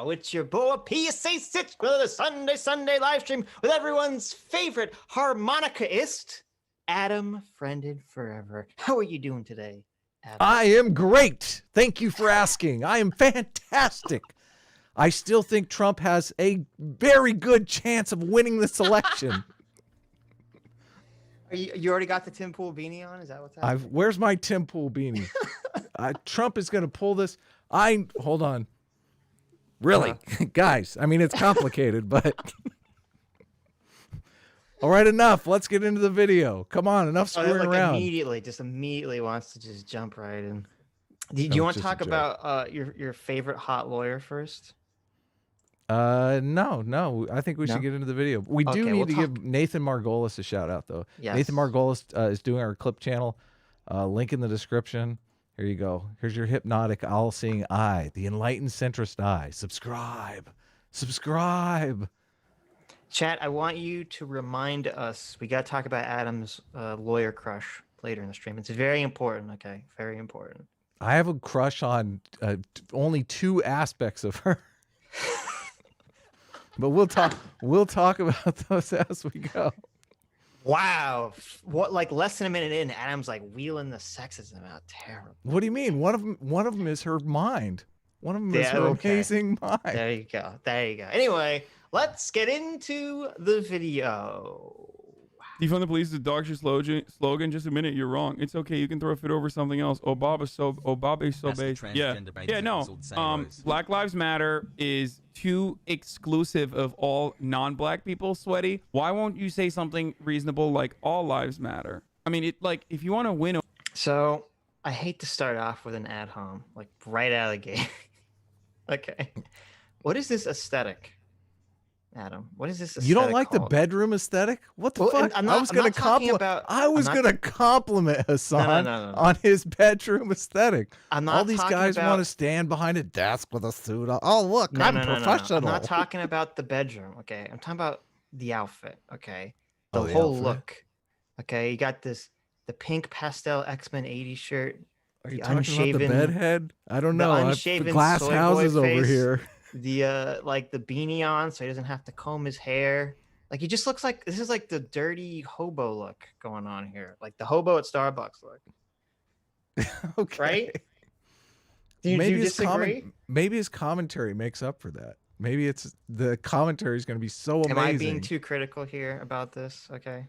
now. It's your boy PSA 6 with a Sunday live stream with everyone's favorite harmonicaist, Adam, friended forever. How are you doing today, Adam? I am great. Thank you for asking. I am fantastic. I still think Trump has a very good chance of winning this election. You already got the Tim Pool beanie on? Is that what's happening? Where's my Tim Pool beanie? Trump is going to pull this. Hold on. Really? Guys, I mean, it's complicated, but... All right, enough. Let's get into the video. Come on, enough screwing around. Immediately wants to just jump right in. Do you want to talk about your favorite hot lawyer first? No. I think we should get into the video. We do need to give Nathan Margolis a shout out, though. Yes. Nathan Margolis is doing our clip channel. Link in the description. Here you go. Here's your hypnotic, all-seeing eye, the enlightened centrist eye. Subscribe. Chat, I want you to remind us. We got to talk about Adam's lawyer crush later in the stream. It's very important. Okay, very important. I have a crush on only 2 aspects of her. But we'll talk about those as we go. Wow. What, like less than a minute in, Adam's like wheeling the sexism out. Terrible. What do you mean? One of them is her mind. One of them is her amazing mind. There you go. Anyway, let's get into the video. Defund the police is a dog shit slogan. Just a minute, you're wrong. It's okay. You can throw a fit over something else. Bob is so base. Yeah, no. Black Lives Matter is too exclusive of all non-black people, Sweaty. Why won't you say something reasonable like all lives matter? I mean, if you want to win. So I hate to start off with an ad hom, like right out of the gate. Okay. What is this aesthetic? Adam, what is this aesthetic? You don't like called? the bedroom aesthetic? What the fuck? I was going to compliment Hasan on his bedroom aesthetic. All these guys want to stand behind a desk with a suit on. Oh, look, I'm professional. I'm not talking about the bedroom, okay? I'm talking about the outfit, okay? The whole look, okay? You got the pink pastel X-Men 80s shirt. Are you talking about the bedhead? I don't know. Unshaven glass houses over here. The like the beanie on so he doesn't have to comb his hair. Like he just looks like this is like the dirty hobo look going on here, like the hobo at Starbucks look. Okay, right? Do you disagree? Maybe his commentary makes up for that. Maybe it's the commentary is going to be so amazing. Am I being too critical here about this? Okay.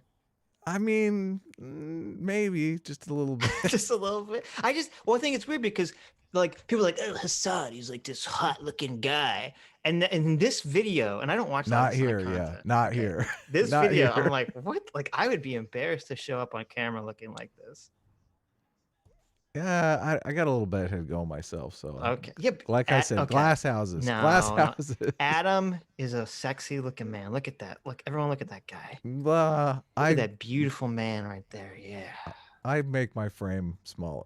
I mean, maybe just a little bit. Just a little bit. I think it's weird because like people are like, oh, Hasan, he's like this hot looking guy. And in this video, and I don't watch not here, not here. This video, I'm like, what? Like I would be embarrassed to show up on camera looking like this. Yeah, I got a little bedhead going myself, so okay. Yeah, like I said, glass houses. No, glass houses. Adam is a sexy looking man. Look at that. Look, everyone, look at that guy. Look at that beautiful man right there. Yeah. I make my frame smaller.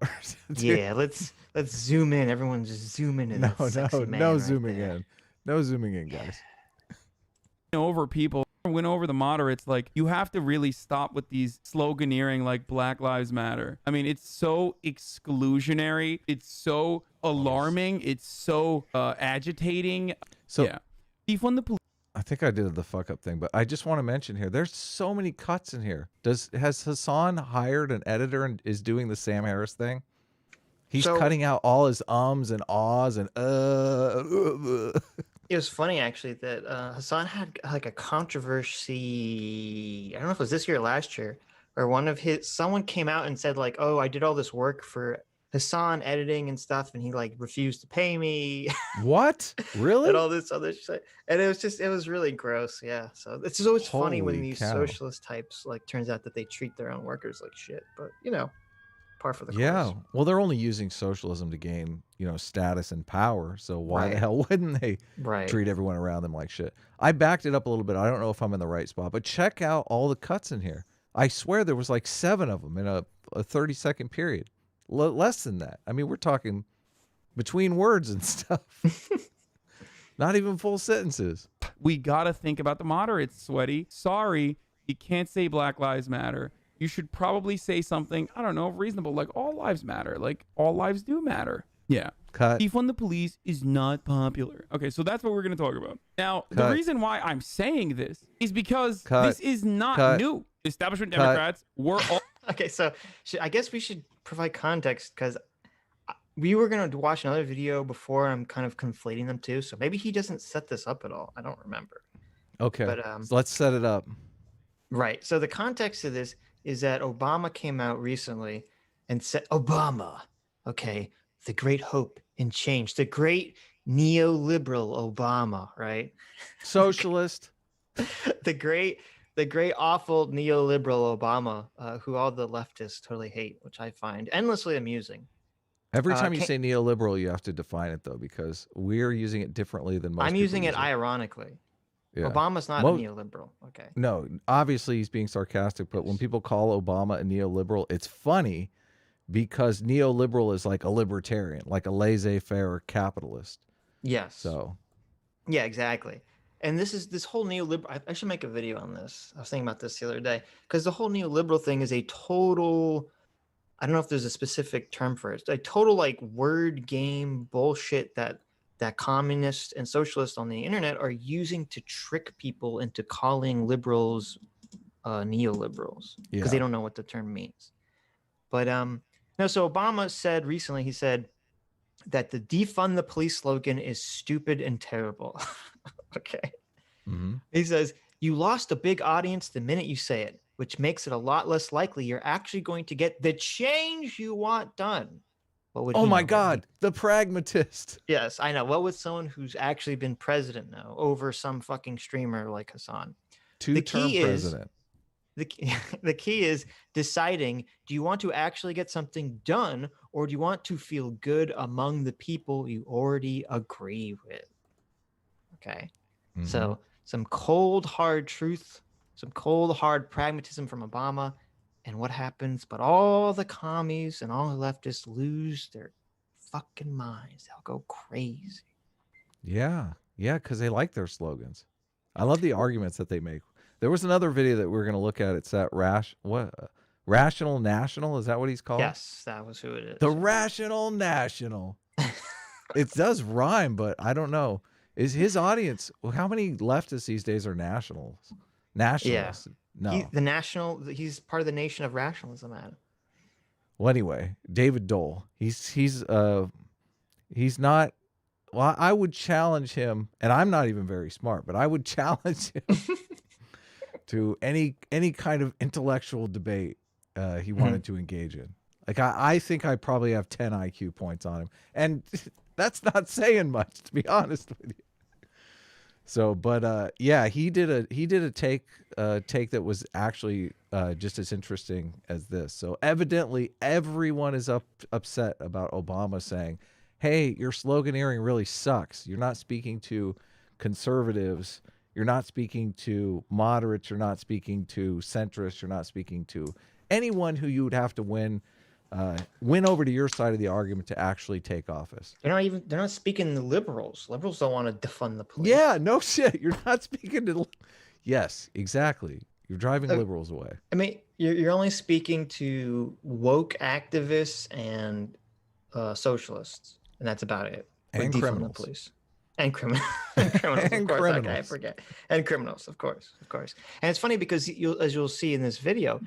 Yeah, let's zoom in. Everyone just zoom in. No zooming in. No zooming in, guys. Over people. Win over the moderates. Like you have to really stop with these sloganeering like Black Lives Matter. I mean, it's so exclusionary. It's so alarming. It's so agitating. So yeah, defund the police. I think I did the fuck up thing, but I just want to mention here, there's so many cuts in here. Has Hasan hired an editor and is doing the Sam Harris thing? He's cutting out all his ums and ahs and It was funny actually that Hasan had like a controversy. I don't know if it was this year or last year, where someone came out and said like, "Oh, I did all this work for Hasan editing and stuff, and he like refused to pay me." What? Really? And all this other shit. And it was really gross. Yeah. So it's always funny when these socialist types like turns out that they treat their own workers like shit. But you know, par for the course. Yeah. Well, they're only using socialism to gain, status and power. So why the hell wouldn't they treat everyone around them like shit? I backed it up a little bit. I don't know if I'm in the right spot, but check out all the cuts in here. I swear there was like 7 of them in a 30-second period. Less than that. I mean, we're talking between words and stuff. Not even full sentences. We got to think about the moderates, Sweaty. Sorry, you can't say Black Lives Matter. You should probably say something, I don't know, reasonable, like all lives matter. Like all lives do matter. Yeah. Cut. Defund the police is not popular. Okay, so that's what we're going to talk about. Now, the reason why I'm saying this is because this is not new. Establishment Democrats were all... Okay, so I guess we should provide context because we were going to watch another video before. I'm kind of conflating them too. So maybe he doesn't set this up at all. I don't remember. Okay, but so let's set it up. Right. So the context of this is that Obama came out recently and said, Obama, okay, the great hope and change, the great neoliberal Obama, right? Socialist. the great awful neoliberal Obama, who all the leftists totally hate, which I find endlessly amusing. Every time you say neoliberal, you have to define it though, because we're using it differently than most. I'm using it ironically. Yeah. Obama's not a neoliberal. Okay. No, obviously he's being sarcastic, but when people call Obama a neoliberal, it's funny because neoliberal is like a libertarian, like a laissez-faire capitalist. Yes. So. Yeah, exactly. And this whole neoliberal, I should make a video on this. I was thinking about this the other day because the whole neoliberal thing is a total, I don't know if there's a specific term for it. It's a total like word game bullshit that communists and socialists on the internet are using to trick people into calling liberals neoliberals because they don't know what the term means. But no, so Obama said recently, he said that the defund the police slogan is stupid and terrible. Okay. Mm-hmm. He says, you lost a big audience the minute you say it, which makes it a lot less likely you're actually going to get the change you want done. What would oh my God, the pragmatist. Yes, I know. What would someone who's actually been president know over some fucking streamer like Hasan? Two-term president. The key is deciding, do you want to actually get something done or do you want to feel good among the people you already agree with? Okay. Mm-hmm. So some cold, hard truth, some cold, hard pragmatism from Obama. And what happens? But all the commies and all the leftists lose their fucking minds. They'll go crazy. Yeah. Yeah, because they like their slogans. I love the arguments that they make. There was another video that we're going to look at. It's that Rational National. Is that what he's called? Yes, that was who it is. The Rational National. It does rhyme, but I don't know. Is his audience, how many leftists these days are nationalists? Yeah. No. He's part of the nation of rationalism, man. Well, anyway, David Dole. He's not. Well, I would challenge him, and I'm not even very smart, but I would challenge him to any kind of intellectual debate he wanted to engage in. Like I think I probably have 10 IQ points on him, and that's not saying much, to be honest with you. So, but yeah, he did a take that was actually just as interesting as this. So evidently, everyone is upset about Obama saying, "Hey, your sloganeering really sucks. You're not speaking to conservatives. You're not speaking to moderates. You're not speaking to centrists. You're not speaking to anyone who you would have to win over to your side of the argument to actually take office." They're not speaking to liberals. Liberals don't want to defund the police. Yeah, no shit. You're not speaking to. Yes, exactly. You're driving liberals away. I mean, you're only speaking to woke activists and socialists, and that's about it. And criminals. The police. And criminals. And criminals, and of course. criminals. Okay, I forget. And criminals, of course. And it's funny because as you'll see in this video,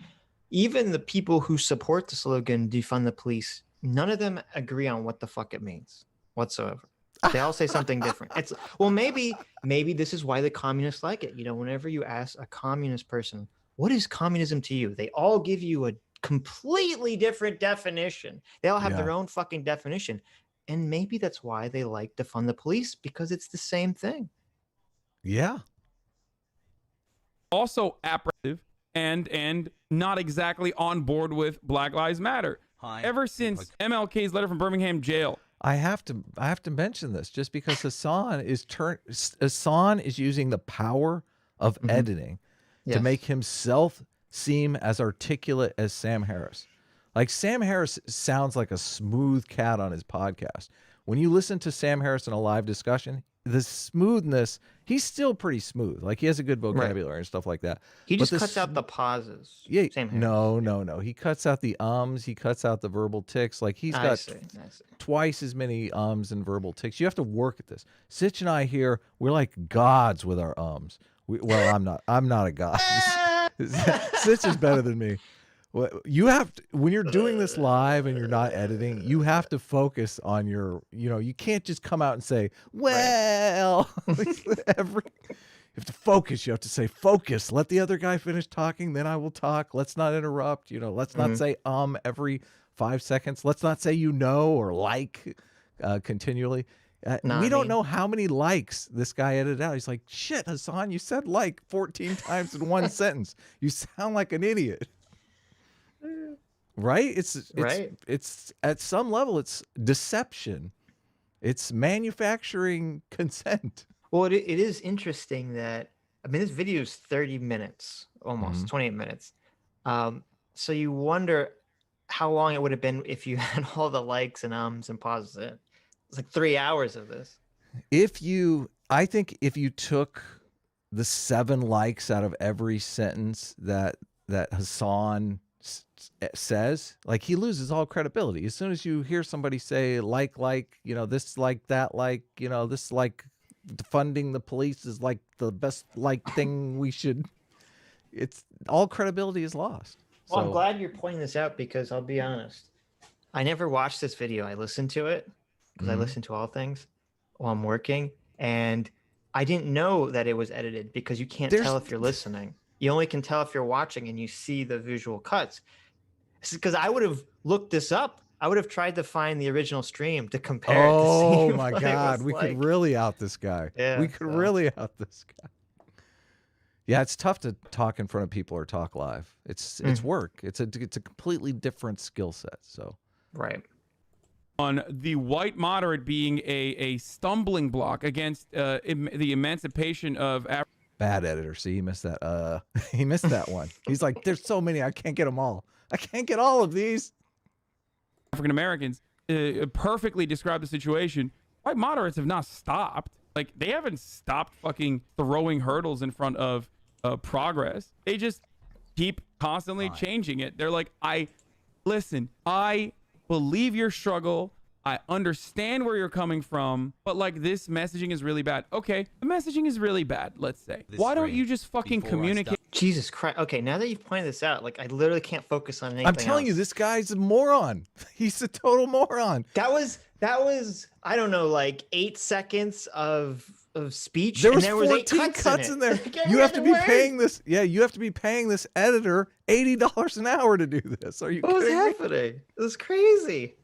even the people who support the slogan defund the police, none of them agree on what the fuck it means whatsoever. They all say something different. It's maybe this is why the communists like it. You know, whenever you ask a communist person, what is communism to you? They all give you a completely different definition. They all have their own fucking definition. And maybe that's why they like defund the police, because it's the same thing. Yeah. Also apprehensive and not exactly on board with Black Lives Matter. Ever since MLK's letter from Birmingham jail. I have to mention this just because Hasan is using the power of editing to make himself seem as articulate as Sam Harris. Like Sam Harris sounds like a smooth cat on his podcast. When you listen to Sam Harris in a live discussion, the smoothness, he's still pretty smooth. Like he has a good vocabulary and stuff like that. He just cuts out the pauses. Yeah. Same here. No. He cuts out the ums. He cuts out the verbal tics. Like he's got twice as many ums and verbal tics. You have to work at this. Sitch and I here, we're like gods with our ums. Well, I'm not a god. Sitch is better than me. You have to, when you're doing this live and you're not editing, you have to focus on your, you can't just come out and say, well, you have to focus. You have to say, focus. Let the other guy finish talking, then I will talk. Let's not interrupt. Let's not say every 5 seconds. Let's not say or like continually. We don't know how many likes this guy edited out. He's like, shit, Hasan, you said like 14 times in one sentence. You sound like an idiot. Right? It's at some level, it's deception. It's manufacturing consent. Well, it is interesting that, this video is 30 minutes, almost 28 minutes. So you wonder how long it would have been if you had all the likes and ums and pauses in. It's like 3 hours of this. I think if you took the 7 likes out of every sentence that Hasan says, like, he loses all credibility. As soon as you hear somebody say this, like that, this, like, defunding the police is like the best thing we should, it's all credibility is lost. Well, I'm glad you're pointing this out, because I'll be honest, I never watched this video. I listened to it because I listen to all things while I'm working, and I didn't know that it was edited, because you can't tell if you're listening. You only can tell if you're watching and you see the visual cuts. Because I would have looked this up. I would have tried to find the original stream to compare it to see my God. We could really out this guy. Yeah, we could really out this guy. Yeah, it's tough to talk in front of people or talk live. It's work. It's a completely different skill set. So right. On the white moderate being a stumbling block against the emancipation of bad editor. See, he missed that. He missed that one. He's like, there's so many, I can't get them all. I can't get all of these. African Americans perfectly describe the situation. White moderates have not stopped. Like, they haven't stopped fucking throwing hurdles in front of progress. They just keep constantly changing it. They're like, I believe your struggle. I understand where you're coming from, but like, this messaging is really bad. Okay, the messaging is really bad, let's say. Why don't you just fucking communicate? Jesus Christ. Okay, now that you've pointed this out, like, I literally can't focus on anything I'm telling you, this guy's a moron. He's a total moron. That was I don't know, like 8 seconds of speech. There was 14 cuts in there. You have to be paying this. Yeah, you have to be paying this editor $80 an hour to do this. Are you kidding me? What was happening? It was crazy.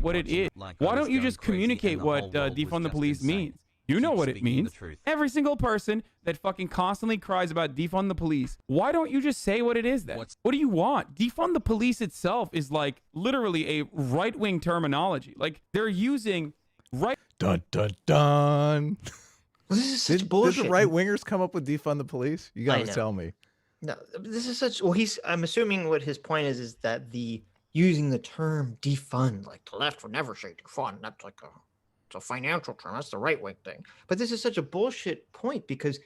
What it is. Why don't you just communicate what defund the police means? You know what it means. Every single person that fucking constantly cries about defund the police, why don't you just say what it is then? What do you want? Defund the police itself is like literally a right-wing terminology. Like, they're using Dun dun dun. This is such bullshit. Did the right-wingers come up with defund the police? You gotta tell me. No, this is such. Well, I'm assuming what his point is that using the term defund, like, the left would never say defund. That's like it's a financial term. That's the right wing thing. But this is such a bullshit point, because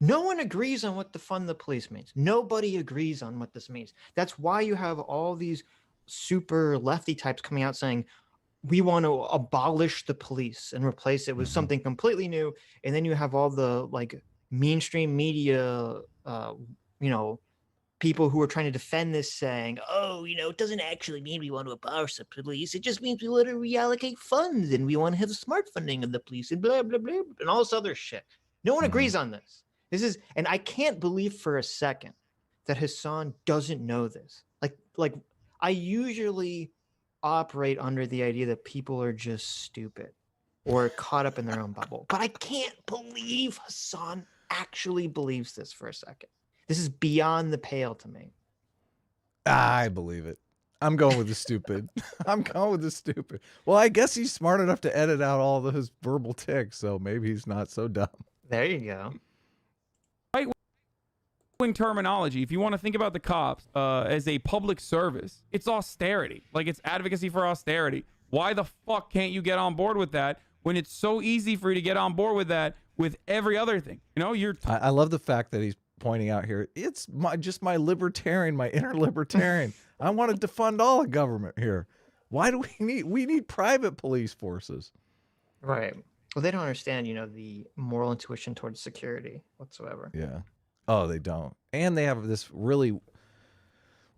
no one agrees on what defund the police means. Nobody agrees on what this means. That's why you have all these super lefty types coming out saying, we want to abolish the police and replace it with something completely new. And then you have all the like mainstream media, people who are trying to defend this saying, it doesn't actually mean we want to abolish the police. It just means we want to reallocate funds and we want to have smart funding of the police and blah, blah, blah, and all this other shit. No one agrees on this. And I can't believe for a second that Hasan doesn't know this. Like I usually operate under the idea that people are just stupid or caught up in their own bubble. But I can't believe Hasan actually believes this for a second. This is beyond the pale to me. I believe it. I'm going with the stupid. I'm going with the stupid. Well, I guess he's smart enough to edit out all of his verbal tics, so maybe he's not so dumb. There you go. Right-wing terminology, if you want to think about the cops as a public service, it's austerity. Like, it's advocacy for austerity. Why the fuck can't you get on board with that when it's so easy for you to get on board with that with every other thing. You know, I love the fact that he's pointing out here, it's just my libertarian, my inner libertarian. I want to defund all of government here. Why do we need private police forces? Right. Well, they don't understand, you know, the moral intuition towards security whatsoever. Yeah. Oh, they don't. And they have this really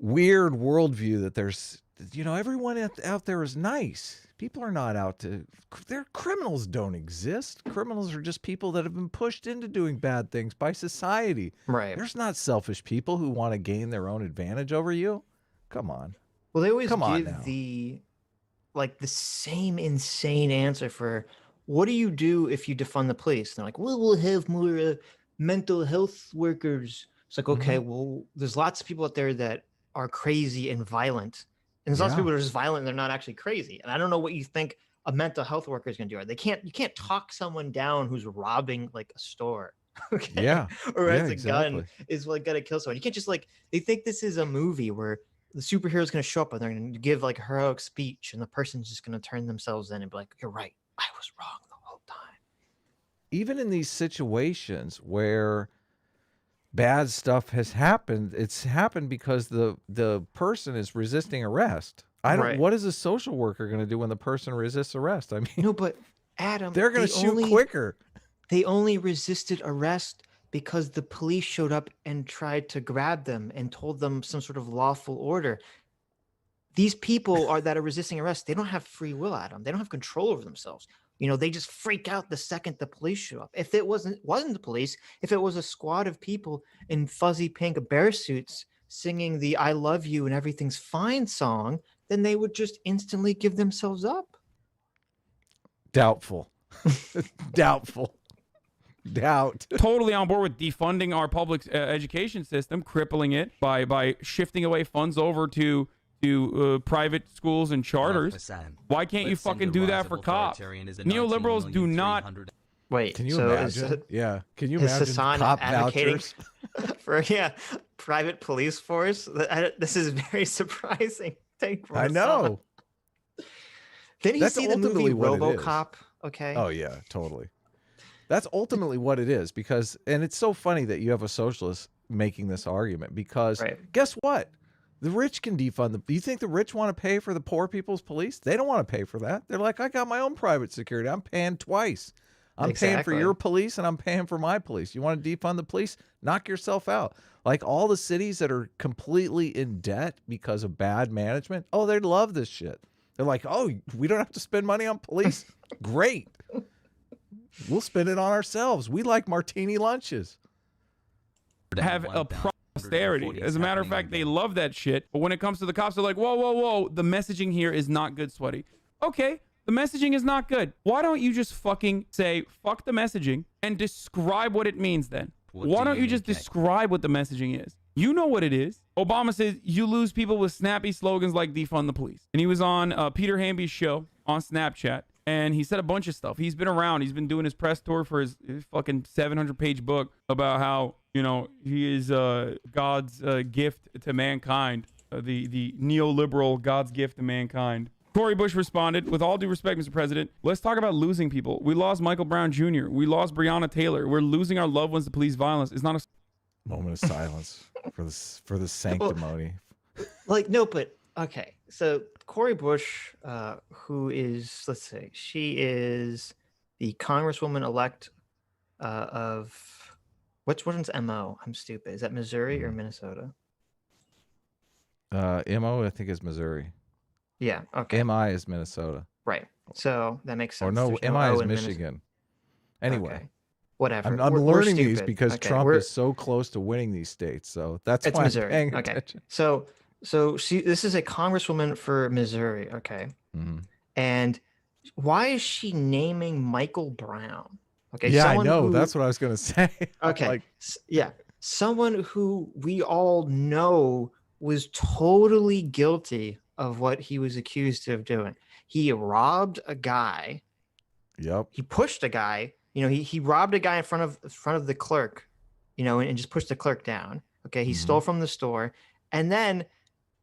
weird worldview that there's, you know, everyone out there is nice. People are not out to, criminals don't exist. Criminals are just people that have been pushed into doing bad things by society. Right. There's not selfish people who want to gain their own advantage over you. Come on. Well, they always give the same insane answer for, what do you do if you defund the police? And they're like, well, we'll have more mental health workers. It's like, okay, well, there's lots of people out there that are crazy and violent. And there's lots of people that are just violent and they're not actually crazy. And I don't know what you think a mental health worker is going to do. You can't talk someone down who's robbing like a store. Okay. Yeah. Or has a gun is like going to kill someone. You can't just they think this is a movie where the superhero is going to show up and they're going to give like a heroic speech and the person's just going to turn themselves in and be like, you're right. I was wrong the whole time. Even in these situations where bad stuff has happened, it's happened because the person is resisting arrest. What is a social worker going to do when the person resists arrest? I mean, no, but Adam, they're going to shoot quicker. They only resisted arrest because the police showed up and tried to grab them and told them some sort of lawful order. These people that are resisting arrest, they don't have free will, Adam. They don't have control over themselves. You know, they just freak out the second the police show up. If it wasn't the police, if it was a squad of people in fuzzy pink bear suits singing the I love you and everything's fine song, then they would just instantly give themselves up. Doubtful. Doubtful. Doubt. Totally on board with defunding our public education system, crippling it by shifting away funds over to private schools and charters. Why can't you fucking do that for cops? Neoliberals do not. Wait, can you imagine? Can you imagine Hasan cop advocating vouchers for private police force? This is very surprising. I know. Did he see the movie RoboCop? Okay. Oh yeah, totally. That's ultimately what it is, because, and it's so funny that you have a socialist making this argument, because guess what? The rich can defund do you think the rich want to pay for the poor people's police? They don't want to pay for that. They're like, I got my own private security. I'm paying twice. I'm paying for your police and I'm paying for my police. You want to defund the police? Knock yourself out. Like all the cities that are completely in debt because of bad management. Oh, they love this shit. They're like, oh, we don't have to spend money on police. Great. We'll spend it on ourselves. We like martini lunches. Have a posterity. As a matter of fact, they love that shit. But when it comes to the cops, they're like, whoa, whoa, whoa. The messaging here is not good, Sweaty. Okay, the messaging is not good. Why don't you just fucking say, fuck the messaging and describe what it means then? Why don't you just describe what the messaging is? You know what it is. Obama says you lose people with snappy slogans like defund the police. And he was on Peter Hamby's show on Snapchat. And he said a bunch of stuff. He's been around. He's been doing his press tour for his fucking 700-page book about how, you know, he is God's gift to mankind, the neoliberal God's gift to mankind. Cory Bush responded, with all due respect, Mr. President, let's talk about losing people. We lost Michael Brown Jr. We lost Breonna Taylor. We're losing our loved ones to police violence. It's not a moment of silence for the sanctimony. Like, no, but okay. So Cory Bush, who is, let's say, she is the Congresswoman-elect of, which one's MO? I'm stupid. Is that Missouri or Minnesota? MO, I think, is Missouri. Yeah, okay. MI is Minnesota. Right. So that makes sense. Or no, MI is Michigan. Anyway. Okay. Whatever. I'm learning these because Trump is so close to winning these states. So that's why I'm paying attention. So this is a congresswoman for Missouri. Okay. Mm-hmm. And why is she naming Michael Brown? Okay. Yeah, I know. That's what I was going to say. Okay. Yeah. Someone who we all know was totally guilty of what he was accused of doing. He robbed a guy. Yep. He pushed a guy. You know, he robbed a guy in front of the clerk, you know, and just pushed the clerk down. Okay. He stole from the store. And then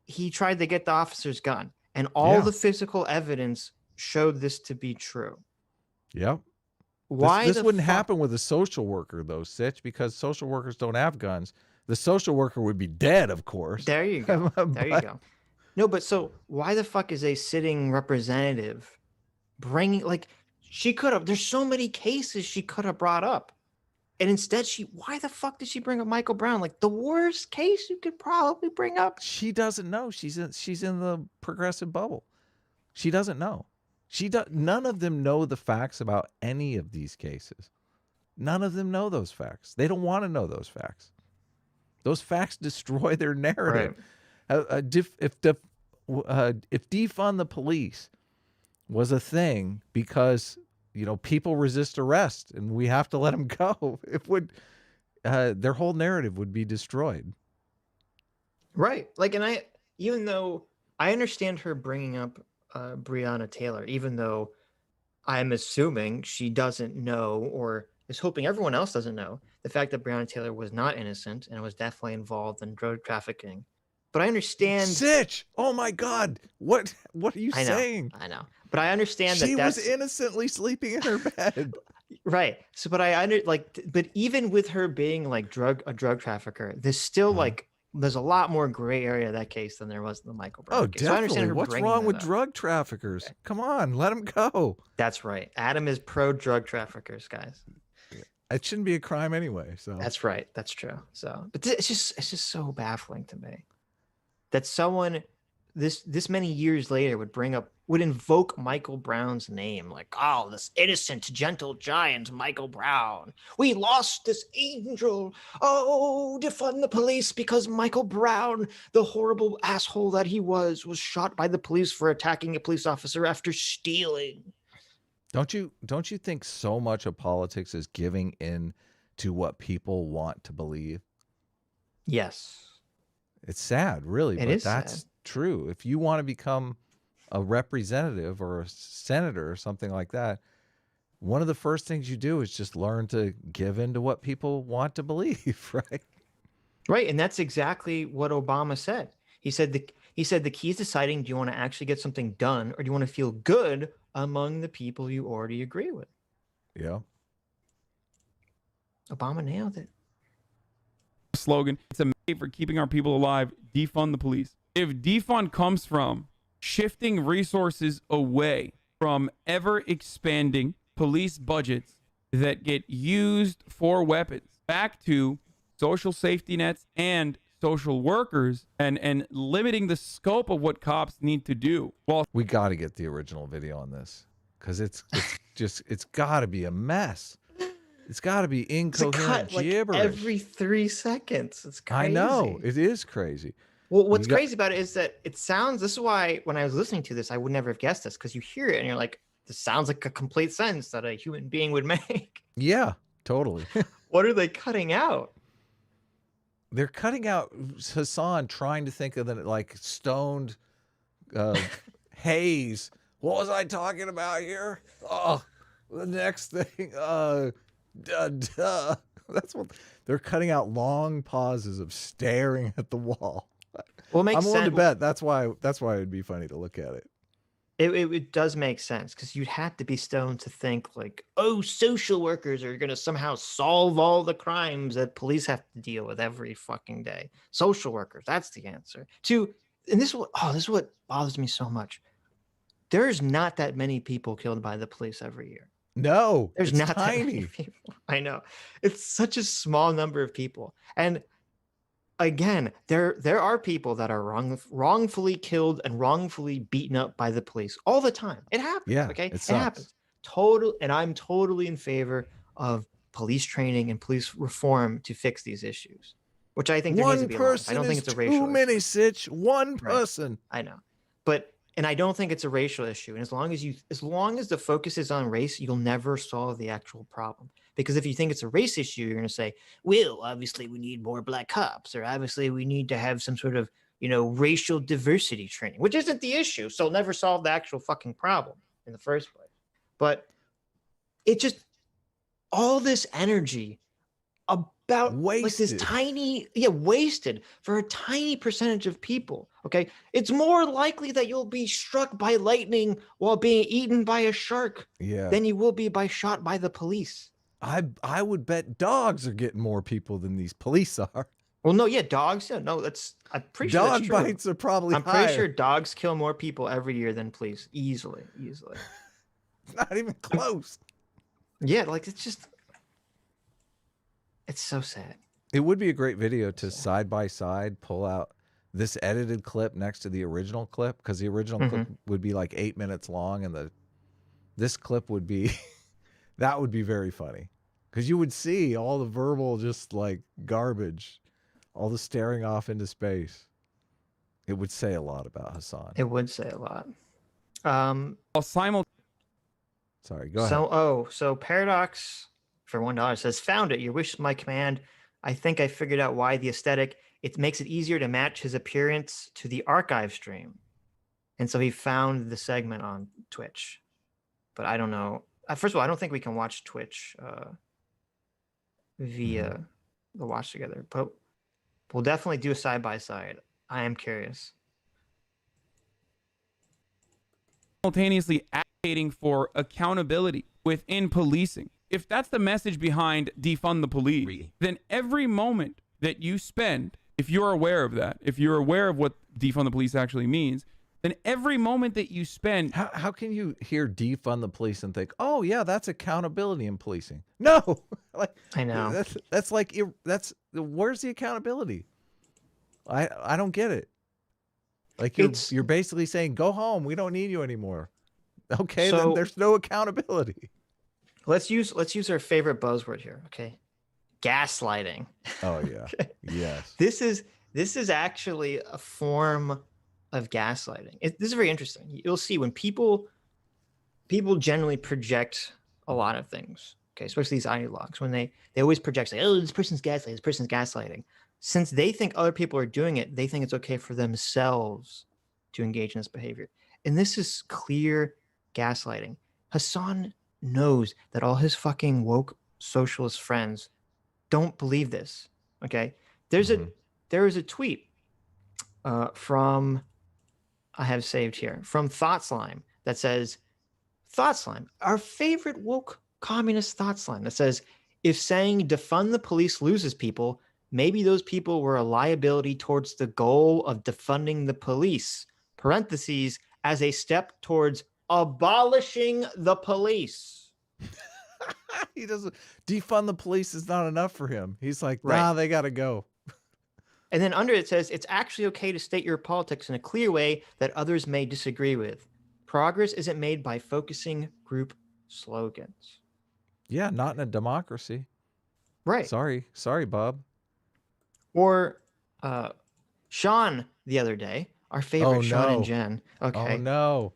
he tried to get the officer's gun. And all the physical evidence showed this to be true. Yep. Why this wouldn't happen with a social worker though, Sitch, because social workers don't have guns. The social worker would be dead, of course. There you go. There you go. No, but so why the fuck is a sitting representative bringing, like, she could have, there's so many cases she could have brought up. And instead why the fuck did she bring up Michael Brown? Like the worst case you could probably bring up. She doesn't know. She's in the progressive bubble. She doesn't know. None of them know the facts about any of these cases. None of them know those facts. They don't want to know those facts. Those facts destroy their narrative. Right. If defund the police was a thing because people resist arrest and we have to let them go, it would their whole narrative would be destroyed. Right. Like, and even though I understand her bringing up Breonna Taylor, even though I'm assuming she doesn't know, or is hoping everyone else doesn't know, the fact that Breonna Taylor was not innocent and was definitely involved in drug trafficking. But I understand. Sitch! Oh my God! What are you saying? I know. But I understand she was innocently sleeping in her bed. Right. So, but but even with her being like a drug trafficker, there's still there's a lot more gray area of that case than there was in the Michael Brown case. Definitely. So I understand her. What's wrong with drug traffickers? Okay. Come on, let them go. That's right. Adam is pro drug traffickers, guys. It shouldn't be a crime anyway. So that's right. That's true. So, but it's just so baffling to me that someone this many years later would invoke Michael Brown's name, like, oh, this innocent, gentle giant, Michael Brown. We lost this angel. Oh, defund the police because Michael Brown, the horrible asshole that he was shot by the police for attacking a police officer after stealing. Don't you think so much of politics is giving in to what people want to believe? Yes. It's sad, really, but that's sad. True. If you want to become a representative or a senator or something like that, one of the first things you do is just learn to give in to what people want to believe, right? Right, and that's exactly what Obama said. He said the key is deciding, do you want to actually get something done, or do you want to feel good among the people you already agree with? Yeah. Obama nailed it. Slogan, it's a mandate for keeping our people alive, defund the police. If defund comes from shifting resources away from ever expanding police budgets that get used for weapons back to social safety nets and social workers, and limiting the scope of what cops need to do. Well, we got to get the original video on this because it's got to be a mess. It's got to be incoherent gibberish. Every 3 seconds. It's crazy. I know. It is crazy. Well, what's crazy about it is that this is why when I was listening to this, I would never have guessed this, because you hear it and you're like, this sounds like a complete sentence that a human being would make. Yeah, totally. What are they cutting out? They're cutting out Hasan trying to think of the stoned haze. What was I talking about here? Oh, the next thing. That's what they're cutting out. Long pauses of staring at the wall. Well, it makes I'm willing sense. to bet that's why it'd be funny to look at it. It does make sense, because you'd have to be stoned to think like, oh, social workers are going to somehow solve all the crimes that police have to deal with every fucking day. Social workers, that's the answer. And this is what bothers me so much. There's not that many people killed by the police every year. No, there's not tiny. That many people. I know. It's such a small number of people. And again, there are people that are wrongfully killed and wrongfully beaten up by the police all the time. It happens. Yeah, okay, it happens. And I'm totally in favor of police training and police reform to fix these issues, which I think there needs to be a lot. I don't think it's a racial issue. Too many, Sitch. One person. Right. I know, and I don't think it's a racial issue. And as long as the focus is on race, you'll never solve the actual problem. Because if you think it's a race issue, you're going to say, well, obviously we need more black cops, or obviously we need to have some sort of, racial diversity training, which isn't the issue. So it'll never solve the actual fucking problem in the first place. But it just, all this energy about wasted. wasted for a tiny percentage of people, Okay, it's more likely that you'll be struck by lightning while being eaten by a shark than you will be shot by the police. I would bet dogs are getting more people than these police are. Well, no, yeah, dogs. Yeah, no, I'm pretty sure that's Dog true. bites are probably I'm higher. pretty sure dogs kill more people every year than police. Easily. Not even close. Yeah, like it's so sad. It would be a great video to side by side pull out this edited clip next to the original clip, because the original clip would be like 8 minutes long, and this clip would be that would be very funny, because you would see all the verbal just like garbage, all the staring off into space. It would say a lot about Hasan. It would say a lot. Sorry, go ahead. So Paradox for $1 says, found it. Your wish is my command. I think I figured out why the aesthetic. It makes it easier to match his appearance to the archive stream. And so he found the segment on Twitch. But I don't know. First of all, I don't think we can watch Twitch via the watch together. But we'll definitely do a side-by-side. I am curious. Simultaneously advocating for accountability within policing. If that's the message behind defund the police, then every moment that you spend, if you're aware of that, if you're aware of what defund the police actually means, then every moment that you spend... How can you hear defund the police and think, oh yeah, that's accountability in policing? No! Like, I know. That's like, where's the accountability? I don't get it. Like you're basically saying, go home, we don't need you anymore. Okay, then there's no accountability. Let's use our favorite buzzword here, okay? Gaslighting. Oh yeah. Okay. Yes. This is actually a form of gaslighting. This is very interesting. You'll see when people generally project a lot of things, okay, especially these ideologues, when they always project, say, oh, this person's gaslighting. Since they think other people are doing it, they think it's okay for themselves to engage in this behavior. And this is clear gaslighting. Hasan knows that all his fucking woke socialist friends don't believe this. Okay. There is a tweet from, I have saved here, from Thoughtslime that says, Thoughtslime, our favorite woke communist Thoughtslime, that says, if saying defund the police loses people, maybe those people were a liability towards the goal of defunding the police, parentheses, as a step towards abolishing the police. He doesn't defund the police is not enough for him. He's like, nah, they got to go. And then under it says, it's actually okay to state your politics in a clear way that others may disagree with. Progress isn't made by focusing group slogans. Yeah, not in a democracy. Right. Sorry, Bob. Or Sean the other day, our favorite Sean and Jen. Okay. Oh no.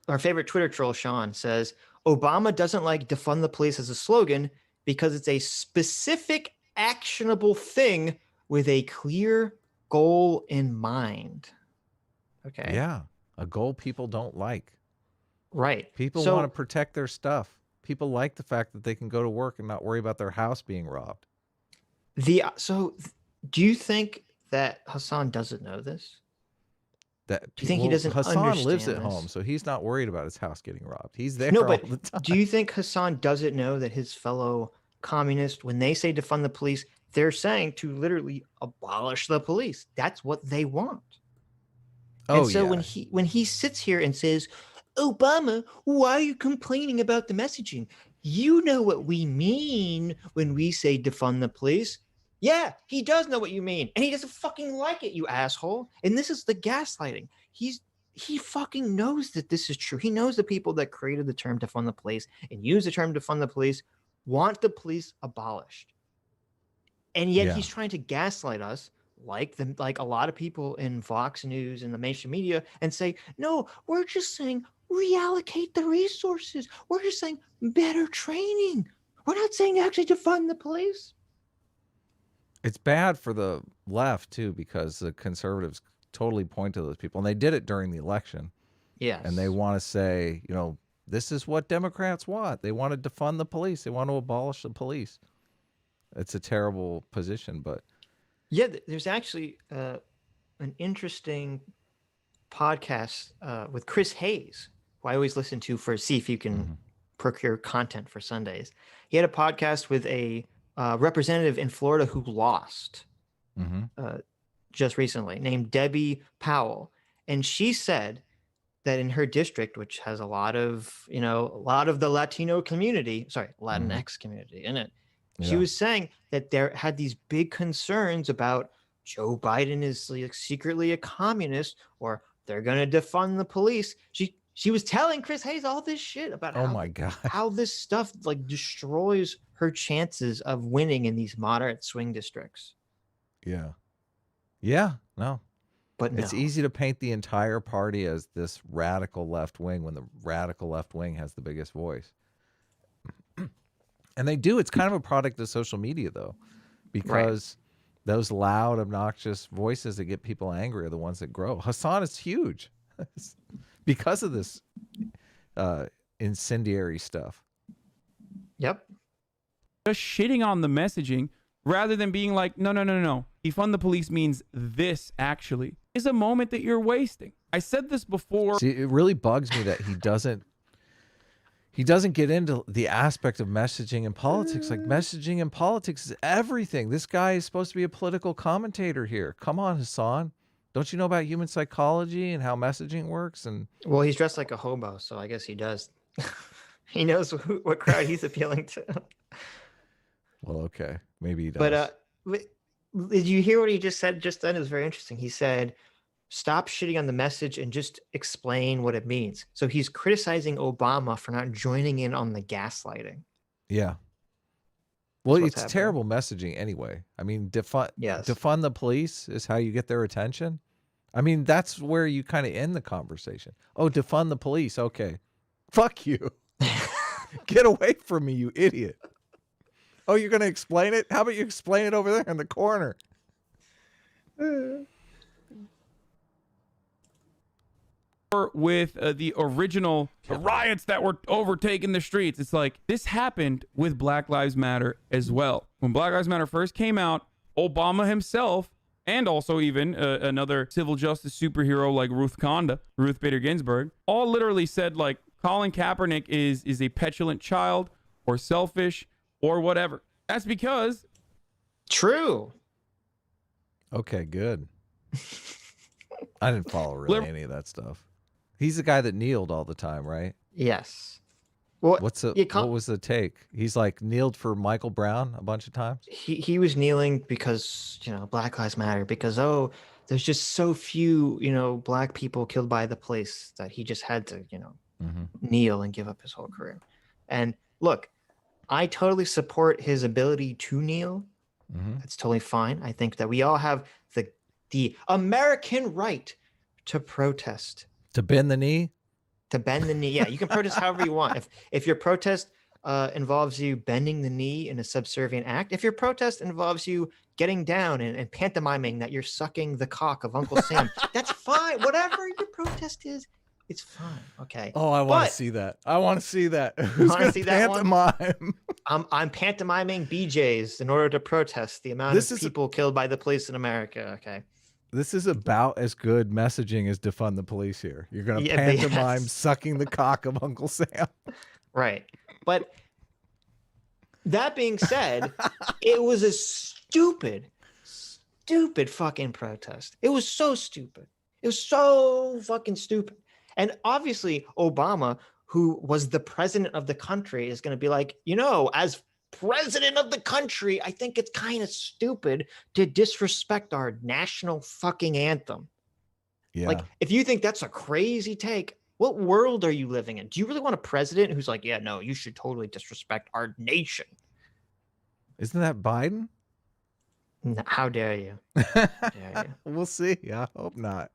Our favorite Twitter troll, Sean, says, Obama doesn't like defund the police as a slogan because it's a specific actionable thing with a clear goal in mind. Okay. Yeah. A goal people don't like. Right. People want to protect their stuff. People like the fact that they can go to work and not worry about their house being robbed. So do you think that Hasan doesn't know this? Do you think he doesn't understand Hasan lives at this? home, so he's not worried about his house getting robbed. He's there all the time. Do you think Hasan doesn't know that his fellow communists, when they say defund the police, they're saying to literally abolish the police? That's what they want. And so when he sits here and says, Obama, why are you complaining about the messaging? You know what we mean when we say defund the police. Yeah, he does know what you mean. And he doesn't fucking like it, you asshole. And this is the gaslighting. He fucking knows that this is true. He knows the people that created the term defund the police and use the term defund the police want the police abolished. And yet he's trying to gaslight us like a lot of people in Fox News and the mainstream media and say, no, we're just saying reallocate the resources. We're just saying better training. We're not saying actually defund the police. It's bad for the left, too, because the conservatives totally point to those people. And they did it during the election. Yes. And they want to say, you know, this is what Democrats want. They want to defund the police. They want to abolish the police. It's a terrible position, but... Yeah, there's actually... an interesting podcast with Chris Hayes, who I always listen to see if you can procure content for Sundays. He had a podcast with a representative in Florida who lost just recently, named Debbie Powell. And she said that in her district, which has a lot of the Latino community, Latinx community in it, she was saying that there had these big concerns about Joe Biden is like secretly a communist, or they're going to defund the police. She was telling Chris Hayes all this shit about how this stuff like destroys her chances of winning in these moderate swing districts. No. But it's easy to paint the entire party as this radical left wing when the radical left wing has the biggest voice. And they do. It's kind of a product of social media, though, because those loud, obnoxious voices that get people angry are the ones that grow. Hasan is huge because of this incendiary stuff. Yep. Just shitting on the messaging rather than being like, no. Defund the police means this actually is a moment that you're wasting. I said this before. See, it really bugs me that he doesn't get into the aspect of messaging and politics. Like, messaging and politics is everything. This guy is supposed to be a political commentator here. Come on, Hasan. Don't you know about human psychology and how messaging works? And well, he's dressed like a hobo, so I guess he does. He knows what crowd he's appealing to. Well, okay. Maybe he does. But did you hear what he just said just then? It was very interesting. He said, stop shitting on the message and just explain what it means. So he's criticizing Obama for not joining in on the gaslighting. Yeah. Well, it's terrible messaging anyway. I mean, defund the police is how you get their attention. I mean, that's where you kind of end the conversation. Oh, defund the police. Okay. Fuck you. Get away from me, you idiot. Oh, you're going to explain it? How about you explain it over there in the corner? With the original riots that were overtaking the streets. It's like, this happened with Black Lives Matter as well. When Black Lives Matter first came out, Obama himself, and also even another civil justice superhero like Ruth Bader Ginsburg, all literally said, like, Colin Kaepernick is a petulant child or selfish or whatever. That's because... True. Okay, good. I didn't follow really any of that stuff. He's the guy that kneeled all the time, right? Yes. Well, what was the take? He's like kneeled for Michael Brown a bunch of times. He was kneeling because, Black Lives Matter, because, there's just so few, black people killed by the police that he just had to, kneel and give up his whole career. And look, I totally support his ability to kneel. That's totally fine. I think that we all have the American right to protest. To bend the knee? To bend the knee. Yeah, you can protest however you want. If your protest involves you bending the knee in a subservient act, if your protest involves you getting down and pantomiming that you're sucking the cock of Uncle Sam, that's fine. Whatever your protest is, it's fine. Okay. Oh, I want to see that. I want to see that. Who's going to pantomime? I'm pantomiming BJs in order to protest the amount of people killed by the police in America. Okay. This is about as good messaging as defund the police here. You're going to pantomime sucking the cock of Uncle Sam. Right. But that being said, it was a stupid fucking protest. It was so stupid. It was so fucking stupid. And obviously, Obama, who was the president of the country, is going to be like, as president of the country, I think it's kind of stupid to disrespect our national fucking anthem. Yeah. Like, if you think that's a crazy take, what world are you living in? Do you really want a president who's like, yeah, no, you should totally disrespect our nation? Isn't that Biden? No, how dare you? We'll see. I hope not.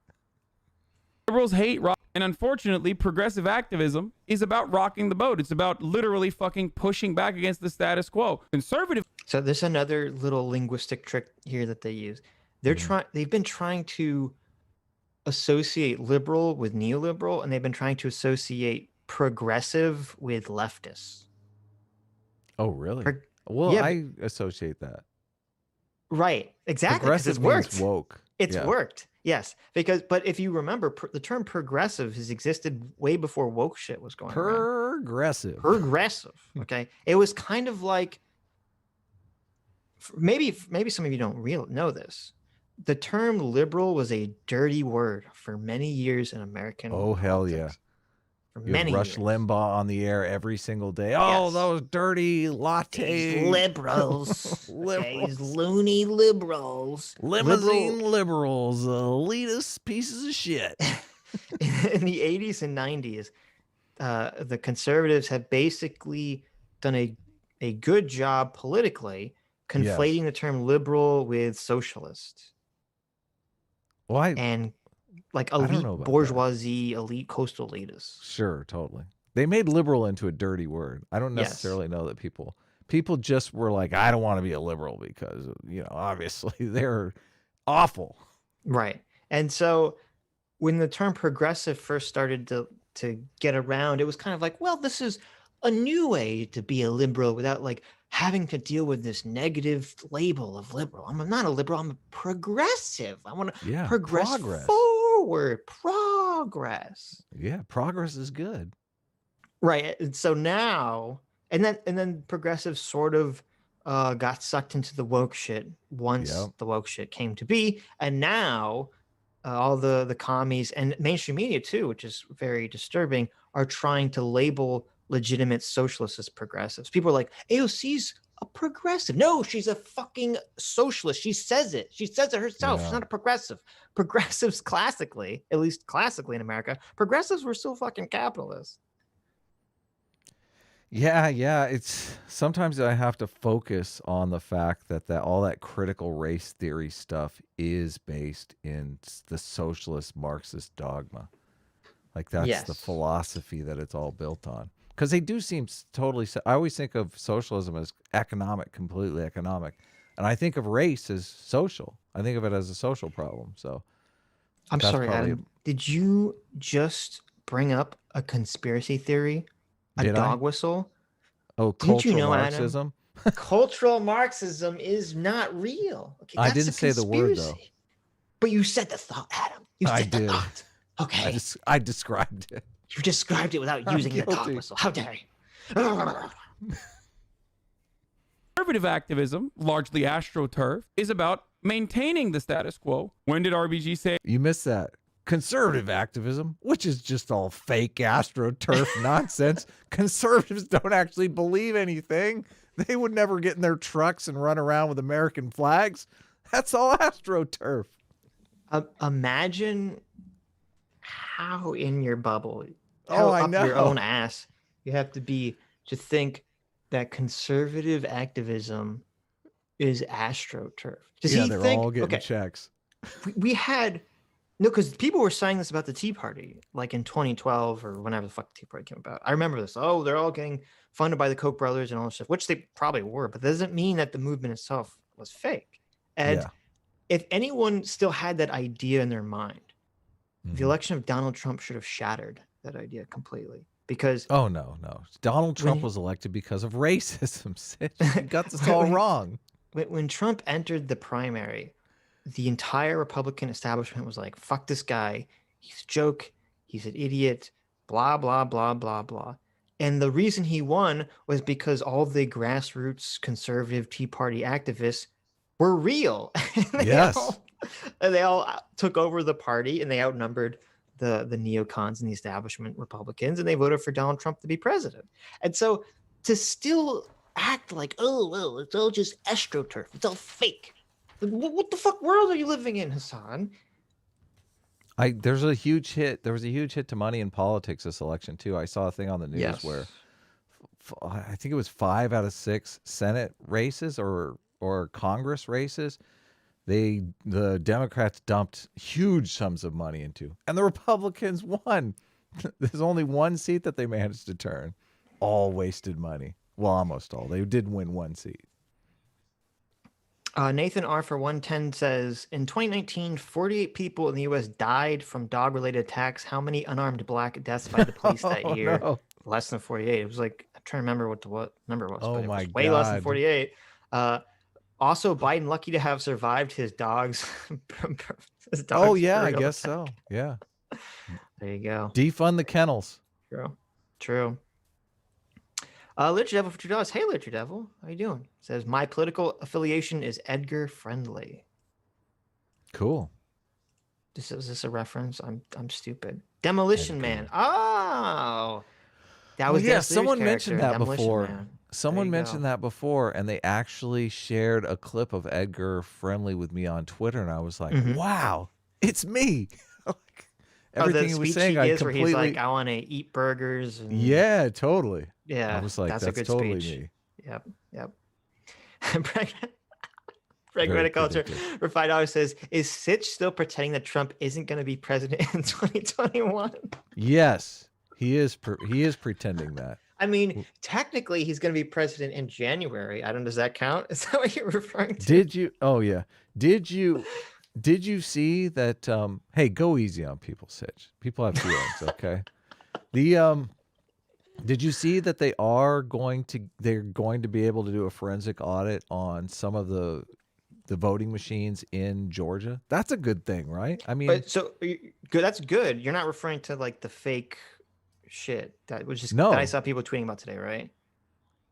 Liberals hate rock, and unfortunately, progressive activism is about rocking the boat. It's about literally fucking pushing back against the status quo. Conservative. So there's another little linguistic trick here that they use. They've been trying to associate liberal with neoliberal, and they've been trying to associate progressive with leftists. Oh, really? Well, yeah, I associate that. Right. Exactly. Progressive means woke. It's worked. Yes, but if you remember, the term progressive has existed way before woke shit was going around. Progressive. Okay. It was kind of like, maybe some of you don't know this. The term liberal was a dirty word for many years in American politics. Hell yeah. You had Rush Limbaugh on the air every single day. Oh, those dirty latte. These liberals. These loony liberals. Limousine liberals. Elitist pieces of shit. In the 80s and 90s, the conservatives have basically done a good job politically conflating the term liberal with socialist. Why? And like elite bourgeoisie, elite coastal elitists. Sure, totally. They made liberal into a dirty word. I don't necessarily know that people just were like, I don't want to be a liberal because, obviously they're awful. Right. And so when the term progressive first started to get around, it was kind of like, well, this is a new way to be a liberal without like having to deal with this negative label of liberal. I'm not a liberal. I'm a progressive. I want to progress forward. Progress. Yeah, progress is good. Right. And so now, and then progressive sort of got sucked into the woke shit once the woke shit came to be, and now all the commies and mainstream media too, which is very disturbing, are trying to label legitimate socialists as progressives. People are like, AOC's a progressive. No, she's a fucking socialist. She says it. She says it herself. She's not a progressive. Progressives classically, at least classically in America, progressives were still fucking capitalists. Yeah. It's sometimes I have to focus on the fact that all that critical race theory stuff is based in the socialist Marxist dogma. Like that's the philosophy that it's all built on. Because they do seem totally. I always think of socialism as economic, completely economic, and I think of race as social. I think of it as a social problem. So, I'm sorry, Adam. Did you just bring up a conspiracy theory? Dog whistle? Oh, cultural Marxism. Adam? Cultural Marxism is not real. Okay, I didn't say the word though. But you said the thought, Adam. You said the thought. Okay. I described it. You described it without using the dog whistle. How dare you? Conservative activism, largely astroturf, is about maintaining the status quo. When did RBG say? You missed that. Conservative activism, which is just all fake astroturf nonsense. Conservatives don't actually believe anything. They would never get in their trucks and run around with American flags. That's all astroturf. Imagine how in your bubble, I know. Your own ass, you have to be to think that conservative activism is astroturf. They're all getting checks. We had because people were saying this about the Tea Party, like in 2012 or whenever the fuck the Tea Party came about. I remember this. Oh, they're all getting funded by the Koch brothers and all this stuff, which they probably were, but that doesn't mean that the movement itself was fake. And if anyone still had that idea in their mind, the election of Donald Trump should have shattered that idea completely. Because no, Donald Trump was elected because of racism. He got this all wrong. When Trump entered the primary, the entire Republican establishment was like, "Fuck this guy. He's a joke. He's an idiot. Blah blah blah blah blah." And the reason he won was because all the grassroots conservative Tea Party activists were real. They all took over the party, and they outnumbered the neocons and the establishment Republicans, and they voted for Donald Trump to be president. And so to still act like, oh, well, it's all just astroturf, it's all fake. What the fuck world are you living in, Hasan? There was a huge hit to money in politics this election too. I saw a thing on the news where I think it was 5 out of 6 Senate races or Congress races, the Democrats dumped huge sums of money into, and the Republicans won. There's only one seat that they managed to turn. All wasted money. Well, almost all. They did win one seat. Nathan R. for 110 says, in 2019, 48 people in the U.S. died from dog-related attacks. How many unarmed black deaths by the police that year? No. Less than 48. It was like, I'm trying to remember what number it was. Oh, but it my was way less than 48. Also, Biden lucky to have survived his dog's. Oh yeah, I guess so. Yeah. There you go. Defund the kennels. True. Literature Devil for $2. Hey, Literature Devil, how you doing? Says my political affiliation is Edgar Friendly. Cool. Is this a reference? I'm stupid. Demolition Man. Oh, that was someone mentioned that Demolition before. Man. Someone mentioned that before, and they actually shared a clip of Edgar Friendly with me on Twitter, and I was like, "Wow, it's me!" Everything he was saying, I completely. Where he's like, "I want to eat burgers." And... Yeah, totally. Yeah, I was like, "That's a good totally speech. Me." Yep. Pragmatic Culture for $5 says, "Is Sitch still pretending that Trump isn't going to be president in 2021?" Yes, he is. He is pretending that. I mean, technically, he's going to be president in January. I don't know. Does that count? Is that what you're referring to? Did you? Oh yeah. Did you see that? Hey, go easy on people, Sitch. People have feelings, okay? Did you see that they're going to be able to do a forensic audit on some of the voting machines in Georgia? That's a good thing, right? I mean, good. That's good. You're not referring to like the fake shit that was just that I saw people tweeting about today, right?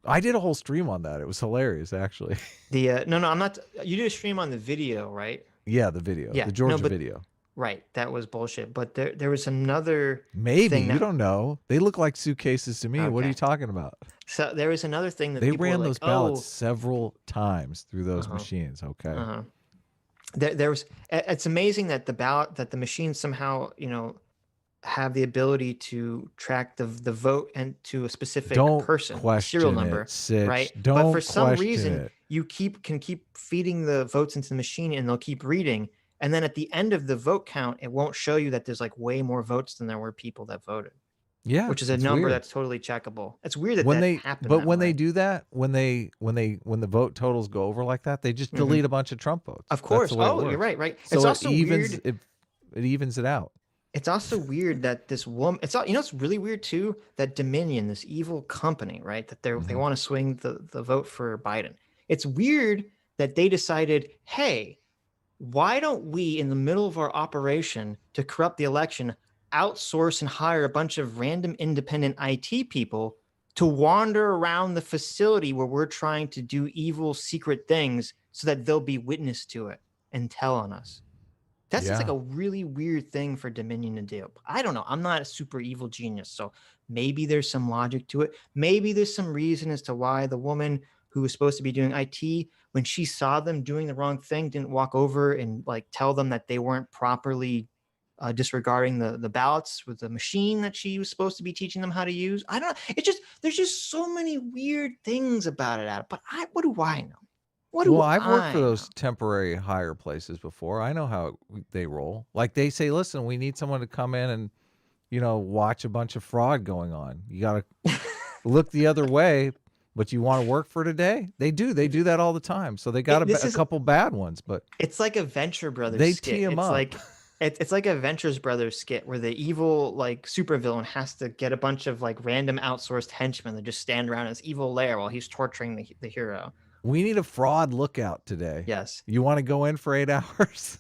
I did a whole stream on that. It was hilarious, actually. No, I'm not. You did a stream on the video, right? Yeah, the video. Yeah, the Georgia video. Right, that was bullshit. But there was another. Maybe you don't know. They look like suitcases to me. Okay. What are you talking about? So there was another thing that they ran those ballots several times through those machines. Okay. There was. It's amazing that the machines somehow have the ability to track the vote and to a specific person serial number, right? But for some reason, you can keep feeding the votes into the machine, and they'll keep reading. And then at the end of the vote count, it won't show you that there's like way more votes than there were people that voted. Yeah, which is a number that's totally checkable. It's weird that that happened. But when they do that, when the vote totals go over like that, they just delete a bunch of Trump votes. Of course. Oh, you're right. Right. So it's also weird. It evens it out. It's also weird that this woman. It's really weird too that Dominion, this evil company, right? That they want to swing the vote for Biden. It's weird that they decided, hey, why don't we, in the middle of our operation to corrupt the election, outsource and hire a bunch of random independent IT people to wander around the facility where we're trying to do evil secret things so that they'll be witness to it and tell on us. That's just like a really weird thing for Dominion to do. I don't know. I'm not a super evil genius, so maybe there's some logic to it. Maybe there's some reason as to why the woman who was supposed to be doing IT, when she saw them doing the wrong thing, didn't walk over and like tell them that they weren't properly disregarding the ballots with the machine that she was supposed to be teaching them how to use. I don't know. There's just so many weird things about it. But what do I know? I've worked for those temporary hire places before. I know how they roll. Like they say, listen, we need someone to come in and, watch a bunch of fraud going on. You got to look the other way, but you want to work for today? They do. They do that all the time. So they got a couple bad ones, but it's like a Venture Brothers skit. They tee them up. It's like a Ventures Brothers skit where the evil like supervillain has to get a bunch of like random outsourced henchmen that just stand around in this evil lair while he's torturing the hero. We need a fraud lookout today. Yes. You want to go in for 8 hours?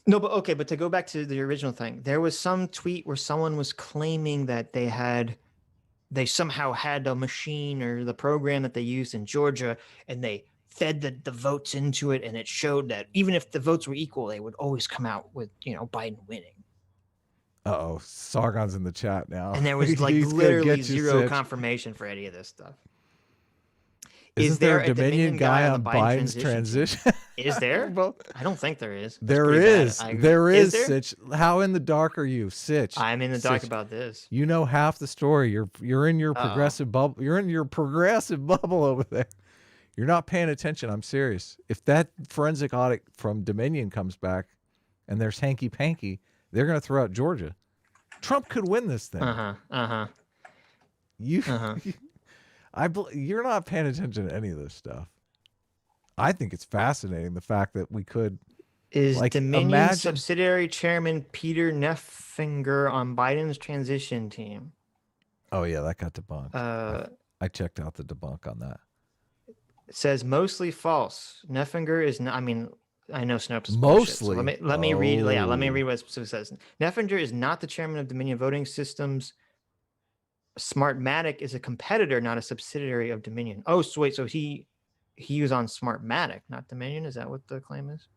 No, but okay. But to go back to the original thing, there was some tweet where someone was claiming that they somehow had a machine or the program that they used in Georgia, and they fed the votes into it, and it showed that even if the votes were equal, they would always come out with Biden winning. Uh-oh, Sargon's in the chat now. And there was like literally zero confirmation for any of this stuff. Is there a Dominion guy on Biden's transition? Is there? I don't think there is. There is. There is, Sitch. How in the dark are you, Sitch? I'm in the dark about this. You know half the story. You're in your progressive bubble. You're in your progressive bubble over there. You're not paying attention. I'm serious. If that forensic audit from Dominion comes back and there's hanky-panky, they're going to throw out Georgia. Trump could win this thing. You're not paying attention to any of this stuff. I think it's fascinating, the fact that we could. Is Dominion subsidiary chairman Peter Neffinger on Biden's transition team? Oh, yeah, that got debunked. I checked out the debunk on that. It says mostly false. Neffinger is not. I mean, I know Snopes is mostly. Bullshit, so let me read. Yeah, let me read what it says. Neffinger is not the chairman of Dominion Voting Systems. Smartmatic is a competitor, not a subsidiary of Dominion. Oh, so wait, so he was on Smartmatic, not Dominion. Is that what the claim is?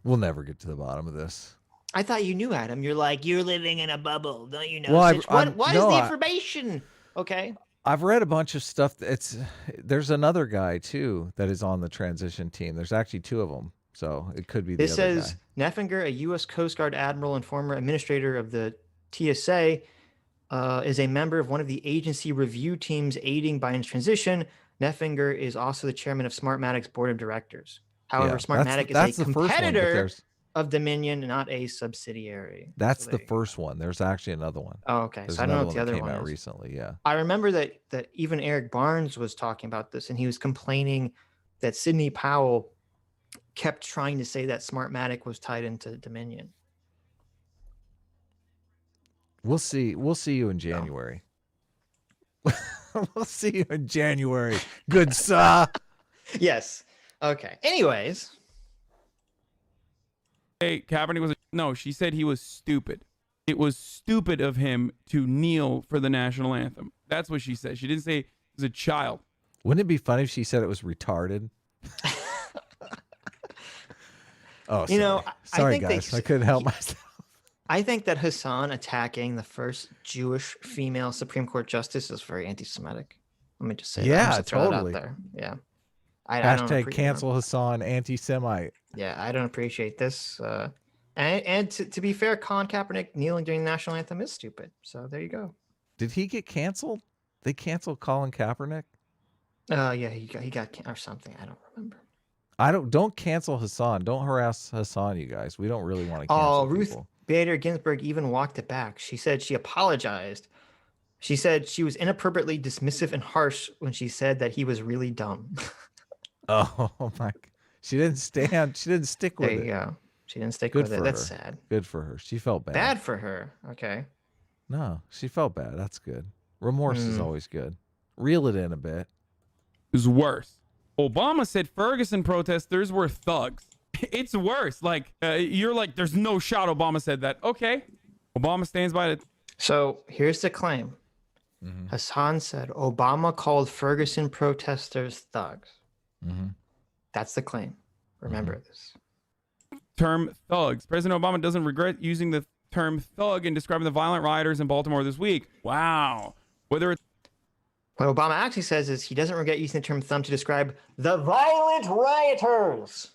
We'll never get to the bottom of this. I thought you knew, Adam. You're like, you're living in a bubble, don't you know? Well, what is the information? Okay. I've read a bunch of stuff. There's another guy too that is on the transition team. There's actually 2 of them, so it could be the other guy. This says Neffinger, a U.S. Coast Guard admiral and former administrator of the TSA, is a member of one of the agency review teams aiding Biden's transition. Neffinger is also the chairman of Smartmatic's board of directors. However, Smartmatic is a competitor of Dominion, not a subsidiary. That's the first one. There's actually another one. Oh, okay. So I don't know what the other one came out is. Recently, yeah. I remember that even Eric Barnes was talking about this, and he was complaining that Sidney Powell kept trying to say that Smartmatic was tied into Dominion. We'll see. We'll see you in January. We'll see you in January. Good sir. Yes. Okay. Anyways. Hey, Kaepernick was no. She said he was stupid. It was stupid of him to kneel for the national anthem. That's what she said. She didn't say he was a child. Wouldn't it be funny if she said it was retarded? Oh, sorry. You know, sorry guys, I couldn't help myself. I think that Hasan attacking the first Jewish female Supreme Court justice is very anti-Semitic. Let me just say that. Yeah, totally. Out there. Yeah. Hashtag cancel Hasan anti-Semite. Yeah, I don't appreciate this. And to be fair, Colin Kaepernick kneeling during the national anthem is stupid. So there you go. Did he get canceled? They canceled Colin Kaepernick? Yeah, he got or something. I don't remember. Don't cancel Hasan. Don't harass Hasan, you guys. We don't really want to cancel Ruth people. Bader Ginsburg even walked it back. She said she apologized. She said she was inappropriately dismissive and harsh when she said that he was really dumb. Oh my! She didn't stick with it. There you go. She didn't stick with it. That's sad. Good for her. She felt bad. Bad for her. Okay. No, she felt bad. That's good. Remorse is always good. Reel it in a bit. It's worse. Obama said Ferguson protesters were thugs. It's worse. Like, you're like, there's no shot Obama said that. Okay. Obama stands by it. So here's the claim. Hasan said Obama called Ferguson protesters thugs. That's the claim. Remember this. Term thugs. President Obama doesn't regret using the term thug in describing the violent rioters in Baltimore this week. Wow. Whether it's what Obama actually says is he doesn't regret using the term thug to describe the violent rioters.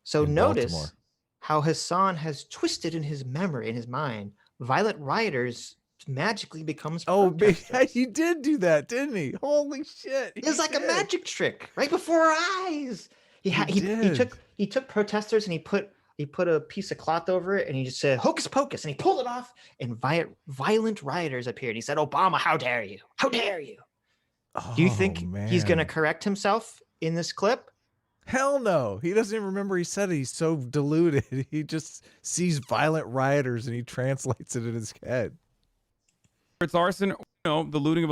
So notice how Hasan has twisted in his memory, in his mind, violent rioters magically becomes protesters. He did do that, didn't he? Holy shit. It's like a magic trick right before our eyes. He took protesters and he put a piece of cloth over it and he just said hocus pocus and he pulled it off and violent rioters appeared. He said, Obama, how dare you? How dare you? Do you think he's going to correct himself in this clip? Hell no. He doesn't even remember he said it. He's so deluded. He just sees violent rioters and he translates it in his head. It's arson, the looting of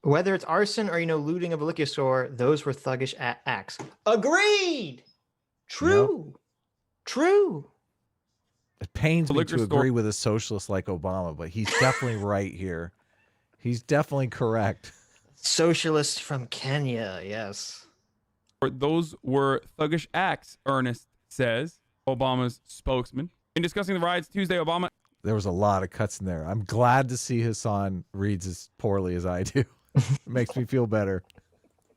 whether it's arson or looting of a liquor store, those were thuggish acts. Agreed. True. Yep. True. It pains me to agree with a socialist like Obama, but he's definitely right here. He's definitely correct. Socialist from Kenya, yes. Those were thuggish acts, Ernest says, Obama's spokesman. In discussing the riots Tuesday, Obama... There was a lot of cuts in there. I'm glad to see Hasan reads as poorly as I do. It makes me feel better.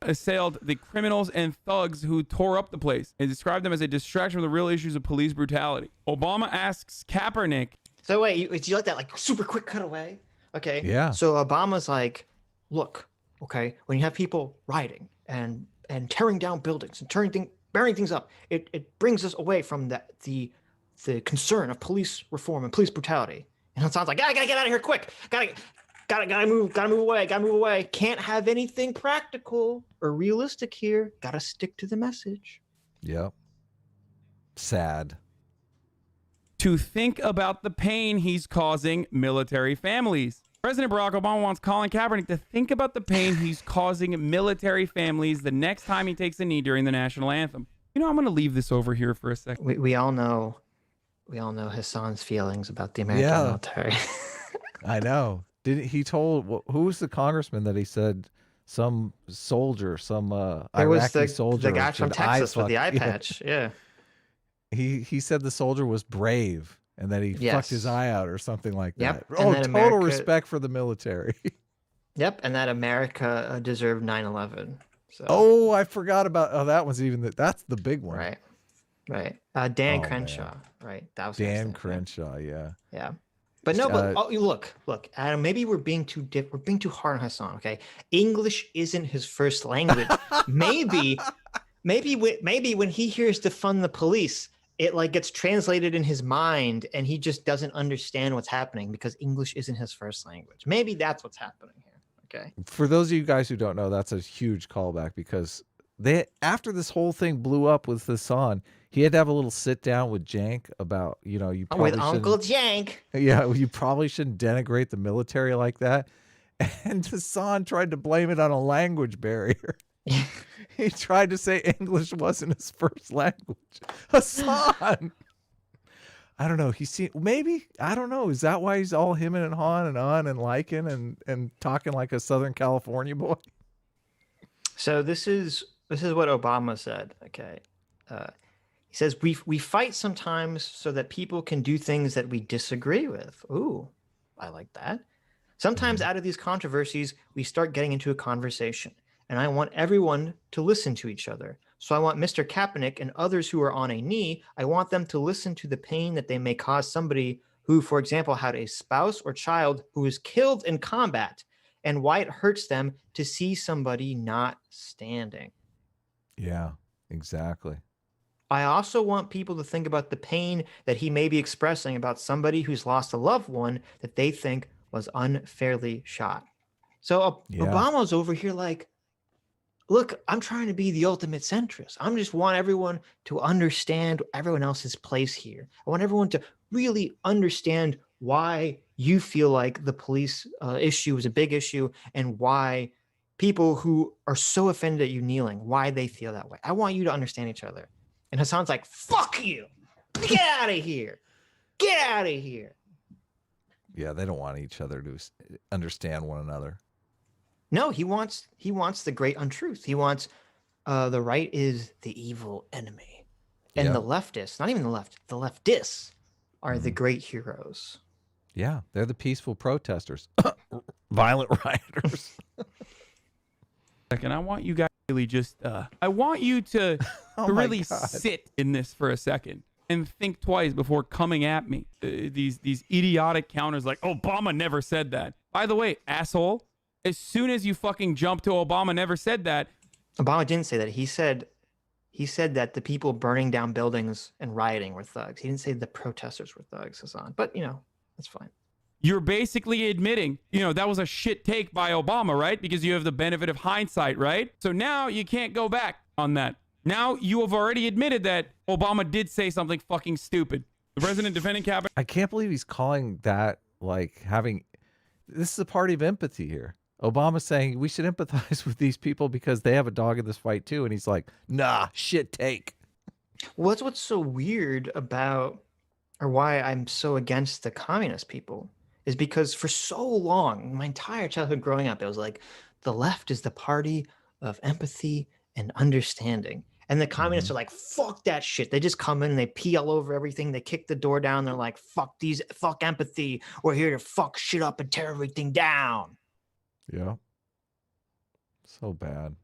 Assailed the criminals and thugs who tore up the place and described them as a distraction from the real issues of police brutality. Obama asks Kaepernick... So wait, did you like that super quick cutaway? Okay. Yeah. So Obama's like, look, okay, when you have people rioting and tearing down buildings and burying things up, it brings us away from the concern of police reform and police brutality. And it sounds like, I gotta get out of here quick. Gotta move away. Can't have anything practical or realistic here. Gotta stick to the message. Yep. Sad. To think about the pain he's causing military families. President Barack Obama wants Colin Kaepernick to think about the pain he's causing military families the next time he takes a knee during the national anthem. You know, I'm going to leave this over here for a second. We all know Hasan's feelings about the American military. I know. He told, who was the congressman that he said some soldier, some Iraqi soldier, the guy from Texas with the eye patch. Yeah. He said the soldier was brave and that he fucked his eye out or something like that. Oh, total respect for the military. Yep, and that America deserved 9/11. So. Oh, I forgot about. That was that's the big one. Right. Dan Crenshaw. Man. Right. That was Dan Crenshaw. Yeah. Yeah. But no, look, Adam. Maybe we're being too hard on Hasan. Okay, English isn't his first language. maybe when he hears defund the police, it like gets translated in his mind, and he just doesn't understand what's happening because English isn't his first language. Maybe that's what's happening here. Okay. For those of you guys who don't know, that's a huge callback because after this whole thing blew up with Hasan, he had to have a little sit down with Jank about, you probably with Uncle Jank. Yeah, you probably shouldn't denigrate the military like that. And Hasan tried to blame it on a language barrier. He tried to say English wasn't his first language. Hasan. I don't know. I don't know. Is that why he's all him and on and liking and talking like a Southern California boy? So this is what Obama said. Okay. He says, we fight sometimes so that people can do things that we disagree with. Ooh, I like that. Sometimes out of these controversies, we start getting into a conversation, and I want everyone to listen to each other. So I want Mr. Kaepernick and others who are on a knee, I want them to listen to the pain that they may cause somebody who, for example, had a spouse or child who was killed in combat, and why it hurts them to see somebody not standing. Yeah, exactly. I also want people to think about the pain that he may be expressing about somebody who's lost a loved one that they think was unfairly shot. So Obama's over here like, look, I'm trying to be the ultimate centrist. I just want everyone to understand everyone else's place here. I want everyone to really understand why you feel like the police issue is a big issue and why people who are so offended at you kneeling, why they feel that way. I want you to understand each other. And Hasan's like, fuck you. Get out of here. Get out of here. Yeah, they don't want each other to understand one another. No, he wants the great untruth. He wants the right is the evil enemy. And the leftists, not even the left, the leftists are the great heroes. Yeah, they're the peaceful protesters. Violent rioters. And I want you guys really just I want you to really sit in this for a second and think twice before coming at me. These idiotic counters like Obama never said that. By the way, asshole, as soon as you fucking jump to Obama never said that. Obama didn't say that. He said that the people burning down buildings and rioting were thugs. He didn't say the protesters were thugs, Hasan. But that's fine. You're basically admitting, that was a shit take by Obama, right? Because you have the benefit of hindsight, right? So now you can't go back on that. Now you have already admitted that Obama did say something fucking stupid. The president defending Kaepernick. I can't believe he's calling that this is a party of empathy here. Obama's saying we should empathize with these people because they have a dog in this fight too. And he's like, nah, shit take. Well, that's what's so weird about, or why I'm so against the communist people, is because for so long, my entire childhood growing up, it was like the left is the party of empathy and understanding. And the communists are like, fuck that shit. They just come in and they pee all over everything. They kick the door down. They're like, fuck empathy. We're here to fuck shit up and tear everything down. Yeah. So bad.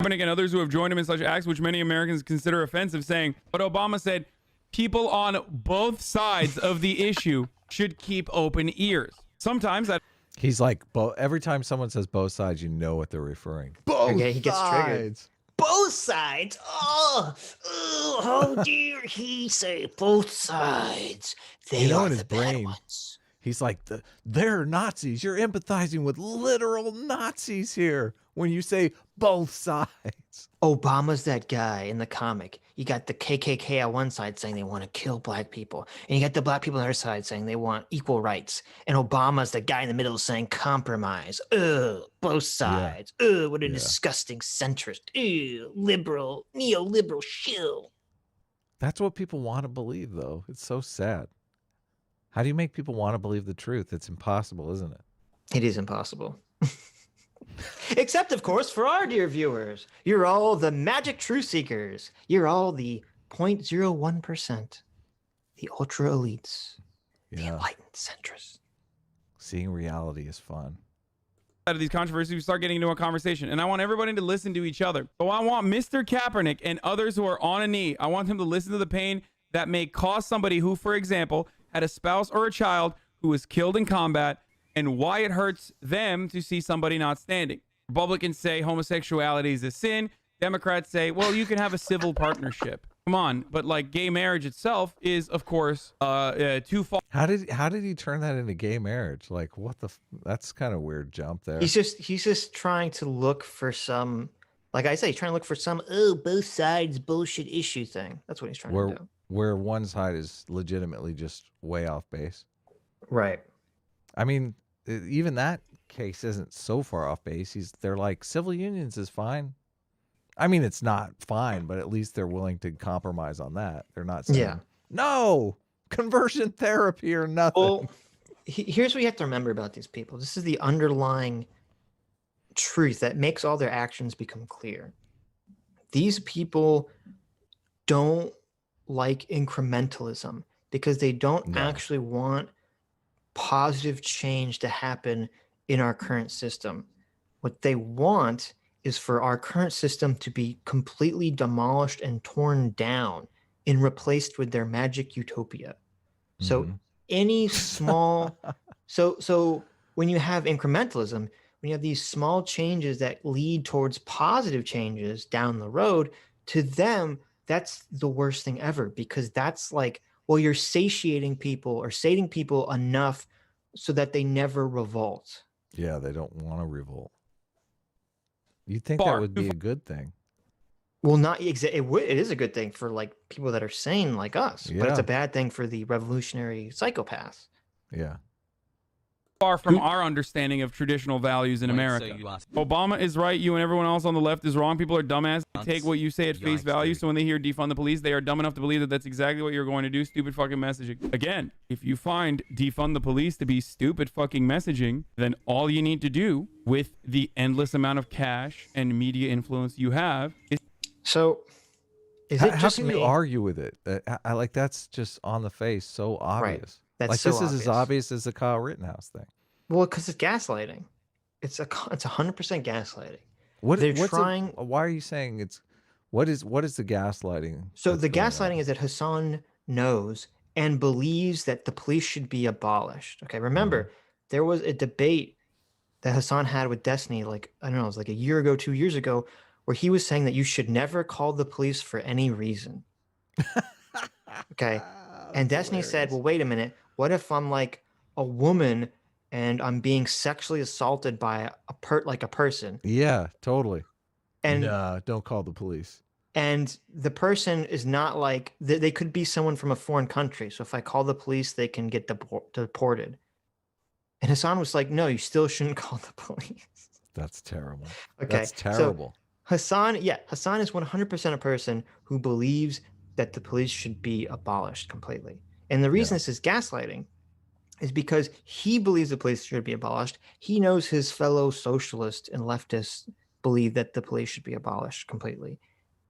Kaepernick and others who have joined him in such acts which many Americans consider offensive, saying, but Obama said, people on both sides of the issue should keep open ears. Sometimes that he's like, every time someone says both sides, you know what they're referring. Both he gets triggered. Both sides. Oh, how dare he say both sides? They are in his the brain. bad ones. He's like, they're Nazis. You're empathizing with literal Nazis here when you say both sides. Obama's that guy in the comic. You got the KKK on one side saying they want to kill black people, and you got the black people on the other side saying they want equal rights. And Obama's the guy in the middle saying compromise. Ugh, both sides. Ugh, what a disgusting centrist. Ugh, liberal, neoliberal shill. That's what people want to believe, though. It's so sad. How do you make people want to believe the truth? It's impossible, isn't it? It is impossible. Except, of course, for our dear viewers. You're all the magic truth seekers. You're all the 0.01%, the ultra elites, the enlightened centrists. Seeing reality is fun. Out of these controversies, we start getting into a conversation, and I want everybody to listen to each other. So I want Mr. Kaepernick and others who are on a knee, I want him to listen to the pain that may cause somebody who, for example, had a spouse or a child who was killed in combat, and why it hurts them to see somebody not standing. Republicans say homosexuality is a sin. Democrats say, well, you can have a civil partnership. Come on, but like gay marriage itself is, of course, too far. How did he turn that into gay marriage? Like, what the? That's kind of weird jump there. He's just trying to look for some, like I say, he's trying to look for some both sides bullshit issue thing. That's what he's trying to do. Where one side is legitimately just way off base. Right. I mean, even that case isn't so far off base. They're like, civil unions is fine. I mean, it's not fine, but at least they're willing to compromise on that. They're not saying, no, conversion therapy or nothing. Well, here's what you have to remember about these people. This is the underlying truth that makes all their actions become clear. These people don't like incrementalism because they don't actually want positive change to happen in our current system. What they want is for our current system to be completely demolished and torn down and replaced with their magic utopia. So any small, so when you have incrementalism, when you have these small changes that lead towards positive changes down the road, to them, that's the worst thing ever, because that's like, well, you're satiating people or sating people enough so that they never revolt. Yeah, they don't want to revolt. You'd think that would be a good thing. Well, not exactly. It is a good thing for like people that are sane like us, but it's a bad thing for the revolutionary psychopaths. Yeah. Far from our understanding of traditional values in America. Obama is right. You and everyone else on the left is wrong. People are dumbasses. They take what you say at face value. So when they hear defund the police, they are dumb enough to believe that that's exactly what you're going to do. Stupid fucking messaging. Again, if you find defund the police to be stupid fucking messaging, then all you need to do with the endless amount of cash and media influence you have is... So is it how can you argue with it? I like, that's just on the face, so obvious. Right. That's like, so this obvious. is as obvious as the Kyle Rittenhouse thing. Well, because it's gaslighting. It's 100% gaslighting. Why are you saying what is the gaslighting? So the gaslighting is that Hasan knows and believes that the police should be abolished. Okay, remember, there was a debate that Hasan had with Destiny, like, I don't know, it was like a year ago, 2 years ago, where he was saying that you should never call the police for any reason. Okay. And Destiny said, well, wait a minute. What if I'm like a woman and I'm being sexually assaulted by a person? Yeah, totally. And don't call the police. And the person is not like, they could be someone from a foreign country. So if I call the police, they can get deported. And Hasan was like, no, you still shouldn't call the police. That's terrible. Okay. That's terrible. So Hasan is 100% a person who believes that the police should be abolished completely. And the reason this is gaslighting is because he believes the police should be abolished. He knows his fellow socialists and leftists believe that the police should be abolished completely.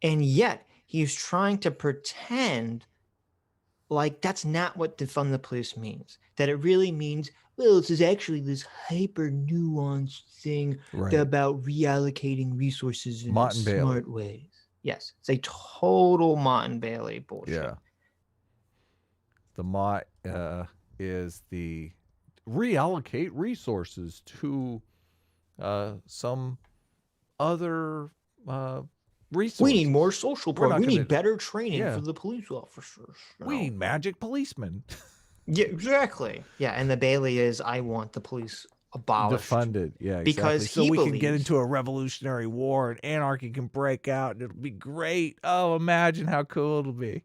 And yet he's trying to pretend like that's not what defund the police means. That it really means, well, this is actually this hyper nuanced thing about reallocating resources in smart ways. Yes, it's a total Mott and Bailey bullshit. Yeah. The Mott is the reallocate resources to some other resources. We need more social programs. We need better training for the police officers. We need magic policemen. Yeah, exactly. Yeah, and the Bailey is, I want the police abolished. Defunded. Yeah, exactly. Because so we can get into a revolutionary war and anarchy can break out and it'll be great. Oh, imagine how cool it'll be.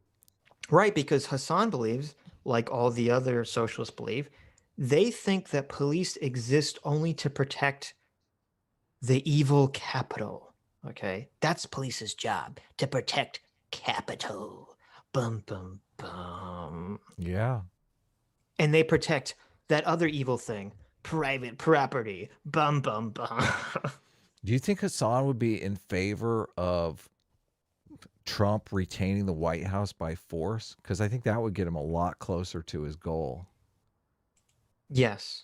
Right, because Hasan believes, like all the other socialists believe, they think that police exist only to protect the evil capital. Okay, that's police's job, to protect capital. Bum bum bum. Yeah. And they protect that other evil thing, private property. Bum bum bum. Do you think Hasan would be in favor of Trump retaining the White House by force? Because I think that would get him a lot closer to his goal. Yes.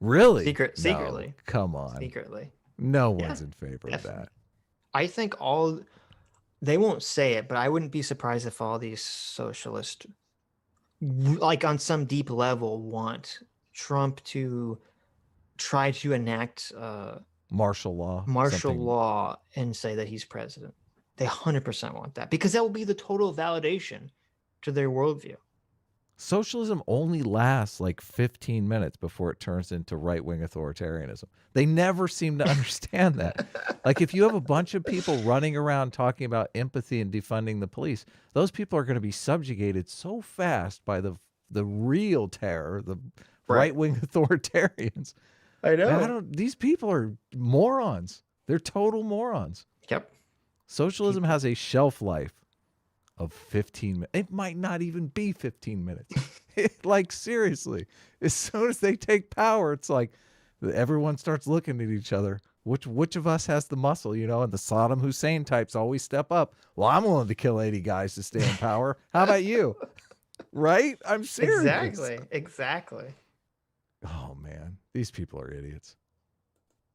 Really? Secretly. No, come on. Secretly. No one's in favor of that. I think they won't say it, but I wouldn't be surprised if all these socialists, like on some deep level, want Trump to try to enact martial law and say that he's president. They 100% want that, because that will be the total validation to their worldview. Socialism only lasts like 15 minutes before it turns into right-wing authoritarianism. They never seem to understand that. Like, if you have a bunch of people running around talking about empathy and defunding the police, those people are going to be subjugated so fast by the real terror, the right-wing authoritarians. I know. These people are morons. They're total morons. Yep. Socialism has a shelf life of 15 minutes. It might not even be 15 minutes. Like, seriously, as soon as they take power, it's like everyone starts looking at each other. Which of us has the muscle, you know? And the Saddam Hussein types always step up. Well, I'm willing to kill 80 guys to stay in power. How about you? Right? I'm serious. Exactly. Oh, man. These people are idiots.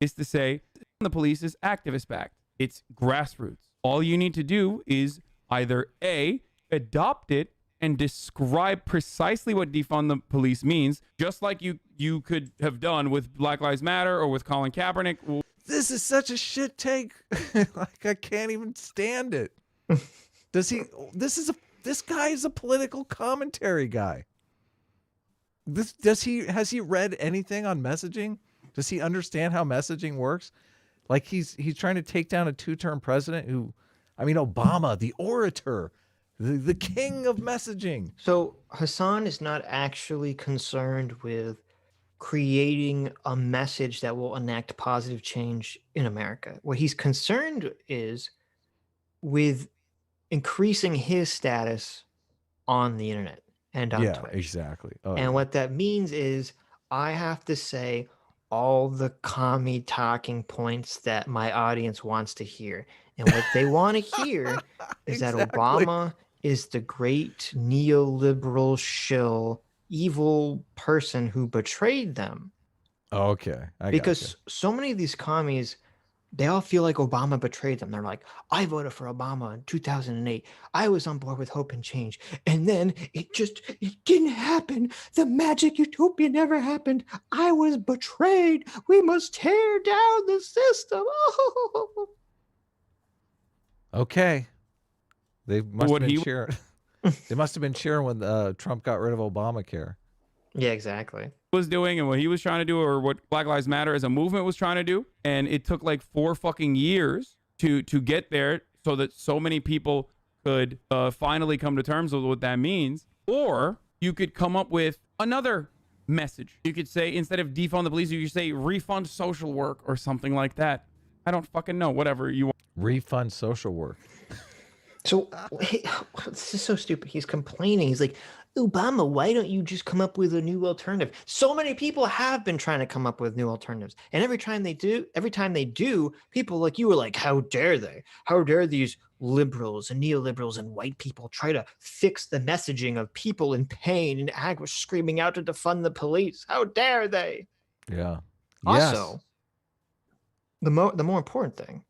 Is to say the police is activist backed. It's grassroots. All you need to do is either A, adopt it and describe precisely what defund the police means, just like you could have done with Black Lives Matter or with Colin Kaepernick. This is such a shit take. Like, I can't even stand it. This guy is a political commentary guy. Has he read anything on messaging? Does he understand how messaging works? Like, he's trying to take down a two-term president who, I mean, Obama, the orator, the king of messaging. So Hasan is not actually concerned with creating a message that will enact positive change in America. What he's concerned is with increasing his status on the internet and on Twitch. Exactly. What that means is I have to say all the commie talking points that my audience wants to hear. And what they want to hear is that Obama is the great neoliberal shill, evil person who betrayed them. Okay. Because so many of these commies, they all feel like Obama betrayed them. They're like, I voted for Obama in 2008. I was on board with hope and change. And then it didn't happen. The magic utopia never happened. I was betrayed. We must tear down the system. Oh. Okay. They must have been cheering. They must have been cheering when Trump got rid of Obamacare. Yeah, exactly. Was doing and what he was trying to do, or what Black Lives Matter as a movement was trying to do, and it took like 4 fucking years to get there, so that so many people could finally come to terms with what that means. Or you could come up with another message. You could say, instead of defund the police, you could say refund social work or something like that. I don't fucking know. Whatever you want. Refund social work. So this is so stupid. He's complaining. He's like, Obama, why don't you just come up with a new alternative? So many people have been trying to come up with new alternatives. And every time they do, people like you are like, how dare they? How dare these liberals and neoliberals and white people try to fix the messaging of people in pain and anguish screaming out to defund the police? How dare they? Yeah. Also, the more important thing,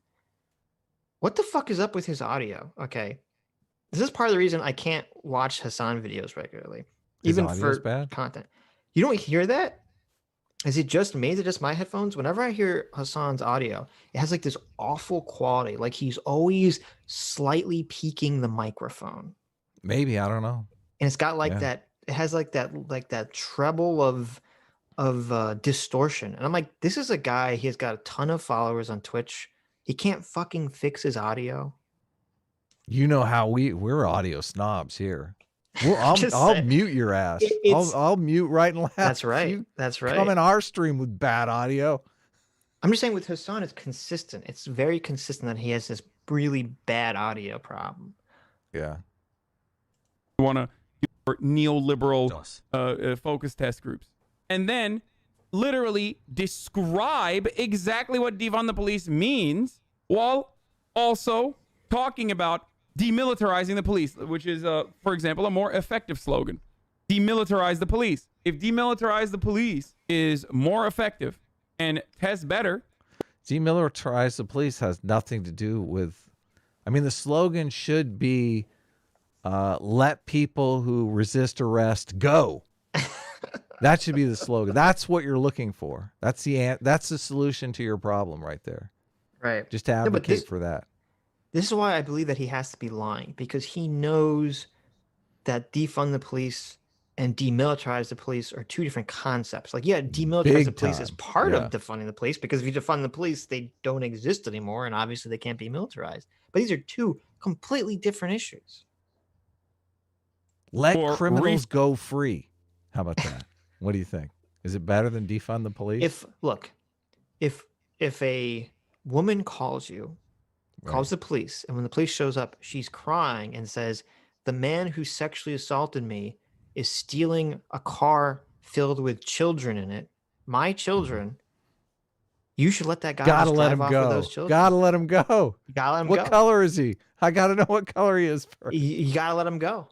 what the fuck is up with his audio? Okay. This is part of the reason I can't watch Hasan videos regularly, even for content. You don't hear that? Is it just me? Is it just my headphones? Whenever I hear Hasan's audio, it has like this awful quality. Like he's always slightly peaking the microphone. Maybe, I don't know. And it's got like that. it has like that treble of distortion, and I'm like, this is a guy. He has got a ton of followers on Twitch. He can't fucking fix his audio. You know how we're audio snobs here. I'll mute your ass. I'll mute right and left. That's right. That's right. Come in our stream with bad audio. I'm just saying with Hasan, it's consistent. It's very consistent that he has this really bad audio problem. Yeah. You want to neoliberal focus test groups. And then literally describe exactly what defund the police means while also talking about demilitarizing the police, which is, for example, a more effective slogan. Demilitarize the police. If demilitarize the police is more effective and tests better. Demilitarize the police has nothing to do with, I mean, the slogan should be, let people who resist arrest go. That should be the slogan. That's what you're looking for. That's the solution to your problem right there. Right. Just to advocate for that. This is why I believe that he has to be lying, because he knows that defund the police and demilitarize the police are two different concepts. Like, yeah, demilitarize the police is part of defunding the police, because if you defund the police, they don't exist anymore, and obviously they can't be militarized. But these are two completely different issues. Let criminals go free. How about that? What do you think? Is it better than defund the police? If a woman calls you, calls the police, and when the police shows up, she's crying and says, the man who sexually assaulted me is stealing a car filled with children in it, my children, you should let that guy drive off with those children. Gotta let him go. You gotta let him go. What color is he? I gotta know what color he is first. You gotta let him go.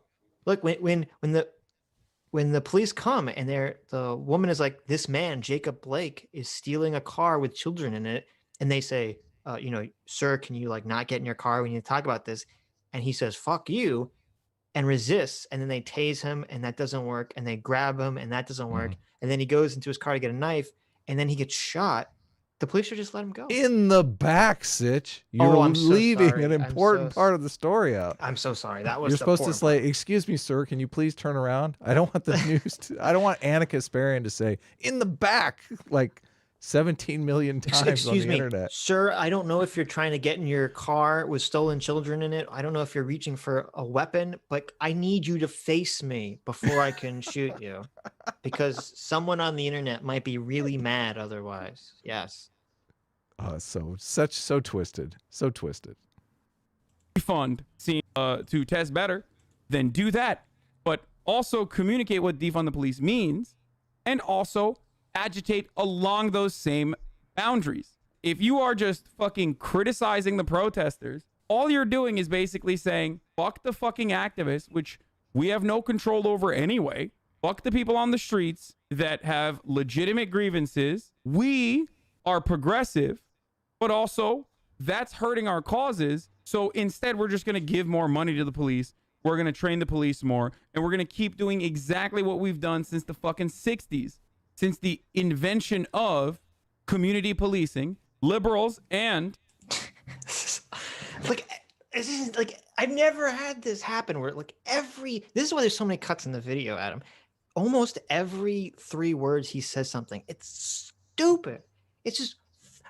Look, when the police come and the woman is like, this man, Jacob Blake, is stealing a car with children in it, and they say, sir, can you like not get in your car? We need to talk about this. And he says, fuck you, and resists. And then they tase him, and that doesn't work. And they grab him, and that doesn't work. And then he goes into his car to get a knife, and then he gets shot. The police should just let him go. In the back, Sitch. You're leaving an important part of the story out. I'm so sorry. That was You're supposed to say, excuse me, sir, can you please turn around? I don't want the news I don't want Anna Kasparian to say, in the back, like 17 million times on the internet. Sir, I don't know if you're trying to get in your car with stolen children in it. I don't know if you're reaching for a weapon, but I need you to face me before I can shoot you, because someone on the internet might be really mad otherwise. Yes. So twisted. So twisted. Defund to test better, then do that. But also communicate what defund the police means, and also agitate along those same boundaries. If you are just fucking criticizing the protesters, all you're doing is basically saying, fuck the fucking activists, which we have no control over anyway. Fuck the people on the streets that have legitimate grievances. We are progressive, but also that's hurting our causes. So instead, we're just going to give more money to the police. We're going to train the police more, and we're going to keep doing exactly what we've done since the fucking 60s. Since the invention of community policing, liberals and I've never had this happen where this is why there's so many cuts in the video, Adam. Almost every 3 words he says something. It's stupid. It's just,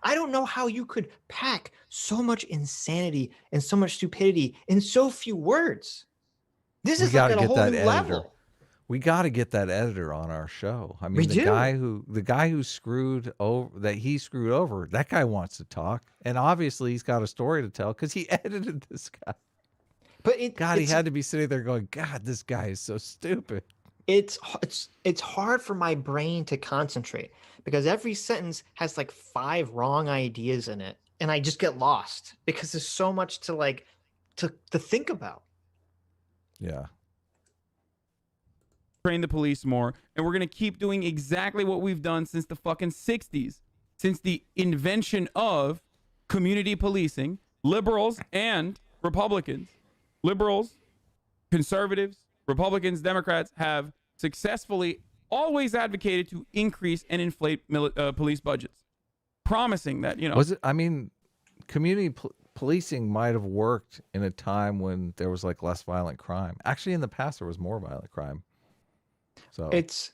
I don't know how you could pack so much insanity and so much stupidity in so few words. This is like at a whole new level. We got to get that editor on our show. I mean, the guy who screwed over, that guy wants to talk, and obviously he's got a story to tell because he edited this guy. But he had to be sitting there going, God, this guy is so stupid. It's hard for my brain to concentrate because every sentence has like 5 wrong ideas in it, and I just get lost because there's so much to think about. Yeah. Train the police more, and we're going to keep doing exactly what we've done since the fucking 60s, since the invention of community policing. Liberals and Republicans, conservatives, Republicans, Democrats have successfully always advocated to increase and inflate police budgets, promising that, community policing might have worked in a time when there was like less violent crime. Actually, in the past, there was more violent crime. So it's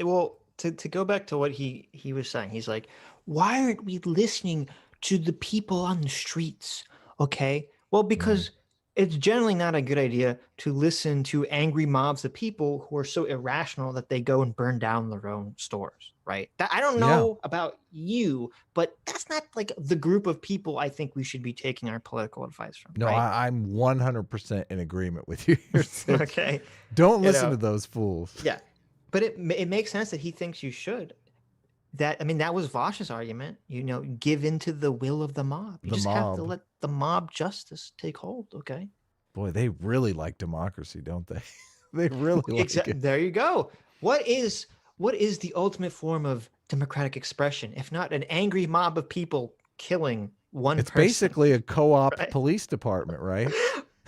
well, to go back to what he was saying, he's like, why aren't we listening to the people on the streets? Okay, well, because it's generally not a good idea to listen to angry mobs of people who are so irrational that they go and burn down their own stores, right? I don't know about you, but that's not like the group of people I think we should be taking our political advice from. No, right? I'm 100% in agreement with you here. Okay. Don't listen to those fools. Yeah. But it makes sense that he thinks you should. That was Vosh's argument. Give into the will of the mob. You just have to let the mob justice take hold. Okay. Boy, they really like democracy, don't they? They really like it. There you go. What is the ultimate form of democratic expression, if not an angry mob of people killing one person? It's basically a co-op police department, right?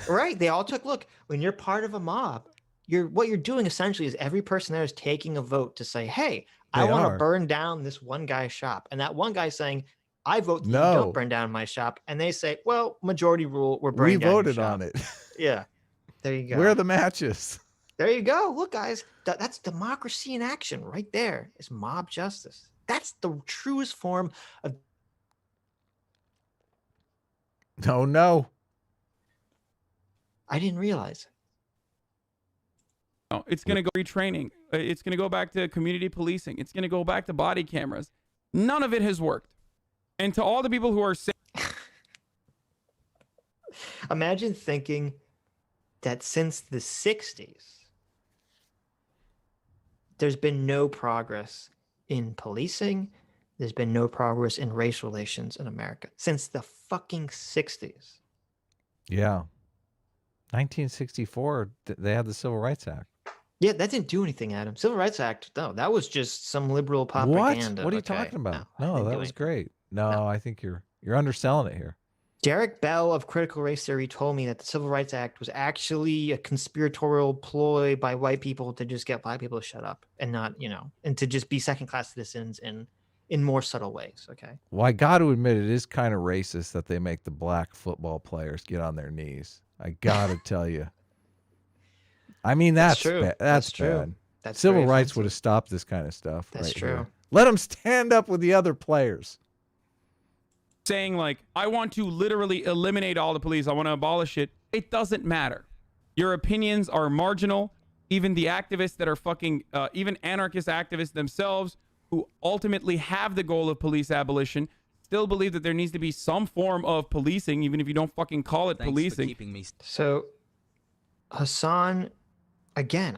Right. They all took. Look, when you're part of a mob, what you're doing essentially is every person there is taking a vote to say, hey, I want to burn down this one guy's shop. And that one guy's saying, I vote that you don't burn down my shop. And they say, well, majority rule, we're burning down your shop. We voted on it. Yeah. There you go. Where are the matches? There you go. Look, guys, that's democracy in action right there. It's mob justice. That's the truest form of. No. I didn't realize. It's going to go retraining. It's going to go back to community policing. It's going to go back to body cameras. None of it has worked. And to all the people who are saying, imagine thinking that since the 60s, there's been no progress in policing. There's been no progress in race relations in America since the fucking 60s. Yeah. 1964, they had the Civil Rights Act. Yeah, that didn't do anything, Adam. Civil Rights Act, no, that was just some liberal propaganda. What are you talking about? No, that was great. No, I think you're underselling it here. Derek Bell of Critical Race Theory told me that the Civil Rights Act was actually a conspiratorial ploy by white people to just get black people to shut up and not, and to just be second-class citizens in more subtle ways, okay? Well, I got to admit, it is kind of racist that they make the black football players get on their knees. I got to tell you. I mean, that's true. That's true. Bad. Civil rights would have stopped this kind of stuff. That's true. Here. Let them stand up with the other players. Saying like, I want to literally eliminate all the police. I want to abolish it. It doesn't matter. Your opinions are marginal. Even the activists that are fucking, even anarchist activists themselves, who ultimately have the goal of police abolition, still believe that there needs to be some form of policing, even if you don't fucking call it policing. So, Hasan, again,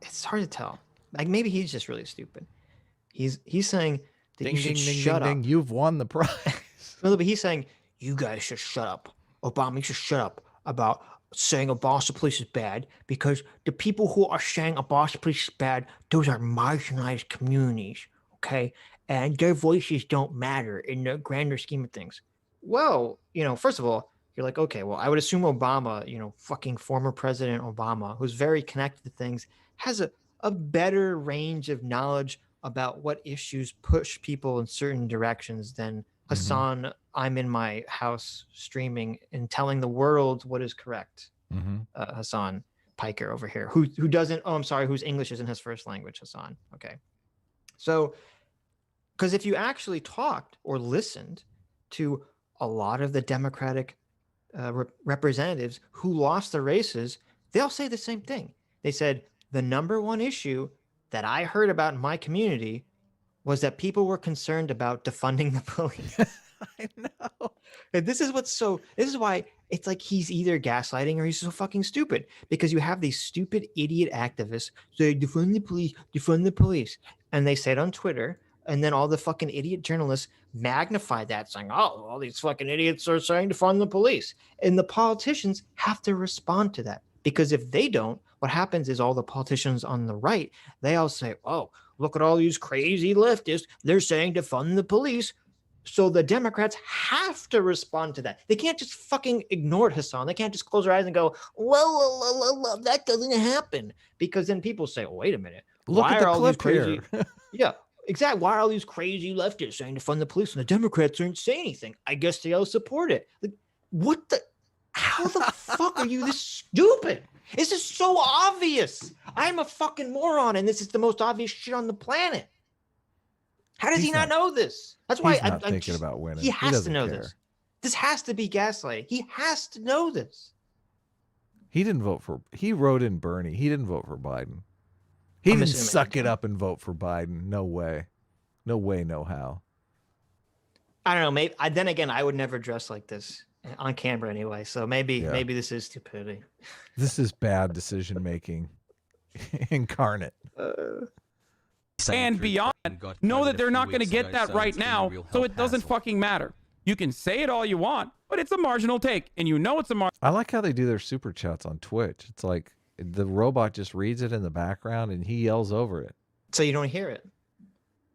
it's hard to tell. Like, maybe he's just really stupid. He's saying that you should shut up. You've won the prize. No, but he's saying, you guys should shut up. Obama, you should shut up about saying abolish the police is bad, because the people who are saying abolish the police is bad, those are marginalized communities, okay? And their voices don't matter in the grander scheme of things. Well, first of all, you're like, okay, well, I would assume Obama, fucking former President Obama, who's very connected to things, has a better range of knowledge about what issues push people in certain directions than Hasan. I'm in my house streaming and telling the world what is correct. Hasan Piker over here, who doesn't, whose English isn't his first language, Hasan. Okay. So, because if you actually talked or listened to a lot of the Democratic representatives who lost the races, they'll say the same thing. They said, the number one issue that I heard about in my community was that people were concerned about defunding the police. I know. And this is why it's like he's either gaslighting or he's so fucking stupid, because you have these stupid idiot activists say, defund the police. And they say it on Twitter. And then all the fucking idiot journalists magnify that, saying, oh, all these fucking idiots are saying defund the police. And the politicians have to respond to that, because if they don't, what happens is all the politicians on the right, they all say, oh, look at all these crazy leftists. They're saying defund the police. So the Democrats have to respond to that. They can't just fucking ignore it, Hasan. They can't just close their eyes and go, well, that doesn't happen. Because then people say, oh, wait a minute. Look at the clip here. Yeah, exactly. Why are all these crazy leftists saying defund the police and the Democrats aren't saying anything? I guess they all support it. Like, what the? How the fuck are you this stupid? This is so obvious. I'm a fucking moron, and this is the most obvious shit on the planet. How does he not know this? That's why I'm thinking about winning. He has to know this. This has to be gaslighting. He has to know this. He didn't vote for. He wrote in Bernie. He didn't vote for Biden. He didn't suck it up and vote for Biden. No way. No way. No how. I don't know. Maybe. Then again, I would never dress like this on camera anyway. So maybe this is stupidity. This is bad decision making incarnate. And beyond, know that they're not going to get that right now, so it doesn't fucking matter. You can say it all you want, but it's a marginal take, and you know it's a marginal. I like how they do their super chats on Twitch. It's like the robot just reads it in the background, and he yells over it. So you don't hear it.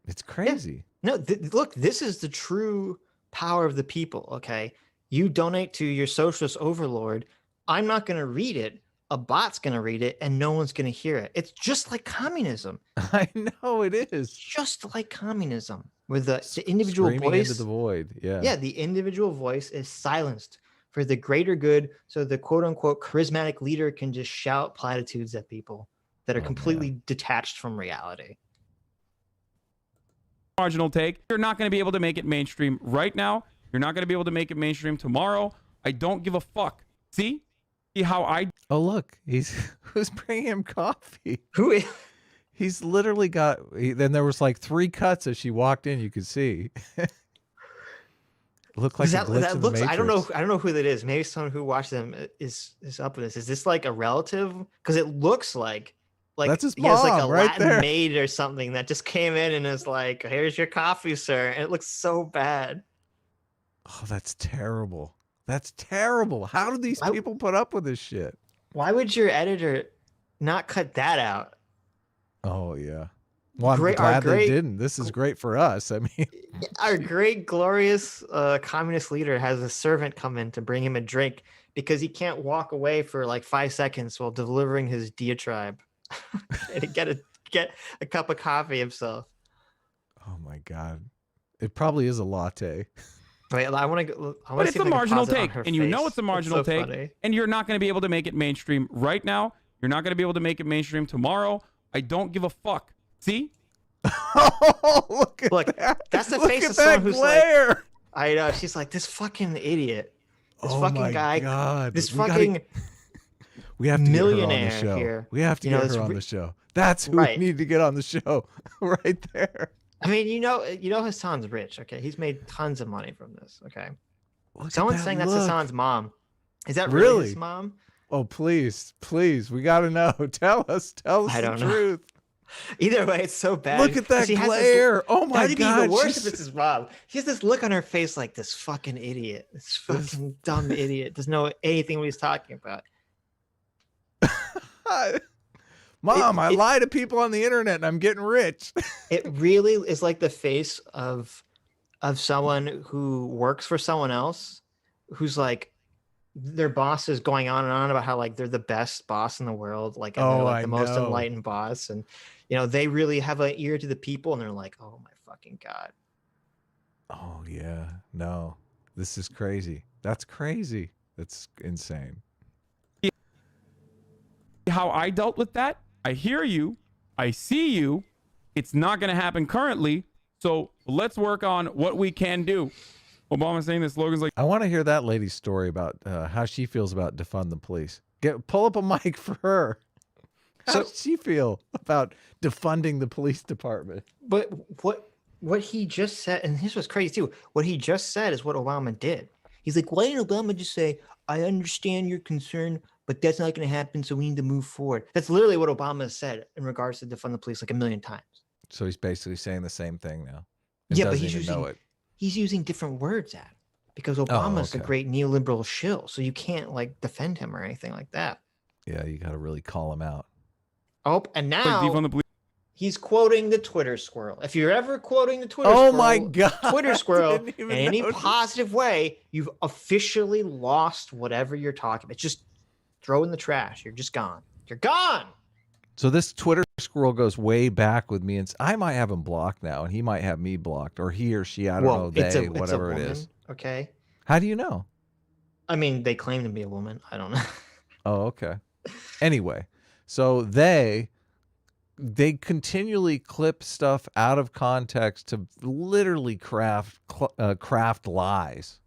It's crazy. Yeah. No, look, this is the true power of the people, okay? You donate to your socialist overlord. I'm not going to read it. A bot's going to read it, and no one's going to hear it. It's just like communism. I know it is. Just like communism, where the individual voice into the void. Yeah, the individual voice is silenced for the greater good, so the quote-unquote charismatic leader can just shout platitudes at people that are completely detached from reality. Marginal take. You're not going to be able to make it mainstream right now. You're not going to be able to make it mainstream tomorrow. I don't give a fuck. See how I... Oh, look. Who's bringing him coffee? Who is... He's literally got... Then there was like 3 cuts as she walked in, you could see. It looked like that looks... I don't know who that is. Maybe someone who watched them is up with this. Is this like a relative? Because it looks like that's his he has like a right Latin there. maid or something that just came in and is like, "Here's your coffee, sir." And it looks so bad. Oh, that's terrible. That's terrible. How do these people put up with this shit? Why would your editor not cut that out? Oh, yeah. Well, I'm glad they didn't. This is great for us. I mean, our great, glorious communist leader has a servant come in to bring him a drink because he can't walk away for like 5 seconds while delivering his diatribe and get a cup of coffee himself. Oh, my God. It probably is a latte. Wait, I want to. But it's a marginal take, and you know it's a marginal take, funny. And you're not going to be able to make it mainstream right now. You're not going to be able to make it mainstream tomorrow. I don't give a fuck. See? Oh, look, that. That's the look face at of someone that who's glare. like, I know. She's like, this fucking idiot. This fucking guy. God. This fucking we have to millionaire get her on the show. here. We have to get her on the show. That's who we need to get on the show right there. I mean, you know Hasan's rich, okay? He's made tons of money from this, okay? Someone's saying that's Hasan's mom. Is that really his mom? Oh, please, we got to know. Tell us the truth. Either way, it's so bad. Look at that glare. Oh my God. That'd be worse if it's his mom. She has this look on her face like this fucking idiot. This fucking dumb idiot. Doesn't know anything what he's talking about. Mom, I lie to people on the internet and I'm getting rich. It really is like the face of someone who works for someone else, who's like their boss is going on and on about how like they're the best boss in the world, like and they're like the most enlightened boss, and they really have an ear to the people, and they're like, oh my fucking God. Oh yeah, no, this is crazy. That's crazy. That's insane. How I dealt with that. I hear you. I see you. It's not going to happen currently. So let's work on what we can do. Obama saying this. Logan's like, I want to hear that lady's story about how she feels about defund the police. Pull up a mic for her. How does she feel about defunding the police department? But what he just said, and this was crazy too. What he just said is what Obama did. He's like, why didn't Obama just say, I understand your concern, but that's not going to happen, so we need to move forward. That's literally what Obama said in regards to defund the police like 1 million times. So he's basically saying the same thing now. Yeah, but he's using different words at it because Obama's a great neoliberal shill, so you can't like defend him or anything like that. Yeah, you got to really call him out. Oh, and now he's quoting the Twitter squirrel. If you're ever quoting the Twitter squirrel, my God, Twitter squirrel in any positive way, you've officially lost whatever you're talking about. Just throw in the trash. You're just gone. You're gone. So this Twitter squirrel goes way back with me, and I might have him blocked now, and he might have me blocked, or he or she. I don't know. They, whatever it is. Okay. How do you know? I mean, they claim to be a woman. I don't know. Oh, okay. Anyway, so they continually clip stuff out of context to literally craft lies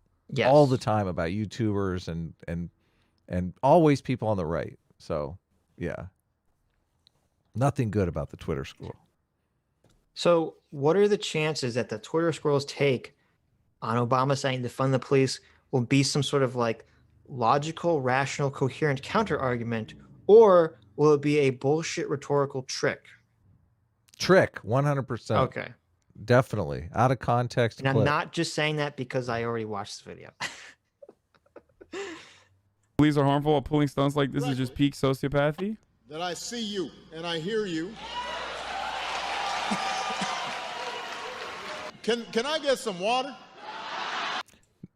all the time about YouTubers and always people on the right. So yeah, nothing good about the Twitter squirrel. So what are the chances that the Twitter squirrel's take on Obama saying defund the police will be some sort of like logical, rational, coherent counter argument, or will it be a bullshit rhetorical trick? Trick, 100%. Okay. Definitely. Out of context. And I'm not just saying that because I already watched the video. Police are harmful while pulling stunts like this is just peak sociopathy? That I see you and I hear you. Can I get some water?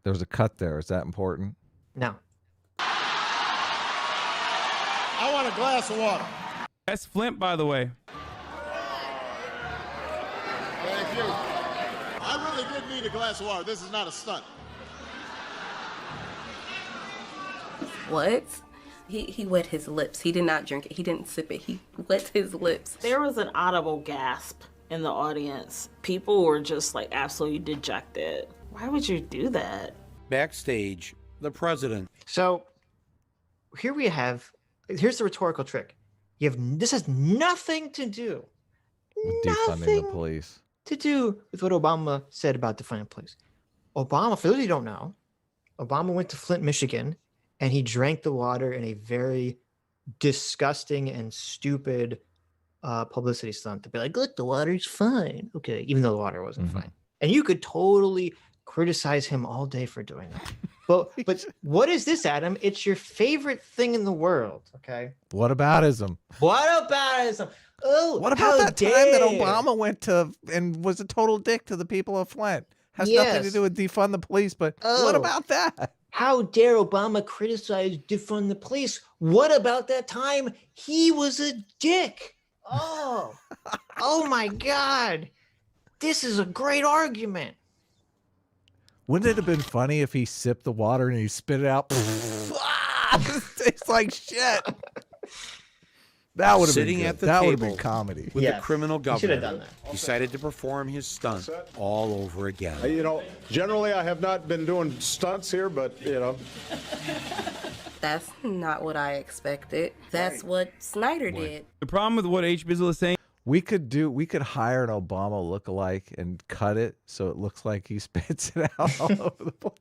There's a cut there. Is that important? No. I want a glass of water. That's Flint, by the way. Thank you. I really did need a glass of water. This is not a stunt. What? He wet his lips. He did not drink it. He didn't sip it. He wet his lips. There was an audible gasp in the audience. People were just like absolutely dejected. Why would you do that? Backstage, the president. So here we have, here's the rhetorical trick. This has nothing to do with defunding the police. To do with what Obama said about defunding the police. Obama, for those who don't know, Obama went to Flint, Michigan, and he drank the water in a very disgusting and stupid publicity stunt to be like, look, the water's fine. Okay, even though the water wasn't fine. And you could totally criticize him all day for doing that. But what is this, Adam? It's your favorite thing in the world, okay? What aboutism? What aboutism? Oh, what about that time that Obama went to and was a total dick to the people of Flint? Has nothing to do with defund the police, but what about that? How dare Obama criticize defund the police? What about that time he was a dick? Oh, oh my God. This is a great argument. Wouldn't it have been funny if he sipped the water and he spit it out? This tastes like shit. That would have been good. At the that table would have been comedy. With the criminal governor, done that. decided to perform his stunt all over again. You know, generally I have not been doing stunts here, but you know. That's not what I expected. That's what Snyder did. The problem with what H. Bizzle is saying. We could hire an Obama lookalike and cut it so it looks like he spits it out all over the place.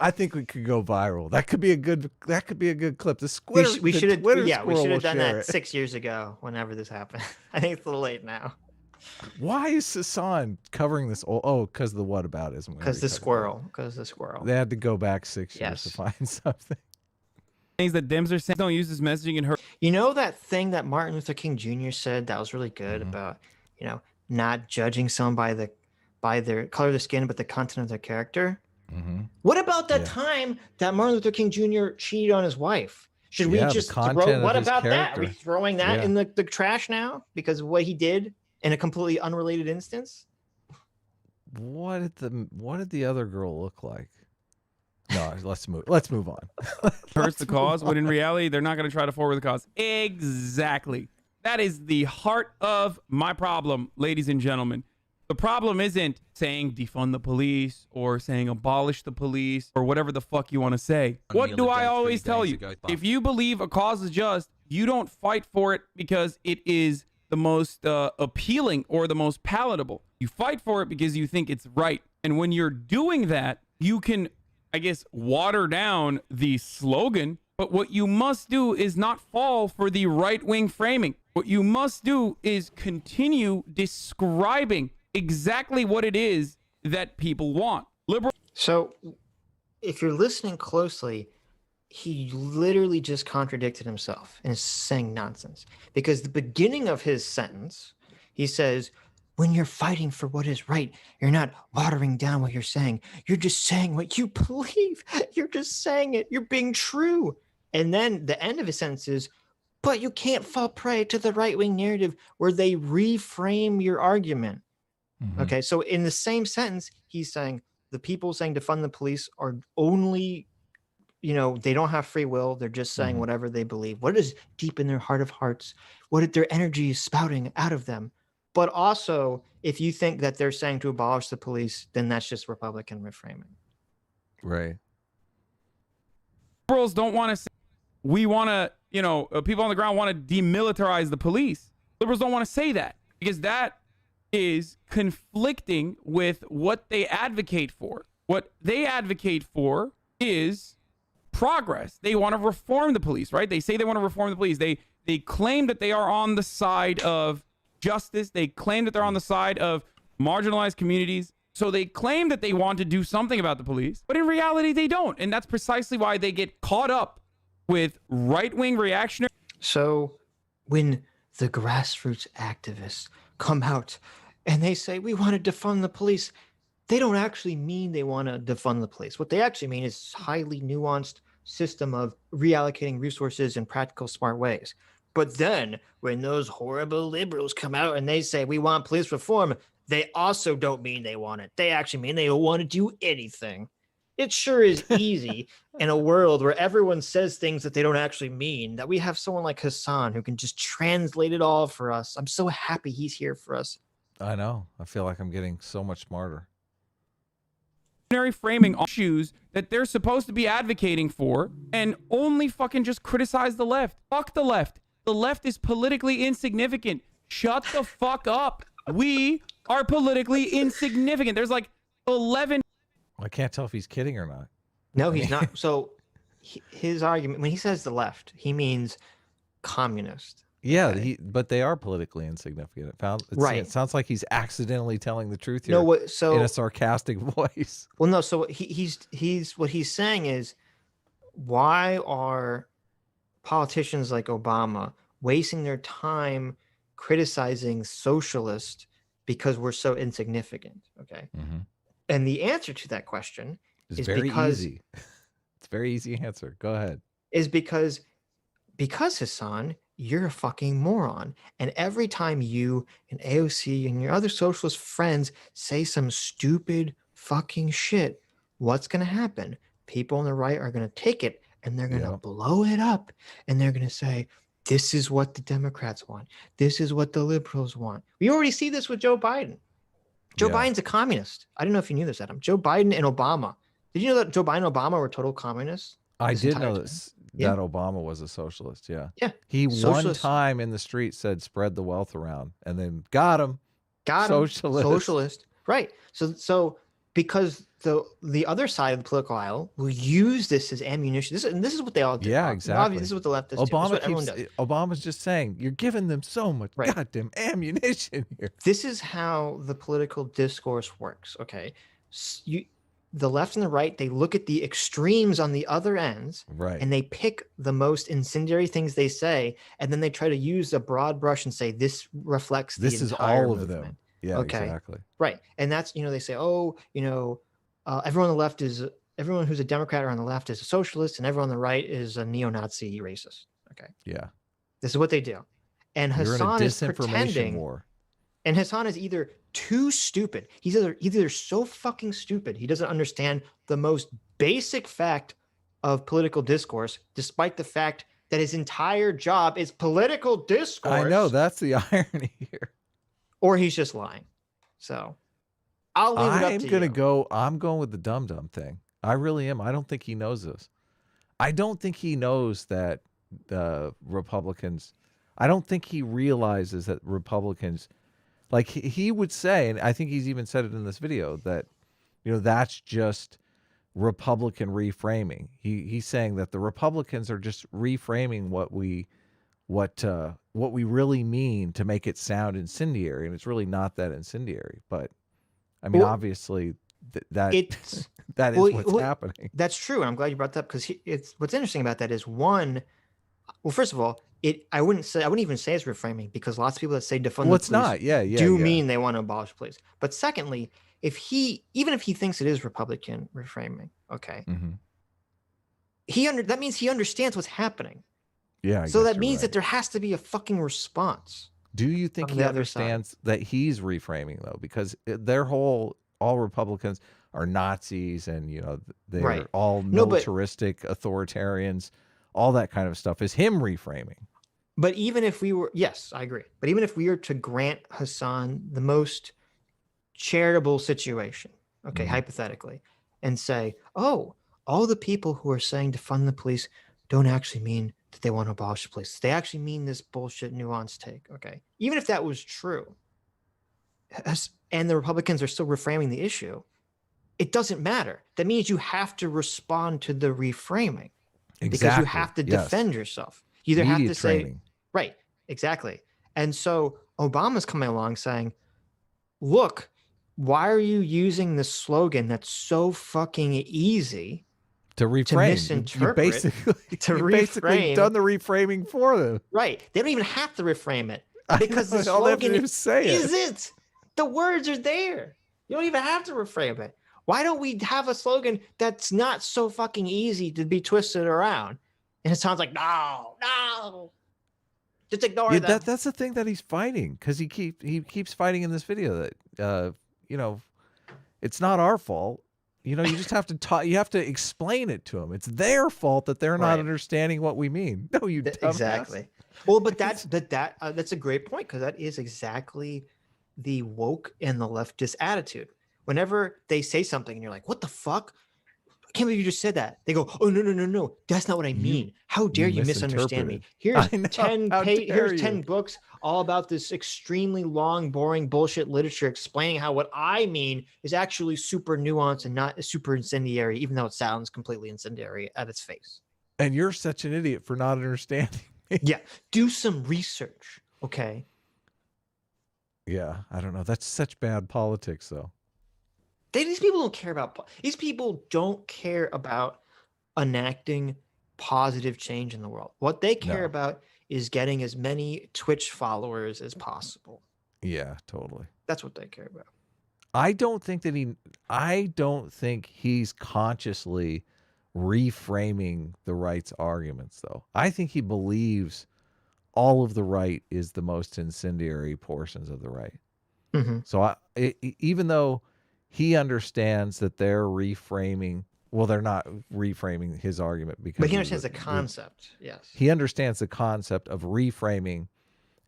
I think we could go viral. That could be a good clip. The Twitter, we should have done that it. 6 years ago. Whenever this happened, I think it's a little late now. Why is Hasan covering this? Oh, because the whataboutism. Because the squirrel. They had to go back 6 years to find something. Things that Dems are saying, don't use this messaging and hurt. You know that thing that Martin Luther King Jr. said that was really good about, not judging someone by their color of their skin, but the content of their character. What about that time that Martin Luther King Jr. cheated on his wife? Should we just throw? What about that? Are we throwing that in the trash now because of what he did in a completely unrelated instance? What did the other girl look like? No, let's move on. Hurts the cause, when in reality they're not going to try to forward the cause. Exactly. That is the heart of my problem, ladies and gentlemen. The problem isn't saying defund the police or saying abolish the police or whatever the fuck you want to say. What do I always tell you? If you believe a cause is just, you don't fight for it because it is the most appealing or the most palatable. You fight for it because you think it's right. And when you're doing that, you can, I guess, water down the slogan. But what you must do is not fall for the right-wing framing. What you must do is continue describing exactly what it is that people want. So if you're listening closely, he literally just contradicted himself and is saying nonsense. Because the beginning of his sentence, he says, when you're fighting for what is right, you're not watering down what you're saying. You're just saying what you believe. You're just saying it. You're being true. And then the end of his sentence is, but you can't fall prey to the right-wing narrative where they reframe your argument. Okay, so in the same sentence, he's saying the people saying defund the police are only you know, they don't have free will. They're just saying whatever they believe. What is deep in their heart of hearts? What their energy is spouting out of them. But also, if you think that they're saying to abolish the police, then that's just Republican reframing. Right. Liberals don't want to say, we want to, you know, people on the ground want to demilitarize the police. Liberals don't want to say that because that is conflicting with what they advocate for. What they advocate for is progress. They want to reform the police, right? They say they want to reform the police. They claim that they are on the side of justice. They claim that they're on the side of marginalized communities. So they claim that they want to do something about the police, but in reality, they don't. And that's precisely why they get caught up with right-wing reactionary. So when the grassroots activists come out and they say, we want to defund the police, they don't actually mean they want to defund the police. What they actually mean is highly nuanced system of reallocating resources in practical, smart ways. But then when those horrible liberals come out and they say, we want police reform, they also don't mean they want it. They actually mean they don't want to do anything. It sure is easy in a world where everyone says things that they don't actually mean, that we have someone like Hasan who can just translate it all for us. I'm so happy he's here for us. I know. I feel like I'm getting so much smarter. Framing issues that they're supposed to be advocating for and only fucking just criticize the left. Fuck the left. The left is politically insignificant. Shut the fuck up. We are politically insignificant. There's like 11. I can't tell if he's kidding or not. No, he's not. So his argument, when he says the left, he means communist. Yeah, okay? but they are politically insignificant. Right. It sounds like he's accidentally telling the truth here. No, so in a sarcastic voice. Well, no. So he's what he's saying is, why are politicians like Obama wasting their time criticizing socialist because we're so insignificant? Okay. And the answer to that question is very because easy. It's a very easy answer. Go ahead. Is because Hasan, you're a fucking moron. And every time you and AOC and your other socialist friends say some stupid fucking shit, what's going to happen? People on the right are going to take it and they're going to blow it up. And they're going to say, this is what the Democrats want. This is what the liberals want. We already see this with Joe Biden. Joe Biden's a communist. I don't know if you knew this, Adam. Joe Biden and Obama. Did you know that Joe Biden and Obama were total communists? I did know this. That Obama was a socialist. Yeah. He socialist. One time in the street said, spread the wealth around, and then got him. Socialist. Right. So because the other side of the political aisle will use this as ammunition. This is what they all do. Yeah, exactly. Obviously, this is what the leftists do. Obama's just saying, you're giving them so much goddamn ammunition here. This is how the political discourse works. Okay. The left and the right, they look at the extremes on the other ends, and they pick the most incendiary things they say, and then they try to use a broad brush and say this reflects the entire all of movement. them. Yeah, exactly. Right, and that's they say, everyone on the left is everyone who's a Democrat or on the left is a socialist, and everyone on the right is a neo-Nazi racist. Okay. Yeah. This is what they do, and Hasan is pretending. War. And Hasan is either too stupid. He's either so fucking stupid he doesn't understand the most basic fact of political discourse, despite the fact that his entire job is political discourse. I know, that's the irony here. Or he's just lying. So I'll leave it up to you. I'm going with the dum-dum thing. I really am. I don't think he knows this. I don't think he knows that the Republicans, I don't think he realizes that Republicans, like he would say, and I think he's even said it in this video, that, that's just Republican reframing. He's saying that the Republicans are just reframing what we really mean to make it sound incendiary, and it's really not that incendiary. But I mean, obviously, that is what's happening. That's true, and I'm glad you brought that up, because it's what's interesting about that is one. Well, first of all, I wouldn't even say it's reframing, because lots of people that say defund the police do mean they want to abolish police. But secondly, even if he thinks it is Republican reframing, okay, that means he understands what's happening. Yeah. So that means that there has to be a fucking response. Do you think he understands that he's reframing, though? Because all Republicans, are Nazis and, you know, they're Right. all No, but- militaristic authoritarians, all that kind of stuff is him reframing. But even if we were, yes, I agree. But even if we were to grant Hasan the most charitable situation, okay, hypothetically, and say, oh, all the people who are saying to fund the police don't actually mean that they want to abolish the police. They actually mean this bullshit nuanced take, okay? Even if that was true, and the Republicans are still reframing the issue, it doesn't matter. That means you have to respond to the reframing. Exactly. Because you have to defend yourself. You either Media have to say, training. right, exactly. And so Obama's coming along saying, look, why are you using this slogan that's so fucking easy to reframe? To misinterpret, you basically reframe. Done the reframing for them. Right. They don't even have to reframe it because the all they have to slogan do is say is it. The words are there. You don't even have to reframe it. Why don't we have a slogan that's not so fucking easy to be twisted around? And it sounds like, no, just ignore them. That's the thing that he's fighting, because he keeps fighting in this video that you know, it's not our fault. You know, you just have to you have to explain it to them. It's their fault that they're not understanding what we mean. No, you dumbass. Exactly. Well, but that's a great point, because that is exactly the woke and the leftist attitude. Whenever they say something and you're like, what the fuck? I can't believe you just said that. They go, oh, no. That's not what I mean. How dare you misunderstand me? Here's 10 books all about this extremely long, boring bullshit literature explaining how what I mean is actually super nuanced and not super incendiary, even though it sounds completely incendiary at its face. And you're such an idiot for not understanding me. Yeah. Do some research. Okay. Yeah. I don't know. That's such bad politics, though. These people don't care about. These people don't care about enacting positive change in the world. What they care about is getting as many Twitch followers as possible. Yeah, totally. That's what they care about. I don't think he's consciously reframing the right's arguments, though. I think he believes all of the right is the most incendiary portions of the right. So even though he understands that they're reframing. Well, they're not reframing his argument because. But he understands the concept. Yes. He understands the concept of reframing,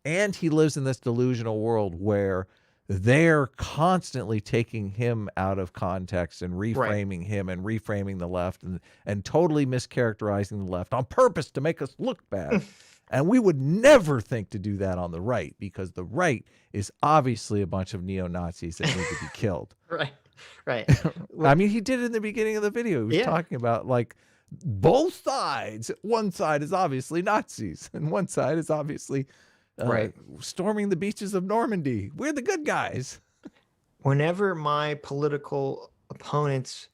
and he lives in this delusional world where they're constantly taking him out of context and reframing him and reframing the left and totally mischaracterizing the left on purpose to make us look bad. And we would never think to do that on the right, because the right is obviously a bunch of neo-Nazis that need to be killed. Right. I mean, he did it in the beginning of the video. He was talking about, like, both sides. One side is obviously Nazis, and one side is obviously storming the beaches of Normandy. We're the good guys. Whenever my political opponents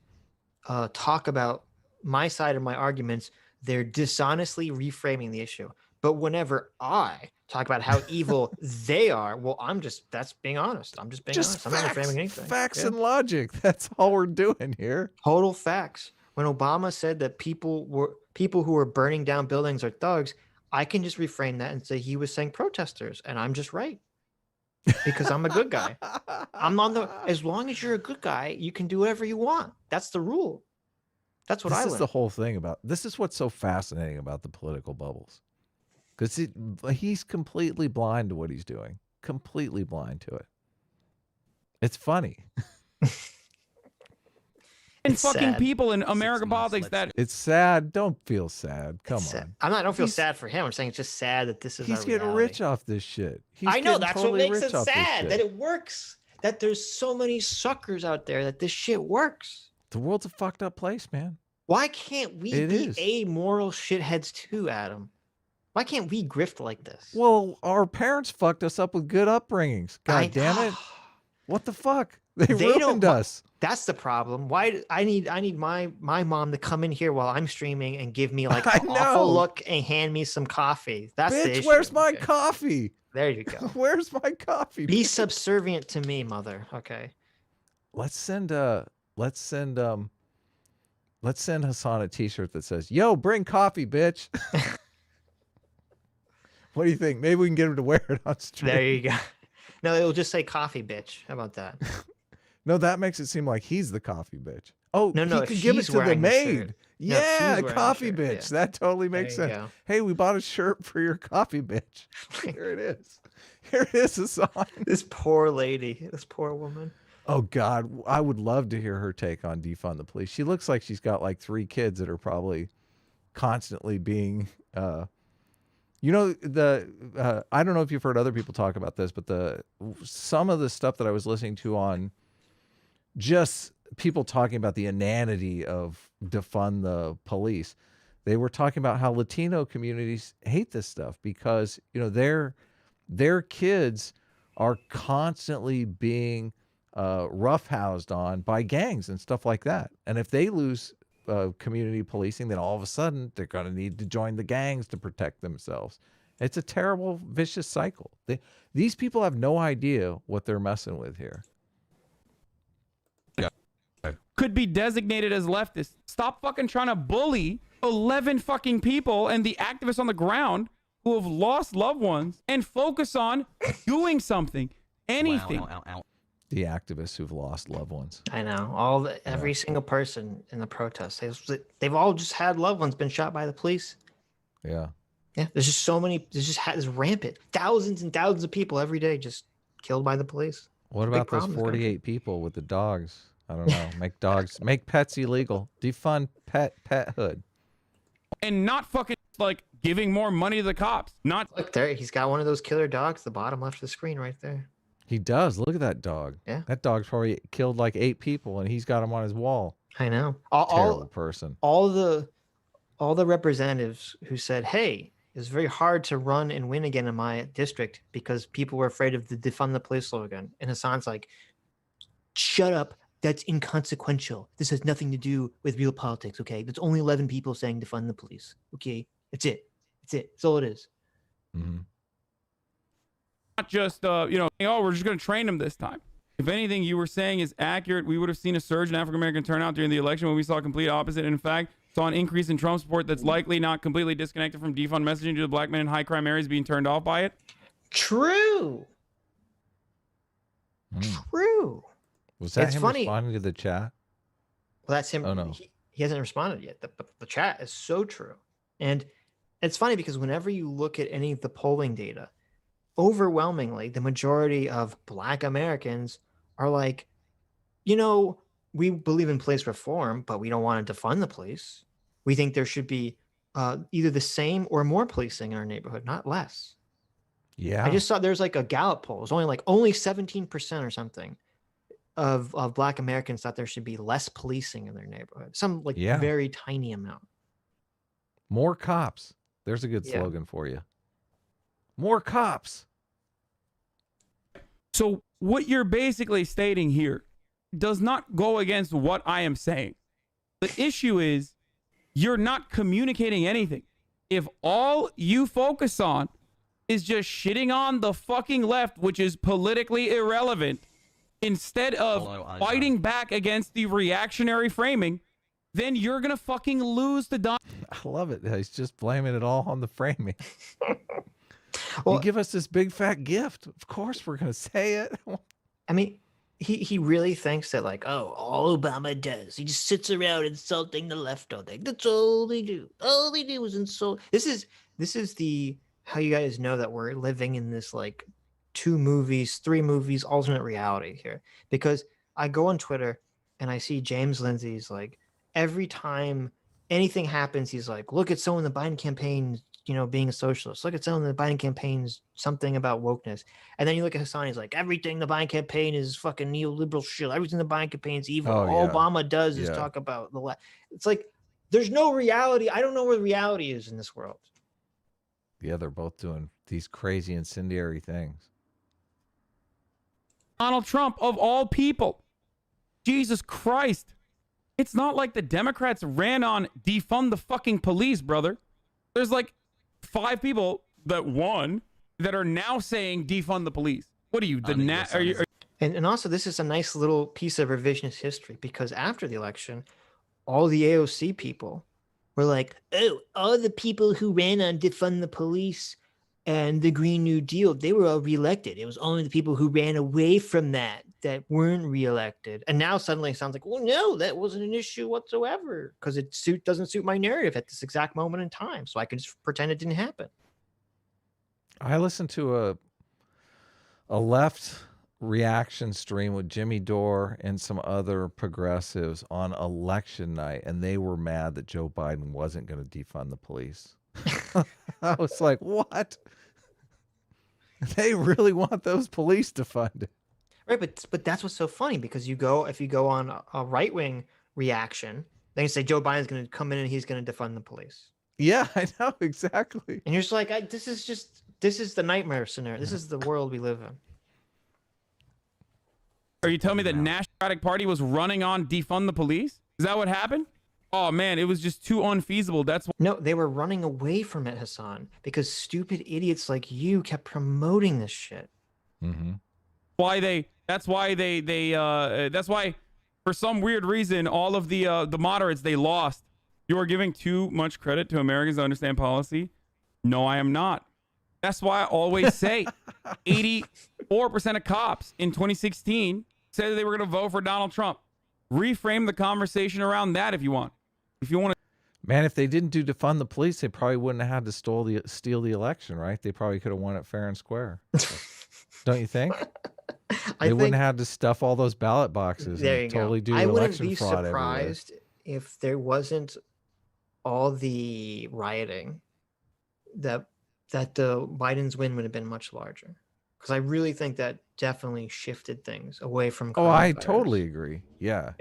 talk about my side of my arguments, they're dishonestly reframing the issue. But whenever I talk about how evil they are, well, that's being honest. I'm just being honest. I'm not reframing anything. Facts and logic. That's all we're doing here. Total facts. When Obama said that people who were burning down buildings are thugs, I can just reframe that and say he was saying protesters, and I'm just right. Because I'm a good guy. As long as you're a good guy, you can do whatever you want. That's the rule. That's what I learned. This is the whole thing this is what's so fascinating about the political bubbles. Because he's completely blind to what he's doing. Completely blind to it. It's funny. And fucking people in American politics that... It's sad. Don't feel sad. Come on. I don't feel sad for him. I'm saying it's just sad that this is He's getting rich off this shit. I know. That's what makes it sad. That it works. That there's so many suckers out there that this shit works. The world's a fucked up place, man. Why can't we be amoral shitheads too, Adam? Why can't we grift like this? Well, our parents fucked us up with good upbringings. God damn it. What the fuck? They ruined us. That's the problem. Why I need my mom to come in here while I'm streaming and give me like an awful look and hand me some coffee. That's the issue. Where's my coffee? There you go. Where's my coffee? Be subservient to me, mother. Okay. Let's send Hasan a t-shirt that says, "Yo, bring coffee, bitch." What do you think? Maybe we can get him to wear it on stream. There you go. No, it'll just say coffee, bitch. How about that? No, that makes it seem like he's the coffee bitch. Oh, no, he could give it to the maid. Yeah, coffee bitch. Yeah. That totally makes sense. Go. Hey, we bought a shirt for your coffee bitch. Here it is. Here it is, Hasan. This poor lady. This poor woman. Oh, God. I would love to hear her take on defund the police. She looks like she's got like 3 kids that are probably constantly being... you know, I don't know if you've heard other people talk about this, but some of the stuff that I was listening to on just people talking about the inanity of defund the police, they were talking about how Latino communities hate this stuff because, you know, their kids are constantly being roughhoused on by gangs and stuff like that. And if they lose community policing, then all of a sudden they're going to need to join the gangs to protect themselves. It's a terrible, vicious cycle. These people have no idea what they're messing with here. Could be designated as leftist. Stop fucking trying to bully 11 fucking people and the activists on the ground who have lost loved ones and focus on doing something, anything. Wow. The activists who've lost loved ones. I know. Every single person in the protest. They've all just had loved ones been shot by the police. Yeah. Yeah. There's just so many. There's rampant. Thousands and thousands of people every day just killed by the police. What about those 48 people with the dogs? I don't know. Make pets illegal. Defund pethood. And not fucking like giving more money to the cops. Not look there. He's got one of those killer dogs. The bottom left of the screen right there. He does. Look at that dog. Yeah. That dog's probably killed like 8 people, and he's got him on his wall. I know. Terrible person. All the representatives who said, "Hey, it's very hard to run and win again in my district because people were afraid of the defund the police slogan." And Hasan's like, "Shut up. That's inconsequential. This has nothing to do with real politics. Okay, that's only 11 people saying defund the police. Okay, that's it. That's all it is." Mm-hmm. Not just we're just going to train them this time. If anything you were saying is accurate, we would have seen a surge in African American turnout during the election when we saw complete opposite. And in fact, saw an increase in Trump support that's likely not completely disconnected from defund messaging due to black men in high crime areas being turned off by it. True. True. Was that him responding to the chat? Well, that's him. Oh, no. He hasn't responded yet. The chat is so true. And it's funny because whenever you look at any of the polling data, overwhelmingly, the majority of Black Americans are like, we believe in police reform, but we don't want to defund the police. We think there should be either the same or more policing in our neighborhood, not less. Yeah. I just saw there's like a Gallup poll. It's only 17% or something of Black Americans thought there should be less policing in their neighborhood. Some very tiny amount. More cops. There's a good slogan for you. More cops. So what you're basically stating here does not go against what I am saying. The issue is you're not communicating anything. If all you focus on is just shitting on the fucking left, which is politically irrelevant, instead of fighting back against the reactionary framing, then you're going to fucking lose the I love it. He's just blaming it all on the framing. Well, you give us this big fat gift. Of course we're going to say it. I mean, he really thinks that all Obama does, he just sits around insulting the left all day. That's all they do. All they do is insult. This is how you guys know that we're living in this 2 movies, 3 movies, alternate reality here. Because I go on Twitter and I see James Lindsay's every time anything happens, he's like, look at someone in the Biden campaign, being a socialist. Look at someone in the Biden campaign's something about wokeness. And then you look at Hasan, he's like, everything the Biden campaign is fucking neoliberal shit. Everything the Biden campaign is evil. All Obama does is talk about the left. It's like, there's no reality. I don't know where the reality is in this world. Yeah, they're both doing these crazy incendiary things. Donald Trump, of all people. Jesus Christ. It's not like the Democrats ran on defund the fucking police, brother. There's 5 people that won that are now saying defund the police. What are you, And also, this is a nice little piece of revisionist history because after the election, all the AOC people were like, oh, all the people who ran on defund the police and the Green New Deal, they were all reelected. It was only the people who ran away from that that weren't reelected, and now suddenly it sounds like, well, no, that wasn't an issue whatsoever because it doesn't suit my narrative at this exact moment in time, so I can just pretend it didn't happen. I listened to a left reaction stream with Jimmy Dore and some other progressives on election night, and they were mad that Joe Biden wasn't going to defund the police. I was like, what? They really want those police defunded. Right, but that's what's so funny, because if you go on a right-wing reaction, they can say Joe Biden's going to come in and he's going to defund the police. Yeah, I know, exactly. And you're just like, this is the nightmare scenario. This is the world we live in. Are you telling me that National Democratic Party was running on defund the police? Is that what happened? Oh man, it was just too unfeasible. That's why. No, they were running away from it, Hasan, because stupid idiots like you kept promoting this shit. Mm-hmm. That's why for some weird reason all of the moderates, they lost. You are giving too much credit to Americans to understand policy. No, I am not. That's why I always say 84% of cops in 2016 said that they were going to vote for Donald Trump. Reframe the conversation around that if you want. If you want to. Man, if they didn't do defund the police, they probably wouldn't have had to steal the election, right? They probably could have won it fair and square. Don't you think? They wouldn't have had to stuff all those ballot boxes and totally do election fraud everywhere. I wouldn't be surprised if there wasn't all the rioting that the Biden's win would have been much larger. Because I really think that definitely shifted things away from coronavirus. Oh, I totally agree. Yeah.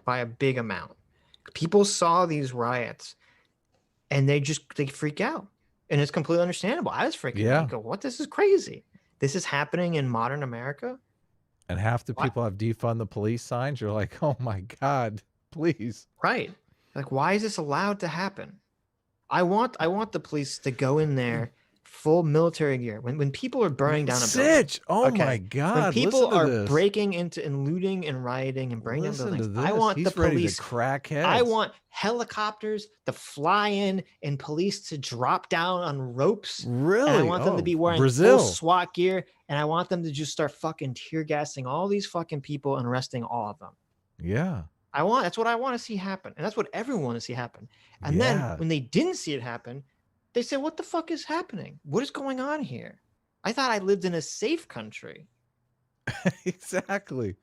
By a big amount. People saw these riots and they freak out. And it's completely understandable. I was freaking out. I go, what? This is crazy. This is happening in modern America. And half the people have defund the police signs. You're like, oh my God, please. Right. Like, why is this allowed to happen? I want the police to go in there full military gear. When people are burning down a building. Oh my God. When people are breaking into and looting and rioting and burning down buildings, I want the police. Crack heads. I want helicopters to fly in and police to drop down on ropes. Really? And I want them to be wearing full SWAT gear, and I want them to just start fucking tear gassing all these fucking people and arresting all of them. Yeah. That's what I want to see happen. And that's what everyone wants to see happen. And then when they didn't see it happen, they said, what the fuck is happening? What is going on here? I thought I lived in a safe country. Exactly.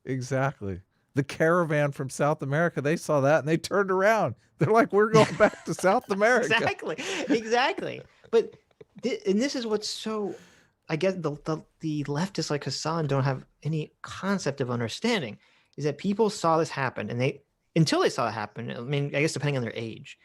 The caravan from South America, they saw that and they turned around. They're like, we're going back to South America. Exactly. But and this is what's so, I guess the leftists like Hasan don't have any concept of understanding, is that people saw this happen, and until they saw it happen, I mean, I guess depending on their age,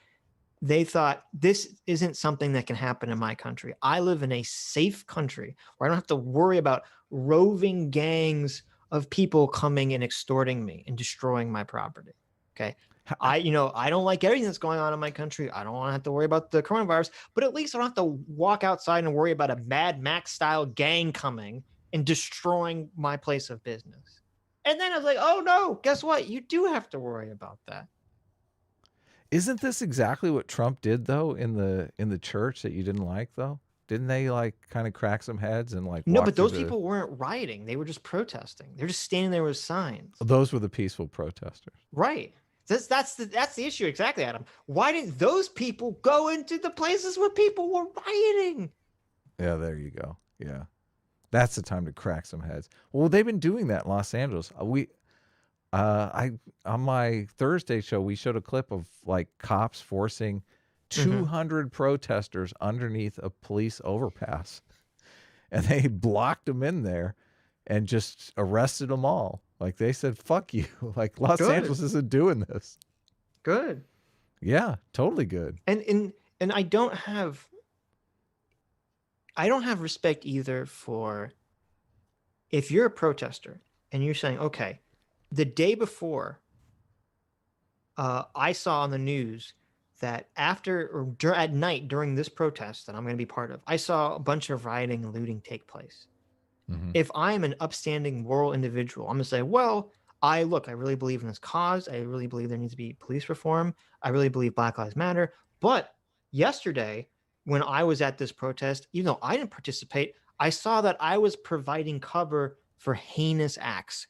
they thought, this isn't something that can happen in my country. I live in a safe country where I don't have to worry about roving gangs of people coming and extorting me and destroying my property. Okay. I don't like everything that's going on in my country. I don't want to have to worry about the coronavirus, but at least I don't have to walk outside and worry about a Mad Max style gang coming and destroying my place of business. And then I was like, oh no, guess what? You do have to worry about that. Isn't this exactly what Trump did though in the church that you didn't like though? Didn't they like kind of crack some heads and like? No, but those people weren't rioting. They were just protesting. They're just standing there with signs. Those were the peaceful protesters. Right. That's the issue exactly, Adam. Why didn't those people go into the places where people were rioting? Yeah, there you go. Yeah, that's the time to crack some heads. Well, they've been doing that in Los Angeles. On my Thursday show, we showed a clip of like cops forcing 200 protesters underneath a police overpass, and they blocked them in there and just arrested them all. Like they said, fuck you. Like Los Angeles isn't doing this. Good. Yeah, totally good. And I don't have respect either for, if you're a protester and you're saying, okay, the day before, I saw on the news that at night during this protest that I'm going to be part of, I saw a bunch of rioting and looting take place. If I'm an upstanding moral individual, I'm going to say, well, I really believe in this cause. I really believe there needs to be police reform. I really believe Black Lives Matter. But yesterday, when I was at this protest, even though I didn't participate, I saw that I was providing cover for heinous acts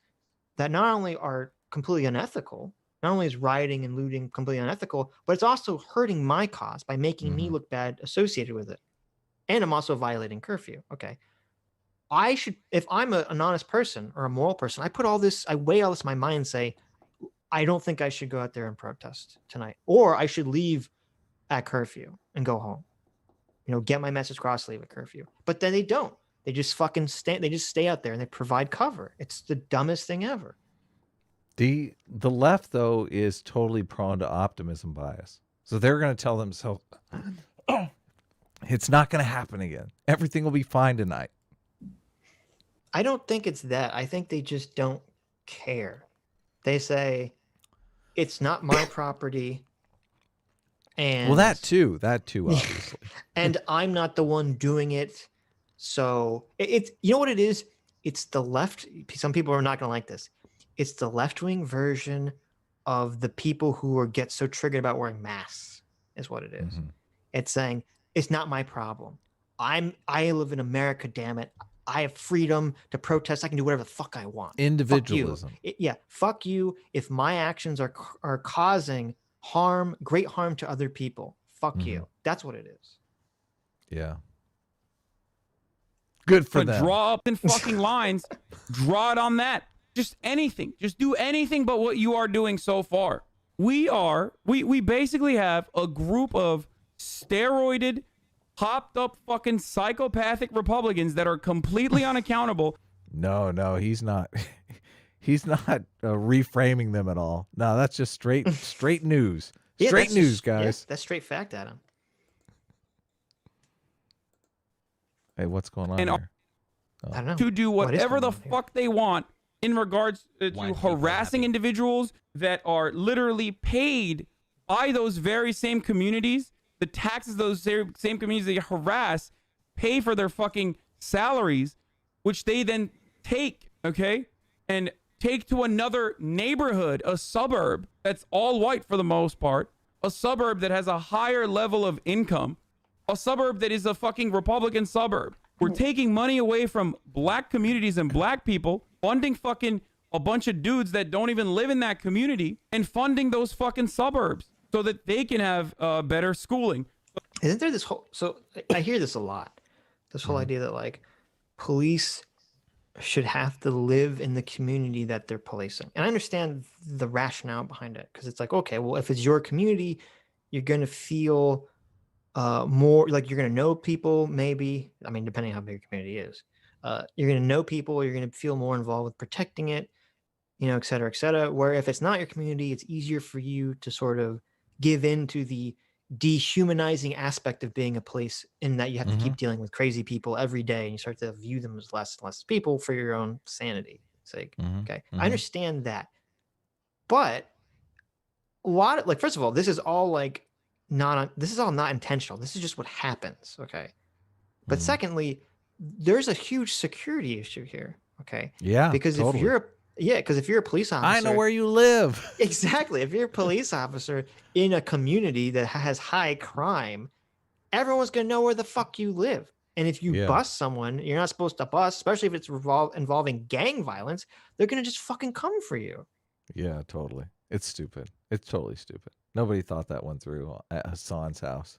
that not only are completely unethical, not only is rioting and looting completely unethical, but it's also hurting my cause by making me look bad associated with it. And I'm also violating curfew. Okay. I should, if I'm an honest person or a moral person, I weigh all this in my mind and say, I don't think I should go out there and protest tonight, or I should leave at curfew and go home. Get my message across, leave at curfew. But then they don't. They just fucking stay out there and they provide cover. It's the dumbest thing ever. The left, though, is totally prone to optimism bias. So they're going to tell themselves, it's not going to happen again. Everything will be fine tonight. I don't think it's that. I think they just don't care. They say, it's not my property. And that too, obviously. And I'm not the one doing it. So it's, you know what it is? It's the left. Some people are not going to like this. It's the left-wing version of the people who get so triggered about wearing masks is what it is. It's saying, it's not my problem. I live in America, damn it. I have freedom to protest. I can do whatever the fuck I want. Individualism. Fuck you. Fuck you if my actions are causing great harm to other people. Fuck you. That's what it is. Yeah. Good for them. Draw up in fucking lines. Draw it on that. Just anything. Just do anything but what you are doing so far. We basically have a group of steroided, hopped up fucking psychopathic Republicans that are completely unaccountable. No, he's not. He's not reframing them at all. No, that's just straight news. Straight news, guys. That's straight fact, Adam. Hey, what's going on here? I don't know. To do whatever the fuck they want in regards to harassing individuals that are literally paid by those very same communities. The taxes those same communities they harass pay for their fucking salaries, which they then take, okay, and take to another neighborhood, a suburb that's all white for the most part, a suburb that has a higher level of income, a suburb that is a fucking Republican suburb. We're taking money away from black communities and black people, funding fucking a bunch of dudes that don't even live in that community, and funding those fucking suburbs so that they can have better schooling. Isn't there this whole, so I hear this a lot, this whole idea that like police should have to live in the community that they're policing. And I understand the rationale behind it, because it's like, okay, well, if it's your community, you're going to feel more like you're going to know people, maybe. I mean, depending on how big your community is. You're going to know people, you're going to feel more involved with protecting it, et cetera, et cetera. Where if it's not your community, it's easier for you to sort of give in to the dehumanizing aspect of being a police, in that you have to keep dealing with crazy people every day, and you start to view them as less and less people for your own sanity sake. Okay. I understand that. But a lot of, like, first of all, this is all not intentional. This is just what happens. Okay. But secondly, there's a huge security issue here. Okay. Yeah. Because totally. if you're a police officer, I know where you live. Exactly. If you're a police officer in a community that has high crime, everyone's going to know where the fuck you live. And if you bust someone, you're not supposed to bust, especially if it's involving gang violence, they're going to just fucking come for you. Yeah, totally. It's stupid. It's totally stupid. Nobody thought that one through at Hasan's house.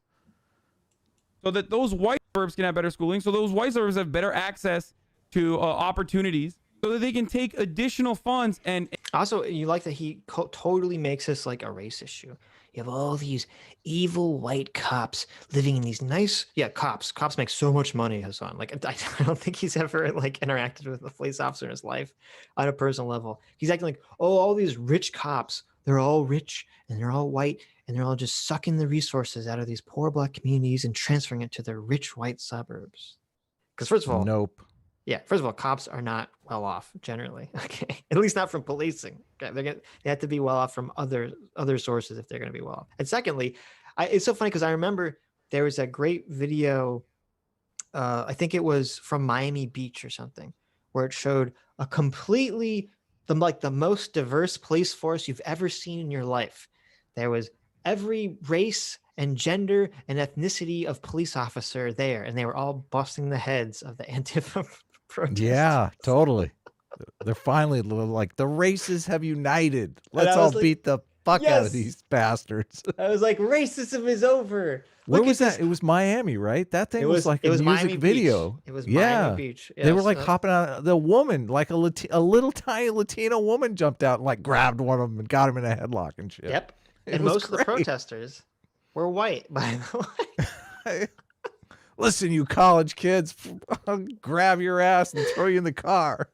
So that those white suburbs can have better schooling, so those white suburbs have better access to opportunities, so that they can take additional funds. And also, you like that he totally makes this like a race issue. You have all these evil white cops living in these nice, cops make so much money, Hasan. Like, I don't think he's ever like interacted with a police officer in his life on a personal level. He's acting like, oh, all these rich cops, they're all rich and they're all white and they're all just sucking the resources out of these poor black communities and transferring it to their rich white suburbs. Because first of all, nope. Yeah, first of all, cops are not well off generally. Okay, at least not from policing. Okay, they have to be well off from other sources if they're going to be well off. And secondly, it's so funny because I remember there was a great video. I think it was from Miami Beach or something, where it showed a completely the most diverse police force you've ever seen in your life. There was every race and gender and ethnicity of police officer there, and they were all busting the heads of the Antifa protesters. Yeah, totally. They're finally like, the races have united. Let's all beat the fuck out of these bastards. I was like, racism is over. Where was that? It was Miami, right? That thing was like a music Miami video. Beach. It was Miami Beach. Yes. They were like hopping out. The woman, like a little tiny Latina woman, jumped out and like grabbed one of them and got him in a headlock and shit. Yep. And most of the protesters were white, by the way. Listen, you college kids, I'll grab your ass and throw you in the car.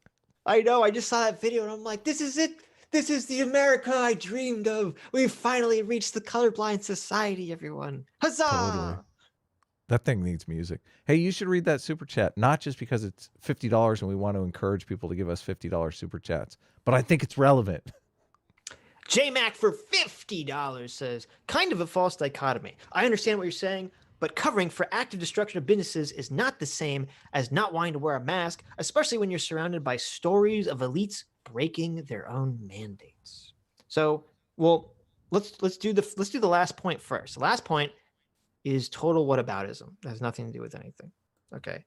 I know. I just saw that video and I'm like, this is it. This is the America I dreamed of. We've finally reached the colorblind society, everyone. Huzzah! Totally. That thing needs music. Hey, you should read that super chat, not just because it's $50 and we want to encourage people to give us $50 super chats, but I think it's relevant. J-Mac for $50 says, kind of a false dichotomy. I understand what you're saying, but covering for active destruction of businesses is not the same as not wanting to wear a mask, especially when you're surrounded by stories of elites breaking their own mandates. So, well, let's do the last point first. The last point is total whataboutism. It has nothing to do with anything. Okay.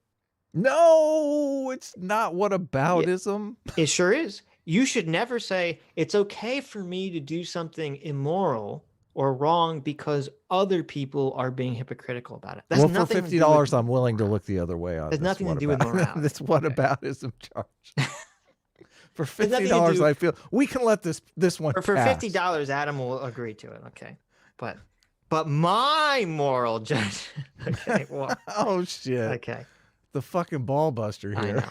No, it's not whataboutism. It sure is. You should never say it's okay for me to do something immoral or wrong because other people are being hypocritical about it. That's well, for $50, I'm willing to look the other way on. There's nothing to do with morality. That's whataboutism charge. For $50, I feel we can let this one for $50, Adam will agree to it. Okay, but my moral judge. Okay, well, oh shit. Okay, the fucking ball buster here. I know.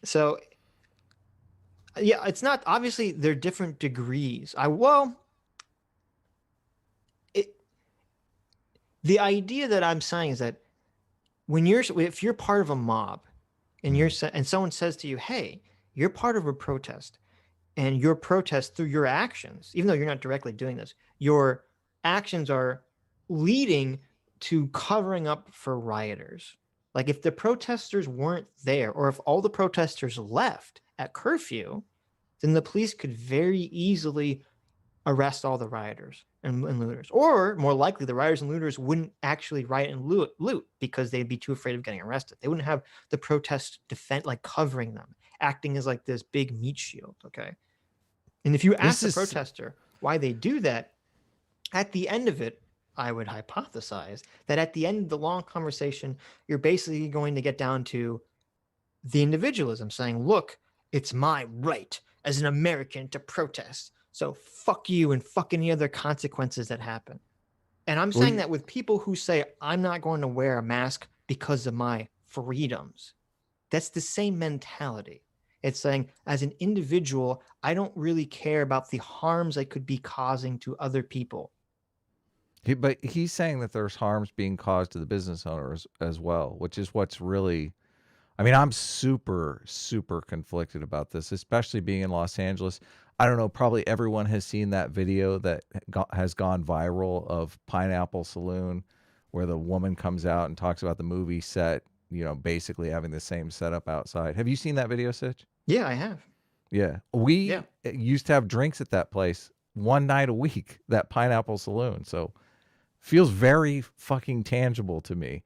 So, yeah, it's not obviously they're different degrees. The idea that I'm saying is that if you're part of a mob, and someone says to you, "Hey, you're part of a protest, and your protest through your actions, even though you're not directly doing this, your actions are leading to covering up for rioters. Like if the protesters weren't there, or if all the protesters left at curfew, then the police could very easily arrest all the rioters and looters. Or more likely, the rioters and looters wouldn't actually riot and loot because they'd be too afraid of getting arrested. They wouldn't have the protest defend, like covering them, acting as like this big meat shield. Okay. And if you ask the protester why they do that, at the end of it, I would hypothesize that at the end of the long conversation, you're basically going to get down to the individualism, saying, look, it's my right as an American to protest. So fuck you and fuck any other consequences that happen. And I'm saying that with people who say, I'm not going to wear a mask because of my freedoms. That's the same mentality. It's saying, as an individual, I don't really care about the harms I could be causing to other people. But he's saying that there's harms being caused to the business owners as well, which is what's really, I mean, I'm super, super conflicted about this, especially being in Los Angeles. I don't know, probably everyone has seen that video that has gone viral of Pineapple Saloon, where the woman comes out and talks about the movie set, you know, basically having the same setup outside. Have you seen that video, Sitch? Yeah, I have. Yeah. We used to have drinks at that place one night a week, that Pineapple Saloon. So feels very fucking tangible to me.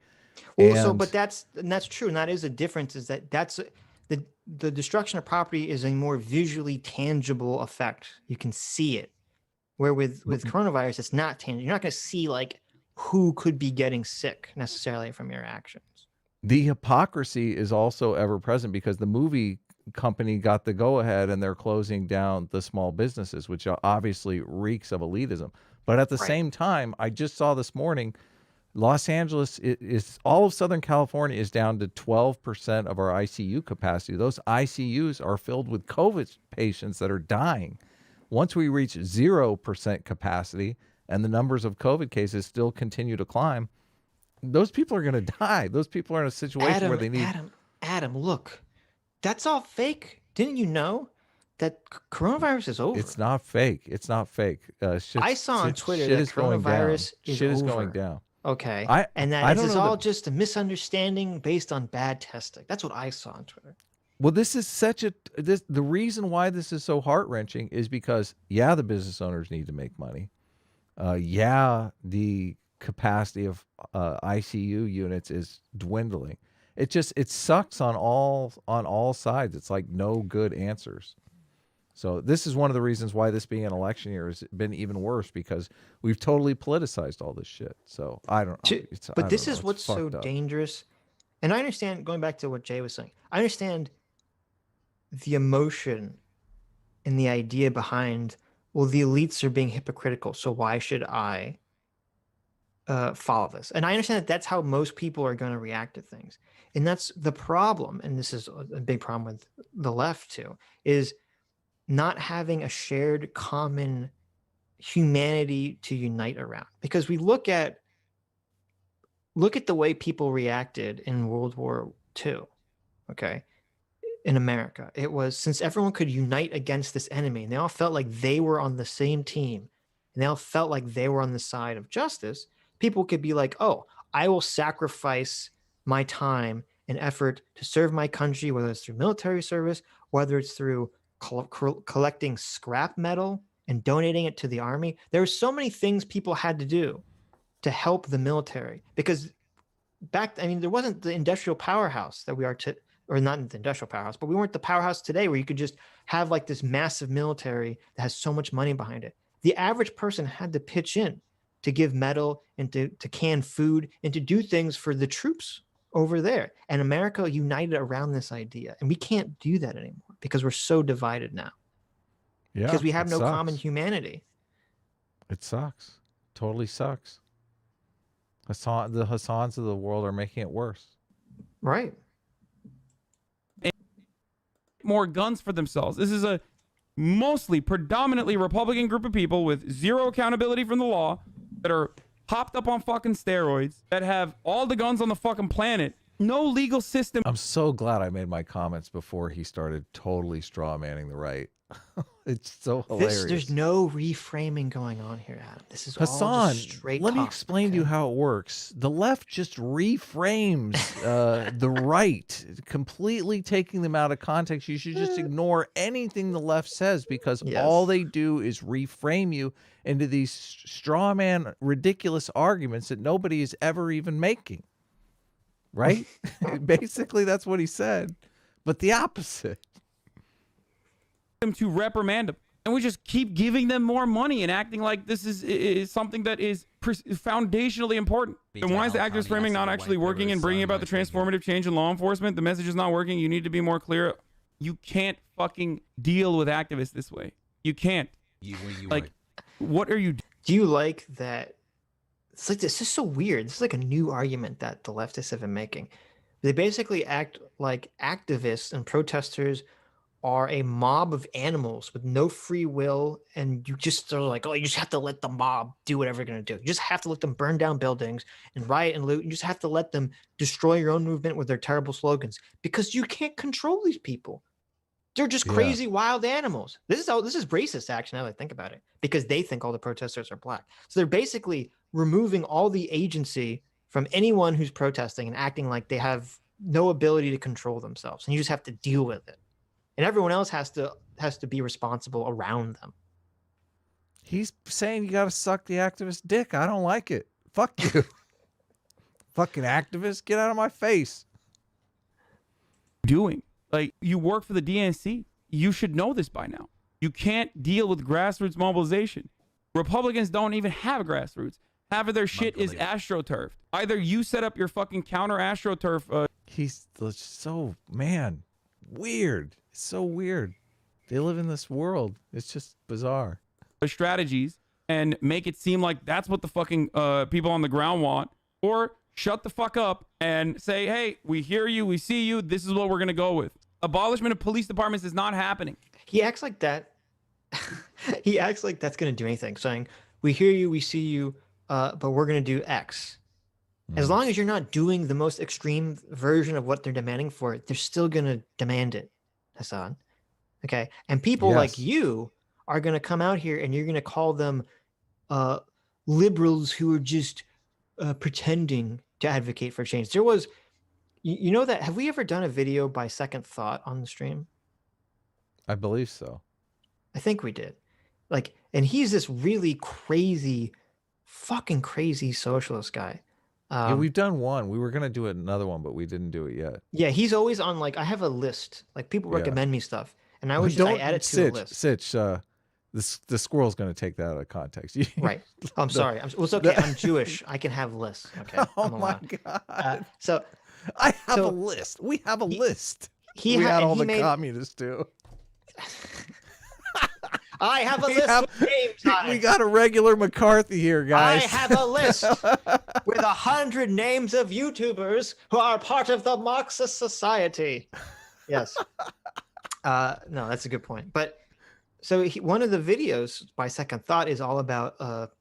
Well, but that's true. And that is a difference, is that the destruction of property is a more visually tangible effect. You can see it. Where with coronavirus, it's not tangible. You're not going to see like who could be getting sick necessarily from your actions. The hypocrisy is also ever present because the movie company got the go ahead and they're closing down the small businesses, which obviously reeks of elitism. But at the same time, I just saw this morning, Los Angeles is all of Southern California is down to 12% of our ICU capacity. Those ICUs are filled with COVID patients that are dying. Once we reach 0% capacity and the numbers of COVID cases still continue to climb, those people are going to die. Those people are in a situation where they need... Adam, look, that's all fake. Didn't you know that coronavirus is over? It's not fake. It's not fake. I saw on Twitter that coronavirus is over. Shit is going down. Okay. And that this is all just a misunderstanding based on bad testing. That's what I saw on Twitter. Well, this is the reason why this is so heart-wrenching is because, yeah, the business owners need to make money. Yeah, the capacity of ICU units is dwindling. it sucks on all sides. It's like no good answers. So this is one of the reasons why this being an election year has been even worse, because we've totally politicized all this shit. So I don't know. But this is what's so dangerous. And I understand, going back to what Jay was saying, I understand the emotion and the idea behind, well, the elites are being hypocritical, so why should I follow this? And I understand that that's how most people are going to react to things. And that's the problem, and this is a big problem with the left too, is not having a shared common humanity to unite around. Because we look at the way people reacted in World War II, okay, in America. It was, since everyone could unite against this enemy, and they all felt like they were on the same team, and they all felt like they were on the side of justice, people could be like, oh, I will sacrifice my time and effort to serve my country, whether it's through military service, whether it's through collecting scrap metal and donating it to the army. There were so many things people had to do to help the military, because there wasn't the industrial powerhouse that we are or not the industrial powerhouse, but we weren't the powerhouse today where you could just have like this massive military that has so much money behind it. The average person had to pitch in to give metal and to can food and to do things for the troops over there. And America united around this idea. And we can't do that anymore because we're so divided now. Yeah, because we have no common humanity. It sucks. Totally sucks. The Hassans of the world are making it worse. Right. More guns for themselves. This is a predominantly Republican group of people with zero accountability from the law, that are hopped up on fucking steroids, that have all the guns on the fucking planet. No legal system. I'm so glad I made my comments before he started totally straw manning the right. It's so hilarious. There's no reframing going on here, Adam. This is Hasan, all just straight let talk, me explain to you how it works. The left just reframes the right, completely taking them out of context. You should just ignore anything the left says, because all they do is reframe you into these straw man, ridiculous arguments that nobody is ever even making. Right? Basically, that's what he said, but the opposite. To reprimand them, and we just keep giving them more money and acting like this is something that is foundationally important. And why is the activist framing not actually working and bringing about the transformative change in law enforcement? The message is not working. You need to be more clear. You can't fucking deal with activists this way. You can't. What are you? Do you like that? It's like, this is so weird. This is like a new argument that the leftists have been making. They basically act like activists and protesters are a mob of animals with no free will, and you just are like, oh, you just have to let the mob do whatever they're going to do. You just have to let them burn down buildings and riot and loot. You just have to let them destroy your own movement with their terrible slogans, because you can't control these people. They're just crazy, wild animals. This is racist, actually, now that I think about it, because they think all the protesters are black. So they're basically removing all the agency from anyone who's protesting and acting like they have no ability to control themselves, and you just have to deal with it. And everyone else has to be responsible around them. He's saying you got to suck the activist dick. I don't like it. Fuck you. Fucking activist, get out of my face. Doing. Like, you work for the DNC. You should know this by now. You can't deal with grassroots mobilization. Republicans don't even have grassroots. Half of their shit is astroturf. Either you set up your fucking counter astroturf. He's so, man, weird. It's so weird. They live in this world. It's just bizarre. Strategies and make it seem like that's what the fucking people on the ground want, or shut the fuck up and say, hey, we hear you, we see you, this is what we're gonna go with. Abolishment of police departments is not happening. He acts like that. He acts like that's gonna do anything, saying, we hear you, we see you, but we're gonna do X. As long as you're not doing the most extreme version of what they're demanding for it, they're still gonna demand it, Hasan. Okay, and people like you are going to come out here and you're going to call them liberals who are just pretending to advocate for change. There was, you know that, have we ever done a video by Second Thought on the stream? I believe so. I think we did. Like, and he's this really crazy, fucking crazy socialist guy. Yeah, we've done one. We were gonna do another one, but we didn't do it yet. Yeah, he's always on like I have a list. Like people recommend me stuff, and I I add it to a list. Sitch, the squirrel's gonna take that out of context. Right. I'm sorry. Well, it's okay. I'm Jewish. I can have lists. Okay. Oh my god. So I have a list. We have a list. We had all the communists too. I have a list with names on it. We got a regular McCarthy here, guys. I have a list with 100 names of YouTubers who are part of the Marxist Society. Yes. No, that's a good point. But so one of the videos, by second thought, is all about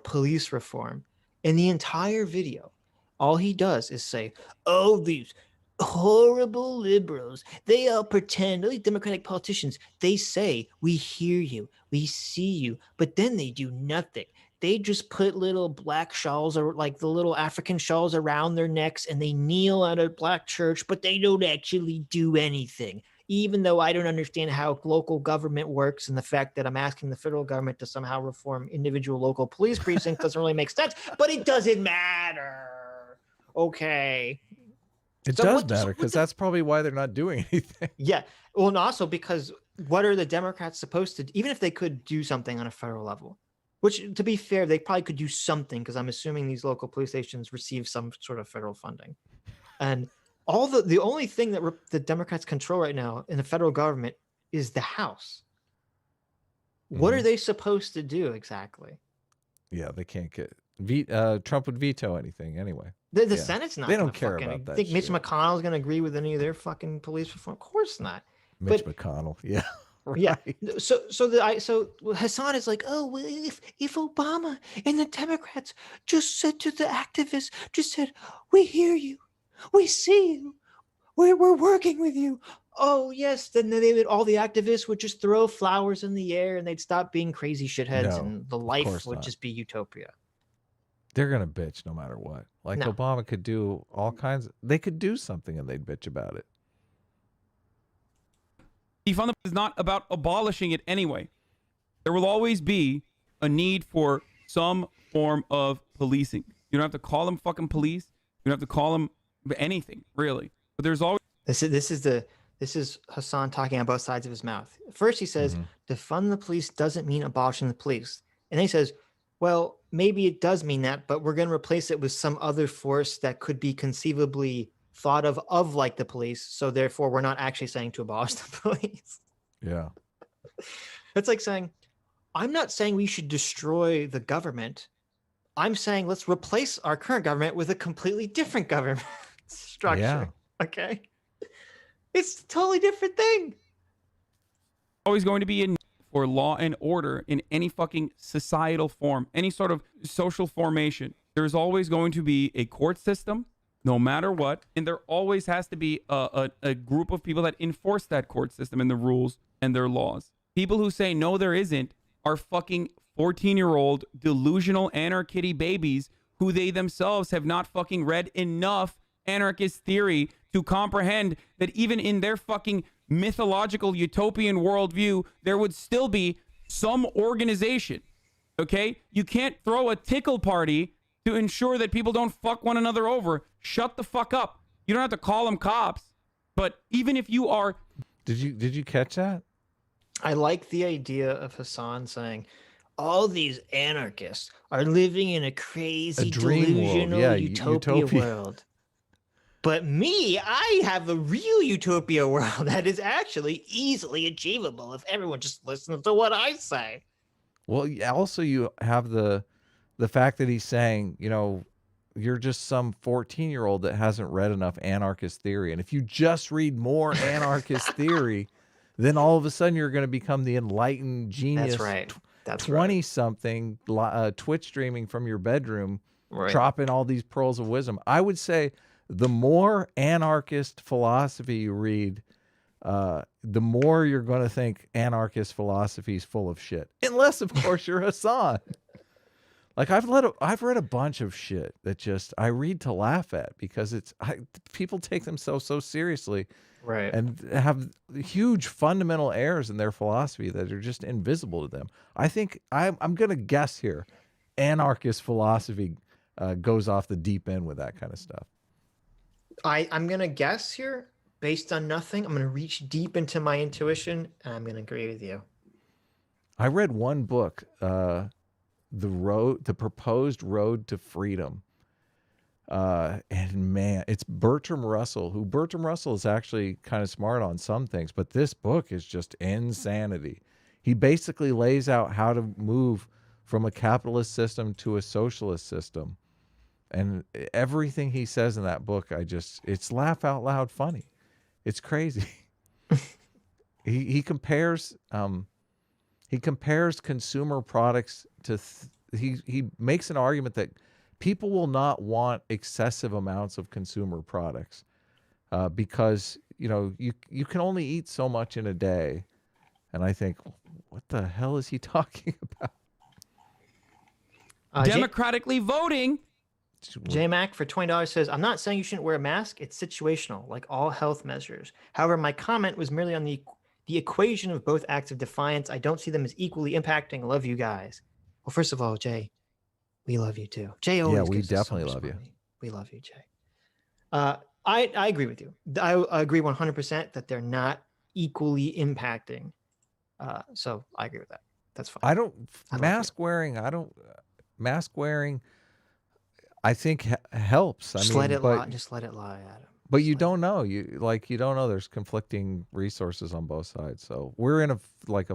police reform. In the entire video, all he does is say, "Oh, these horrible liberals, they all pretend, these Democratic politicians, they say, we hear you, we see you, but then they do nothing. They just put little black shawls, or like the little African shawls, around their necks, and they kneel at a black church, but they don't actually do anything. Even though I don't understand how local government works, and the fact that I'm asking the federal government to somehow reform individual local police precincts doesn't really make sense, but it doesn't matter. Okay." It does matter, because that's probably why they're not doing anything. Yeah. Well, and also because what are the Democrats supposed to do? Even if they could do something on a federal level, which, to be fair, they probably could do something, because I'm assuming these local police stations receive some sort of federal funding. And the only thing that the Democrats control right now in the federal government is the House. What are they supposed to do exactly? Yeah, they can't get Trump would veto anything anyway. The Senate's not. They don't care about that. Think Mitch McConnell's going to agree with any of their fucking police reform? Of course not. Mitch McConnell, yeah, right. Yeah. So Hasan is like, oh, well, if Obama and the Democrats just said to the activists, just said, "We hear you, we see you, we're working with you." Oh yes, then all the activists would just throw flowers in the air, and they'd stop being crazy shitheads, and the life would just be utopia. They're going to bitch no matter what. Like Obama could do all kinds. They could do something and they'd bitch about it. Defund is not about abolishing it anyway. There will always be a need for some form of policing. You don't have to call them fucking police. You don't have to call them anything, really. But there's always... This is Hasan talking on both sides of his mouth. First he says, defund the police doesn't mean abolishing the police. And then he says, well, maybe it does mean that, but we're going to replace it with some other force that could be conceivably thought of like the police. So therefore, we're not actually saying to abolish the police. Yeah. It's like saying, I'm not saying we should destroy the government. I'm saying let's replace our current government with a completely different government structure. Yeah. Okay. It's a totally different thing. Always going to be in for law and order in any fucking societal form, any sort of social formation. There's always going to be a court system, no matter what, and there always has to be a group of people that enforce that court system and the rules and their laws. People who say no, there isn't, are fucking 14-year-old delusional anarchy babies who they themselves have not fucking read enough anarchist theory to comprehend that even in their fucking mythological utopian worldview, there would still be some organization. Okay? You can't throw a tickle party to ensure that people don't fuck one another over. Shut the fuck up. You don't have to call them cops. But even if you are... Did you catch that? I like the idea of Hasan saying, all these anarchists are living in a crazy, delusional utopia world. But me, I have a real utopia world that is actually easily achievable if everyone just listens to what I say. Well, also you have the fact that he's saying, you're just some 14-year-old that hasn't read enough anarchist theory. And if you just read more anarchist theory, then all of a sudden you're going to become the enlightened genius. That's right. That's 20-something Twitch streaming from your bedroom, dropping all these pearls of wisdom. I would say the more anarchist philosophy you read, the more you're going to think anarchist philosophy is full of shit. Unless, of course, you're Hasan. Like I've read a bunch of shit that just I read to laugh at because people take themselves so seriously, right, and have huge fundamental errors in their philosophy that are just invisible to them. I think I'm going to guess here, anarchist philosophy goes off the deep end with that kind of stuff. I'm gonna guess here based on nothing. I'm gonna reach deep into my intuition, and I'm gonna agree with you. I read one book, the proposed road to freedom. And man, it's Bertrand Russell, who Bertrand Russell is actually kind of smart on some things, but this book is just insanity. He basically lays out how to move from a capitalist system to a socialist system. And everything he says in that book, it's laugh out loud funny. It's crazy. He compares consumer products to, he makes an argument that people will not want excessive amounts of consumer products because, you can only eat so much in a day. And I think, what the hell is he talking about? Democratically voting. JMac for $20 says, I'm not saying you shouldn't wear a mask. It's situational, like all health measures. However, my comment was merely on the equation of both acts of defiance. I don't see them as equally impacting. I love you guys. Well, first of all, Jay, we love you too. Jay always we gives us so definitely much love you. money. We love you, Jay. I agree with you. I agree 100% that they're not equally impacting. So I agree with that. That's fine. Mask wearing, I think helps. Just let it lie, Adam. But you don't know. You don't know. There's conflicting resources on both sides. So we're in a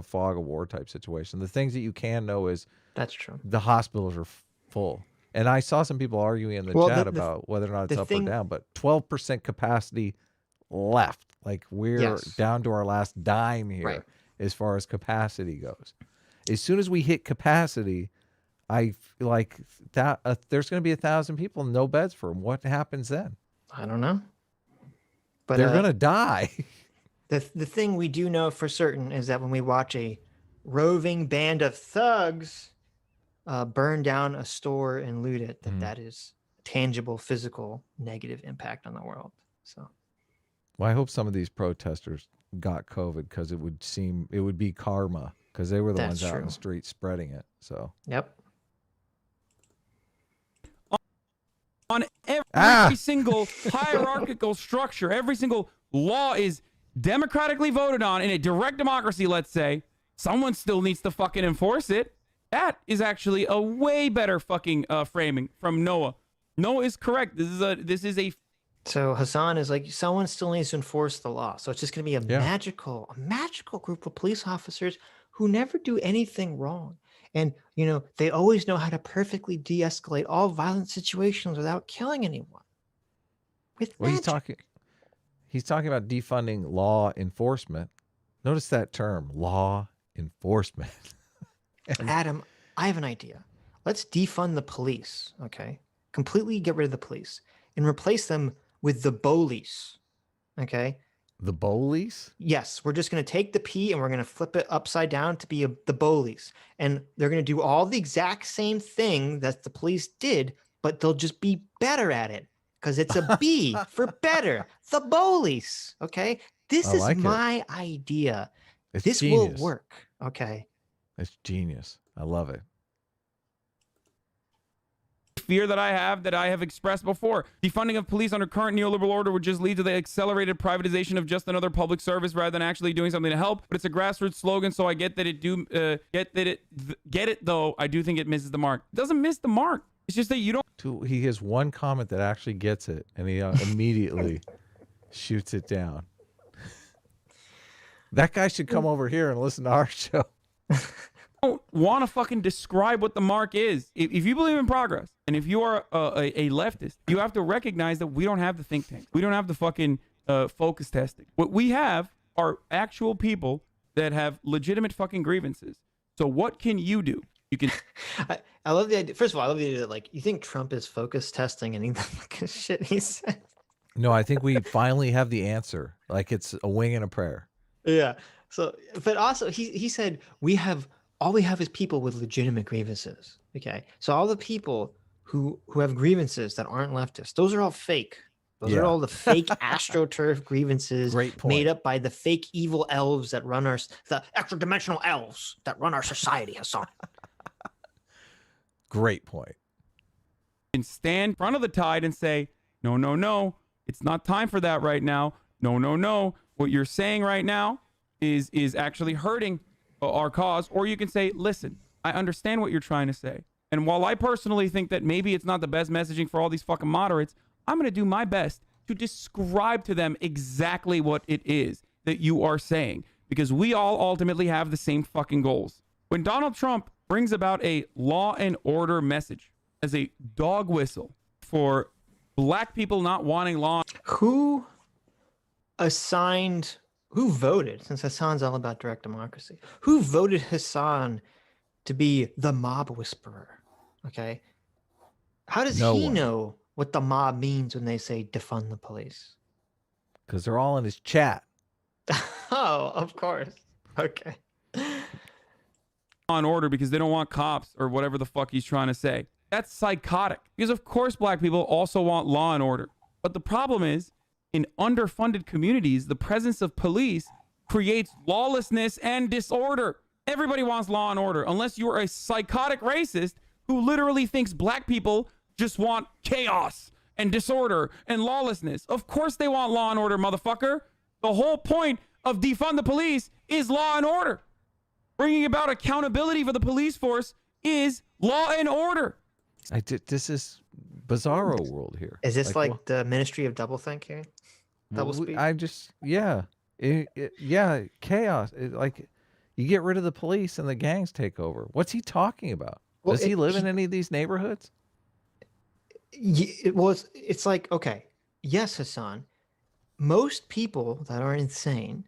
fog of war type situation. The things that you can know is that's true. The hospitals are full. And I saw some people arguing in the chat about whether or not it's up or down, but 12% capacity left. Like we're down to our last dime here as far as capacity goes. As soon as we hit capacity, there's going to be 1,000 people, no beds for them. What happens then? I don't know. But they're going to die. The thing we do know for certain is that when we watch a roving band of thugs burn down a store and loot it, that is tangible, physical, negative impact on the world. So, well, I hope some of these protesters got COVID because it would be karma because they were the ones out in the street spreading it. So, yep. On every single hierarchical structure, every single law is democratically voted on in a direct democracy, let's say. Someone still needs to fucking enforce it. That is actually a way better fucking framing from Noah. Noah is correct. This is a So Hasan is like, someone still needs to enforce the law. So it's just going to be a magical group of police officers who never do anything wrong. And, they always know how to perfectly de-escalate all violent situations without killing anyone. He's talking about defunding law enforcement. Notice that term, law enforcement. Adam, I have an idea. Let's defund the police, okay? Completely get rid of the police and replace them with the police, okay? The police? Yes, we're just going to take the P and we're going to flip it upside down to be the police. And they're going to do all the exact same thing that the police did, but they'll just be better at it because it's a B for better. The police, okay? This is my idea. This will work, okay? It's genius. I love it. Fear that I have expressed before. Defunding of police under current neoliberal order would just lead to the accelerated privatization of just another public service rather than actually doing something to help. But it's a grassroots slogan, so I get it though. I do think it misses the mark. It doesn't miss the mark. It's just that you don't. He has one comment that actually gets it, and he immediately shoots it down. That guy should come over here and listen to our show. Don't want to fucking describe what the mark is. If you believe in progress and if you are a leftist, you have to recognize that we don't have the think tank. We don't have the fucking focus testing. What we have are actual people that have legitimate fucking grievances. So what can you do? You can. I love the idea. First of all, I love the idea that you think Trump is focus testing any of the fucking shit he said. No, I think we finally have the answer. It's a wing and a prayer. Yeah. So, but also he said all we have is people with legitimate grievances. Okay. So all the people who have grievances that aren't leftists, those are all fake. Those are all the fake AstroTurf grievances made up by the fake evil elves that run the extra dimensional elves that run our society, Hasan. Great point. can stand in front of the tide and say, no, no, no, it's not time for that right now. No, no, no. What you're saying right now is actually hurting our cause. Or you can say, listen, I understand what you're trying to say. And while I personally think that maybe it's not the best messaging for all these fucking moderates, I'm going to do my best to describe to them exactly what it is that you are saying, because we all ultimately have the same fucking goals. When Donald Trump brings about a law and order message as a dog whistle for black people not wanting law. Who voted, since Hasan's all about direct democracy, who voted Hasan to be the mob whisperer? Okay. How does he know what the mob means when they say defund the police? Because they're all in his chat. Oh, of course. Okay. Law and order because they don't want cops or whatever the fuck he's trying to say. That's psychotic, because of course black people also want law and order. But the problem is, in underfunded communities, the presence of police creates lawlessness and disorder. Everybody wants law and order, unless you are a psychotic racist who literally thinks black people just want chaos and disorder and lawlessness. Of course they want law and order, motherfucker. The whole point of defund the police is law and order. Bringing about accountability for the police force is law and order. This is bizarro world here. Is this like the Ministry of Doublethink here? Double speak? Yeah, chaos. Like, you get rid of the police and the gangs take over. What's he talking about? Well, Does he live in any of these neighborhoods? It's like, okay, yes, Hasan, most people that are insane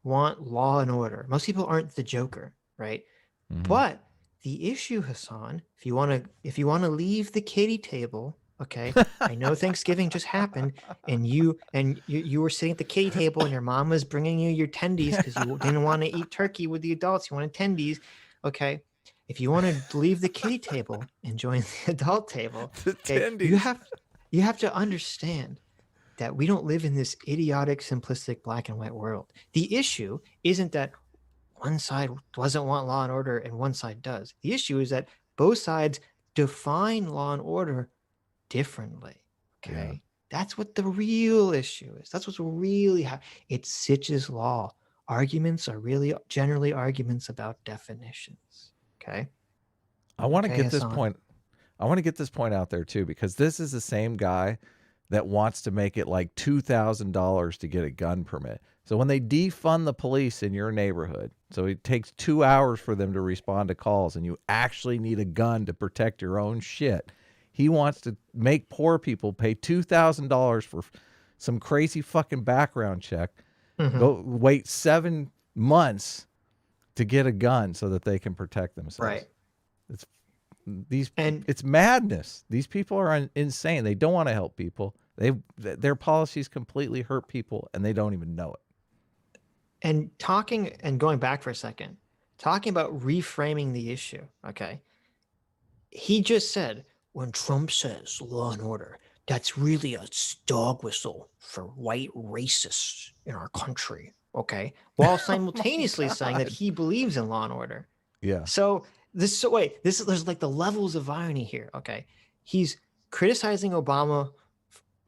want law and order. Most people aren't the Joker, right? Mm-hmm. But the issue, Hasan, if you want to leave the kiddie table, okay, I know Thanksgiving just happened, and you were sitting at the kiddie table, and your mom was bringing you your tendies because you didn't want to eat turkey with the adults. You wanted tendies, okay. If you want to leave the kiddie table and join the adult table, okay, you have to understand that we don't live in this idiotic, simplistic black and white world. The issue isn't that one side doesn't want law and order and one side does. The issue is that both sides define law and order differently. Okay. Yeah. That's what the real issue is. That's what's really it's Sitch's law. Arguments are really generally arguments about definitions. Okay. I want to get this point. I want to get this point out there too, because this is the same guy that wants to make it like $2,000 to get a gun permit. So when they defund the police in your neighborhood, so it takes 2 hours for them to respond to calls and you actually need a gun to protect your own shit. He wants to make poor people pay $2,000 for some crazy fucking background check, go wait 7 months to get a gun so that they can protect themselves. Right. It's madness. These people are insane. They don't want to help people. Their policies completely hurt people and they don't even know it. And going back for a second, talking about reframing the issue. Okay. He just said, when Trump says law and order, that's really a dog whistle for white racists in our country. Okay. While simultaneously saying that he believes in law and order. Yeah. So there's like the levels of irony here. Okay. He's criticizing Obama,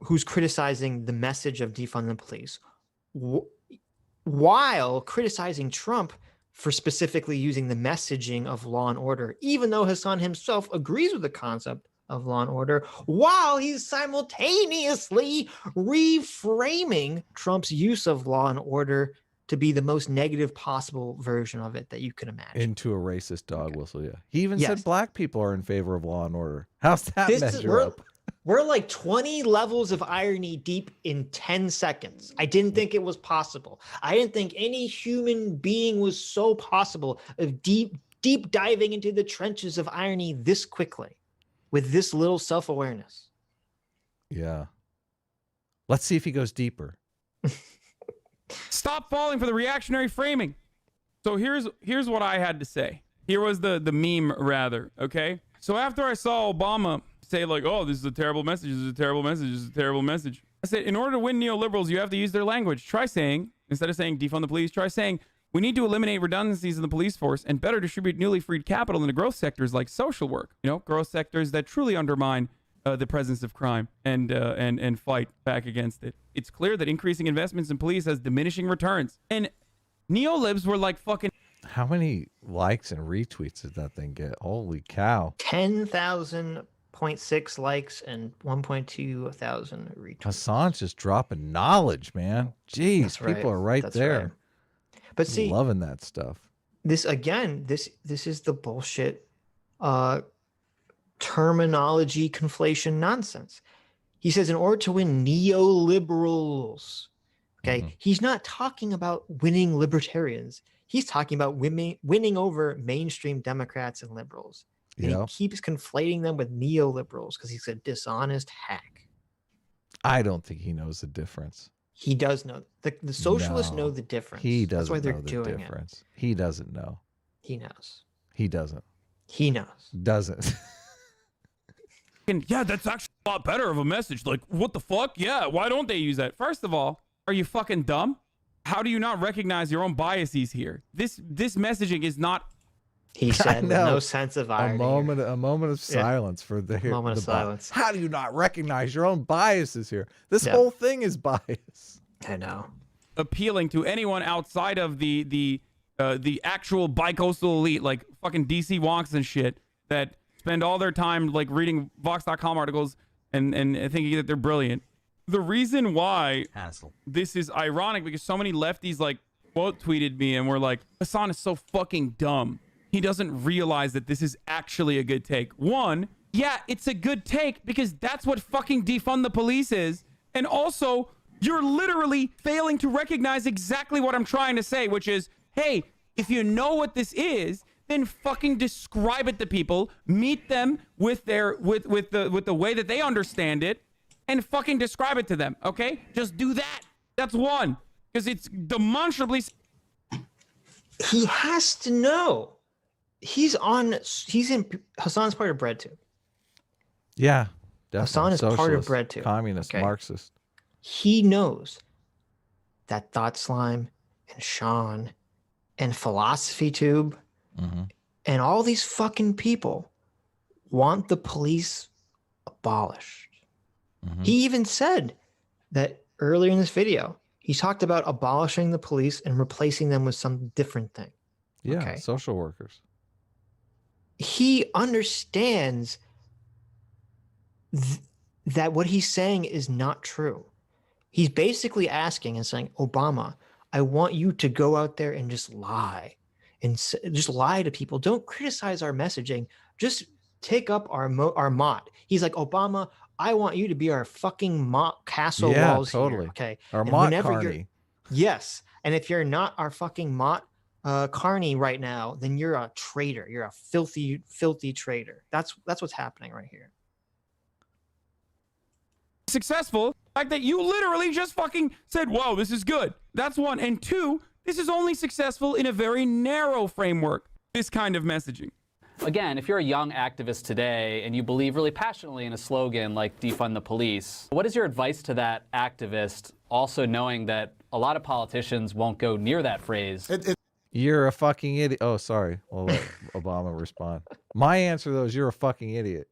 who's criticizing the message of defund the police, while criticizing Trump for specifically using the messaging of law and order, even though Hasan himself agrees with the concept of law and order, while he's simultaneously reframing Trump's use of law and order to be the most negative possible version of it that you could imagine. Into a racist dog whistle, yeah. He even said black people are in favor of law and order. How's that measure up? We're like 20 levels of irony deep in 10 seconds. I didn't think it was possible. I didn't think any human being was so possible of deep diving into the trenches of irony this quickly with this little self-awareness. Yeah. Let's see if he goes deeper. Stop falling for the reactionary framing. So here's what I had to say. Here was the meme, rather, okay? So after I saw Obama say, like, oh, this is a terrible message, this is a terrible message, this is a terrible message, I said, in order to win neoliberals, you have to use their language. Try saying, instead of saying defund the police, try saying, we need to eliminate redundancies in the police force and better distribute newly freed capital into growth sectors like social work. You know, growth sectors that truly undermine the presence of crime and fight back against it. It's clear that increasing investments in police has diminishing returns. And neolibs were like fucking. How many likes and retweets did that thing get? Holy cow! 10,000.6 likes and 1.2 thousand retweets. Hasan's just dropping knowledge, man. Jeez, people are right there. Right. But see, loving that stuff. This again, this is the bullshit terminology conflation nonsense. He says in order to win neoliberals, okay, he's not talking about winning libertarians. He's talking about winning over mainstream Democrats and liberals. And he keeps conflating them with neoliberals because he's a dishonest hack. I don't think he knows the difference. He does know. The socialists know the difference. He doesn't. That's why they're know the doing difference. It. He doesn't know. He knows. He doesn't. He knows. Doesn't. Yeah, that's actually a lot better of a message. Like, what the fuck? Yeah, why don't they use that? First of all, are you fucking dumb? How do you not recognize your own biases here? This messaging is not. He said with no sense of irony. A moment of silence for the moment of silence. How do you not recognize your own biases here? This whole thing is bias. I know. Appealing to anyone outside of the actual bicoastal elite, like fucking DC wonks and shit, that spend all their time like reading Vox.com articles and thinking that they're brilliant. The reason why this is ironic because so many lefties like quote tweeted me and were like, Hasan is so fucking dumb. He doesn't realize that this is actually a good take. One, yeah, it's a good take because that's what fucking defund the police is. And also, you're literally failing to recognize exactly what I'm trying to say, which is, hey, if you know what this is, then fucking describe it to people, meet them with their with the way that they understand it, and fucking describe it to them, okay? Just do that. That's one. Because it's demonstrably... He has to know. He's in Hasan's part of BreadTube. Yeah, definitely. Hasan is part of BreadTube. Communist, Marxist. He knows that Thought Slime and Sean and Philosophy Tube and all these fucking people want the police abolished. He even said that earlier in this video, he talked about abolishing the police and replacing them with some different thing. Yeah, social workers. He understands that what he's saying is not true. He's basically asking and saying, Obama, I want you to go out there and just lie. And just lie to people. Don't criticize our messaging. Just take up our mott. He's like, Obama, I want you to be our fucking mott castle walls totally. Here, okay? Our mott carney. Yes. And if you're not our fucking mott carney right now, then you're a traitor. You're a filthy, filthy traitor. That's what's happening right here. Successful. The fact that you literally just fucking said, whoa, this is good. That's one. And two, this is only successful in a very narrow framework, this kind of messaging. Again, if you're a young activist today and you believe really passionately in a slogan like defund the police, what is your advice to that activist, also knowing that a lot of politicians won't go near that phrase? You're a fucking idiot. Oh, sorry. I'll let Obama respond. My answer, though, is you're a fucking idiot.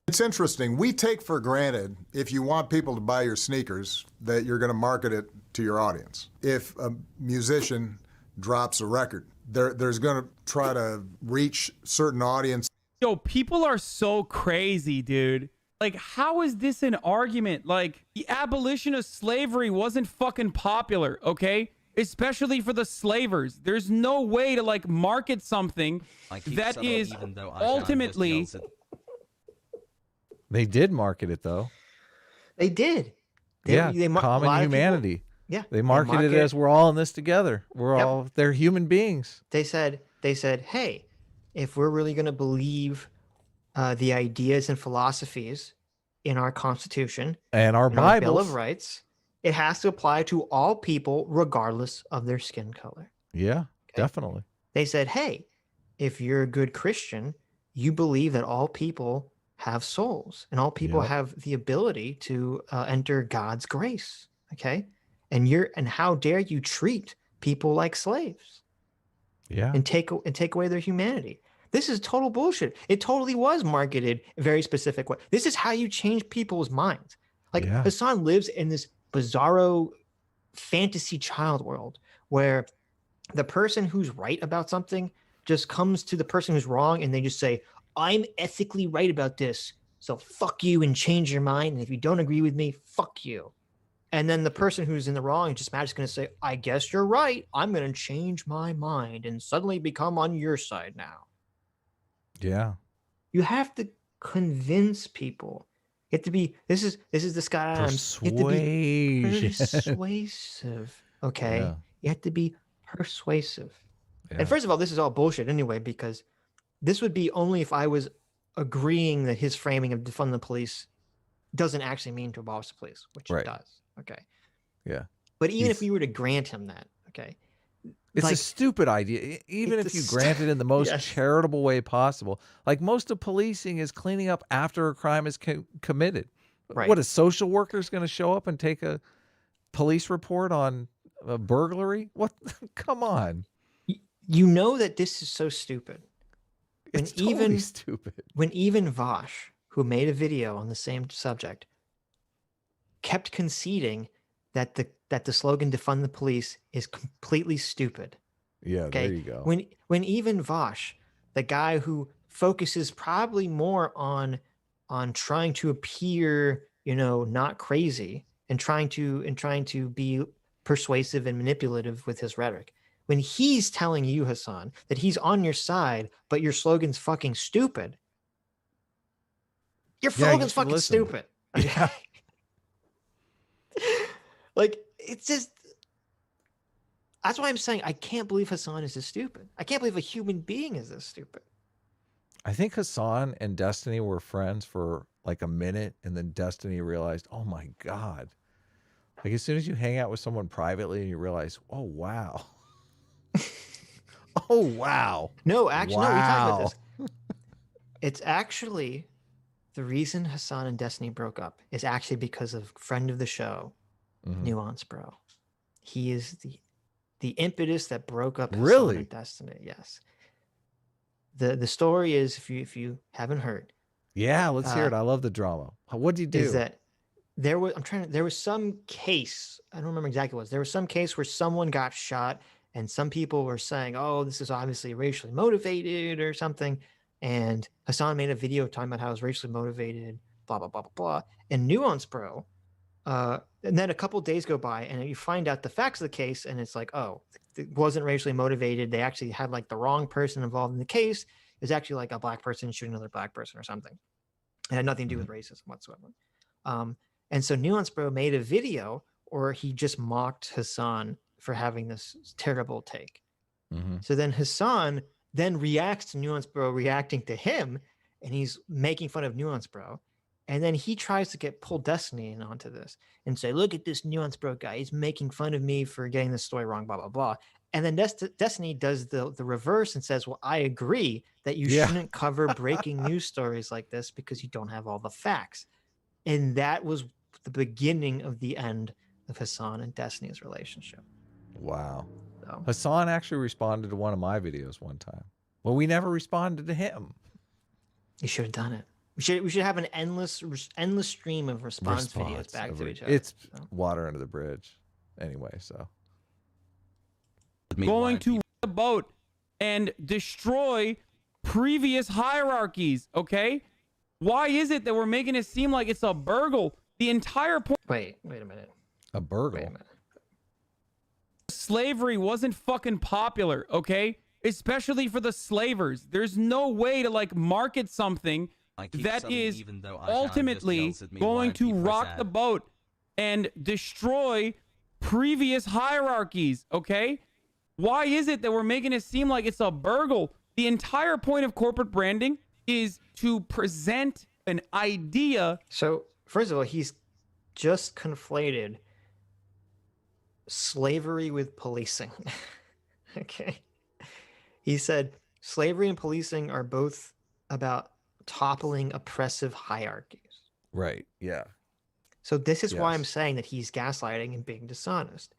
It's interesting. We take for granted, if you want people to buy your sneakers, that you're going to market it to your audience. If a musician drops a record, there's going to try to reach certain audience. Yo, people are so crazy, dude. Like, how is this an argument? Like, the abolition of slavery wasn't fucking popular, okay? Especially for the slavers. There's no way to, like, market something that is ultimately... They did market it, though. They did. They common humanity. Yeah. They marketed it as we're all in this together. They're human beings. They said, hey, if we're really going to believe the ideas and philosophies in our Constitution and our Bible, our Bill of Rights, it has to apply to all people regardless of their skin color. Yeah, definitely. They said, hey, if you're a good Christian, you believe that all people have souls and all people have the ability to enter God's grace. Okay. And how dare you treat people like slaves? Yeah. And take away their humanity. This is total bullshit. It totally was marketed a very specific way. This is how you change people's minds. Like Hasan lives in this bizarro fantasy child world where the person who's right about something just comes to the person who's wrong and they just say, I'm ethically right about this, so fuck you and change your mind. And if you don't agree with me, fuck you. And then the person who's in the wrong is just magically going to say, I guess you're right. I'm going to change my mind and suddenly become on your side now. Yeah. You have to convince people. You have to be, this is the Scott Adams. You have to be persuasive. Okay. Yeah. You have to be persuasive. Yeah. And first of all, this is all bullshit anyway, because this would be only if I was agreeing that his framing of defund the police doesn't actually mean to abolish the police, which it does. Okay. Yeah. But even if we were to grant him that, okay. It's like, a stupid idea. Even if you grant it in the most charitable way possible. Like most of policing is cleaning up after a crime is committed. Right. What, a social worker is going to show up and take a police report on a burglary? What? Come on. You know that this is so stupid. It's totally stupid. When even Vosh, who made a video on the same subject, kept conceding that the slogan "defund the police" is completely stupid. Yeah, okay? There you go. When even Vosh, the guy who focuses probably more on trying to appear, not crazy and trying to be persuasive and manipulative with his rhetoric, when he's telling you, Hasan, that he's on your side, but your slogan's fucking stupid. Your slogan's fucking stupid. Yeah. Like, it's just, that's why I'm saying I can't believe Hasan is this stupid. I can't believe a human being is this stupid. I think Hasan and Destiny were friends for like a minute, and then Destiny realized, oh my God. Like, as soon as you hang out with someone privately and you realize, oh, wow. Oh, wow. No, actually, no, we talked about this. It's actually, the reason Hasan and Destiny broke up is actually because of friend of the show, Nuance Bro. He is the impetus that broke up Hasan and Destiny. Yes. The story is, if you haven't heard. Yeah, let's hear it. I love the drama. What did you do? Is that there was some case, I don't remember exactly what it was. There was some case where someone got shot and some people were saying, oh, this is obviously racially motivated or something. And Hasan made a video talking about how it was racially motivated, blah, blah, blah, blah, blah. And Nuance Bro, and then a couple of days go by and you find out the facts of the case, and it's like, oh, it wasn't racially motivated. They actually had like the wrong person involved in the case. It was actually like a black person shooting another black person or something. It had nothing to do with racism whatsoever. And so Nuance Bro made a video where he just mocked Hasan for having this terrible take. So then Hasan then reacts to Nuance Bro reacting to him, and he's making fun of Nuance Bro. And then he tries to pull Destiny in onto this and say, look at this Nuance Bro guy. He's making fun of me for getting this story wrong, blah, blah, blah. And then Destiny does the reverse and says, well, I agree that you shouldn't cover breaking news stories like this because you don't have all the facts. And that was the beginning of the end of Hasan and Destiny's relationship. Wow. So, Hasan actually responded to one of my videos one time. Well, we never responded to him. You should have done it. We should have an endless stream of response videos back to each other. It's water under the bridge. Anyway, so. Going to the boat and destroy previous hierarchies, okay? Why is it that we're making it seem like it's a burgle? The entire point. Wait a minute. A burgle? Wait a minute. Slavery wasn't fucking popular, okay? Especially for the slavers. There's no way to like market something that is ultimately going to rock the boat and destroy previous hierarchies, okay? Why is it that we're making it seem like it's a burgle? The entire point of corporate branding is to present an idea. So, first of all, he's just conflated slavery with policing. Okay. He said slavery and policing are both about toppling oppressive hierarchies. Right. Yeah. So this is why I'm saying that he's gaslighting and being dishonest.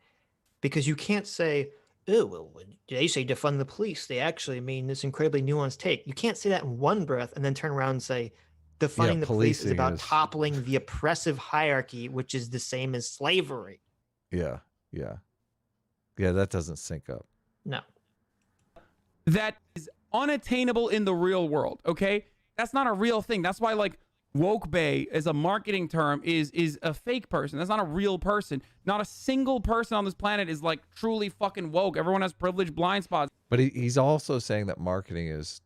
Because you can't say oh, well, when they say defund the police, they actually mean this incredibly nuanced take. You can't say that in one breath and then turn around and say defunding the police is about toppling the oppressive hierarchy, which is the same as slavery. Yeah, yeah. Yeah, that doesn't sync up. No. That is unattainable in the real world, okay? That's not a real thing. That's why, like, woke bae as a marketing term is a fake person. That's not a real person. Not a single person on this planet is, like, truly fucking woke. Everyone has privileged blind spots. But he's also saying that marketing is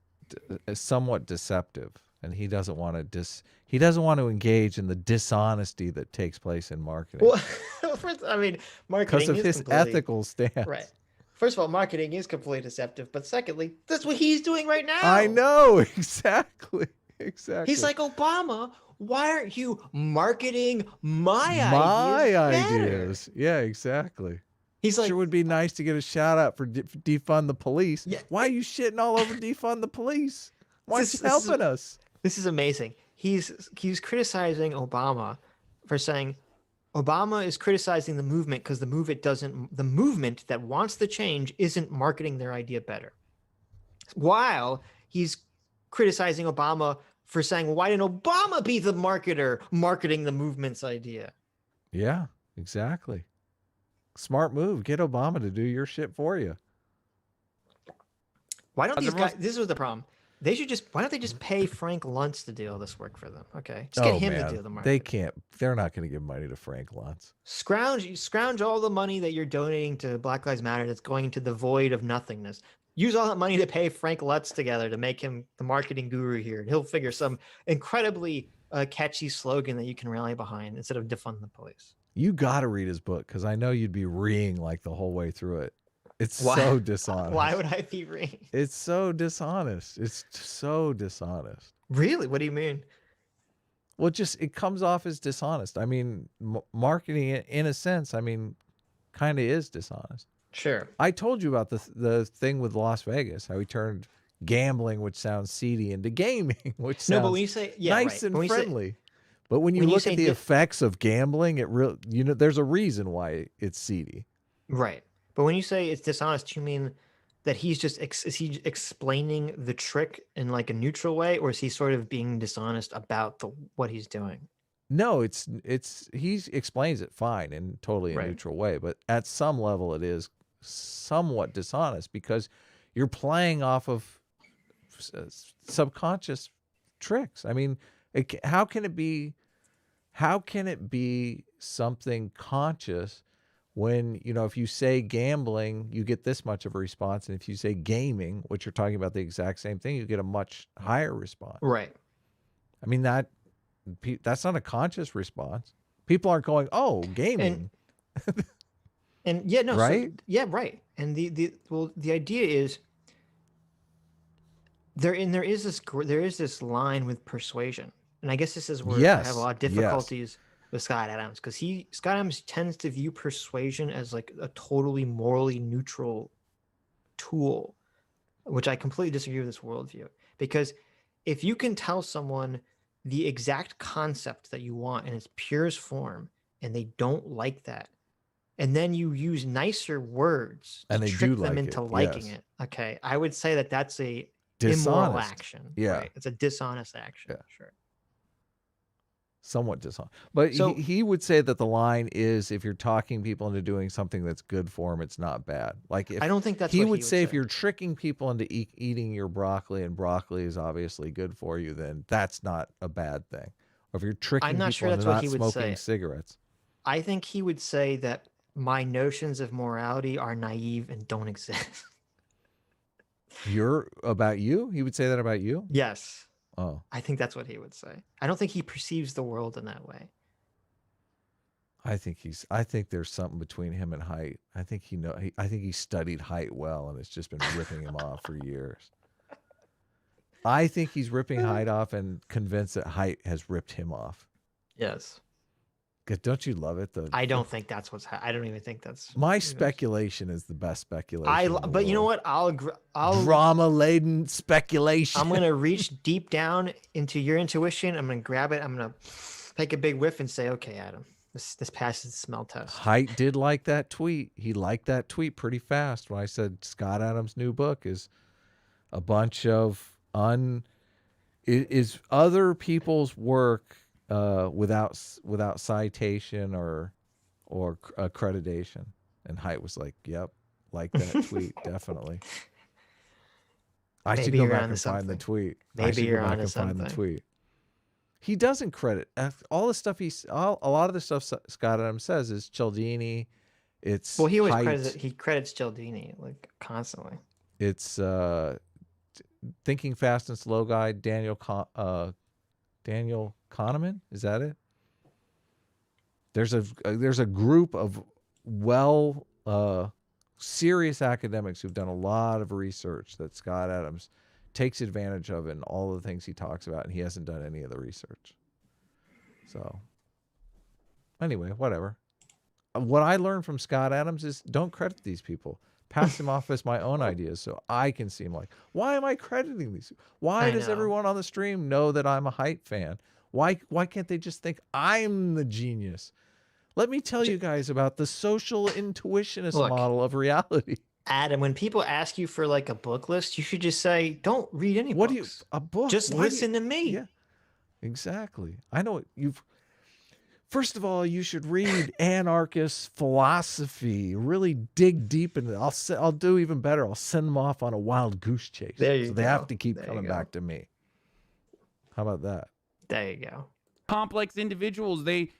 somewhat deceptive, and he doesn't want to engage in the dishonesty that takes place in marketing. Well, first, I mean, marketing because of his ethical stance. Right. First of all, marketing is completely deceptive. But secondly, that's what he's doing right now. I know, exactly. Exactly. He's like, Obama, why aren't you marketing my ideas? Yeah, exactly. He's like, sure would be nice to get a shout out for defund the police. Yeah. Why are you shitting all over defund the police? Why is he helping us? This is amazing. He's criticizing Obama for saying Obama is criticizing the movement because the movement that wants the change isn't marketing their idea better. While he's criticizing Obama for saying, well, why didn't Obama be the marketer marketing the movement's idea? Yeah, exactly. Smart move. Get Obama to do your shit for you. Why don't these guys, this was the problem. They should why don't they just pay Frank Luntz to do all this work for them? Okay. Just get him to do the marketing. They can't, they're not going to give money to Frank Luntz. Scrounge all the money that you're donating to Black Lives Matter that's going into the void of nothingness. Use all that money to pay Frank Luntz together to make him the marketing guru here. And he'll figure some incredibly catchy slogan that you can rally behind instead of defund the police. You got to read his book because I know you'd be reeing like the whole way through it. It's so dishonest. Why would I be reading? It's so dishonest. It's so dishonest. Really? What do you mean? Well, it comes off as dishonest. I mean, marketing in a sense, I mean, kind of is dishonest. Sure. I told you about the thing with Las Vegas, how he turned gambling, which sounds seedy, into gaming, which sounds but when you say, nice and friendly. But when you look at the effects of gambling, there's a reason why it's seedy. Right. But when you say it's dishonest, you mean that he's just is he explaining the trick in like a neutral way, or is he sort of being dishonest about what he's doing? No, he explains it fine and totally a neutral way, but at some level it is somewhat dishonest because you're playing off of subconscious tricks. I mean, how can it be something conscious when, if you say gambling, you get this much of a response, and if you say gaming, which you're talking about the exact same thing, you get a much higher response. Right. I mean, that's not a conscious response. People aren't going, "Oh, gaming." And yeah, no, right? So, right. And the idea is there is this line with persuasion, and I guess this is where I have a lot of difficulties with Scott Adams, because Scott Adams tends to view persuasion as like a totally morally neutral tool, which I completely disagree with this worldview. Because if you can tell someone the exact concept that you want in its purest form, and they don't like that, and then you use nicer words to trick them into liking it, okay, I would say that that's a immoral action. Yeah, right? It's a dishonest action. Yeah. Sure. Somewhat dishonest. But he would say that the line is, if you're talking people into doing something that's good for them, it's not bad. Like, I don't think that's he what would say if you're tricking people into eating your broccoli, and broccoli is obviously good for you, then that's not a bad thing. Or if you're tricking people into not smoking cigarettes. I think he would say that my notions of morality are naive and don't exist. About you? He would say that about you? Yes. Oh, I think that's what he would say. I don't think he perceives the world in that way. I think there's something between him and Height. I think he studied Height well, and it's just been ripping him off for years. I think he's ripping Height off and convinced that Height has ripped him off. Yes. Don't you love it though? I don't think that's I don't even think that's my speculation is the best speculation. But you know what? I'll drama-laden speculation. I'm gonna reach deep down into your intuition. I'm gonna grab it. I'm gonna take a big whiff and say, "Okay, Adam, This passes the smell test. Haidt did like that tweet. He liked that tweet pretty fast when I said Scott Adams' new book is a bunch of is other people's work without citation or accreditation. And Haidt was like, "Yep, like that tweet, definitely." I should go back and find the tweet. Maybe you're onto something. The tweet. He doesn't credit all the stuff a lot of the stuff Scott Adams says is Cialdini. It's he always credits Cialdini like constantly. It's Thinking Fast and Slow guy Daniel Kahneman. Is that it? There's a group of serious academics who've done a lot of research that Scott Adams takes advantage of in all the things he talks about, and he hasn't done any of the research. So anyway, whatever. What I learned from Scott Adams is don't credit these people. Pass them off as my own ideas so I can see them. Like, why am I crediting these? Why does everyone on the stream know that I'm a Haidt fan? Why can't they just think I'm the genius? Let me tell you guys about the social intuitionist model of reality. Adam, when people ask you for like a book list, you should just say, don't read any books. A book? Just listen to me. Yeah, exactly. I know first of all, you should read anarchist philosophy. Really dig deep into it. I'll do even better. I'll send them off on a wild goose chase. There you go. They have to keep coming back to me. How about that? There you go. Complex individuals. They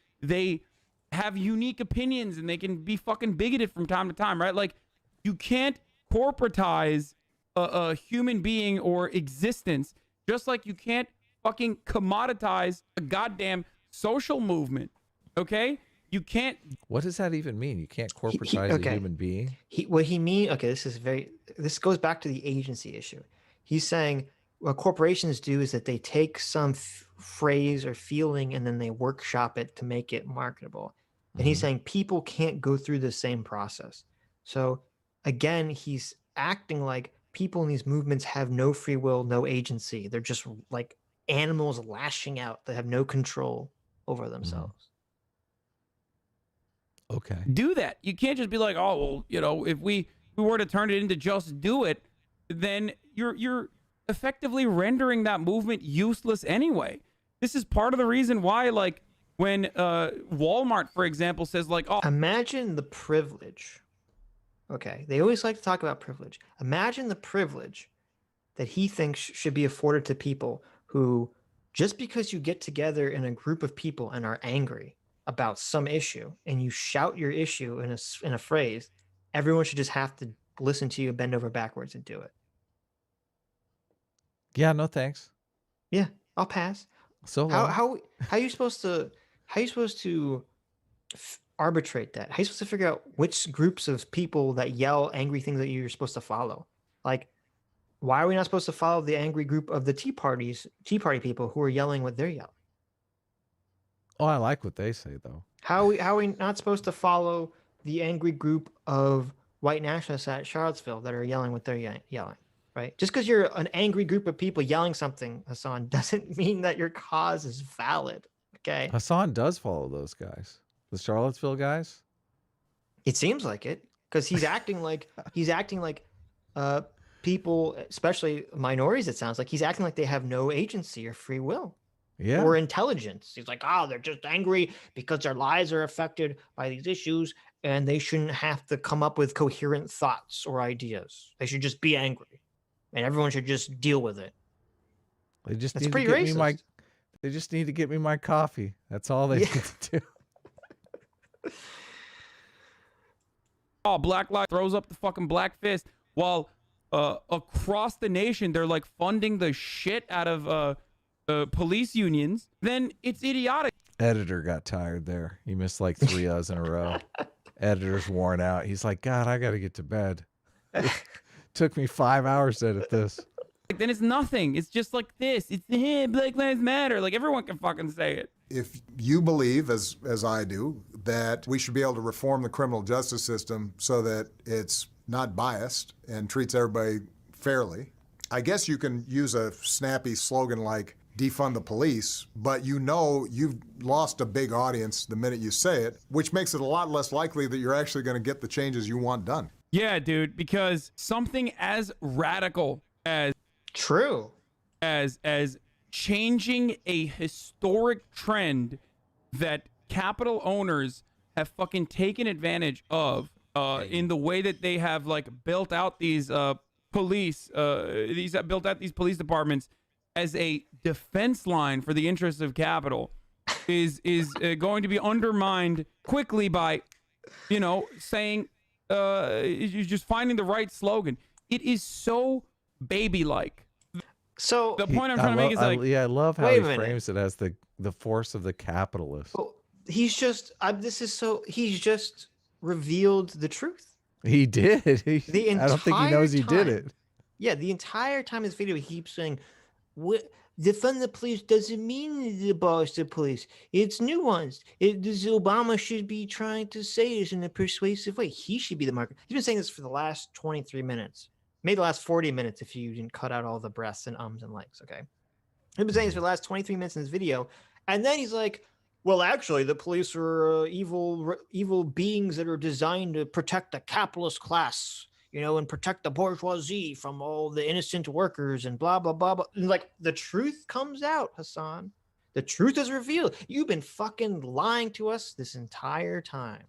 have unique opinions and they can be fucking bigoted from time to time, right? Like, you can't corporatize a human being or existence, just like you can't fucking commoditize a goddamn social movement. Okay? You can't. What does that even mean? You can't corporatize a human being? This goes back to the agency issue. He's saying what corporations do is that they take some phrase or feeling and then they workshop it to make it marketable. And he's saying people can't go through the same process. So again, he's acting like people in these movements have no free will, no agency. They're just like animals lashing out that have no control over themselves. Okay. Do that. You can't just be like, oh, well, you know, if we were to turn it into just do it, then you're effectively rendering that movement useless anyway. This is part of the reason why, like, when Walmart, for example, says like, oh, imagine the privilege. Okay, they always like to talk about privilege. Imagine the privilege that he thinks should be afforded to people who, just because you get together in a group of people and are angry about some issue and you shout your issue in a phrase, everyone should just have to listen to you, bend over backwards and do it. Yeah, no thanks. Yeah, I'll pass. So how are you supposed to arbitrate that? How are you supposed to figure out which groups of people that yell angry things that you're supposed to follow? Like, why are we not supposed to follow the angry group of the Tea Party people who are yelling what they're yelling? Oh, I like what they say though. How are we not supposed to follow the angry group of white nationalists at Charlottesville that are yelling what they're yelling? Right? Just because you're an angry group of people yelling something, Hasan, doesn't mean that your cause is valid. Okay. Hasan does follow those guys. The Charlottesville guys? It seems like it, because he's acting like people, especially minorities, it sounds like he's acting like they have no agency or free will. Yeah. Or intelligence. He's like, oh, they're just angry because their lives are affected by these issues and they shouldn't have to come up with coherent thoughts or ideas. They should just be angry and everyone should just deal with it. They just need to get me they just need to get me my coffee. That's all they need to do. Oh, Black Lives throws up the fucking black fist while across the nation they're like funding the shit out of police unions. Then it's idiotic. Editor got tired there. He missed like 3 U's in a row. Editor's worn out. He's like, God, I got to get to bed. It took me 5 hours to edit this. Like, then it's nothing. It's just like this. It's Black Lives Matter. Like, everyone can fucking say it. If you believe, as I do, that we should be able to reform the criminal justice system so that it's not biased and treats everybody fairly, I guess you can use a snappy slogan like, defund the police, but you know you've lost a big audience the minute you say it, which makes it a lot less likely that you're actually going to get the changes you want done. Yeah, dude, because something as radical as true as changing a historic trend that capital owners have fucking taken advantage of in the way that they have like built out these police departments as a defense line for the interests of capital is going to be undermined quickly by, you know, saying you're just finding the right slogan. It is so baby-like. So the point I'm trying to make is like, I love how he frames it as the force of the capitalist. Well, he's just he's just revealed the truth. He did. I don't think he knows he did it. Yeah, the entire time in this video, he keeps saying, defund the police doesn't mean to abolish the police. It's nuanced. Obama should be trying to say this in a persuasive way. He should be the marker. He's been saying this for the last 23 minutes. Maybe the last 40 minutes if you didn't cut out all the breaths and ums and likes, okay? He's been saying this for the last 23 minutes in this video. And then he's like, well, actually, the police are evil beings that are designed to protect the capitalist class, you know, and protect the bourgeoisie from all the innocent workers and blah, blah, blah, blah. And like, the truth comes out, Hasan. The truth is revealed. You've been fucking lying to us this entire time.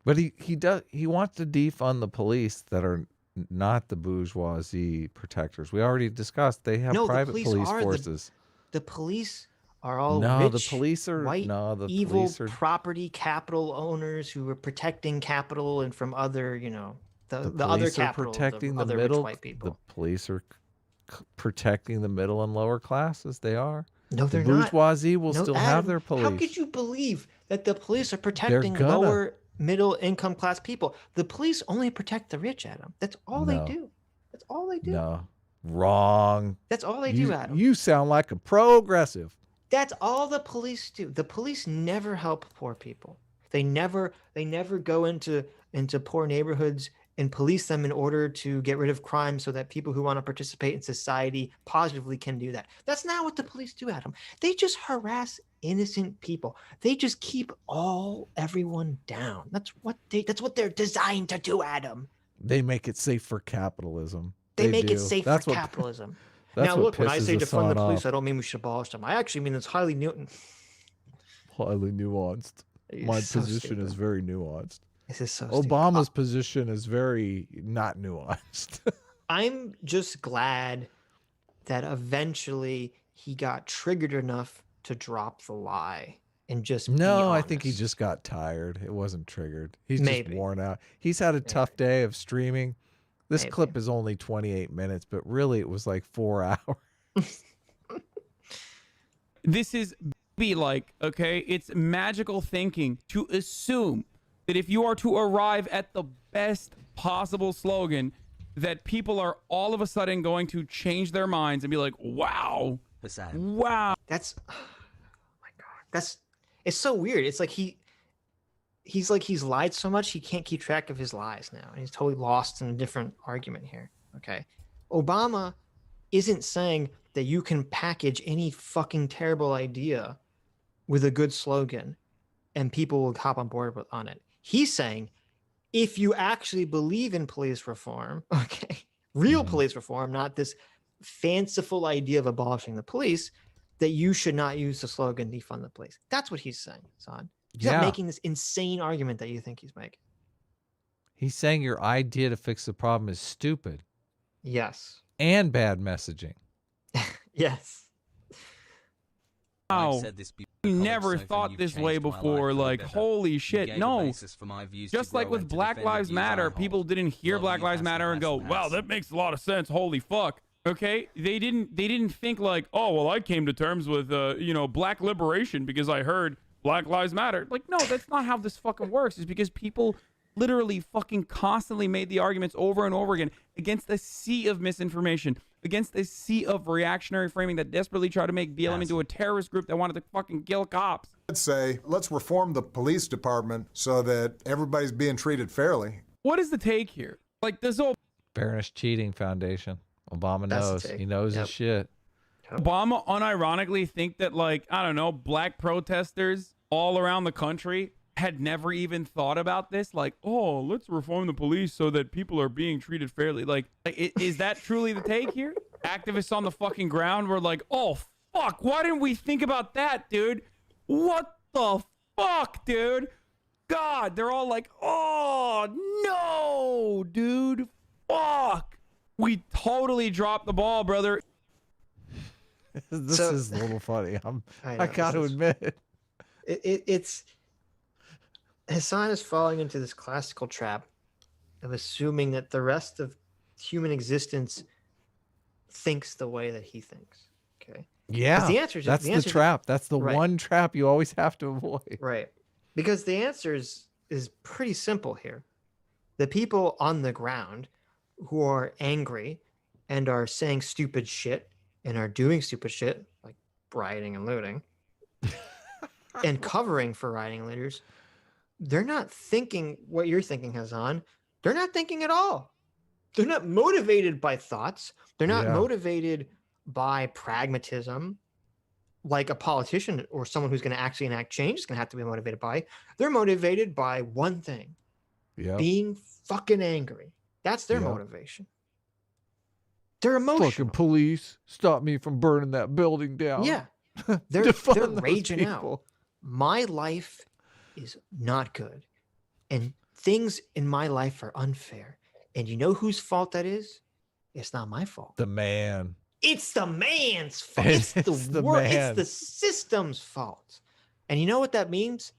But he wants to defund the police that are not the bourgeoisie protectors. We already discussed they have private police forces. The police are all rich, the police are white, evil property capital owners who are protecting capital and from other, you know, the other capital, protecting the other middle, rich white people. The police are protecting the middle and lower classes. They are. No, they're not. The bourgeoisie will still have their police. How could you believe that the police are protecting lower middle income class people? The police only protect the rich, Adam. That's all they do. That's all they do. No, wrong. That's all they do, Adam. You sound like a progressive. That's all the police do. The police never help poor people. They never go into poor neighborhoods and police them in order to get rid of crime so that people who want to participate in society positively can do that. That's not what the police do, Adam. They just harass innocent people. They just keep everyone down. That's what they're designed to do, Adam. They make it safe for capitalism. They make it safe for capitalism. Now, look, when I say defund the police, I don't mean we should abolish them. I actually mean it's highly nuanced. My position is very nuanced. This is so Obama's position is very not nuanced. I'm just glad that eventually he got triggered enough to drop the lie and just be honest. I think he just got tired. It wasn't triggered. He's just worn out. He's had a tough day of streaming. This clip is only 28 minutes, but really it was like 4 hours. This is like, okay? It's magical thinking to assume that if you are to arrive at the best possible slogan, that people are all of a sudden going to change their minds and be like, wow. Hasan. Wow. That's, oh my God. It's so weird. It's like he's lied so much he can't keep track of his lies now. And he's totally lost in a different argument here. Okay. Obama isn't saying that you can package any fucking terrible idea with a good slogan and people will hop on board on it. He's saying if you actually believe in police reform, okay, real police reform, not this fanciful idea of abolishing the police, that you should not use the slogan defund the police. That's what he's saying, Hasan. He's not making this insane argument that you think he's making. He's saying your idea to fix the problem is stupid. Yes. And bad messaging. Yes. Wow. I never thought this way before. Like, holy shit. No. Just like with Black Lives Matter, people didn't hear Black Lives Matter and go, wow, that makes a lot of sense. Holy fuck. Okay, they didn't think like, oh, well, I came to terms with you know, black liberation because I heard Black Lives Matter. Like, no, that's not how this fucking works. It's because people literally fucking constantly made the arguments over and over again against a sea of misinformation, against a sea of reactionary framing that desperately tried to make BLM into a terrorist group that wanted to fucking kill cops. Let's say, let's reform the police department so that everybody's being treated fairly. What is the take here? Like, this whole Fairness Cheating Foundation. Obama knows. He knows his shit. Obama unironically think that, like, I don't know, black protesters all around the country had never even thought about this? Like, oh, let's reform the police so that people are being treated fairly. Like is that truly the take here? Activists on the fucking ground were like, oh, fuck, why didn't we think about that, dude? What the fuck, dude? God, they're all like, oh, no, dude. Fuck. We totally dropped the ball, brother. This is a little funny. I got to admit. It's Hasan is falling into this classical trap of assuming that the rest of human existence thinks the way that he thinks. Okay. Yeah. The answer is that's the trap. That's the one trap you always have to avoid. Right. Because the answer is pretty simple here. The people on the ground who are angry and are saying stupid shit and are doing stupid shit like rioting and looting and covering for rioting leaders, they're not thinking what you're thinking, Hasan. They're not thinking at all. They're not motivated by thoughts. They're not motivated by pragmatism, like a politician or someone who's going to actually enact change is going to have to be motivated by. They're motivated by one thing, being fucking angry. That's their motivation. They're emotional. Fucking police, stop me from burning that building down. Yeah. They're raging out. My life is not good. And things in my life are unfair. And you know whose fault that is? It's not my fault. The man. It's the man's fault. It's the work. It's the system's fault. And you know what that means?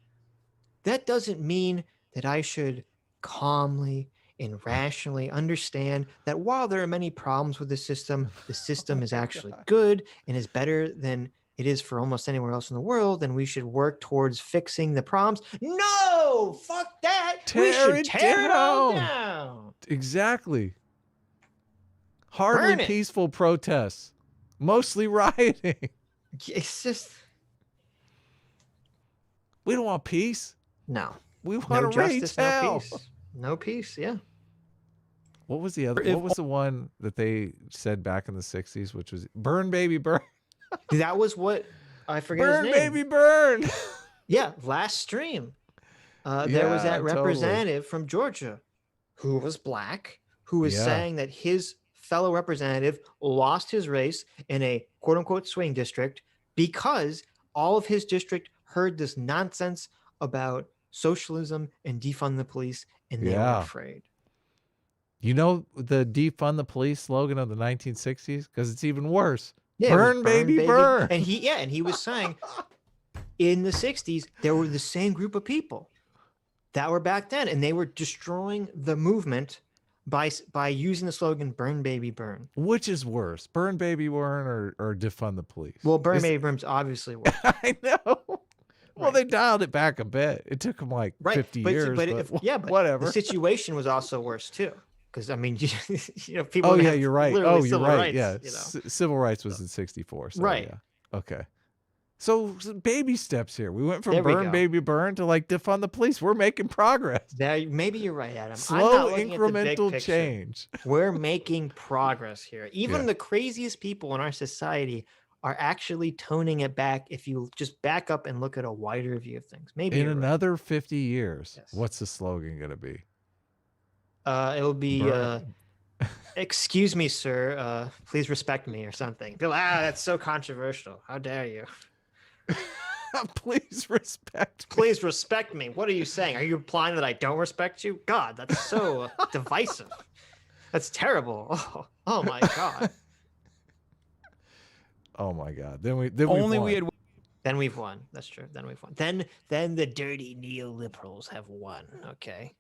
That doesn't mean that I should calmly and rationally understand that while there are many problems with the system is actually good and is better than it is for almost anywhere else in the world, and we should work towards fixing the problems. No, fuck that. We should tear it all down. Exactly. Hardly peaceful protests, mostly rioting. It's just, we don't want peace. No, we want to raise hell. No peace. No peace. Yeah. What was the other? What was the one that they said back in the 60s, which was "Burn, baby, burn"? That was what I forget burn, his name. Baby, burn. Yeah, last stream. There was that representative from Georgia who was black, who was saying that his fellow representative lost his race in a quote unquote swing district because all of his district heard this nonsense about socialism and defund the police, and they were afraid. You know the defund the police slogan of the 1960s? Because it's even worse. Yeah, burn, baby, burn. And he was saying in the 60s, there were the same group of people that were back then, and they were destroying the movement by using the slogan "Burn, baby, burn." Which is worse, burn, baby, burn, or defund the police? Well, burn, baby, burn's obviously worse. I know. Well, they dialed it back a bit. It took them like 50 years. But whatever. The situation was also worse too. Because I mean, you know, people. Oh yeah, you're right. Oh, you're right. Rights, yeah, you know? Civil rights was in '64. So, right. Yeah. Okay. So some baby steps here. We went from burn, baby, burn to like defund the police. We're making progress. Maybe you're right, Adam. Slow incremental change. We're making progress here. Even the craziest people in our society are actually toning it back. If you just back up and look at a wider view of things, maybe in another 50 years, what's the slogan going to be? It'll be, excuse me, sir, please respect me or something. That's so controversial. How dare you? Please respect me. Please respect me. What are you saying? Are you implying that I don't respect you? God, that's so divisive. That's terrible. Oh my God. Oh my God. Then we've won. That's true. Then we've won. Then the dirty neoliberals have won. Okay.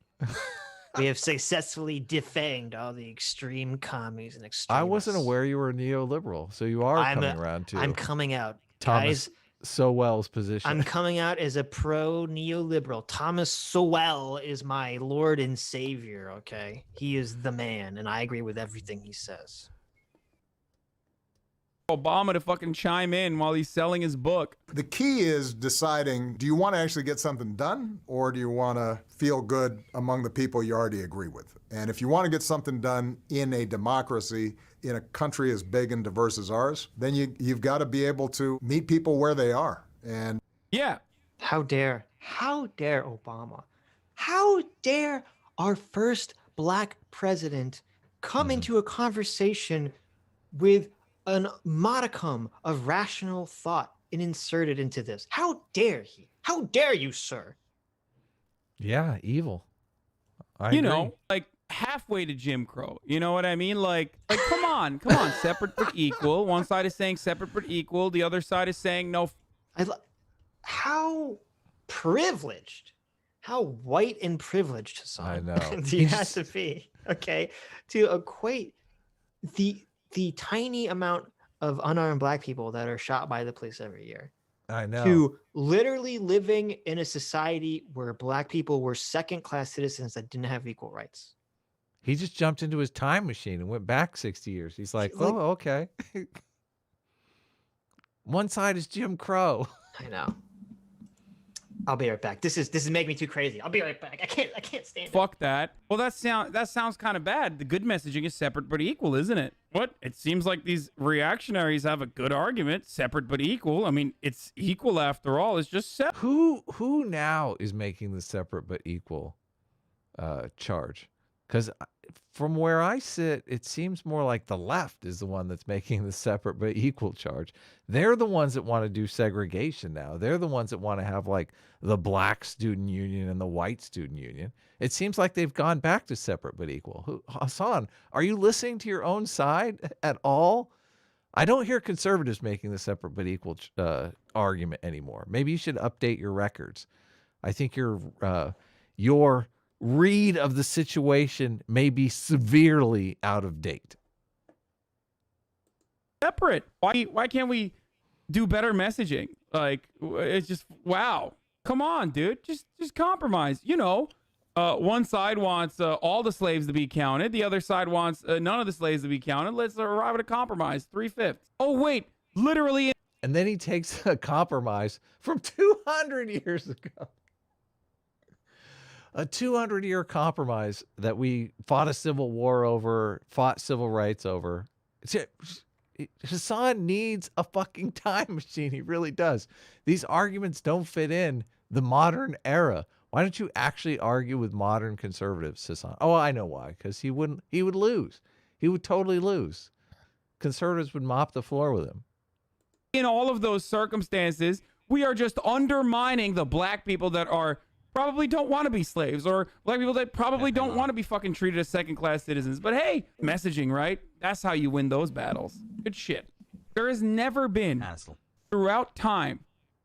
We have successfully defanged all the extreme commies and extremists. I wasn't aware you were a neoliberal, so you are coming around too. I'm coming out. Thomas Sowell's position. I'm coming out as a pro-neoliberal. Thomas Sowell is my Lord and Savior, okay? He is the man, and I agree with everything he says. Obama to fucking chime in while he's selling his book. The key is deciding, do you want to actually get something done, or do you want to feel good among the people you already agree with? And if you want to get something done in a democracy, in a country as big and diverse as ours, then you've got to be able to meet people where they are. And yeah. How dare Obama? How dare our first black president come into a conversation with a modicum of rational thought and insert it into this? How dare he? How dare you, sir? Yeah, evil. You know, like halfway to Jim Crow. You know what I mean? Like come on, separate but equal. One side is saying separate but equal. The other side is saying no. How privileged, how white and privileged, Hasan, I know. do you have to be, okay, to equate the tiny amount of unarmed black people that are shot by the police every year, I know, to literally living in a society where black people were second-class citizens that didn't have equal rights. He just jumped into his time machine and went back 60 years. He's like, oh, okay. One side is Jim Crow. I know. I'll be right back. This is making me too crazy. I'll be right back. I can't stand it. Fuck that. Well, that sounds kind of bad. The good messaging is separate but equal, isn't it? What? It seems like these reactionaries have a good argument. Separate but equal. I mean, it's equal after all. It's just separate. Who now is making the separate but equal charge? Because from where I sit, it seems more like the left is the one that's making the separate but equal charge. They're the ones that want to do segregation now. They're the ones that want to have like the black student union and the white student union. It seems like they've gone back to separate but equal. Hasan, are you listening to your own side at all? I don't hear conservatives making the separate but equal argument anymore. Maybe you should update your records. I think your read of the situation may be severely out of date. Separate. Why can't we do better messaging? Like, it's just, wow. Come on, dude. Just compromise. You know, one side wants all the slaves to be counted. The other side wants none of the slaves to be counted. Let's arrive at a compromise. 3/5. Oh, wait. Literally. And then he takes a compromise from 200 years ago. A 200-year compromise that we fought a civil war over, fought civil rights over. Hasan needs a fucking time machine. He really does. These arguments don't fit in the modern era. Why don't you actually argue with modern conservatives, Hasan? Oh, I know why. Because he would lose. He would totally lose. Conservatives would mop the floor with him. In all of those circumstances, we are just undermining the black people that probably don't want to be slaves, or black people that probably don't want to be fucking treated as second-class citizens. But hey, messaging, right? That's how you win those battles. Good shit. There has never been, throughout time,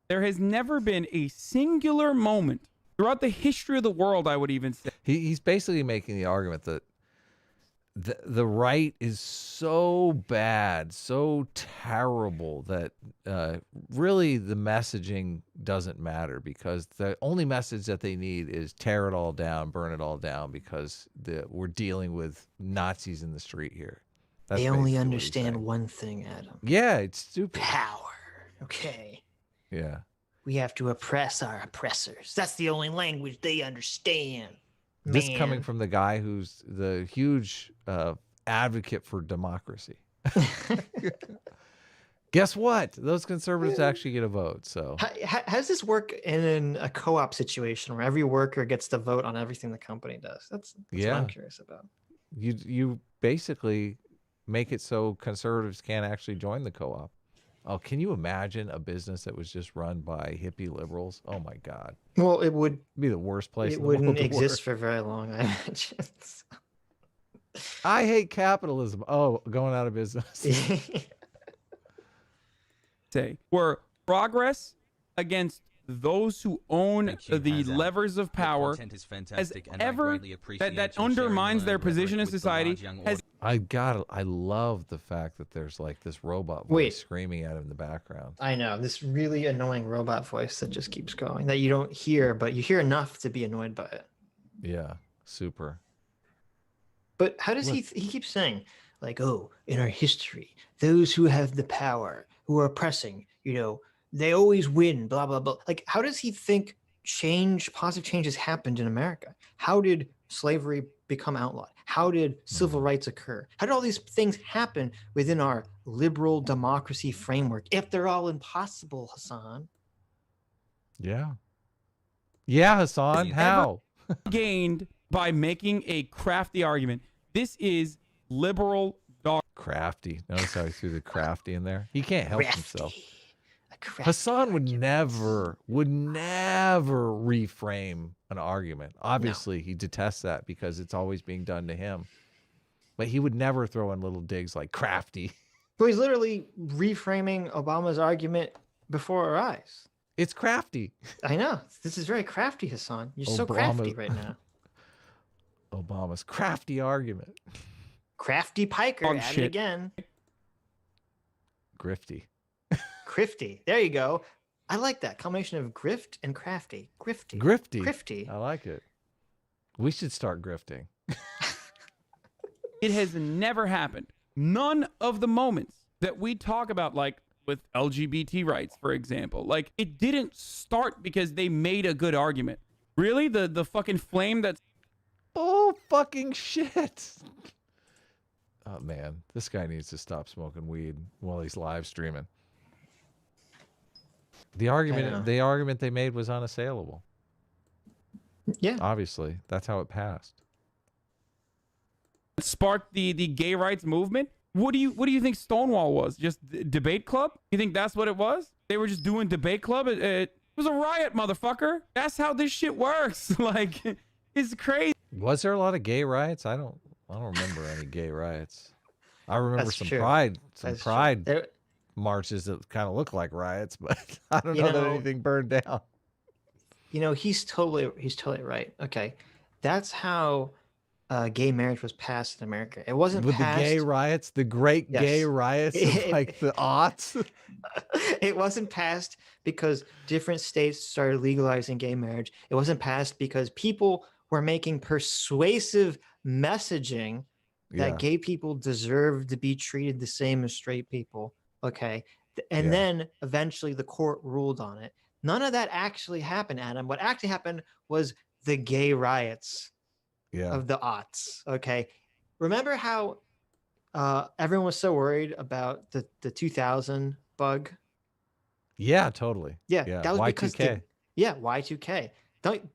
there has never been a singular moment throughout the history of the world, I would even say. He's basically making the argument that the right is so bad, so terrible that really the messaging doesn't matter, because the only message that they need is tear it all down, burn it all down, because we're dealing with Nazis in the street here. That's they only understand one thing, Adam. Yeah, it's stupid. Power. Okay. Yeah. We have to oppress our oppressors. That's the only language they understand. This coming from the guy who's the huge advocate for democracy. Guess what? Those conservatives actually get a vote. So how does this work in a co-op situation where every worker gets to vote on everything the company does? That's what I'm curious about. You basically make it so conservatives can't actually join the co-op. Oh, can you imagine a business that was just run by hippie liberals? Oh my God. Well, it would be the worst place. It wouldn't exist for very long, I imagine. I hate capitalism. Oh, going out of business. Say, where progress against those who own the levers of power has ever that undermines their position in society has. I love the fact that there's like this robot voice screaming at him in the background. I know, this really annoying robot voice that just keeps going, that you don't hear, but you hear enough to be annoyed by it. Yeah, super. But how does he keeps saying, like, oh, in our history, those who have the power, who are oppressing, you know, they always win, blah, blah, blah. Like, how does he think positive changes happened in America? How did slavery become outlawed? How did civil rights occur? How did all these things happen within our liberal democracy framework if they're all impossible, Hasan? Yeah. Yeah, Hasan, how? Gained by making a crafty argument. This is liberal dog. Crafty. Notice how he threw the crafty in there? He can't help himself. Hasan would never reframe an argument. Obviously, he detests that because it's always being done to him. But he would never throw in little digs like crafty. So he's literally reframing Obama's argument before our eyes. It's crafty. I know. This is very crafty, Hasan. You're so crafty right now. Obama's crafty argument. Crafty Piker at it again. Grifty. Crifty. There you go. I like that combination of grift and crafty. Grifty. Grifty. I like it. We should start grifting. It has never happened. None of the moments that we talk about, like with LGBT rights, for example, like it didn't start because they made a good argument. Really? The fucking flame that's... Oh, fucking shit. Oh, man. This guy needs to stop smoking weed while he's live streaming. The argument they made was unassailable. Yeah. Obviously. That's how it passed. Sparked the gay rights movement. What do you think Stonewall was? Just debate club? You think that's what it was? They were just doing debate club? It was a riot, motherfucker. That's how this shit works. Like, it's crazy. Was there a lot of gay riots? I don't remember any gay riots. I remember some pride marches that kind of look like riots, but I don't know that anything burned down. You know, he's totally right. Okay. That's how gay marriage was passed in America. It wasn't with passed... the gay riots, the great gay riots of like the aughts. It wasn't passed because different states started legalizing gay marriage. It wasn't passed because people were making persuasive messaging that gay people deserve to be treated the same as straight people. Okay. And then eventually the court ruled on it. None of that actually happened, Adam. What actually happened was the gay riots of the aughts. Okay. Remember how everyone was so worried about the 2000 bug? Yeah, totally. Yeah. That was Y2K. because Y2K.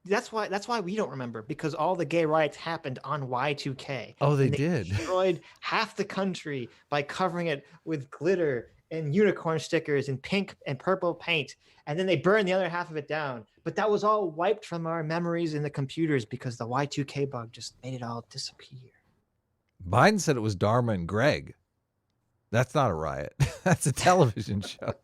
That's why we don't remember, because all the gay riots happened on Y2K. Oh, they did. Destroyed half the country by covering it with glitter and unicorn stickers and pink and purple paint, and then they burned the other half of it down. But that was all wiped from our memories in the computers because the Y2K bug just made it all disappear. Biden said it was Dharma and Greg. That's not a riot. That's a television show.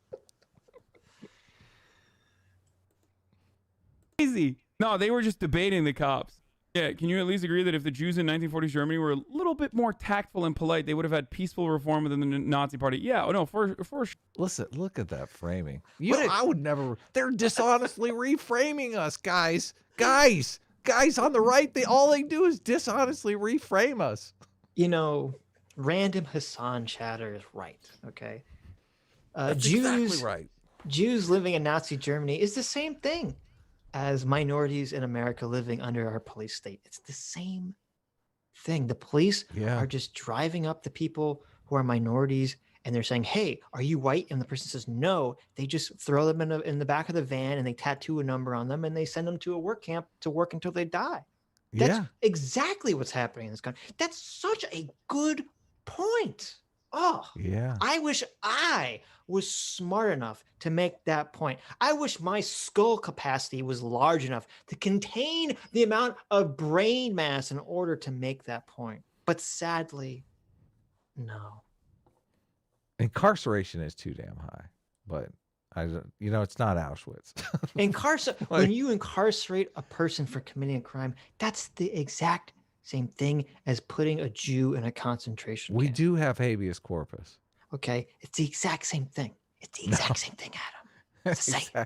Crazy. No, they were just debating the cops. Yeah, can you at least agree that if the Jews in 1940s Germany were a little bit more tactful and polite, they would have had peaceful reform within the Nazi party? Yeah, no, for sure. Listen, look at that framing. I would never. They're dishonestly reframing us, guys. Guys on the right, all they do is dishonestly reframe us. You know, random Hasan chatter is right. Okay, That's exactly right. Jews living in Nazi Germany is the same thing as minorities in America living under our police state. It's the same thing. The police are just driving up the people who are minorities, and they're saying, hey, are you white? And the person says no. They just throw them in the back of the van, and they tattoo a number on them, and they send them to a work camp to work until they die. That's exactly what's happening in this country. That's such a good point. Oh, yeah. I wish I was smart enough to make that point. I wish my skull capacity was large enough to contain the amount of brain mass in order to make that point. But sadly, no. Incarceration is too damn high, but it's not Auschwitz. When you incarcerate a person for committing a crime, that's the exact same thing as putting a Jew in a concentration camp. We do have habeas corpus. Okay, it's the exact same thing. It's the exact same thing, Adam. It's the same.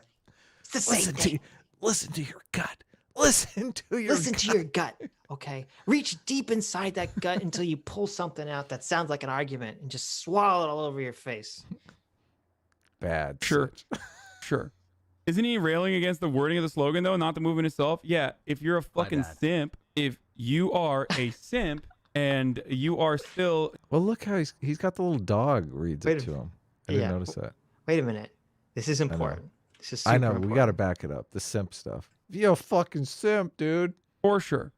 It's the same thing. Listen to your gut. Listen to your gut, okay? Reach deep inside that gut until you pull something out that sounds like an argument and just swallow it all over your face. Bad. Sure. Sure. Isn't he railing against the wording of the slogan, though, not the movement itself? Yeah, if you're a fucking simp, if you are a simp and you are still... Well, look how he's got the little dog reads it to him. I didn't notice that. Wait a minute. This is important. This is super I know. important. We got to back it up. The simp stuff. You're a fucking simp, dude. For sure.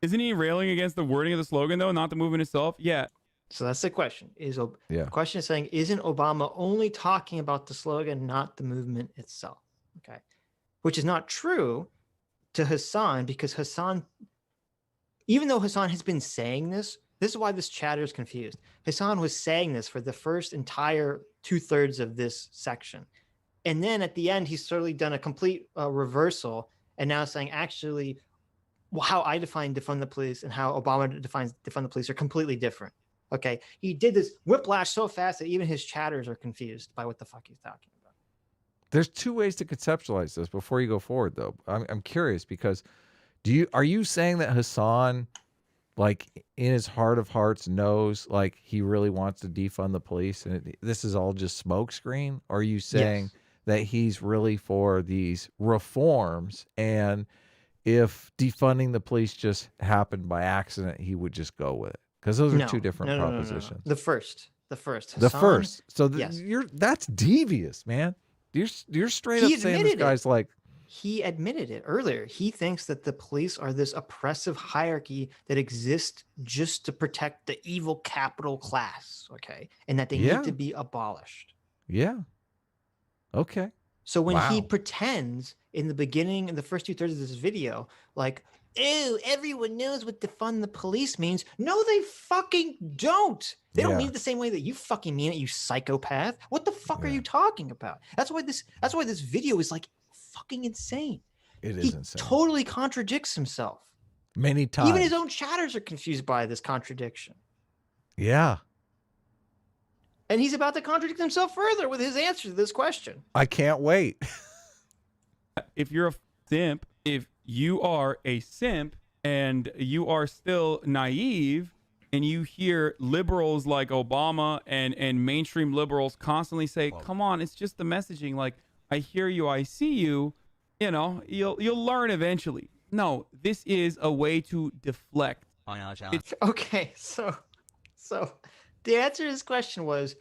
Isn't he railing against the wording of the slogan, though, not the movement itself? Yeah. So that's the question. The question is saying, isn't Obama only talking about the slogan, not the movement itself? Okay. Which is not true to Hasan, because Hasan, even though Hasan has been saying this is why this chatter is confused. Hasan was saying this for the first entire 2/3 of this section. And then at the end, he's certainly done a complete reversal and now saying, actually, how I define defund the police and how Obama defines defund the police are completely different. Okay. He did this whiplash so fast that even his chatters are confused by what the fuck he's talking about. There's two ways to conceptualize this before you go forward, though. I'm curious because are you saying that Hasan, like in his heart of hearts, knows like he really wants to defund the police and this is all just smokescreen? Or are you saying that he's really for these reforms, and if defunding the police just happened by accident, he would just go with it? Because those are two different propositions. No. The first. Hasan, So yes. That's devious, man. You're straight up saying this guy's like... He admitted it earlier. He thinks that the police are this oppressive hierarchy that exists just to protect the evil capital class, okay? And that they need to be abolished. Yeah. Okay. So when he pretends in the beginning, in the first 2/3 of this video, like, ew, everyone knows what defund the police means. No, they fucking don't. They don't mean it the same way that you fucking mean it, you psychopath. What the fuck are you talking about? That's why this video is like fucking insane. It is insane. He totally contradicts himself. Many times. Even his own chatters are confused by this contradiction. Yeah. And he's about to contradict himself further with his answer to this question. I can't wait. If you're a simp, if you are a simp and you are still naive and you hear liberals like Obama and mainstream liberals constantly say, come on, it's just the messaging. Like, I hear you, I see you, you know, you'll learn eventually. No, this is a way to deflect. Okay, so the answer to this question was,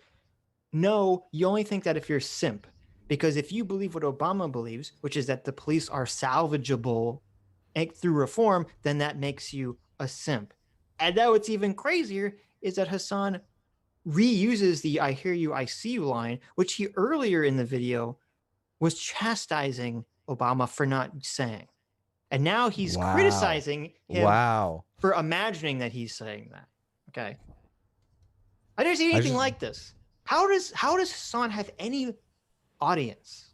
no, you only think that if you're simp. Because if you believe what Obama believes, which is that the police are salvageable through reform, then that makes you a simp. And now what's even crazier is that Hasan reuses the I hear you, I see you line, which he earlier in the video was chastising Obama for not saying. And now he's criticizing him for imagining that he's saying that. Okay. I never seen anything like this. How does Hasan have any audience?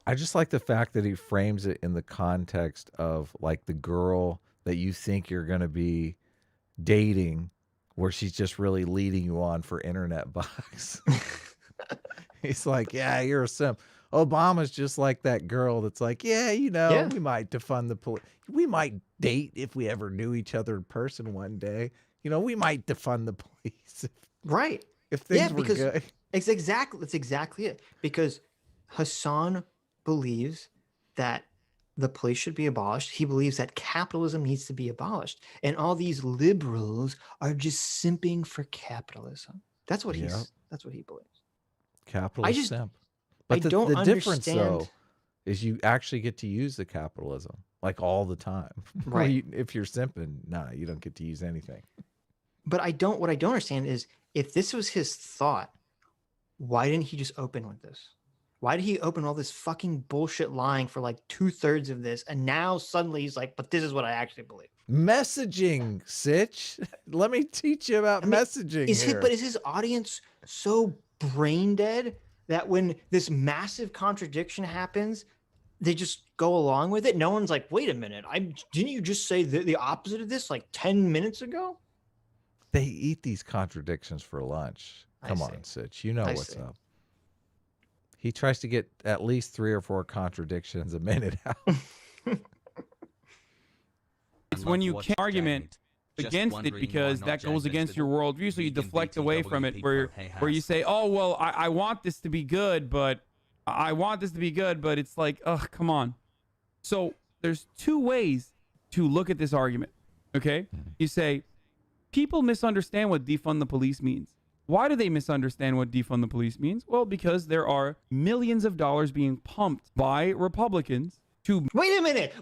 I just like the fact that he frames it in the context of like the girl that you think you're going to be dating, where she's just really leading you on for internet bucks. He's like, yeah, you're a simp. Obama's just like that girl that's like, yeah, you know, we might defund the police. We might date if we ever knew each other in person one day. You know, we might defund the police. Right. If things were good. That's exactly it. Because Hasan believes that the police should be abolished. He believes that capitalism needs to be abolished. And all these liberals are just simping for capitalism. That's what he believes. Capitalist simp. But the difference, though, is you actually get to use the capitalism like all the time. Right. If you're simping, you don't get to use anything. But what I don't understand is, if this was his thought, why didn't he just open with this? Why did he open all this fucking bullshit lying for like 2/3 of this? And now suddenly he's like, but this is what I actually believe. Messaging, Sitch. Let me teach you about messaging. But is his audience so brain dead that when this massive contradiction happens, they just go along with it? No one's like, wait a minute, didn't you just say the opposite of this like 10 minutes ago? They eat these contradictions for lunch. Come on, Sitch. You know what's up. He tries to get at least 3 or 4 contradictions a minute out. it's when you can't argument against it because that goes against your worldview, so you deflect away from it, where you say, oh, well, I want this to be good, but it's like, ugh, come on. So there's two ways to look at this argument, okay? You say, people misunderstand what defund the police means. Why do they misunderstand what defund the police means? Well, because there are millions of dollars being pumped by Republicans to... Wait a minute.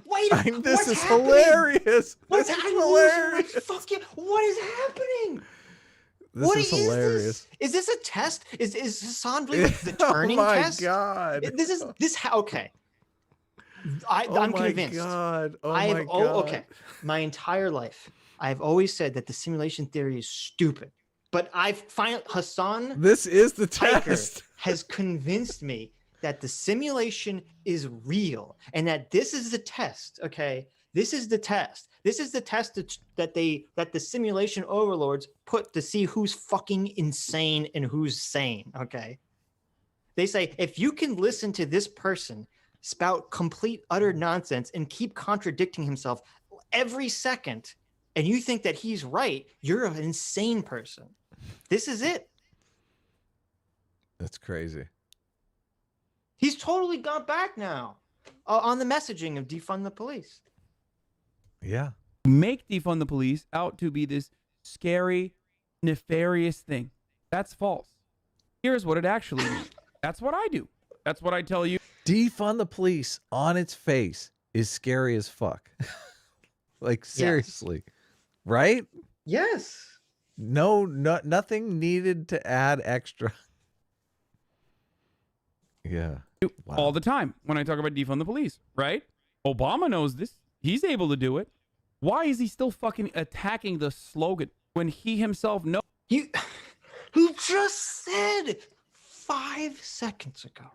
This is hilarious. What's hilarious? Fuck you. What is happening? This is hilarious. Is this a test? Is Hasan believe the turning test? Oh my God. Okay. I'm convinced. God. Oh my God. Okay. My entire life, I've always said that the simulation theory is stupid. But I've finally, Hasan, this is the test, has convinced me that the simulation is real and that this is the test. Okay, this is the test. This is the test that the simulation overlords put to see who's fucking insane and who's sane. Okay, they say if you can listen to this person spout complete utter nonsense and keep contradicting himself every second, and you think that he's right, you're an insane person. This is it. That's crazy. He's totally gone back now on the messaging of defund the police. Yeah. Make defund the police out to be this scary, nefarious thing. That's false. Here's what it actually means. That's what I do. That's what I tell you. Defund the police on its face is scary as fuck. Like, seriously. Yes. Right? Yes. Nothing needed to add extra. Yeah. Wow. All the time when I talk about defund the police, right? Obama knows this. He's able to do it. Why is he still fucking attacking the slogan when he himself knows? He just said 5 seconds ago.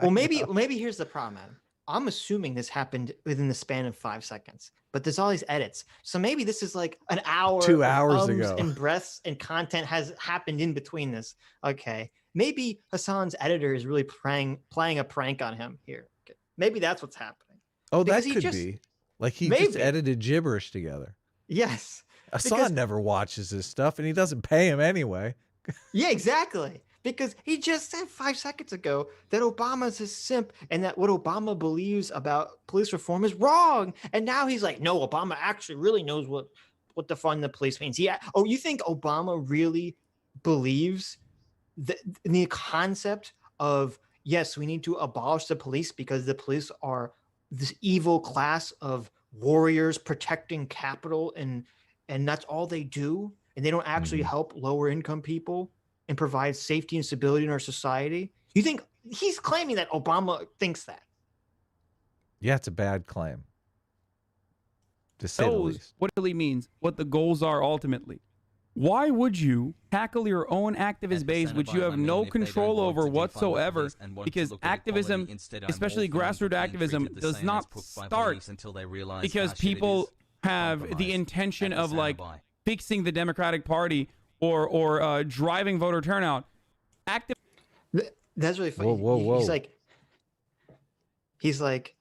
Well, maybe here's the problem, Adam. I'm assuming this happened within the span of 5 seconds, but there's all these edits. So maybe this is like an hour, 2 hours ago, and breaths and content has happened in between this. Okay. Maybe Hasan's editor is really playing a prank on him here. Okay. Maybe that's what's happening. Oh, that could be. Like he just edited gibberish together. Yes. Hasan never watches this stuff and he doesn't pay him anyway. Yeah, exactly. Because he just said 5 seconds ago that Obama's a simp and that what Obama believes about police reform is wrong. And now he's like, no, Obama actually really knows what defund the police means. Yeah. Oh, you think Obama really believes the concept of, yes, we need to abolish the police because the police are this evil class of warriors protecting capital and that's all they do. And they don't actually help lower income people and provide safety and stability in our society? You think he's claiming that Obama thinks that? Yeah, it's a bad claim. To say the least. What it really means, what the goals are ultimately. Why would you tackle your own activist base, which you have no control over whatsoever? Because activism, especially grassroots activism, does not start because people have the intention of like fixing the Democratic Party or driving voter turnout. That's really funny. Whoa. He's like,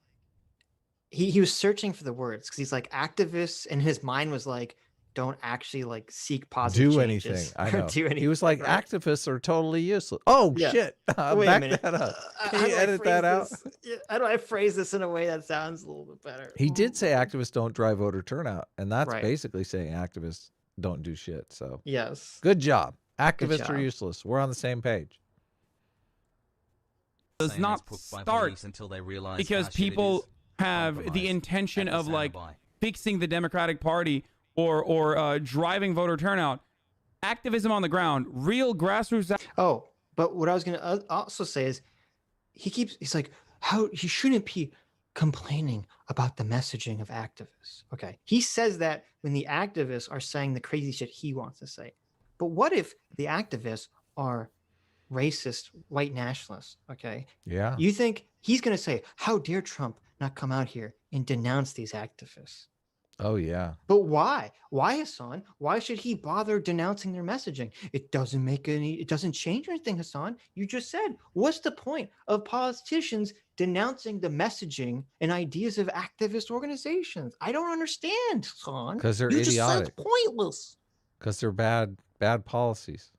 he was searching for the words because he's like activists, and his mind was like, don't actually like seek positive changes. I know. Do anything. He was like, right? Activists are totally useless. Oh shit! Back that up. Can you edit that out? How do I phrase this in a way that sounds a little bit better? He did say activists don't drive voter turnout, and that's basically saying activists don't do shit. So yes, good job. Activists are useless. We're on the same page. Does not start until they realize because people have the intention of like fixing the Democratic Party or driving voter turnout. Activism on the ground, real grassroots. Oh, but what I was going to also say is he's like, he shouldn't be complaining about the messaging of activists. Okay. He says that when the activists are saying the crazy shit he wants to say. But what if the activists are racist white nationalists? Okay. Yeah. You think he's going to say, how dare Trump not come out here and denounce these activists? Oh, yeah. But why? Why, Hasan? Why should he bother denouncing their messaging? It doesn't change anything, Hasan. You just said, what's the point of politicians denouncing the messaging and ideas of activist organizations? I don't understand, Hasan. Because they're you idiotic. Just said it's pointless. Because they're bad policies.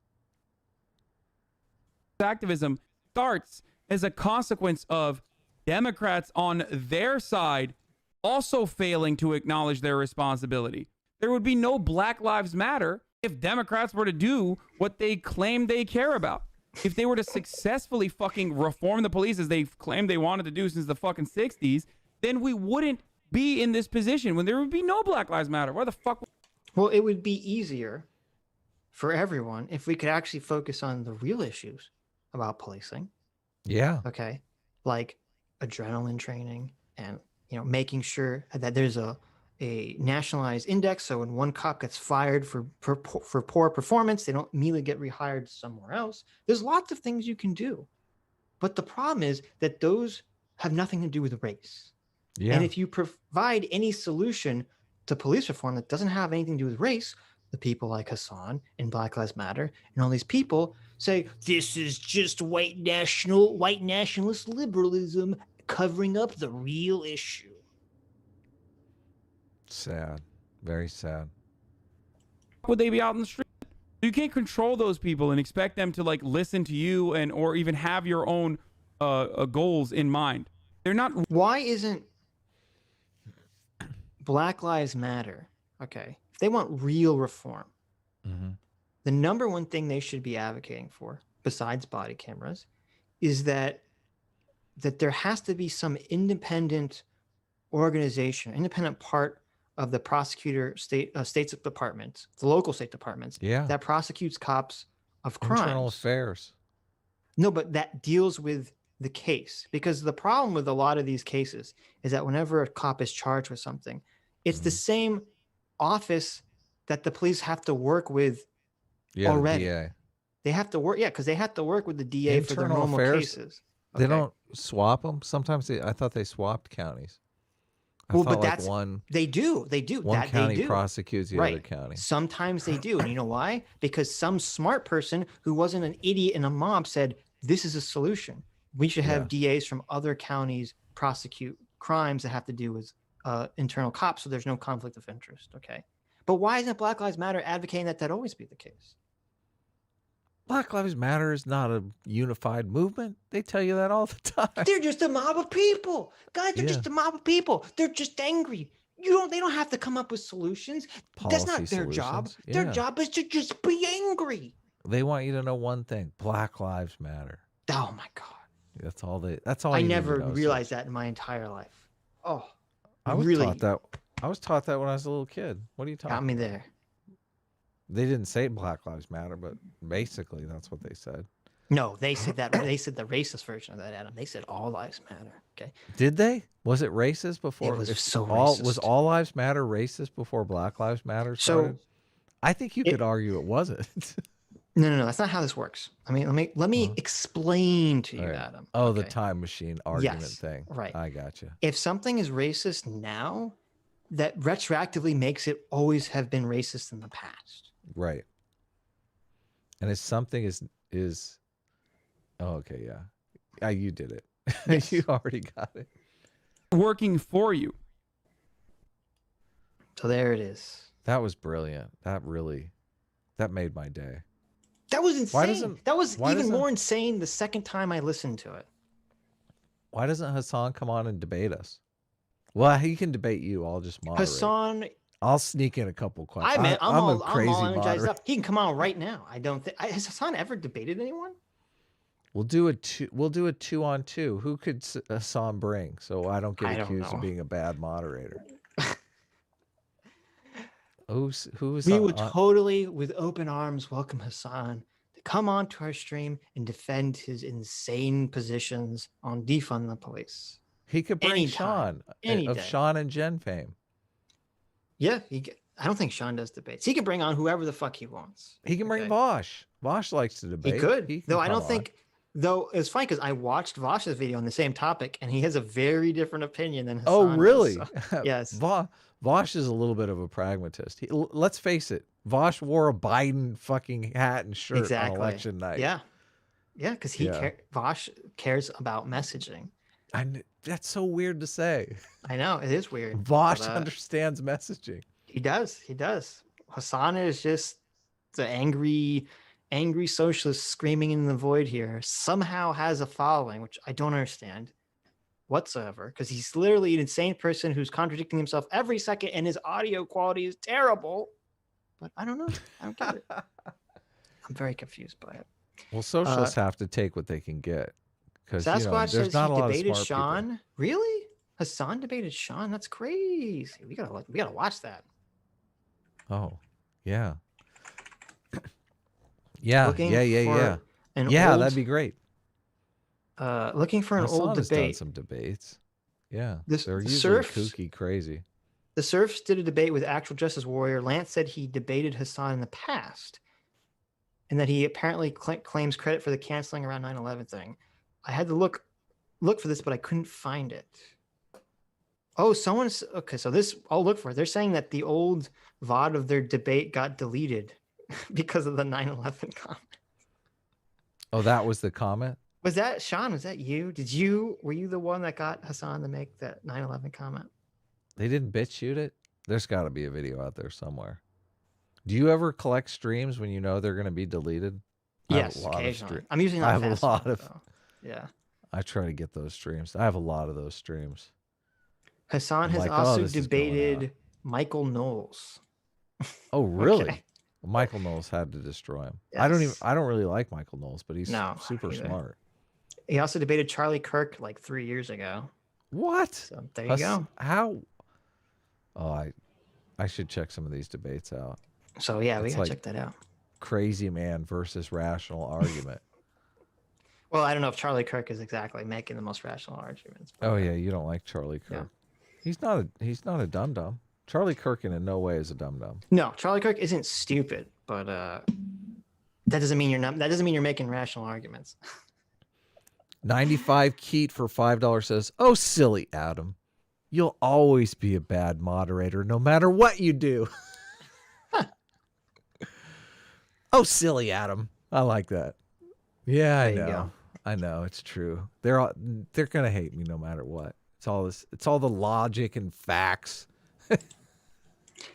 Activism starts as a consequence of Democrats on their side also failing to acknowledge their responsibility. There would be no Black Lives Matter if Democrats were to do what they claim they care about. If they were to successfully fucking reform the police as they claimed they wanted to do since the fucking 60s, then we wouldn't be in this position when there would be no Black Lives Matter. Why the fuck? Well, it would be easier for everyone if we could actually focus on the real issues about policing. Yeah. Okay. Like adrenaline training and, making sure that there's a nationalized index. So when one cop gets fired for poor performance, they don't immediately get rehired somewhere else. There's lots of things you can do. But the problem is that those have nothing to do with race. Yeah. And if you provide any solution to police reform that doesn't have anything to do with race, the people like Hasan and Black Lives Matter and all these people say, this is just white nationalist liberalism covering up the real issue. Sad. Very sad. Would they be out in the street? You can't control those people and expect them to like listen to you or even have your own goals in mind. They're not. Why isn't Black Lives Matter, okay, if they want real reform, the number one thing they should be advocating for, besides body cameras, is that there has to be some independent organization, independent part of the prosecutor state's department, the local state departments, that prosecutes cops of crimes. Internal affairs. No, but that deals with the case. Because the problem with a lot of these cases is that whenever a cop is charged with something, it's the same office that the police have to work with already. The DA. They have to work, because they have to work with the DA for their normal cases. They don't swap them. Sometimes I thought they swapped counties. They do. One county prosecutes the other county. Sometimes they do. And you know why? Because some smart person who wasn't an idiot in a mob said, this is a solution. We should have DAs from other counties prosecute crimes that have to do with internal cops, so there's no conflict of interest. Okay. But why isn't Black Lives Matter advocating that always be the case? Black Lives Matter is not a unified movement. They tell you that all the time. They're just a mob of people. Guys, they're just a mob of people. They're just angry. They don't have to come up with solutions. That's not their job. Their job is to just be angry. They want you to know one thing. Black Lives Matter. Oh my God. That's all I never realized that in my entire life. Oh, I was taught that. I was taught that when I was a little kid. What are you talking about? Got me there. They didn't say Black Lives Matter, but basically that's what they said. No, they said that. They said the racist version of that, Adam. They said all lives matter. Okay. Did they? Was it racist before? It was so racist. Was all lives matter racist before Black Lives Matter started? So I think you could argue it wasn't. No. That's not how this works. I mean, let me explain to you, Adam. Oh, the time machine argument thing. Right. I got you. If something is racist now, that retroactively makes it always have been racist in the past. Right. And if something is oh, okay, yeah. You did it. Yes. You already got it. Working for you. So there it is. That was brilliant. That made my day. That was insane. That was even more insane the second time I listened to it. Why doesn't Hasan come on and debate us? Well, he can debate you. I'll just moderate. Hasan, I'll sneak in a couple questions. I'm a crazy all energized moderator. up. He can come on right now. I don't think has Hasan ever debated anyone? We'll do a 2-on-2. Who could Hasan bring so I don't get accused of being a bad moderator? Who is? We would totally, with open arms, welcome Hasan to come on to our stream and defend his insane positions on defund the police. He could bring Sean of Sean and Jen fame. Yeah, I don't think Sean does debates. He can bring on whoever the fuck he wants. He can bring Vosh. Vosh likes to debate. He could. Though I don't think. Though it's funny because I watched Vosh's video on the same topic, and he has a very different opinion than Hasan. Oh, really? Does, so, yes. Vosh is a little bit of a pragmatist. Let's face it. Vosh wore a Biden fucking hat and shirt on election night. Yeah, because Vosh cares about messaging. That's so weird to say. I know, it is weird. Vosh understands messaging. He does. Hasan is just the angry socialist screaming in the void here. Somehow has a following, which I don't understand whatsoever, because he's literally an insane person who's contradicting himself every second, and his audio quality is terrible. But I don't know. I don't get it. I'm very confused by it. Well, socialists have to take what they can get. Because Sasquatch there's says not he a lot debated of smart Sean. people. Really? Hasan debated Sean? That's crazy. We gotta watch that. Oh, yeah. Yeah, Looking yeah. That'd be great. Looking for an old Has debate. done some debates. Yeah, They're usually kooky, crazy. The Surfs did a debate with actual Justice Warrior. Lance said he debated Hasan in the past, and that he apparently claims credit for the canceling around 9/11 thing. I had to look for this, but I couldn't find it. Oh, okay. So this, I'll look for it. They're saying that the old VOD of their debate got deleted because of the 9/11 comment. Oh, that was the comment? Was that Sean? Was that you? Were you the one that got Hasan to make that 9/11 comment? They didn't BitChute it? There's got to be a video out there somewhere. Do you ever collect streams when you know they're going to be deleted? Yes, occasionally. I'm usually not. I have a lot of. Yeah. I try to get those streams. I have a lot of those streams. Hasan has also debated Michael Knowles. Oh, really? Okay. Well, Michael Knowles had to destroy him. Yes. I don't really like Michael Knowles, but he's super either. smart. He also debated Charlie Kirk like 3 years ago. What? So there you go. How? Oh, I should check some of these debates out. So yeah, we gotta check that out. Crazy man versus rational argument. Well, I don't know if Charlie Kirk is exactly making the most rational arguments. Oh yeah, you don't like Charlie Kirk. Yeah. He's not a dum dum. Charlie Kirk in no way is a dum dum. No, Charlie Kirk isn't stupid, but that doesn't mean you're making rational arguments. 95 Keat for $5 says, "Oh, silly Adam, you'll always be a bad moderator, no matter what you do." Oh, silly Adam. I like that. Yeah, I know. I know, it's true. They're gonna hate me no matter what. It's all the logic and facts.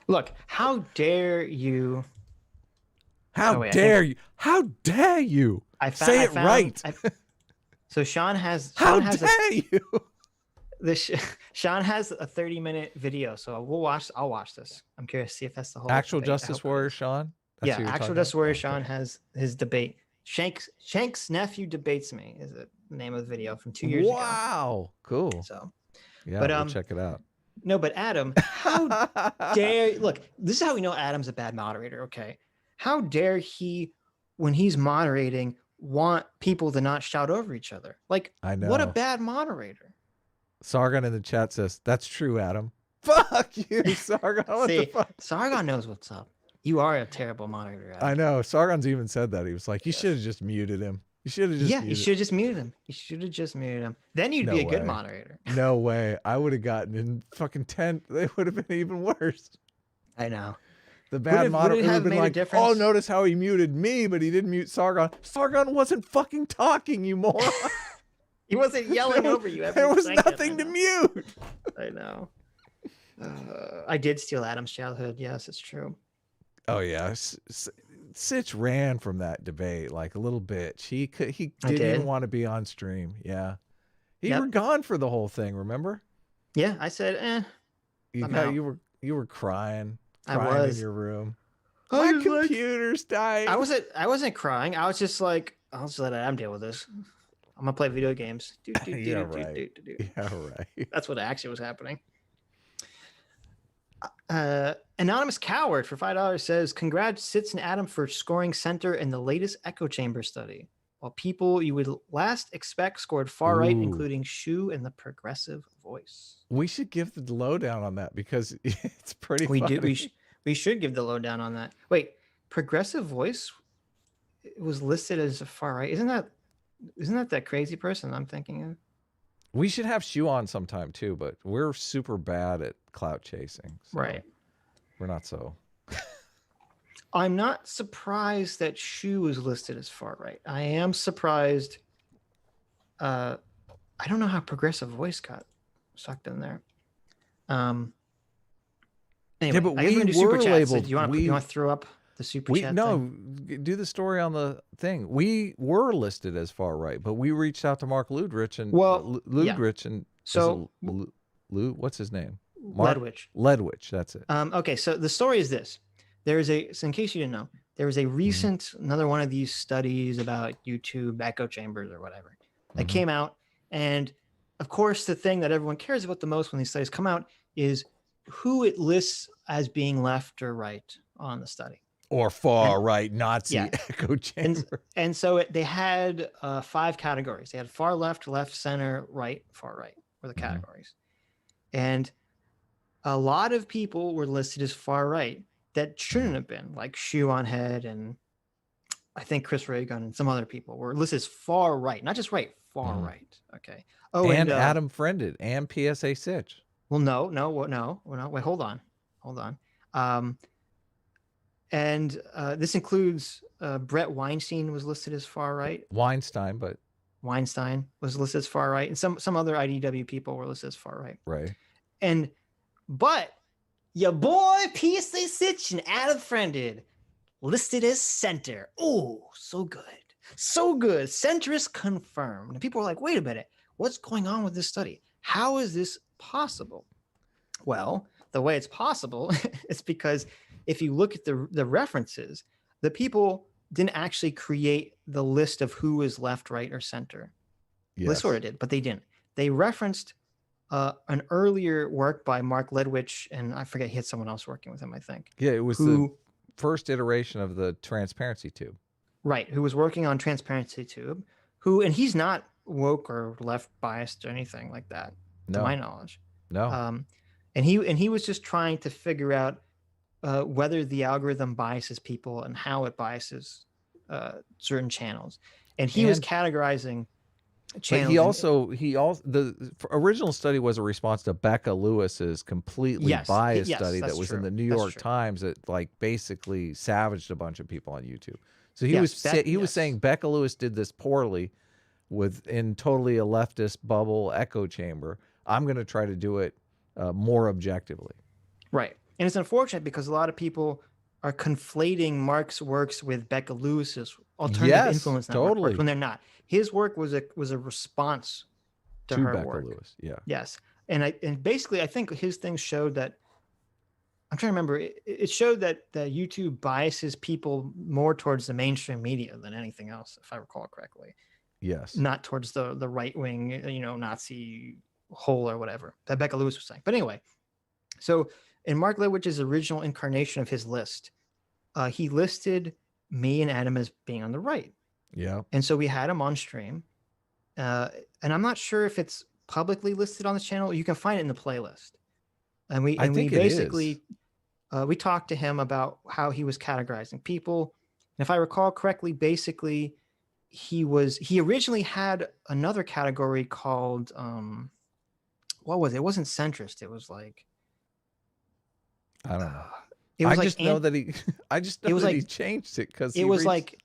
Look, how dare you? How dare you? How dare you? Say it right. So Sean has. How dare you? Sean has a 30-minute video, so I'll watch this. I'm curious to see if that's the whole Actual debate. Justice Warrior Sean. Yeah, Actual Justice Warrior Sean has his debate. Shank's nephew debates me is the name of the video from 2 years ago. Wow, cool. So, yeah, we'll check it out. No, but Adam, how dare look? This is how we know Adam's a bad moderator. Okay, how dare he, when he's moderating, want people to not shout over each other? Like, I know. What a bad moderator. Sargon in the chat says that's true, Adam. Fuck you, Sargon. What the fuck? Sargon knows what's up. You are a terrible moderator, Adam. I know. Sargon's even said that. He was like, you should have just muted him. You should have just you should have just muted him. You should have just muted him. Then you'd be a good moderator. No way. I would have gotten in fucking 10. They would have been even worse. I know. The bad moderator would have been like, oh, notice how he muted me, but he didn't mute Sargon. Sargon wasn't fucking talking, you moron. He wasn't yelling over you. There was nothing to mute. I know. I did steal Adam's childhood. Yes, it's true. Oh yeah, Sitch ran from that debate like a little bitch. He didn't even want to be on stream. Yeah, you were gone for the whole thing. Remember? Yeah, I said, You were crying. I was in your room. My computer's dying. I wasn't crying. I was just like, I'll just let Adam deal with this. I'm gonna play video games. Yeah, right. Yeah, right. That's what actually was happening. Anonymous Coward for $5 says, congrats Sitz and Adam for scoring center in the latest echo chamber study, while people you would last expect scored far right, including Shu and the progressive voice. We should give the lowdown on that because it's pretty funny. We should give the lowdown on that. Wait, progressive voice was listed as a far right. Isn't that that crazy person I'm thinking of? We should have Shu on sometime too, but we're super bad at clout chasing. So right. We're not so. I'm not surprised that Shu is listed as far right. I am surprised. I don't know how Progressive Voice got sucked in there. Anyway, yeah, but I we were labeled. Do you want to throw up the super chat? No, do the story on the thing. We were listed as far right, but we reached out to Mark Ludrich and and so what's his name? Ledwich. That's it. Okay, so the story is this. There is so in case you didn't know, there was a recent another one of these studies about YouTube echo chambers or whatever that came out, and of course the thing that everyone cares about the most when these studies come out is who it lists as being left or right on the study. Or far right Nazi echo chamber. And so they had 5 categories. They had far left, left, center, right, far right were the categories. And a lot of people were listed as far right that shouldn't have been, like Shu on Head and I think Chris Reagan and some other people were listed as far right, not just right, far right. Okay. Oh, and Adam Friended and PSA Sitch. Well, no. Wait, hold on. And this includes Brett Weinstein was listed as far right. Weinstein was listed as far right, and some other IDW people were listed as far right. Right. But your boy PSA Sitch and Adam Friended listed as center. Oh, so good. Centrist confirmed. And people were like, wait a minute, what's going on with this study? How is this possible? Well, the way it's possible is because if you look at the references, the people didn't actually create the list of who is left, right, or center. Yes. They sort of did, but they didn't. They referenced an earlier work by Mark Ledwich, and I forget, he had someone else working with him, I think. Yeah, it was the first iteration of the Transparency Tube. Right, who was working on Transparency Tube, and he's not woke or left biased or anything like that, to my knowledge. No. And he was just trying to figure out whether the algorithm biases people and how it biases certain channels. And he was categorizing channels. The original study was a response to Becca Lewis's completely biased study that was in the New York Times that like basically savaged a bunch of people on YouTube. So he was saying Becca Lewis did this poorly in totally a leftist bubble echo chamber. I'm going to try to do it more objectively. Right. And it's unfortunate because a lot of people are conflating Mark's works with Becca Lewis's alternative influence network work when they're not. His work was a response to her Becca work. Lewis. Yeah. Yes. And basically I think his things showed that I'm trying to remember. It showed that YouTube biases people more towards the mainstream media than anything else, if I recall correctly. Yes. Not towards the right wing, Nazi hole or whatever that Becca Lewis was saying. But anyway, so in Mark Ledwich's original incarnation of his list, he listed me and Adam as being on the right. Yeah. And so we had him on stream. And I'm not sure if it's publicly listed on the channel. You can find it in the playlist. And we basically we talked to him about how he was categorizing people. And if I recall correctly, basically he originally had another category called what was it? It wasn't centrist. It was like I don't know. I just know that he changed it because it was like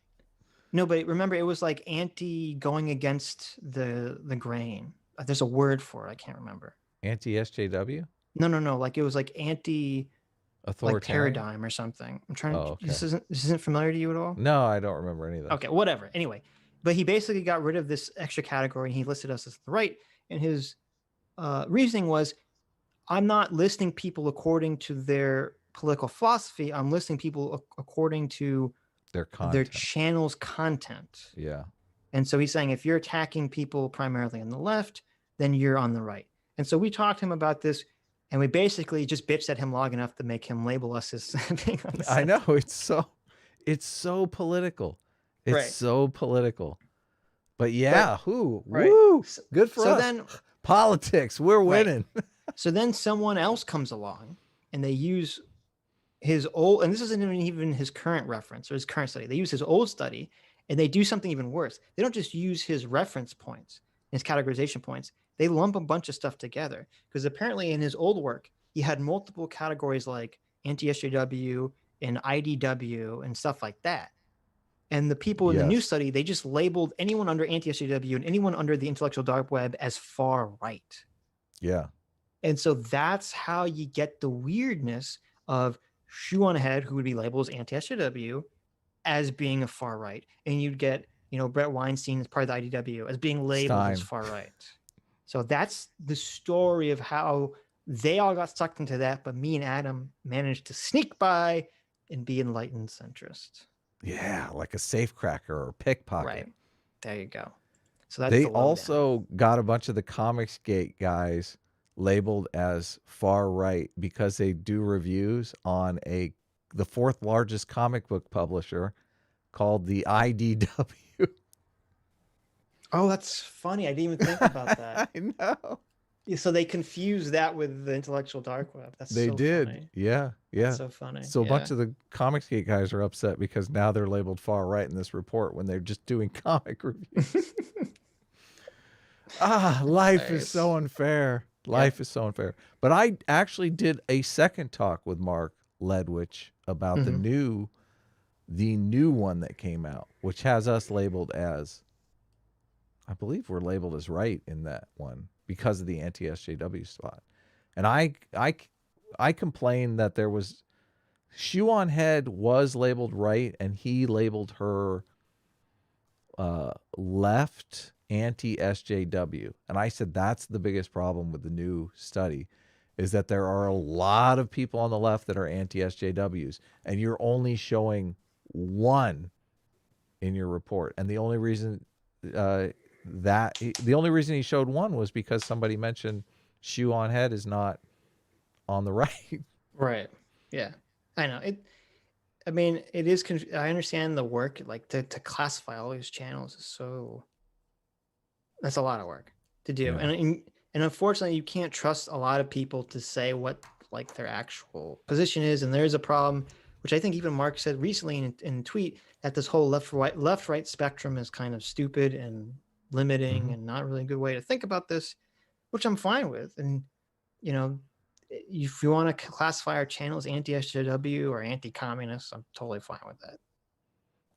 no, but remember it was like anti going against the grain. There's a word for it. I can't remember. Anti SJW? No. Like it was like anti like paradigm or something. I'm trying to. Okay. This isn't familiar to you at all? No, I don't remember any of that. Okay, whatever. Anyway, but he basically got rid of this extra category and he listed us as the right. And his reasoning was, I'm not listing people according to their political philosophy. I'm listing people according to their channel's content. Yeah. And so he's saying if you're attacking people primarily on the left, then you're on the right. And so we talked to him about this, and we basically just bitched at him long enough to make him label us as being on the side. I know, it's so political. It's so political. But yeah, woo, good for us. Then politics, we're winning. So then someone else comes along and they use his old, and this isn't even his current reference or his current study. They use his old study and they do something even worse. They don't just use his reference points, his categorization points. they lump a bunch of stuff together because apparently in his old work, he had multiple categories like anti-SJW and IDW and stuff like that. And the people in the new study, they just labeled anyone under anti-SJW and anyone under the intellectual dark web as far right. Yeah. And so that's how you get the weirdness of Shoe on Head, who would be labeled as anti-SJW, as being a far right. And you'd get, Brett Weinstein as part of the IDW as being labeled as far right. So that's the story of how they all got sucked into that, but me and Adam managed to sneak by and be enlightened centrist. Yeah, like a safecracker or a pickpocket. Right. There you go. So that's they also got a bunch of the Comicsgate guys labeled as far right because they do reviews on the fourth largest comic book publisher called the IDW. Oh, that's funny. I didn't even think about that. I know. Yeah, so they confused that with the intellectual dark web. That's they so did. Funny. Yeah. That's so funny. So a bunch of the Comicsgate guys are upset because now they're labeled far right in this report when they're just doing comic reviews. Life is so unfair. Life is so unfair. But I actually did a second talk with Mark Ledwich about the new one that came out, which has us labeled as, I believe we're labeled as right in that one because of the anti-SJW spot. And I complained that there was Shoe on Head was labeled right and he labeled her left anti-SJW. And I said that's the biggest problem with the new study is that there are a lot of people on the left that are anti-SJWs and you're only showing one in your report. And the only reason he showed one was because somebody mentioned Shoe on Head is not on the right. Right. Yeah. I know. I mean, it is. I understand the work, like to classify all these channels is so. That's a lot of work to do, and unfortunately, you can't trust a lot of people to say what like their actual position is, and there is a problem, which I think even Mark said recently in a tweet that this whole left right spectrum is kind of stupid and limiting and not really a good way to think about this, which I'm fine with, and if you want to classify our channel as anti-SJW or anti-communist, I'm totally fine with that.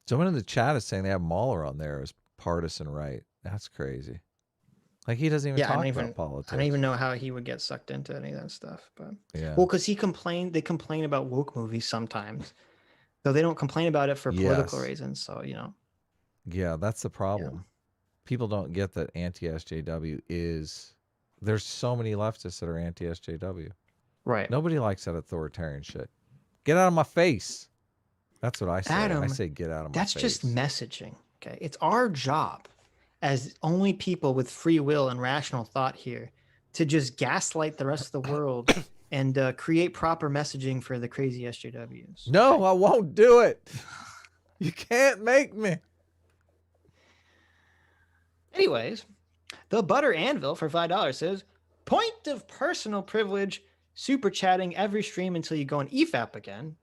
Someone in the chat is saying they have Mahler on there as partisan right. That's crazy. Like he doesn't even talk about politics. I don't even know how he would get sucked into any of that stuff. But yeah, well, because they complain about woke movies sometimes, though they don't complain about it for political reasons. So yeah, that's the problem. Yeah. People don't get that anti-SJW is. There's so many leftists that are anti-SJW. Right. Nobody likes that authoritarian shit. Get out of my face. That's what I say. Adam, I say get out of my face. That's just messaging. Okay. It's our job as only people with free will and rational thought here to just gaslight the rest of the world and create proper messaging for the crazy SJWs. No, I won't do it. You can't make me. Anyways, the Butter Anvil for $5 says, point of personal privilege, super chatting every stream until you go on EFAP again.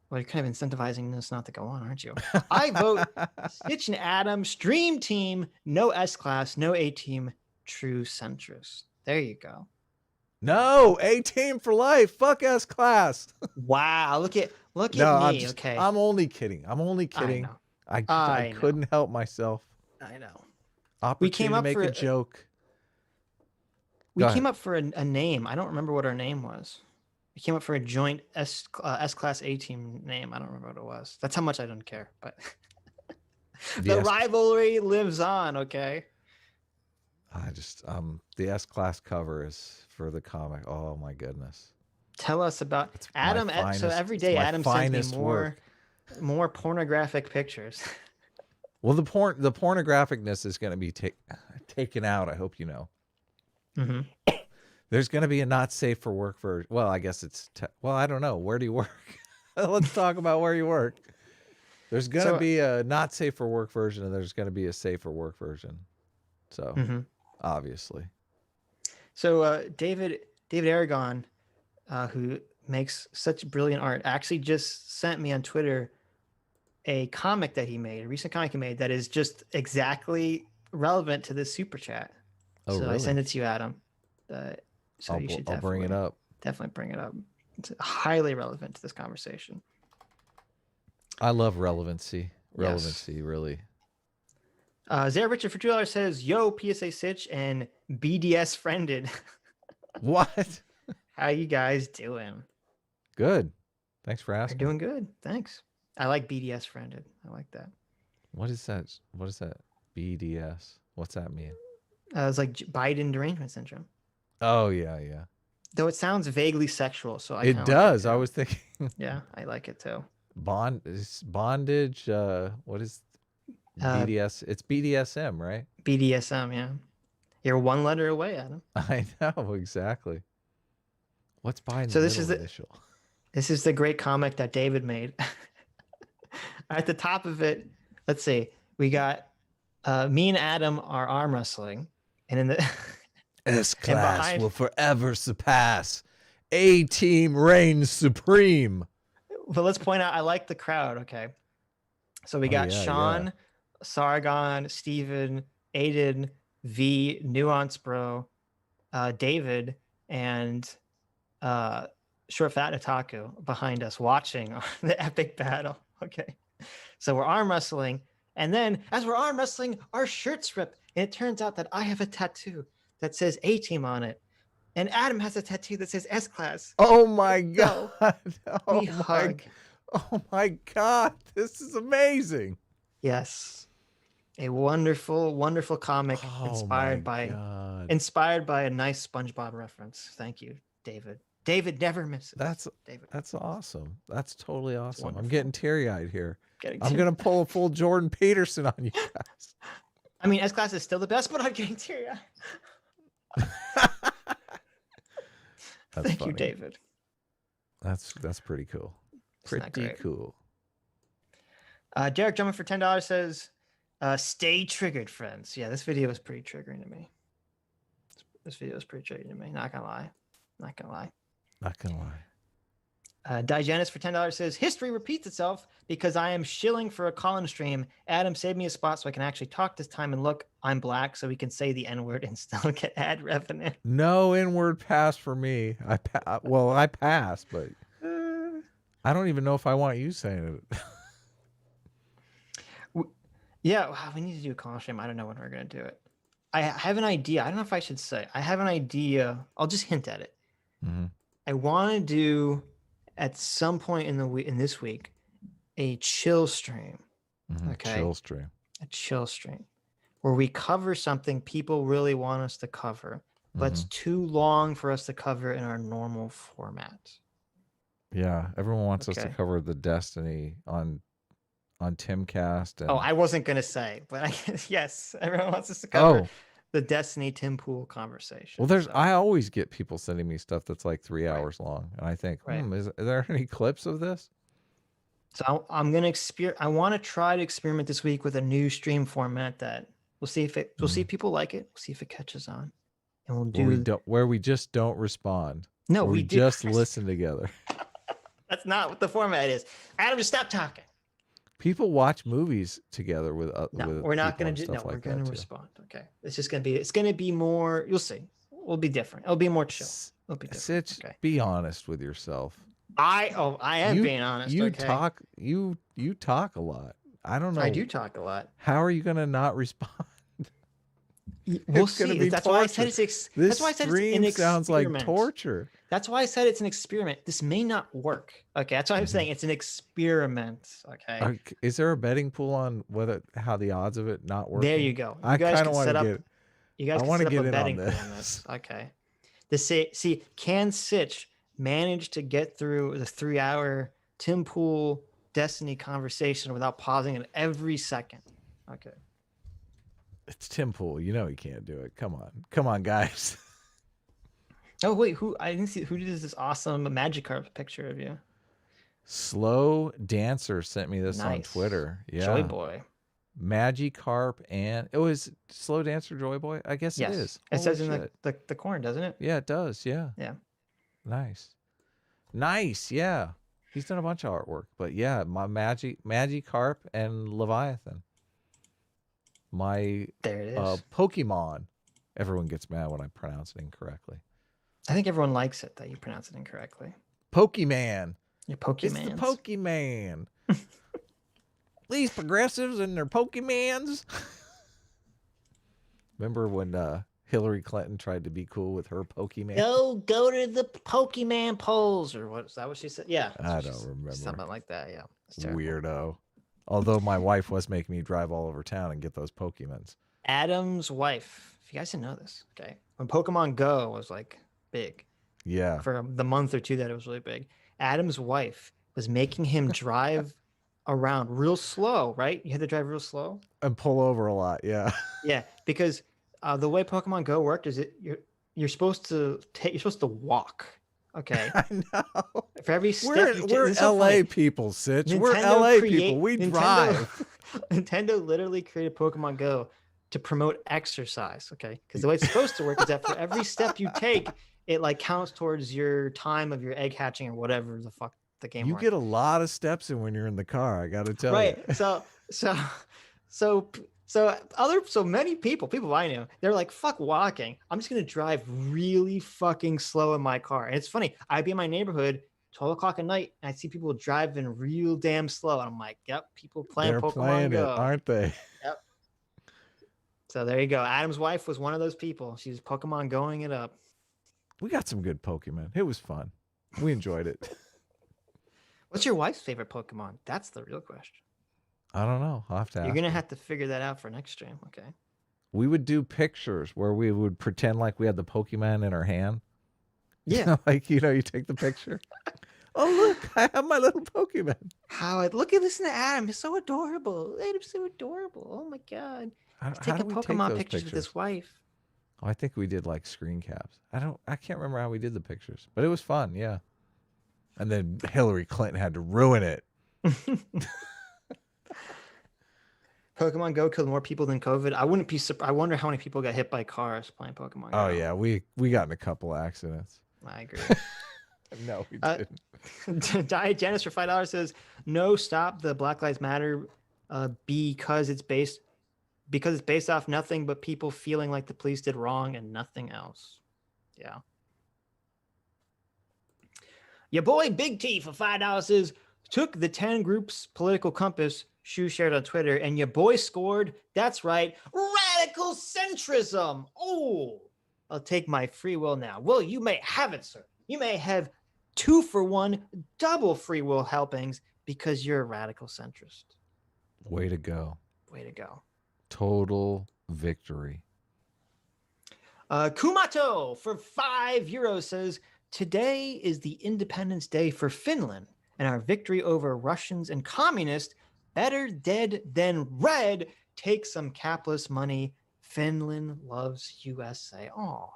Well, you're kind of incentivizing this not to go on, aren't you? I vote Stitch and Adam, stream team, no S-class, no A-team, true centrist. There you go. No, A-team for life. Fuck S-class. Wow, look at me. Okay. I'm only kidding. I couldn't help myself. I know. We came up to make a joke. We came up for a name. I don't remember what our name was. We came up for a joint S-class A-team name. I don't remember what it was. That's how much I don't care. But the rivalry lives on, okay? The S-class cover is for the comic. Oh, my goodness. Tell us about Adam. So every day Adam sends me more pornographic pictures. Well, the pornographicness is going to be taken out. I hope you know. Mm-hmm. There's going to be a not safe for work version. Well, I guess it's I don't know. Where do you work? Let's talk about where you work. There's going to be a not safe for work version, and there's going to be a safe for work version. So obviously. So David Aragon, who makes such brilliant art, actually just sent me on Twitter a recent comic he made that is just exactly relevant to this super chat. Oh, so really? I sent it to you, Adam. So you should I'll bring it up. Definitely bring it up. It's highly relevant to this conversation. I love relevancy. Yes. Really. Zara Richard for $2 says, "Yo, PSA Sitch and BDS friended." What? How you guys doing? Good. Thanks for asking. You're doing good. Thanks. I like BDS friended. I like that. What is that? What is that? BDS. What's that mean? It's like Biden derangement syndrome. Oh yeah. Though it sounds vaguely sexual, so It does. I was thinking. Yeah, I like it too. Bondage. What is BDS? It's BDSM, right? BDSM. Yeah. You're one letter away, Adam. I know exactly. What's Biden's So this middle is the initial? This is the great comic that David made. At the top of it, let's see. We got me and Adam are arm wrestling, and in the S-Class will forever surpass. A-Team reigns supreme. But let's point out, I like the crowd. Okay, so we got Sean, Sargon, Steven, Aiden, V, Nuance Bro, David, and Short Fat Otaku behind us watching the epic battle. Okay, so we're arm wrestling, and then as we're arm wrestling, our shirts rip, and it turns out that I have a tattoo that says A-Team on it, and Adam has a tattoo that says S-Class. Oh my god! We hug. Oh my god! This is amazing. Yes, a wonderful, wonderful comic inspired by a nice SpongeBob reference. Thank you, David. David never misses. That's awesome. That's totally awesome. I'm getting teary-eyed here. I'm gonna pull a full Jordan Peterson on you guys. I mean, S-Class is still the best, but I'm getting teary-eyed. Thank you, David. That's pretty cool. Pretty cool. Derek Drummond for $10 says, "Stay triggered, friends." Yeah, this video is pretty triggering to me. Not gonna lie. Not gonna lie. Digenis for $10 says, "History repeats itself because I am shilling for a call-in stream. Adam, save me a spot so I can actually talk this time, and look, I'm black, so we can say the N-word and still get ad revenue." No N-word pass for me. I passed, but I don't even know if I want you saying it. Yeah, wow, we need to do a call stream. I don't know when we're gonna do it. I have an idea. I don't know if I should say. I have an idea. I'll just hint at it. Mm-hmm. I want to do at some point in this week a chill stream. Mm-hmm. Okay, a chill stream where we cover something people really want us to cover, but it's too long for us to cover in our normal format. Yeah, everyone wants us to cover the Destiny on Timcast. And... Oh, I wasn't gonna say, but yes, everyone wants us to cover the Destiny Tim Pool conversation. Well, I always get people sending me stuff that's like 3 hours long, and I think, is there any clips of this? So I'm gonna I want to try to experiment this week with a new stream format that we'll see if we'll see if people like it. We'll see if it catches on, and we'll do where we just don't respond. No, we just listen together. That's not what the format is. Adam, just stop talking. People watch movies together with we're not going to do. No, we're going to respond. Okay, it's just going to be. It's going to be more. You'll see. It'll be different. It'll be more chill. It'll be different. Sitch, be honest with yourself. I am being honest. You talk. You talk a lot. I don't know. I do talk a lot. How are you going to not respond? We'll see. That's why I said it's. That's why I said it's an experiment. Sounds like torture. That's why I said it's an experiment. This may not work. Okay, that's why I'm saying it's an experiment. Okay. Is there a betting pool on how the odds of it not working? There you go. I kind of want to get. You guys can set up a betting pool on this. Okay. See, can Sitch manage to get through the 3-hour Tim Pool Destiny conversation without pausing it every second? Okay. It's Tim Pool. You know he can't do it. Come on, guys. Oh wait, I didn't see who did this awesome Magikarp picture of you. Slow Dancer sent me this on Twitter. Yeah, Joy Boy, Magikarp, and it was Slow Dancer Joy Boy. I guess it is. It says in the corner, doesn't it? Yeah, it does. Yeah. Yeah. Nice. Yeah, he's done a bunch of artwork, but yeah, my Magikarp and Leviathan. My there it is. Pokemon Everyone gets mad when I pronounce it incorrectly. I think everyone likes it that you pronounce it incorrectly. Pokemon. Your Pokemans. It's the Pokemon. These progressives and their Pokemans. Remember when Hillary Clinton tried to be cool with her Pokemon? Go to the Pokemon polls, or what? Is that what she said? Yeah. I don't remember. Something like that, yeah. Weirdo. Although my wife was making me drive all over town and get those Pokemons. Adam's wife. If you guys didn't know this, okay. When Pokemon Go was like big. Yeah. For the month or two that it was really big. Adam's wife was making him drive around real slow, right? You had to drive real slow. And pull over a lot, yeah. Yeah, because the way Pokemon Go worked is you're supposed to walk. Okay. I know. For every step we're LA people, Sitch. We're LA people. We drive. Nintendo literally created Pokemon Go to promote exercise, okay? Because the way it's supposed to work is that for every step you take, it like counts towards your time of your egg hatching or whatever the fuck the game. You get a lot of steps in when you're in the car. I got to tell you. Right. So many people I know, they're like, fuck walking. I'm just gonna drive really fucking slow in my car. And it's funny. I'd be in my neighborhood, 12 o'clock at night, and I see people driving real damn slow. And I'm like, yep, people playing Pokemon Go, aren't they? Yep. So there you go. Adam's wife was one of those people. She's Pokemon going it up. We got some good Pokemon. It was fun. We enjoyed it. What's your wife's favorite Pokemon? That's the real question. I don't know. I'll have to ask. You're going to have to figure that out for next stream. Okay. We would do pictures where we would pretend like we had the Pokemon in our hand. Yeah. You take the picture. Oh, look, I have my little Pokemon. Listen to Adam. He's so adorable. Adam's so adorable. Oh my God. He's taking Pokemon pictures with his wife. Oh, I think we did like screen caps. I can't remember how we did the pictures, but it was fun. Yeah. And then Hillary Clinton had to ruin it. Pokemon Go killed more people than COVID. I wouldn't be surprised. I wonder how many people got hit by cars playing Pokemon Go. Oh yeah, we got in a couple accidents. I agree. No, we didn't. Diet Janice for $5 says, no, stop the Black Lives Matter because it's based off nothing but people feeling like the police did wrong and nothing else. Yeah. Your boy Big T for $5 says, took the 10 groups political compass Shu shared on Twitter, and your boy scored. That's right, radical centrism. Oh, I'll take my free will now. Well, you may have it, sir. You may have 2-for-1 double free will helpings because you're a radical centrist. Way to go. Way to go. Total victory. Kumato for €5 says, today is the Independence Day for Finland, and our victory over Russians and communists. Better dead than red. Take some capitalist money. Finland loves USA. Oh,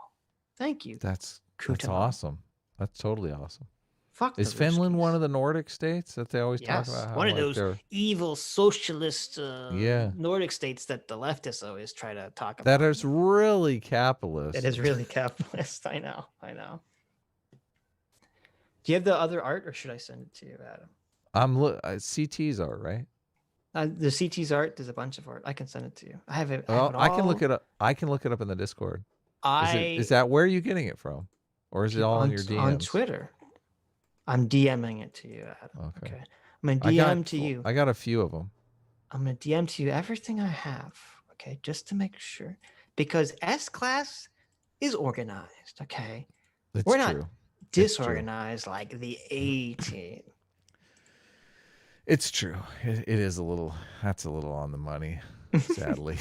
thank you. That's awesome. That's totally awesome. Fuck. Is Finland one of the Nordic states that they always talk about? One of those evil socialist Nordic states that the leftists always try to talk about. That is really capitalist. It is really capitalist. I know. Do you have the other art, or should I send it to you, Adam? CT's art, right? The CT's art. There's a bunch of art. I can send it to you. I have it. I can look it up. I can look it up in the Discord. Is that where are you getting it from, or is it all in your DMs? On Twitter. I'm DMing it to you, Adam. Okay. I'm gonna DM to you. I got a few of them. I'm gonna DM to you everything I have. Okay, just to make sure, because S class is organized. Okay, we're not disorganized like the A team. It's true. It is a little. That's a little on the money, sadly.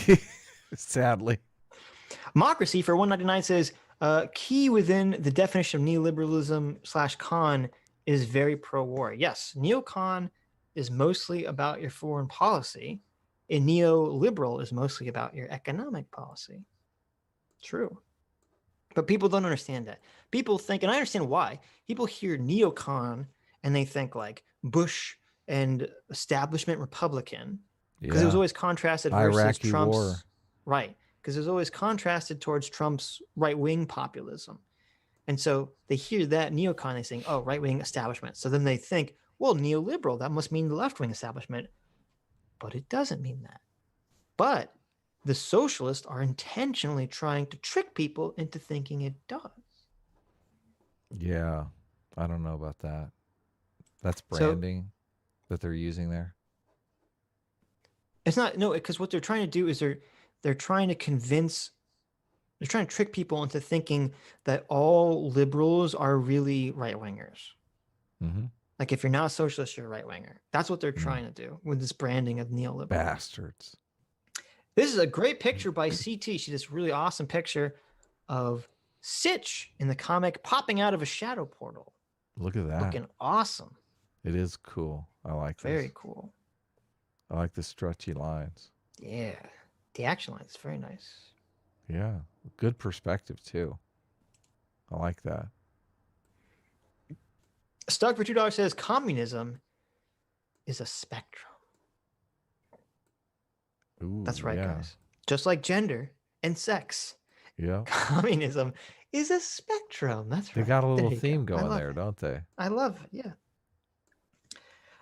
Sadly. Democracy for $1.99 says, key within the definition of neoliberalism/con is very pro-war. Yes, neocon is mostly about your foreign policy, and neoliberal is mostly about your economic policy. True. But people don't understand that. People think, and I understand why, people hear neocon and they think like Bush and establishment Republican, because it was always contrasted versus Iraqi Trump's war. Right, because it was always contrasted towards Trump's right-wing populism. And so they hear that neocon, they think, oh, right-wing establishment. So then they think, well, neoliberal, that must mean the left-wing establishment. But it doesn't mean that. But the socialists are intentionally trying to trick people into thinking it does. Yeah, I don't know about that. That's branding that they're using there. It's not, no, because what they're trying to do is they're trying to trick people into thinking that all liberals are really right-wingers. Mm-hmm. Like if you're not a socialist, you're a right-winger. That's what they're trying to do with this branding of neoliberal. Bastards. This is a great picture by CT. She did this really awesome picture of Sitch in the comic popping out of a shadow portal. Look at that. Looking awesome. It is cool. I like this. Very cool. I like the stretchy lines. Yeah. The action line is very nice. Yeah. Good perspective, too. I like that. Stuck for $2 says communism is a spectrum. Ooh, that's right, yeah. guys. Just like gender and sex. Yeah. Communism is a spectrum. That's right. They got a little theme going there, don't they? I love it. Yeah.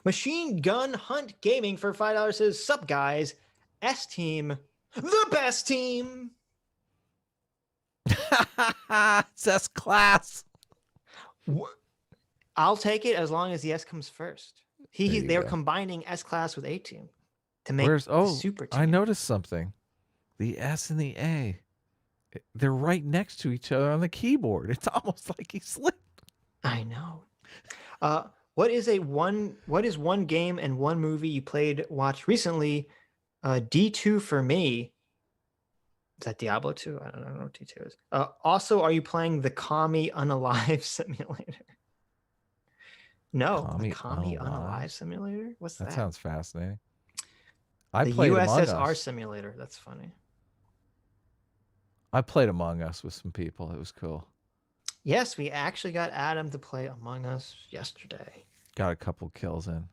Machine Gun Hunt Gaming for $5 says, sup guys, S team, the best team. It's S class. I'll take it as long as the S comes first. They were combining S class with A team to make the super team. I noticed something. The S and the A, they're right next to each other on the keyboard. It's almost like he slipped. I know. What is one game and one movie you watched recently? D2 for me. Is that Diablo 2? I don't know what D2 is. Also, are you playing the Kami Unalive Simulator? No, the Kami Unalive Simulator? What's that? That sounds fascinating. The USSR Simulator. That's funny. I played Among Us with some people. It was cool. Yes, we actually got Adam to play Among Us yesterday. Got a couple kills in.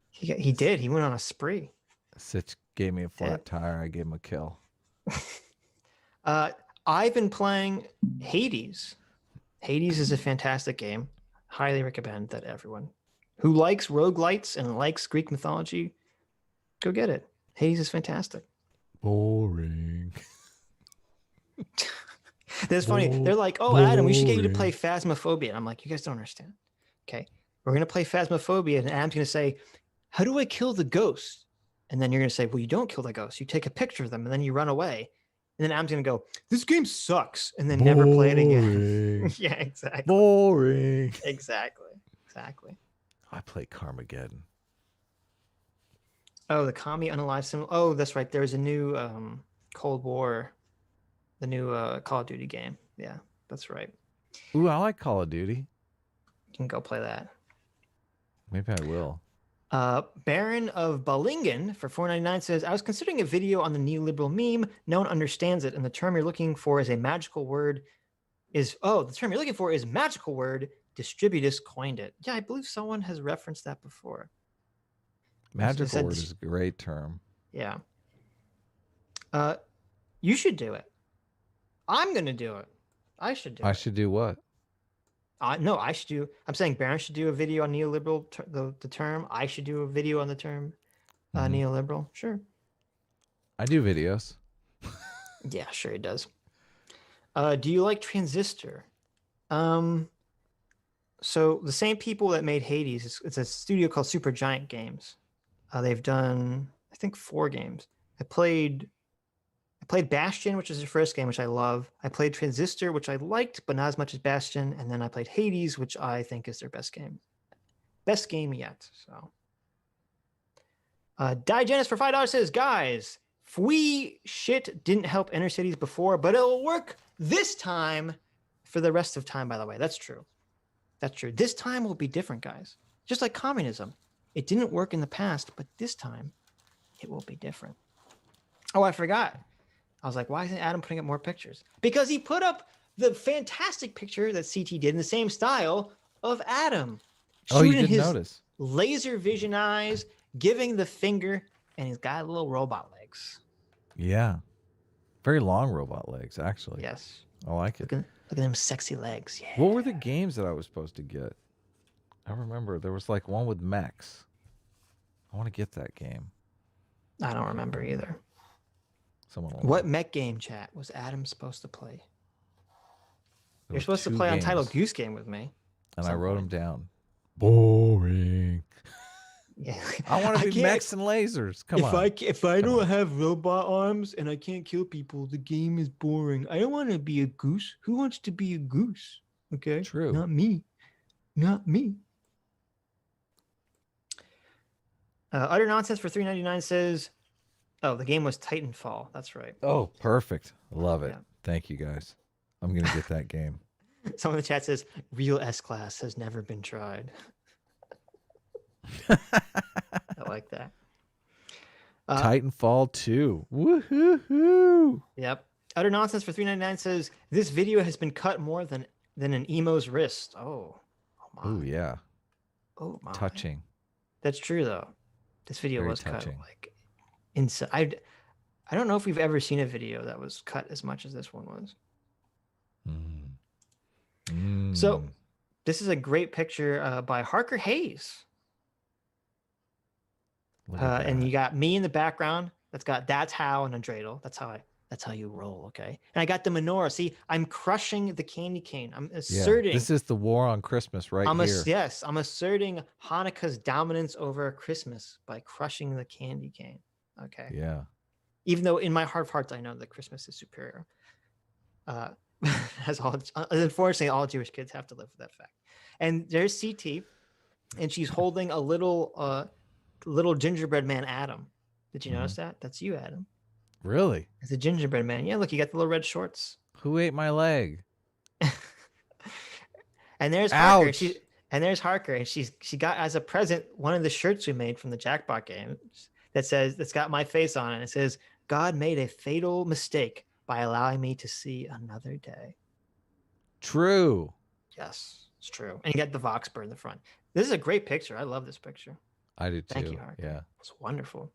He did. He went on a spree. Sitch gave me a flat tire. I gave him a kill. I've been playing Hades. Hades is a fantastic game. Highly recommend that everyone who likes roguelites and likes Greek mythology, go get it. Hades is fantastic. Boring. That's funny. They're like, oh, Adam, we should get you to play Phasmophobia. And I'm like, you guys don't understand. Okay. We're going to play Phasmophobia. And Adam's going to say, how do I kill the ghost? And then you're going to say, well, you don't kill the ghost. You take a picture of them and then you run away. And then Adam's going to go, this game sucks. And then never play it again. Yeah, exactly. Boring. Exactly. I play Carmageddon. Oh, the Kami Unalive Sim. Oh, that's right. There's a new Cold War, the new Call of Duty game. Yeah, that's right. Ooh, I like Call of Duty. You can go play that. Maybe I will. Baron of Ballingen for $4.99 says, I was considering a video on the neoliberal meme. No one understands it. And the term you're looking for is magical word. Distributus coined it. Yeah, I believe someone has referenced that before. Magical word is a great term. Yeah. You should do it. I'm going to do it. I should do it. I should do what? No, I should do. I'm saying Baron should do a video on neoliberal, the term. I should do a video on the term neoliberal. Sure. I do videos. Yeah, sure he does. Do you like Transistor? So the same people that made Hades, it's a studio called Supergiant Games. They've done, I think, 4 games. I played Bastion, which is their first game, which I love. I played Transistor, which I liked, but not as much as Bastion. And then I played Hades, which I think is their best game. Best game yet. So, Diogenes for $5 says, guys, Fui shit didn't help inner cities before, but it'll work this time for the rest of time, by the way. That's true. That's true. This time will be different, guys. Just like communism. It didn't work in the past, but this time it will be different. Oh, I forgot. I was like, why isn't Adam putting up more pictures? Because he put up the fantastic picture that CT did in the same style of Adam. Oh, you didn't notice. Laser vision eyes, giving the finger, and he's got little robot legs. Yeah. Very long robot legs, actually. Yes. I like it. Look at them sexy legs. Yeah. What were the games that I was supposed to get? I remember there was like one with mechs. I want to get that game. I don't remember either. Someone. What mech game, chat, was Adam supposed to play? You're supposed to play Untitled Goose Game with me. And I wrote them down. Boring. Yeah. I want to be mechs and lasers. Come on. If I don't have robot arms and I can't kill people, the game is boring. I don't want to be a goose. Who wants to be a goose? Okay. True. Not me. Not me. Utter Nonsense for $3.99 says, oh, the game was Titanfall. That's right. Oh, perfect. Love it. Yeah. Thank you, guys. I'm going to get that game. Someone in the chat says, real S-Class has never been tried. I like that. Titanfall 2. Woohoo! Yep. Utter Nonsense for $3.99 says, this video has been cut more than an emo's wrist. Oh my. Oh, yeah. Oh, my. Touching. That's true, though. This video Very was touching. cut like inside. I don't know if we've ever seen a video that was cut as much as this one was. So this is a great picture by Harker Hayes. And you got me in the background. That's how and a dreidel. That's how you roll, okay? And I got the menorah. See, I'm crushing the candy cane. I'm asserting. This is the war on Christmas here. Yes, I'm asserting Hanukkah's dominance over Christmas by crushing the candy cane. Okay. Yeah. Even though in my heart of hearts I know that Christmas is superior. Unfortunately, all Jewish kids have to live with that fact. And there's CT, and she's holding a little gingerbread man, Adam. Did you notice that? That's you, Adam. Really? It's a gingerbread man. Yeah, look, you got the little red shorts. Who ate my leg? And there's Harker. There's Harker, and she got as a present one of the shirts we made from the Jackpot game that's got my face on it. It says, "God made a fatal mistake by allowing me to see another day." True. Yes, it's true. And you got the Voxbird in the front. This is a great picture. I love this picture. I do too. Thank you, Harker. Yeah. It's wonderful.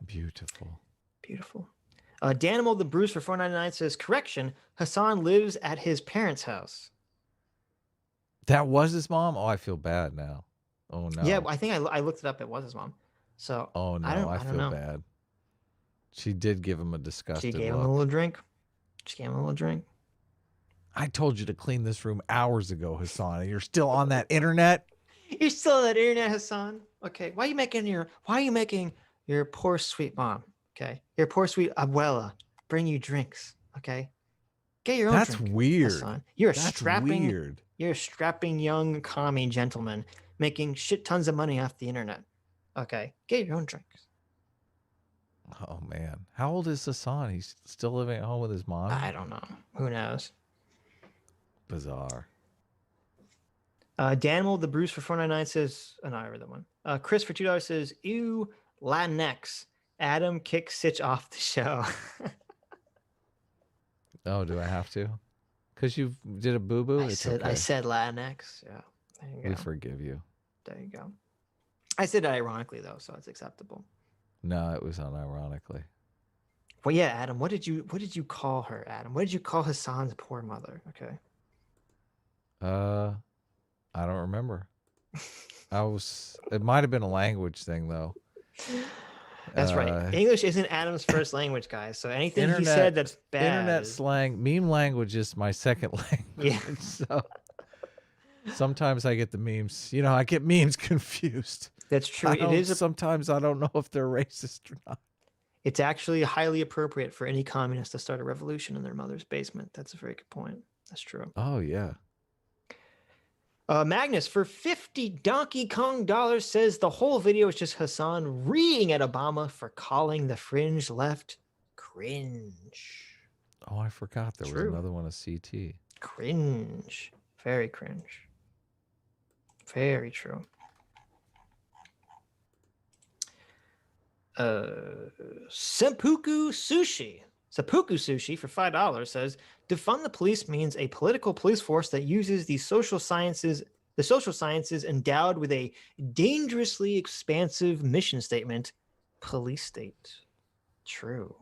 Beautiful. Beautiful. Danimal the Bruce for $4.99 says, correction, Hasan lives at his parents' house. That was his mom? Oh, I feel bad now. Oh, no. Yeah, I think I looked it up. It was his mom. So, oh, no, I feel bad. She did give him a disgusted She gave look. him a little drink. I told you to clean this room hours ago, Hasan, and you're still on that internet? You're still on that internet, Hasan. Okay, why are you making your poor sweet mom, okay? Your poor sweet abuela bring you drinks, okay? Get your own drink. That's weird. Hasan. You're a strapping young commie gentleman making shit tons of money off the internet. Okay, get your own drinks. Oh, man. How old is Hasan? He's still living at home with his mom? I don't know. Who knows? Bizarre. Danimal the Bruce for $4.99 says, oh, no, I read that one. Chris for $2 says, ew, Latinx. Adam kicks Sitch off the show. Oh, do I have to? Because you did a boo-boo? I said Latinx. Yeah. There you go. We forgive you. There you go. I said it ironically, though, so it's acceptable. No, it was unironically. Well, yeah, Adam, what did you call her, Adam? What did you call Hasan's poor mother? Okay. I don't remember. It might have been a language thing, though. That's right. English isn't Adam's first language, guys. So anything he said that's bad. Internet slang, meme language is my second language. Yeah. So sometimes I get the memes. I get memes confused. That's true. Sometimes I don't know if they're racist or not. It's actually highly appropriate for any communist to start a revolution in their mother's basement. That's a very good point. That's true. Oh, yeah. Magnus for 50 Donkey Kong dollars says the whole video is just Hasan reading at Obama for calling the fringe left cringe. Oh, I forgot there was another one of CT. Cringe. Very cringe. Very true. Seppuku Sushi for $5 says defund the police means a political police force that uses the social sciences endowed with a dangerously expansive mission statement. Police state. True.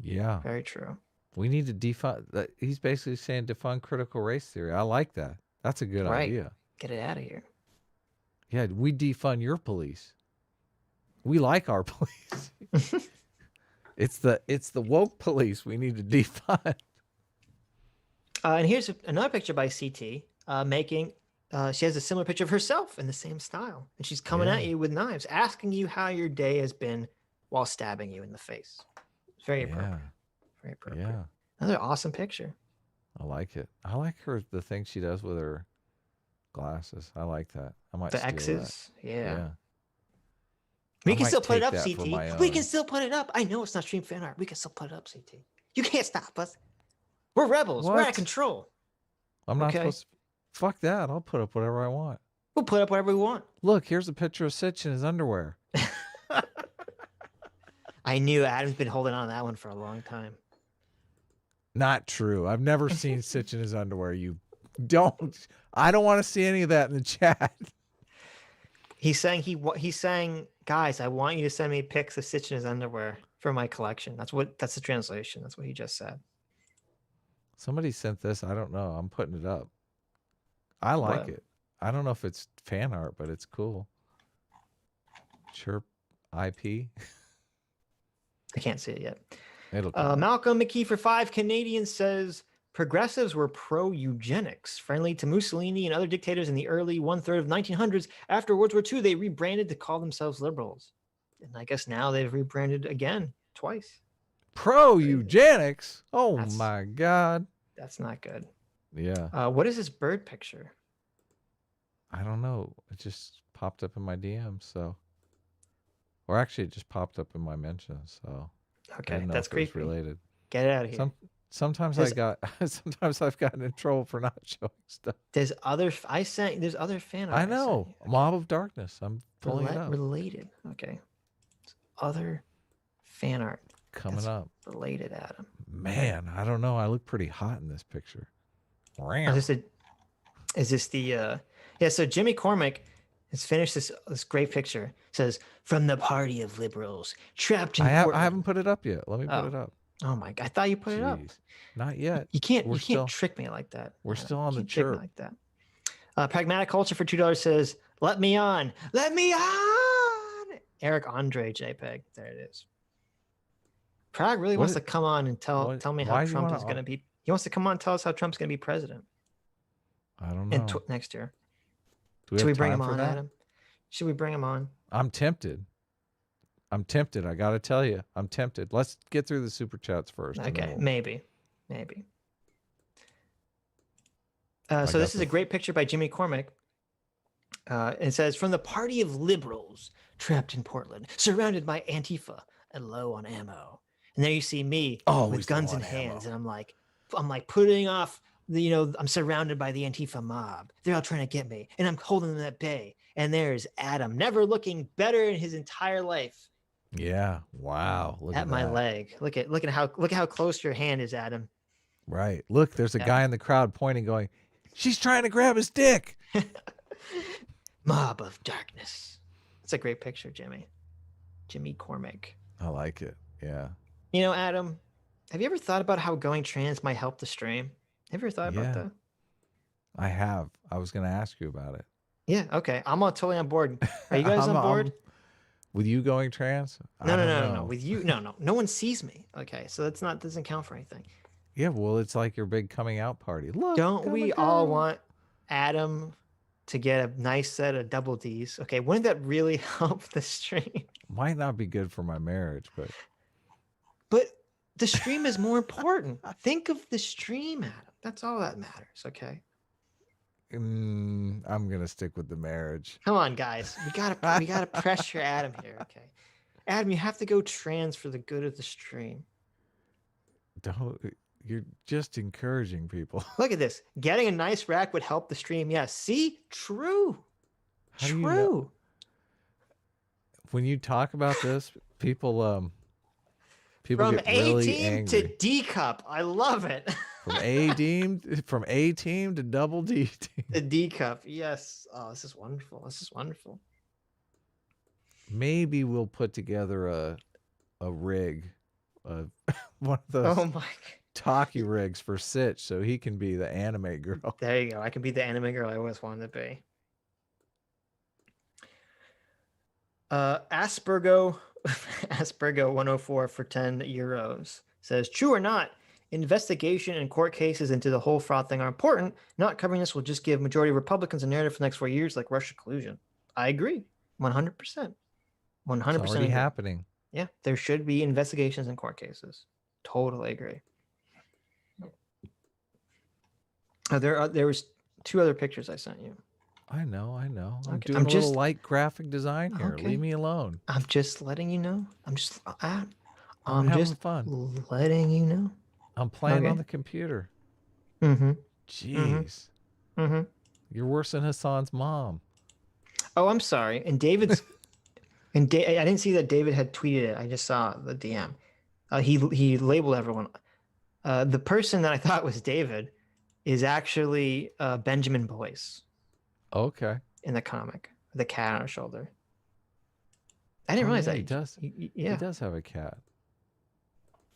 Yeah. Very true. We need to defund that. He's basically saying defund critical race theory. I like that. That's a good idea. Get it out of here. Yeah, we defund your police. We like our police. It's the woke police we need to defund. And here's another picture by CT making. She has a similar picture of herself in the same style, and she's coming at you with knives, asking you how your day has been while stabbing you in the face. It's very appropriate. Very appropriate. Yeah. Another awesome picture. I like it. I like the thing she does with her glasses. I like that. I might the steal X's. That. Yeah. We can still put it up, CT. We can still put it up. I know it's not stream fan art. We can still put it up, CT. You can't stop us. We're rebels. What? We're out of control. I'm not supposed to. Fuck that. I'll put up whatever I want. We'll put up whatever we want. Look, here's a picture of Sitch in his underwear. I knew Adam's been holding on to that one for a long time. Not true. I've never seen Sitch in his underwear. I don't want to see any of that in the chat. He's saying, guys, I want you to send me pics of Sitch in his underwear for my collection. That's the translation. That's what he just said. Somebody sent this. I don't know. I'm putting it up. I like it. I don't know if it's fan art, but it's cool. Chirp IP. I can't see it yet. It'll come Malcolm McKee for 5 Canadians says progressives were pro-eugenics, friendly to Mussolini and other dictators in the early 1/3 of 1900s. After World War II, they rebranded to call themselves liberals. And I guess now they've rebranded again twice. Pro-eugenics? Oh my God. That's not good. Yeah. What is this bird picture? I don't know. It just popped up in my DM, so. Or actually, it just popped up in my mentions, so. Okay, that's creepy. Related. Get it out of here. Sometimes I've gotten in trouble for not showing stuff. There's other fan art. I know. Mob of Darkness. I'm pulling it up. Related. Okay. Other fan art coming up. Related, Adam. Man, I don't know. I look pretty hot in this picture. Is this the so Jimmy Cormick has finished this great picture. It says, from the party of liberals trapped in Portland. I haven't put it up yet. Let me put it up. Oh my God. I thought you put it up. Not yet. You can't trick me like that. We're still on the chirp. Like that. Pragmatic Culture for $2 says, let me on. Let me on. Eric Andre JPEG. There it is. Prague really wants to come on and tell me how Trump is going to be. He wants to come on and tell us how Trump's going to be president. I don't know. Next year. Should we bring him on, Adam? Should we bring him on? I'm tempted. I got to tell you. I'm tempted. Let's get through the super chats first. Okay, maybe. So this is a great picture by Jimmy Cormick. It says, from the party of liberals trapped in Portland, surrounded by Antifa and low on ammo. And there you see me with guns in hands, and I'm like putting off I'm surrounded by the Antifa mob. They're all trying to get me, and I'm holding them at bay. And there's Adam, never looking better in his entire life. Yeah. Wow. Look at my leg. Look at how close your hand is, Adam. Right. Look, there's a guy in the crowd pointing, going, she's trying to grab his dick. Mob of darkness. It's a great picture, Jimmy. Jimmy Cormick. I like it. Yeah. Adam, have you ever thought about how going trans might help the stream? Have you ever thought about that? I have. I was going to ask you about it. Yeah. Okay. I'm totally on board. Are you guys on board? With you going trans? No. With you, no. No one sees me. Okay, so doesn't count for anything. Yeah, well, it's like your big coming out party. Look, don't we all want Adam to get a nice set of double Ds? Okay, wouldn't that really help the stream? Might not be good for my marriage, but the stream is more important. Think of the stream, Adam. That's all that matters. Okay. I'm gonna stick with the marriage. Come on, guys. We gotta pressure Adam here. Okay, Adam, you have to go trans for the good of the stream. You're just encouraging people. Look at this. Getting a nice rack would help the stream. Yeah. See, true. True. You know? When you talk about this, people from get really A-team angry. to D cup. I love it. From A team to double D team. The D cup. Yes. Oh, this is wonderful. Maybe we'll put together a rig, one of those talkie rigs for Sitch, so he can be the anime girl. There you go. I can be the anime girl I always wanted to be. Aspergo 104 for 10 euros says, true or not, investigation and court cases into the whole fraud thing are important. Not covering this will just give majority of Republicans a narrative for the next 4 years like Russia collusion. I agree. 100%. 100% It's already happening. Yeah, there should be investigations and court cases. Totally agree. There was 2 other pictures I sent you. I know. I'm Okay. doing a little light graphic design here. Okay. Leave me alone. I'm just letting you know. I'm just having fun. Letting you know. I'm playing on the computer. Mm-hmm. Jeez. Mm-hmm. You're worse than Hasan's mom. Oh, I'm sorry. And David's I didn't see that David had tweeted it. I just saw the DM. He labeled everyone. The person that I thought was David is actually Benjamin Boyce. Okay. In the comic, the cat on her shoulder. I didn't realize that he does. He does have a cat.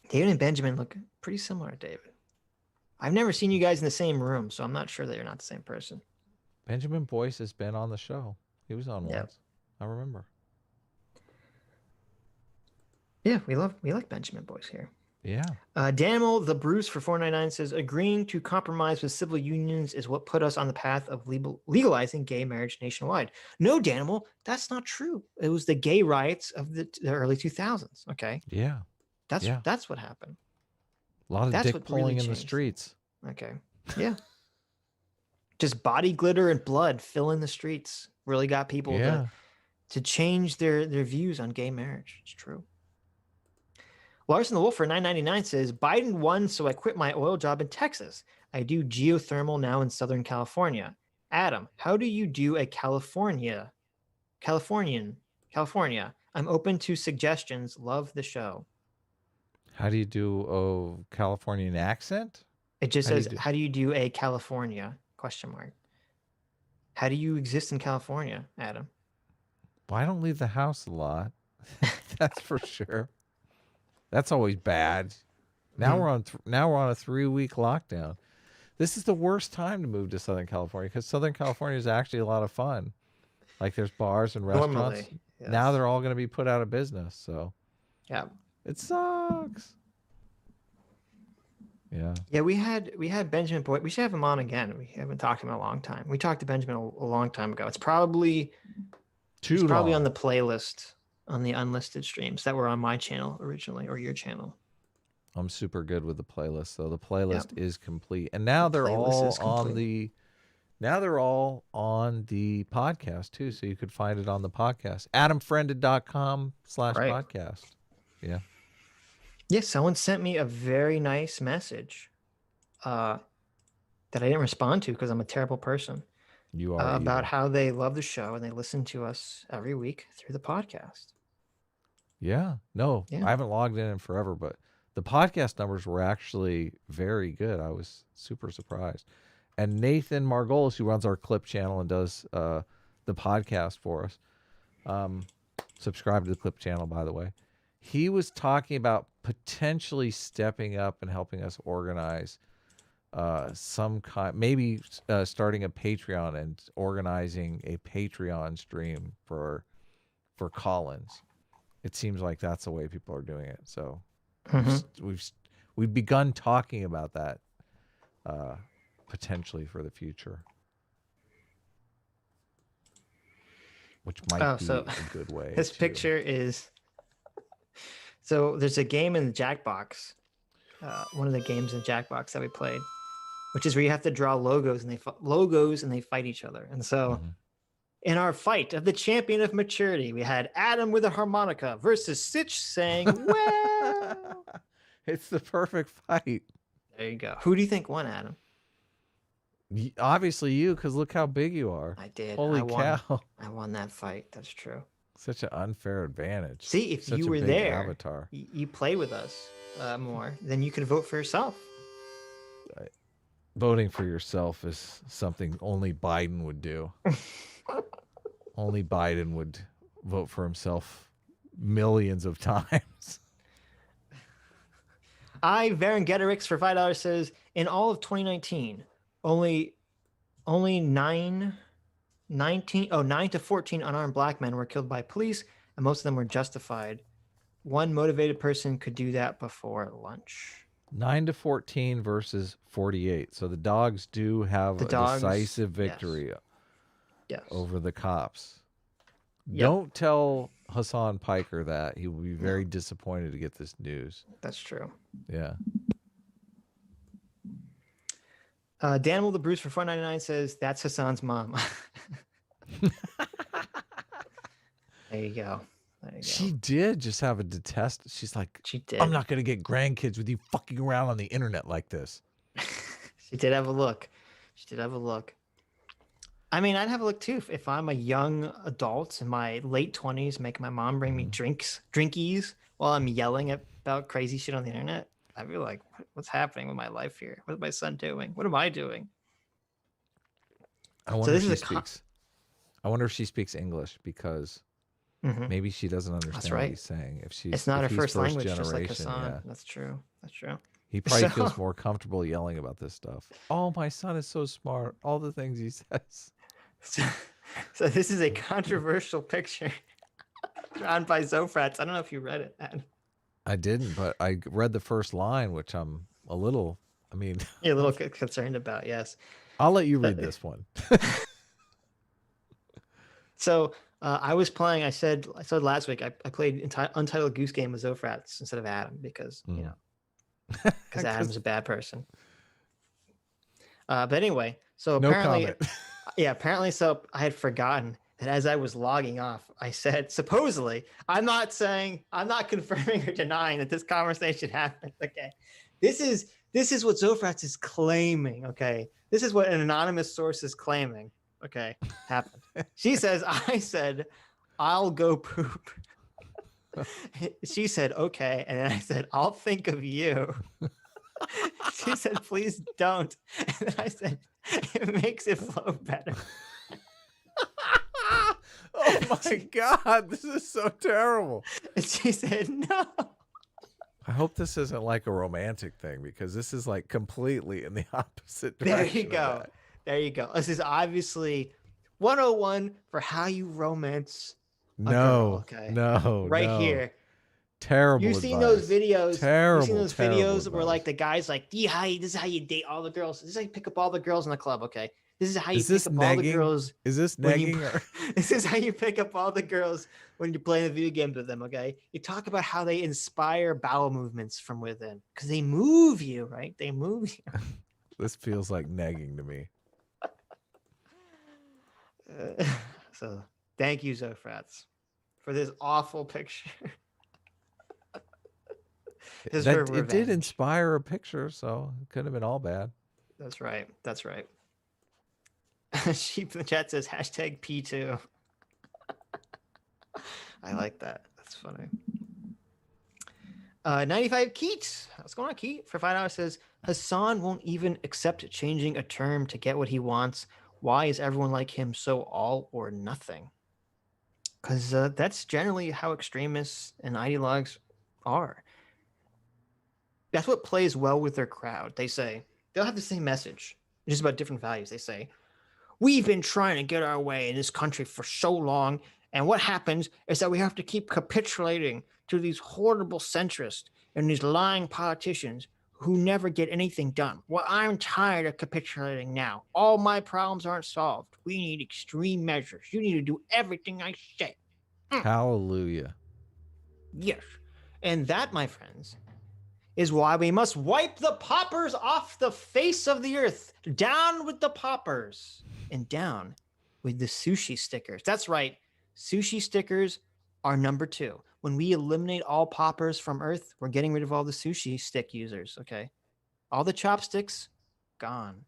David and Benjamin look pretty similar to David. I've never seen you guys in the same room, so I'm not sure that you're not the same person. Benjamin Boyce has been on the show. He was on once. I remember. Yeah, we like Benjamin Boyce here. Yeah. Daniel the Bruce for 499 says, agreeing to compromise with civil unions is what put us on the path of legalizing gay marriage nationwide. No, Daniel, that's not true. It was the gay riots of the early 2000s. Okay. Yeah. That's what happened. A lot of That's dick pulling in the streets. Okay. Yeah. Just body glitter and blood filling the streets really got people to change their views on gay marriage. It's true. Larson the Wolf for $9.99 says, Biden won, so I quit my oil job in Texas. I do geothermal now in Southern California. Adam, how do you do a California? I'm open to suggestions. Love the show. How do you do a Californian accent? It just says, how do you do a California? ? How do you exist in California, Adam? Well, I don't leave the house a lot. That's for sure. That's always bad. Now we're on a 3-week lockdown. This is the worst time to move to Southern California because Southern California is actually a lot of fun. Like there's bars and restaurants. Normally, yes. Now they're all going to be put out of business. So yeah, it sucks. Yeah. Yeah, we had Benjamin Boyd. We should have him on again. We haven't talked to him in a long time. We talked to Benjamin a long time ago. It's probably on the playlist on the unlisted streams that were on my channel originally or your channel. I'm super good with the playlist though. The playlist is complete. And now they're all on the podcast too. So you could find it on the podcast. adamfriended.com/podcast. Yeah. Yeah, someone sent me a very nice message that I didn't respond to because I'm a terrible person. You are about how they love the show and they listen to us every week through the podcast. Yeah. No, I haven't logged in forever, but the podcast numbers were actually very good. I was super surprised. And Nathan Margolis, who runs our clip channel and does the podcast for us, subscribe to the clip channel, by the way. He was talking about potentially stepping up and helping us organize some kind, maybe starting a Patreon and organizing a Patreon stream for Collins. It seems like that's the way people are doing it. So we've begun talking about that potentially for the future, which might be a good way. This picture is. So there's a game in the Jackbox, one of the games in Jackbox that we played, which is where you have to draw logos and they fight each other. And so in our fight of the champion of maturity, we had Adam with a harmonica versus Sitch saying, well. It's the perfect fight. There you go. Who do you think won, Adam? Obviously you, because look how big you are. I did. Holy cow. I won that fight. That's true. Such an unfair advantage. See, if you were there, avatar. You play with us more, then you can vote for yourself. Voting for yourself is something only Biden would do. Only Biden would vote for himself millions of times. Varengetorix for $5 says, in all of 2019, only 9 to 14 unarmed black men were killed by police. and most of them were justified. One motivated person could do that before lunch. 9-14 versus 48. So the dogs do have a decisive victory over the cops. Yep. Don't tell Hasan Piker that. He will be very disappointed to get this news. That's true. Yeah. Daniel the Bruce for $4.99 says, that's Hasan's mom. There you go. She did just have a detest. She's like, she did. I'm not going to get grandkids with you fucking around on the internet like this. She did have a look. I mean, I'd have a look too. If I'm a young adult in my late 20s, making my mom bring me drinkies while I'm yelling about crazy shit on the internet, I'd be like, what's happening with my life here? What is my son doing? What am I doing? I wonder if she speaks English, because maybe she doesn't understand what he's saying. It's not her first language, just like Hasan. Yeah. That's true. He probably feels more comfortable yelling about this stuff. Oh, my son is so smart. All the things he says. So this is a controversial picture drawn by Zofrats. I don't know if you read it, man. I didn't, but I read the first line, which I'm a little, you're a little concerned about, yes. I'll let you read this one. So I was playing, I said last week, I played Untitled Goose Game with Zofrats instead of Adam because, because Adam's a bad person. But anyway, so apparently, apparently, so I had forgotten that as I was logging off, I said, supposedly, I'm not confirming or denying that this conversation happened. Okay. This is what Zofrats is claiming. Okay. This is what an anonymous source is claiming. Okay. Happened. She says, I said, I'll go poop. She said, okay. And then I said, I'll think of you. She said, please don't. And then I said, it makes it flow better. Oh my God, this is so terrible. And she said, no. I hope this isn't like a romantic thing, because this is like completely in the opposite direction. There you go. There you go. This is obviously 101 for how you romance a girl, okay? Right here. Terrible. You've seen those videos. Terrible. You've seen those videos where like the guy's like, this is how you date all the girls. This is how you pick up all the girls in the club, okay? This is how you pick up all the girls. Is this nagging? This is how you pick up all the girls when you're playing the video games with them, okay? You talk about how they inspire bowel movements from within because they move you, right? They move you. This feels like nagging to me. So thank you, Zofrats, for this awful picture. It did inspire a picture, so it couldn't have been all bad. That's right. Sheep in the chat says hashtag P2. I like that. That's funny. 95 Keats. What's going on, Keat? For $5 says Hasan won't even accept changing a term to get what he wants. Why is everyone like him so all or nothing? Because that's generally how extremists and ideologues are. That's what plays well with their crowd. They'll have the same message, just about different values. They say, we've been trying to get our way in this country for so long, and what happens is that we have to keep capitulating to these horrible centrists and these lying politicians who never get anything done. Well, I'm tired of capitulating now. All my problems aren't solved. We need extreme measures. You need to do everything I say. Hallelujah. Yes. And that, my friends, is why we must wipe the paupers off the face of the earth. Down with the paupers and down with the sushi stickers. That's right. Sushi stickers are number 2. When we eliminate all paupers from earth, we're getting rid of all the sushi stick users. Okay. All the chopsticks gone.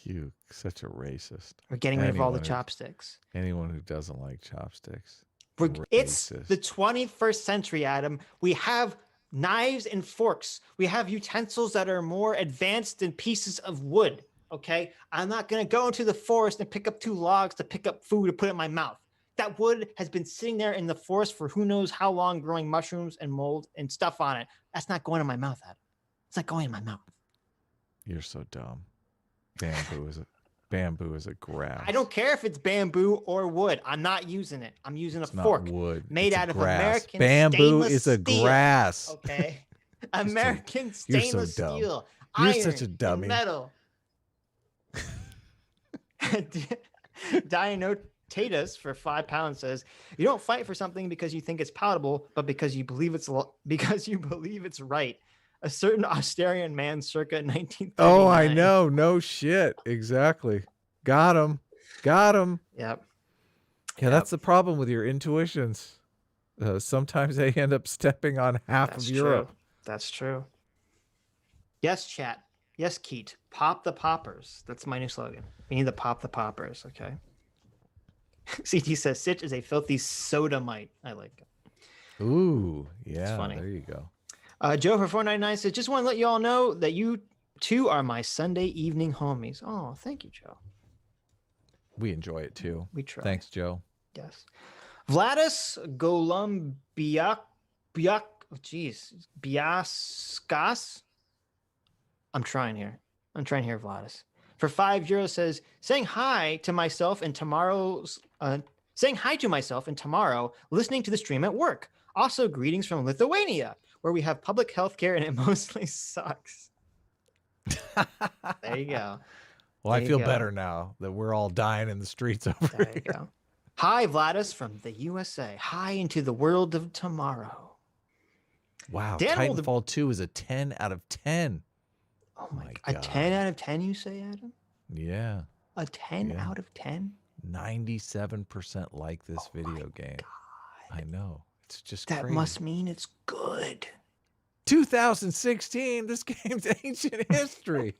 You such a racist. We're getting rid of all the chopsticks. Anyone who doesn't like chopsticks. It's the 21st century, Adam. We have knives and forks. We have utensils that are more advanced than pieces of wood. Okay. I'm not going to go into the forest and pick up 2 logs to pick up food to put in my mouth. That wood has been sitting there in the forest for who knows how long, growing mushrooms and mold and stuff on it. That's not going in my mouth, Adam. It's not going in my mouth. You're so dumb. Bamboo is it? Bamboo is a grass. I don't care if it's bamboo or wood. I'm not using it. I'm using a fork. Not wood. Made It's out of grass. American Bamboo stainless is a steel. grass. Okay. American You're so stainless dumb. steel. You're Iron such a and dummy. metal. Dianotatus for £5 says, "You don't fight for something because you think it's palatable, but because you believe it's right." A certain Australian man circa 1939. Oh, I know. No shit. Exactly. Got him. Got him. Yep. Yeah, that's the problem with your intuitions. Sometimes they end up stepping on half of Europe. True. That's true. Yes, chat. Yes, Keat. Pop the poppers. That's my new slogan. We need to pop the poppers, okay? CT says, Sitch is a filthy sodomite. I like it. Ooh, yeah. funny. There you go. Joe for $4.99 says, just want to let you all know that you two are my Sunday evening homies. Oh, thank you, Joe. We enjoy it too. We try. Thanks, Joe. Yes. Vladis Golumbiak, Biaskas. I'm trying here, Vladis. For €5 says, saying hi to myself and tomorrow, listening to the stream at work. Also, greetings from Lithuania, where we have public health care and it mostly sucks. There you go. Well, I feel better now that we're all dying in the streets over There here. you go. Hi, Vladis from the USA. Hi into the world of tomorrow. Wow. Daniel, Titanfall 2 is a 10 out of 10. Oh my God. A 10 out of 10, you say, Adam? Yeah. A 10 out of 10? 97% like this video game. God. I know. It's just that crazy. Must mean it's good. 2016. This game's ancient history.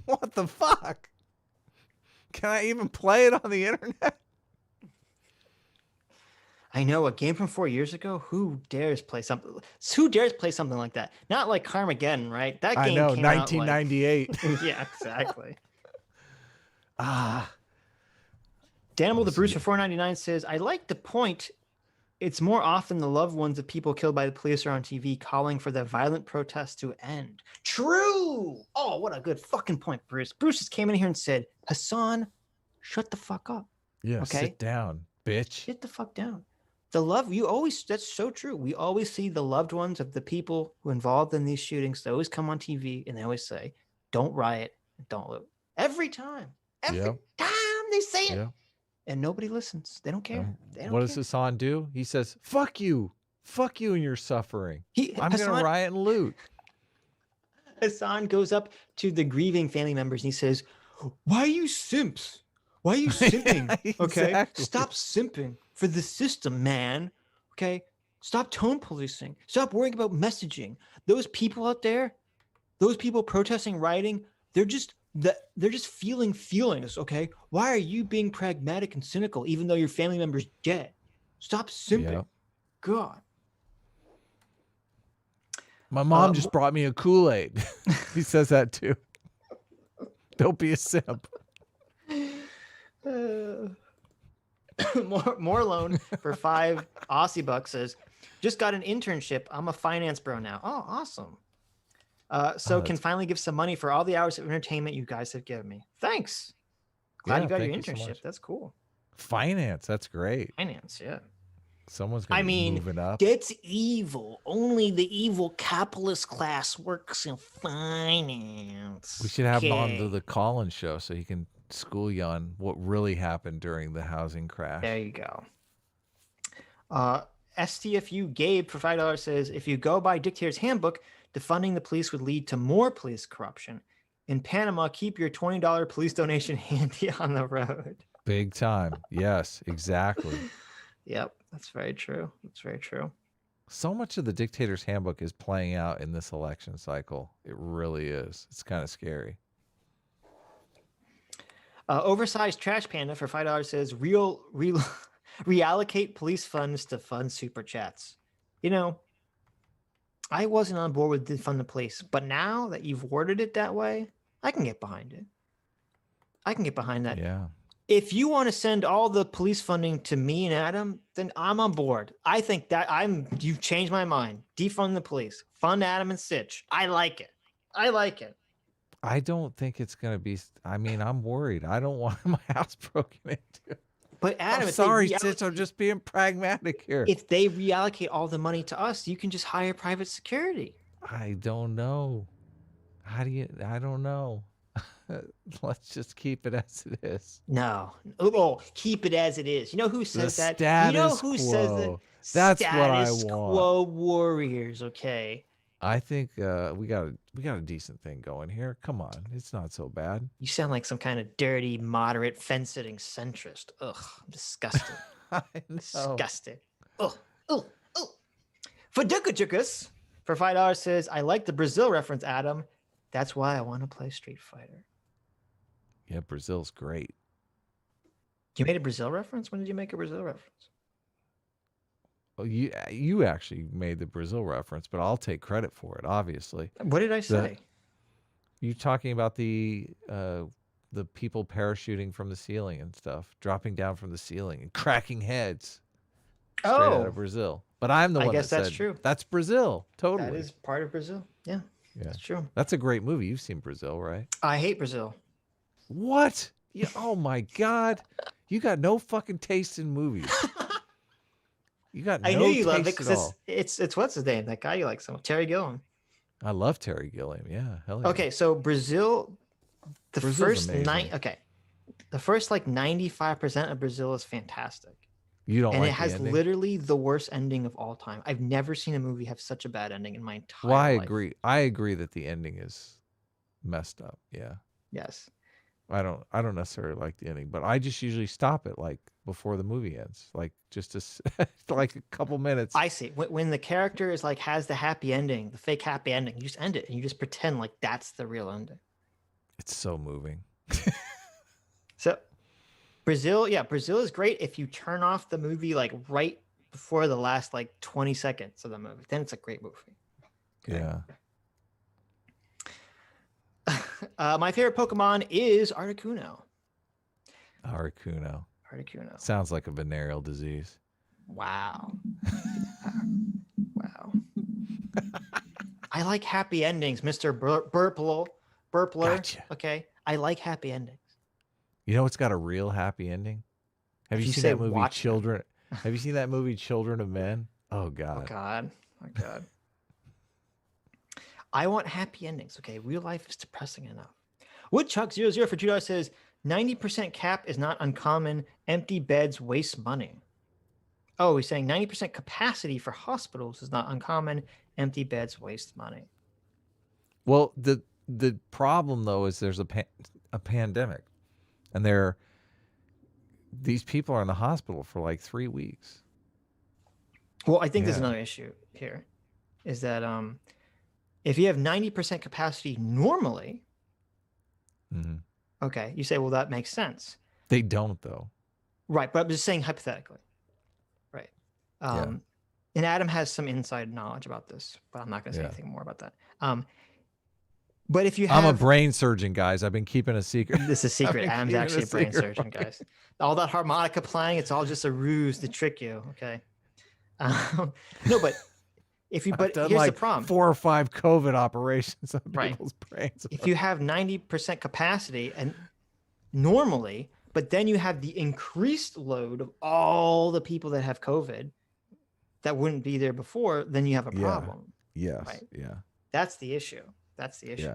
What the fuck? Can I even play it on the internet? I know, a game from 4 years ago. Who dares play something? Who dares play something like that? Not like Carmageddon, right? That game. I know, came 1998. Out like... Yeah, exactly. Ah. Danimal the Bruce for $4.99 says, I like the point. It's more often the loved ones of people killed by the police are on TV calling for the violent protests to end. True. Oh, what a good fucking point, Bruce. Bruce just came in here and said, Hasan, shut the fuck up. Yeah, okay? Sit down, bitch. Sit the fuck down. The love, you always, that's so true. We always see the loved ones of the people who are involved in these shootings. They always come on TV and they always say, don't riot, don't loot. Every time. Every time they say it. And nobody listens. They don't care. What does Hasan do? He says, fuck you. Fuck you and your suffering. I'm going to riot and loot. Hasan goes up to the grieving family members and he says, why are you simps? Why are you simping? Yeah, okay? exactly. Stop simping for the system, man. Okay? Stop tone policing. Stop worrying about messaging. Those people out there, those people protesting, rioting, they're just feeling feelings, okay? Why are you being pragmatic and cynical even though your family member's dead? Stop simping. Yep. God. My mom just brought me a Kool-Aid. He says that too. Don't be a simp. More loan for $5 Aussie bucks says, just got an internship. I'm a finance bro now. Oh, awesome. So can finally give some money for all the hours of entertainment you guys have given me. Thanks. Glad you got your internship. That's cool. Finance. That's great. Finance. Yeah. Someone's going to be moving up. That's evil. Only the evil capitalist class works in finance. We should have him on to the Collins show so he can school you on what really happened during the housing crash. There you go. STFU Gabe for $5 says, if you go by Dictator's Handbook, defunding the police would lead to more police corruption. In Panama, keep your $20 police donation handy on the road. Big time. Yes, exactly. Yep, that's very true. That's very true. So much of the Dictator's Handbook is playing out in this election cycle. It really is. It's kind of scary. Oversized Trash Panda for $5 says, reallocate police funds to fund super chats. You know, I wasn't on board with defund the police, but now that you've worded it that way, I can get behind it. I can get behind that. Yeah. If you want to send all the police funding to me and Adam, then I'm on board. I think that you've changed my mind. Defund the police. Fund Adam and Sitch. I like it. I like it. I don't think it's going to be. I mean, I'm worried. I don't want my house broken into. But Adam, I'm sorry, Stitch. I'm just being pragmatic here. If they reallocate all the money to us, you can just hire private security. I don't know. How do you? I don't know. Let's just keep it as it is. No. Oh, keep it as it is. You know who says that? Status You know who quo. says that? That's status what I want. quo warriors, okay? I think we got a decent thing going here. Come on, it's not so bad. You sound like some kind of dirty, moderate, fence-sitting centrist. Ugh, I'm disgusted. I know. Disgusted. Ugh, ugh, ugh. Fadukajukas for $5 says, I like the Brazil reference, Adam. That's why I want to play Street Fighter. Yeah, Brazil's great. You made a Brazil reference? When did you make a Brazil reference? Well, you actually made the Brazil reference, but I'll take credit for it, obviously. What did I say? You talking about the people parachuting from the ceiling and stuff, dropping down from the ceiling and cracking heads straight out of Brazil. But I'm the one that said, true. That's Brazil. Totally. That is part of Brazil. Yeah. That's true. That's a great movie. You've seen Brazil, right? I hate Brazil. What? Yeah, oh my God. You got no fucking taste in movies. You got no I knew you taste loved it at all. because it's what's his name? That guy you like so much, Terry Gilliam. I love Terry Gilliam. Yeah, hell yeah. Okay, so Brazil, Brazil's first amazing. the first like 95% of Brazil is fantastic. You don't and like it has the ending? literally the worst ending of all time. I've never seen a movie have such a bad ending in my entire Well, I life. agree. I agree that the ending is messed up. Yeah. Yes. I don't necessarily like the ending, but I just usually stop it like before the movie ends, like just like a couple minutes. I see. When the character is like has the happy ending, the fake happy ending, you just end it and you just pretend like that's the real ending. It's so moving. So Brazil is great if you turn off the movie like right before the last like 20 seconds of the movie. Then it's a great movie. Okay. Yeah. My favorite Pokemon is Articuno. Articuno. Articuno. Sounds like a venereal disease. Wow. Wow. I like happy endings, Mr. Burpler. Gotcha. Okay. I like happy endings. You know what's got a real happy ending? Have you seen that movie Children? Have you seen that movie Children of Men? Oh God. Oh God. Oh God. I want happy endings. Okay. Real life is depressing enough. Woodchuck00 for $2 says 90% cap is not uncommon. Empty beds waste money. Oh, he's saying 90% capacity for hospitals is not uncommon. Empty beds waste money. Well, the problem though is there's a pandemic, and these people are in the hospital for like 3 weeks. Well, I think there's another issue here, is that if you have 90% capacity normally, okay, you say, well, that makes sense. They don't though. Right, but I'm just saying hypothetically. Right. And Adam has some inside knowledge about this, but I'm not going to say anything more about that. But if you have... I'm a brain surgeon, guys. I've been keeping a secret. This is a secret. Adam's actually a brain surgeon, guys. All that harmonica playing, it's all just a ruse to trick you, okay? No, but if you... But here's the problem. 4 or 5 COVID operations on people's brains. If you have 90% capacity and normally, but then you have the increased load of all the people that have COVID that wouldn't be there before, then you have a problem. Yes. Right? Yeah. That's the issue. That's the issue.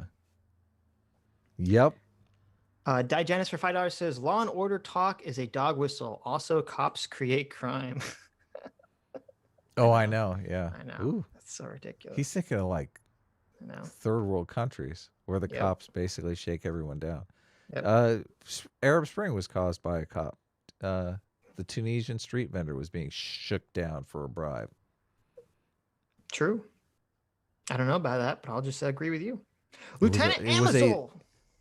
Yeah. Yep. Digenis for $5 says Law and Order talk is a dog whistle. Also, cops create crime. Oh, I know. Yeah. I know. Ooh. That's so ridiculous. He's thinking of like third world countries where the cops basically shake everyone down. Yep. Arab Spring was caused by a cop. The Tunisian street vendor was being shook down for a bribe. True. I don't know about that, but I'll just agree with you. Lieutenant Amazon.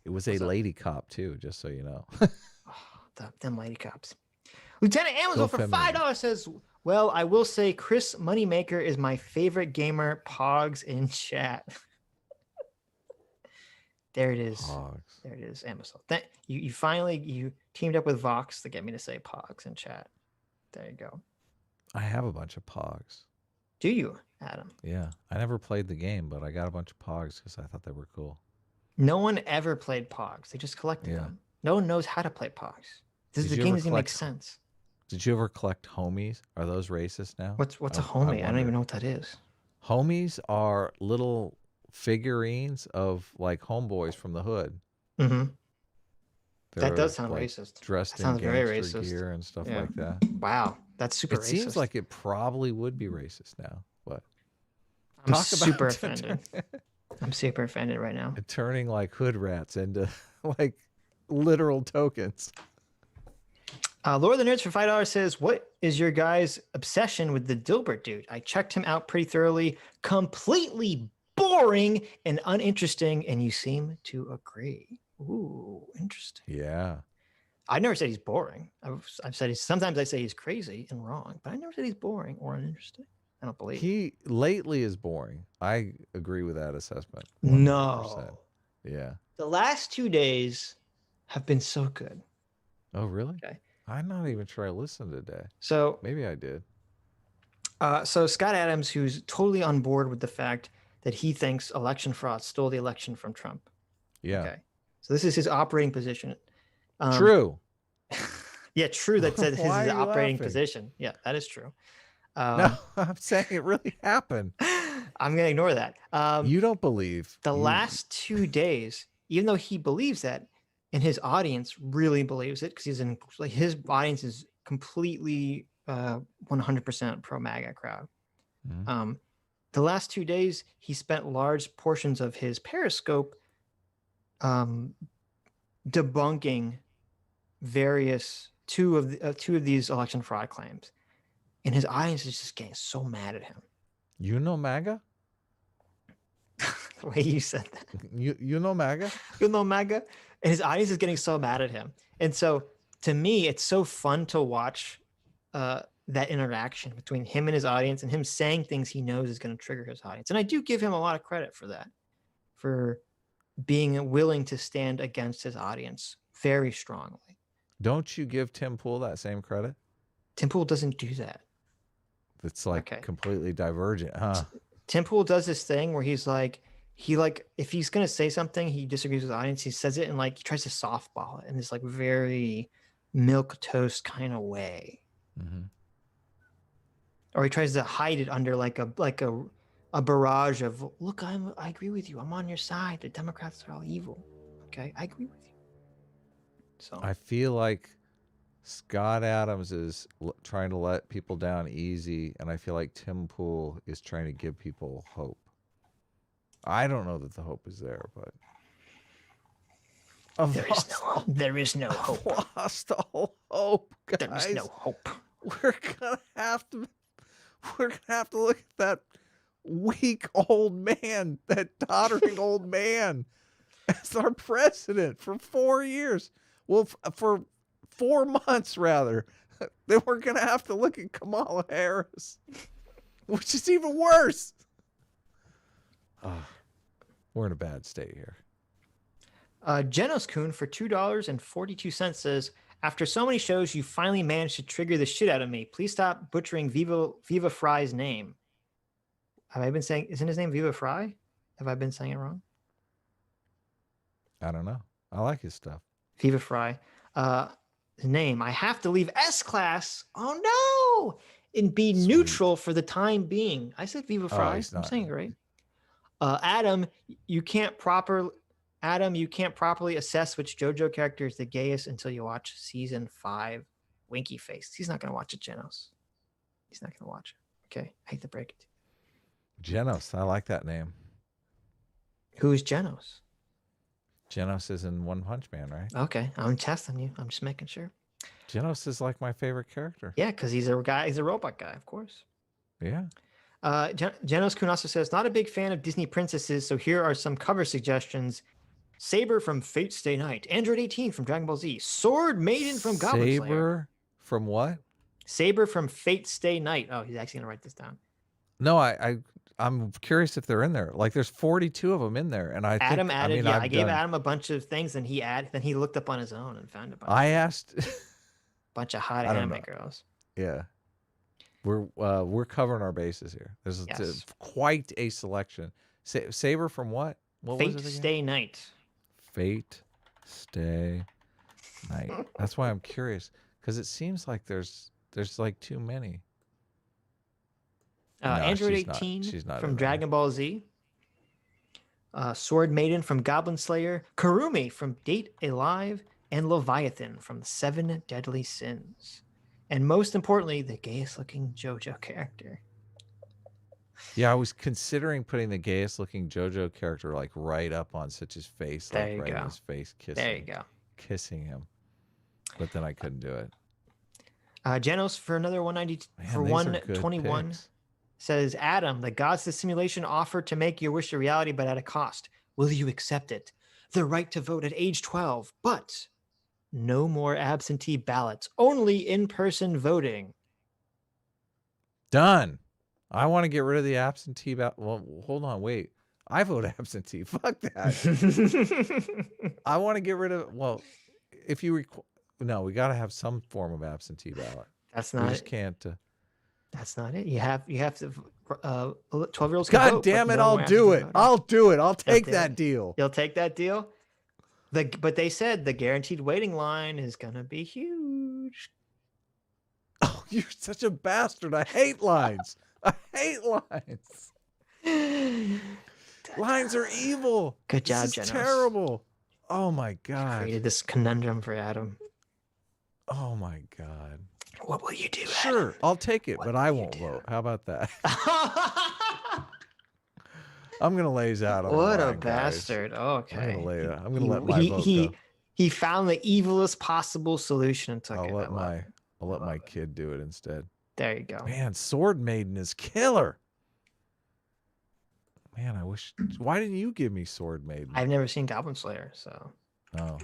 It was a lady cop too, just so you know. Them lady cops. Lieutenant Amazon for $5 says, well, I will say Chris Moneymaker is my favorite gamer. Pogs in chat. There it is. Pogs. There it is, Amazon. You finally teamed up with Vox to get me to say Pogs in chat. There you go. I have a bunch of Pogs. Do you, Adam? Yeah. I never played the game, but I got a bunch of Pogs because I thought they were cool. No one ever played Pogs. They just collected them. No one knows how to play Pogs. The game doesn't make sense. Did you ever collect homies? Are those racist now? What's a homie? I don't even know what that is. Homies are little figurines of like homeboys from the hood. Mm-hmm. That does sound like racist. Dressed in very racist gear and stuff like that. Wow, that's super racist. It seems like it probably would be racist now, but I'm super offended. I'm super offended right now. Turning like hood rats into like literal tokens. Lord of the Nerds for $5 says, what is your guys' obsession with the Dilbert dude? I checked him out pretty thoroughly. Completely boring and uninteresting, and you seem to agree. Ooh, interesting. Yeah. I never said he's boring. I've said sometimes I say he's crazy and wrong, but I never said he's boring or uninteresting. I don't believe he lately is boring. I agree with that assessment. 100%. No. Yeah. The last 2 days have been so good. Oh, really? Okay. I'm not even sure I listened today. So maybe I did. So Scott Adams, who's totally on board with the fact that he thinks election fraud stole the election from Trump. Yeah. Okay. So this is his operating position. True. Yeah, true. That said, his operating position. Yeah, that is true. No, I'm saying it really happened. I'm going to ignore that. You don't believe. The last 2 days, even though he believes that, and his audience really believes it, because his audience is completely 100% pro MAGA crowd. Mm-hmm. The last 2 days, he spent large portions of his Periscope debunking various two of these election fraud claims, and his audience is just getting so mad at him. You know MAGA? The way you said that. You know MAGA? You know MAGA? And his audience is getting so mad at him. And so to me, it's so fun to watch that interaction between him and his audience, and him saying things he knows is going to trigger his audience. And I do give him a lot of credit for that, for being willing to stand against his audience very strongly. Don't you give Tim Pool that same credit? Tim Pool doesn't do that. It's like completely divergent, huh? Tim Pool does this thing where he's like, if he's going to say something, he disagrees with the audience, he says it and he tries to softball it in this very milquetoast kind of way. Mm-hmm. Or he tries to hide it under a barrage of, look, I agree with you. I'm on your side. The Democrats are all evil. Okay, I agree with you. So I feel like Scott Adams is trying to let people down easy, and I feel like Tim Pool is trying to give people hope. I don't know that the hope is there, but there is no hope. I've lost all hope, guys. There is no hope. We're gonna have to look at that weak old man, that tottering old man, as our president for 4 years. Well, for 4 months rather. Then we're gonna have to look at Kamala Harris, which is even worse. We're in a bad state here. Genos Kuhn for $2.42 says, after so many shows, you finally managed to trigger the shit out of me. Please stop butchering Viva Fry's name. Have I been saying, isn't his name Viva Fry? Have I been saying it wrong? I don't know. I like his stuff. Viva Fry. His name. I have to leave S class. Oh no! And be neutral for the time being. I said Viva Fry. I'm saying it right. Adam, you can't properly assess which JoJo character is the gayest until you watch season 5. Winky face. He's not going to watch it, Genos. He's not going to watch it. Okay, I hate to break it to you. Genos, I like that name. Who is Genos? Genos is in One Punch Man, right? Okay, I'm testing you. I'm just making sure. Genos is like my favorite character. Yeah, because he's a guy. He's a robot guy, of course. Yeah. Genos Kuhn also says, not a big fan of Disney princesses, so here are some cover suggestions. Saber from Fate Stay Night. Android 18 from Dragon Ball Z. Sword Maiden from Goblin Slayer. Saber from what? Saber from Fate Stay Night. Oh, he's actually going to write this down. No, I'm curious if they're in there. Like, there's 42 of them in there, and I Adam think, added. I gave Adam a bunch of things, and then he looked up on his own and found a bunch. I asked. Bunch of hot anime girls. Yeah, we're covering our bases here. There's quite a selection. Saber from what? What Fate was it again? Stay Night. Fate, stay, night. That's why I'm curious, because it seems like there's like too many. No, Android she's 18 she's not from Dragon Ball Z. Sword Maiden from Goblin Slayer. Karumi from Date Alive. And Leviathan from the 7 Deadly Sins. And most importantly, the gayest looking JoJo character. Yeah, I was considering putting the gayest looking JoJo character like right up on Sitch's face, like right in his face, kissing him. But then I couldn't do it. Janos for another 190 for 121 says, Adam, the gods of the simulation offer to make your wish a reality, but at a cost. Will you accept it? The right to vote at age 12, but no more absentee ballots, only in-person voting. Done. I want to get rid of the absentee ballot. Well, hold on, wait. I vote absentee. Fuck that. I want to get rid of. Well, if you no, we got to have some form of absentee ballot. That's not. We just can't. That's not it. You have to. 12-year-olds. God damn it! I'll do it. I'll do it. I'll take that deal. You'll take that deal. But they said the guaranteed waiting line is gonna be huge. Oh, you're such a bastard! I hate lines. I hate lines. Lines are evil. Good job, Janos. Janos. Terrible. Oh my god. Created this conundrum for Adam. Oh my god. What will you do? Sure, Adam? I'll take it, but I won't vote. How about that? I'm gonna laze out on what mine, a bastard. Okay. I'm gonna let my vote go. He found the evilest possible solution and took it. I'll let my kid do it instead. There you go. Man, Sword Maiden is killer. Man, I wish. Why didn't you give me Sword Maiden? I've never seen Goblin Slayer, so. Oh.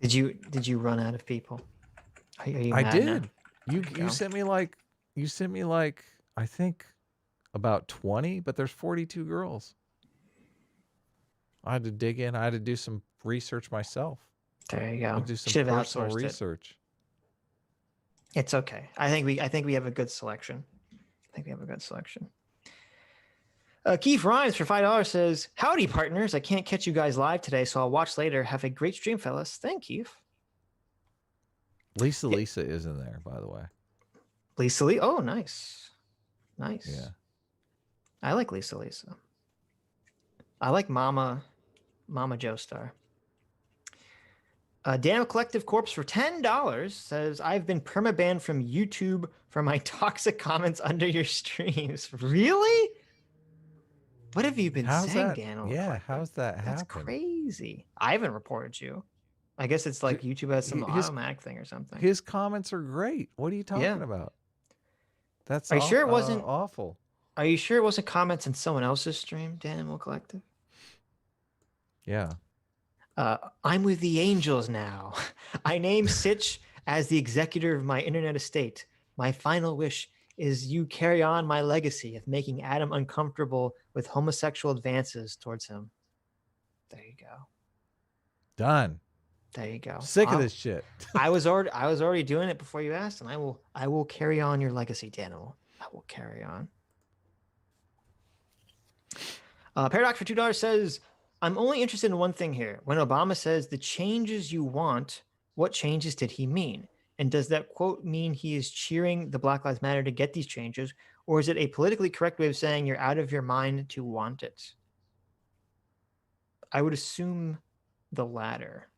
Did you run out of people? Are you I mad did. now? You sent me like I think about 20, but there's 42 girls. I had to dig in. I had to do some research myself. There you go. Do some personal research. It's okay. I think we have a good selection. Keith Rhymes for $5 says, "Howdy, partners. I can't catch you guys live today, so I'll watch later. Have a great stream, fellas. Thank you." Lisa is in there, by the way. Lisa Lee. Oh, nice. Yeah. I like Lisa. I like Mama Joestar. Daniel Collective Corpse for $10 says, "I've been permabanned from YouTube for my toxic comments under your streams." Really? What have you been saying, Daniel? Yeah, how's that happen? That's crazy. I haven't reported you. I guess it's like YouTube has some automatic thing or something. His comments are great. What are you talking about? That's sure it wasn't awful? Are you sure it wasn't comments in someone else's stream, Daniel Collective? Yeah. I'm with the angels now. I name Sitch as the executor of my internet estate. My final wish is you carry on my legacy of making Adam uncomfortable with homosexual advances towards him. There you go. Done. There you go. Sick of this shit. I was already doing it before you asked, and I will carry on your legacy, Daniel. I will carry on. Paradox for $2 says, "I'm only interested in one thing here. When Obama says the changes you want, what changes did he mean? And does that quote mean he is cheering the Black Lives Matter to get these changes? Or is it a politically correct way of saying you're out of your mind to want it?" I would assume the latter.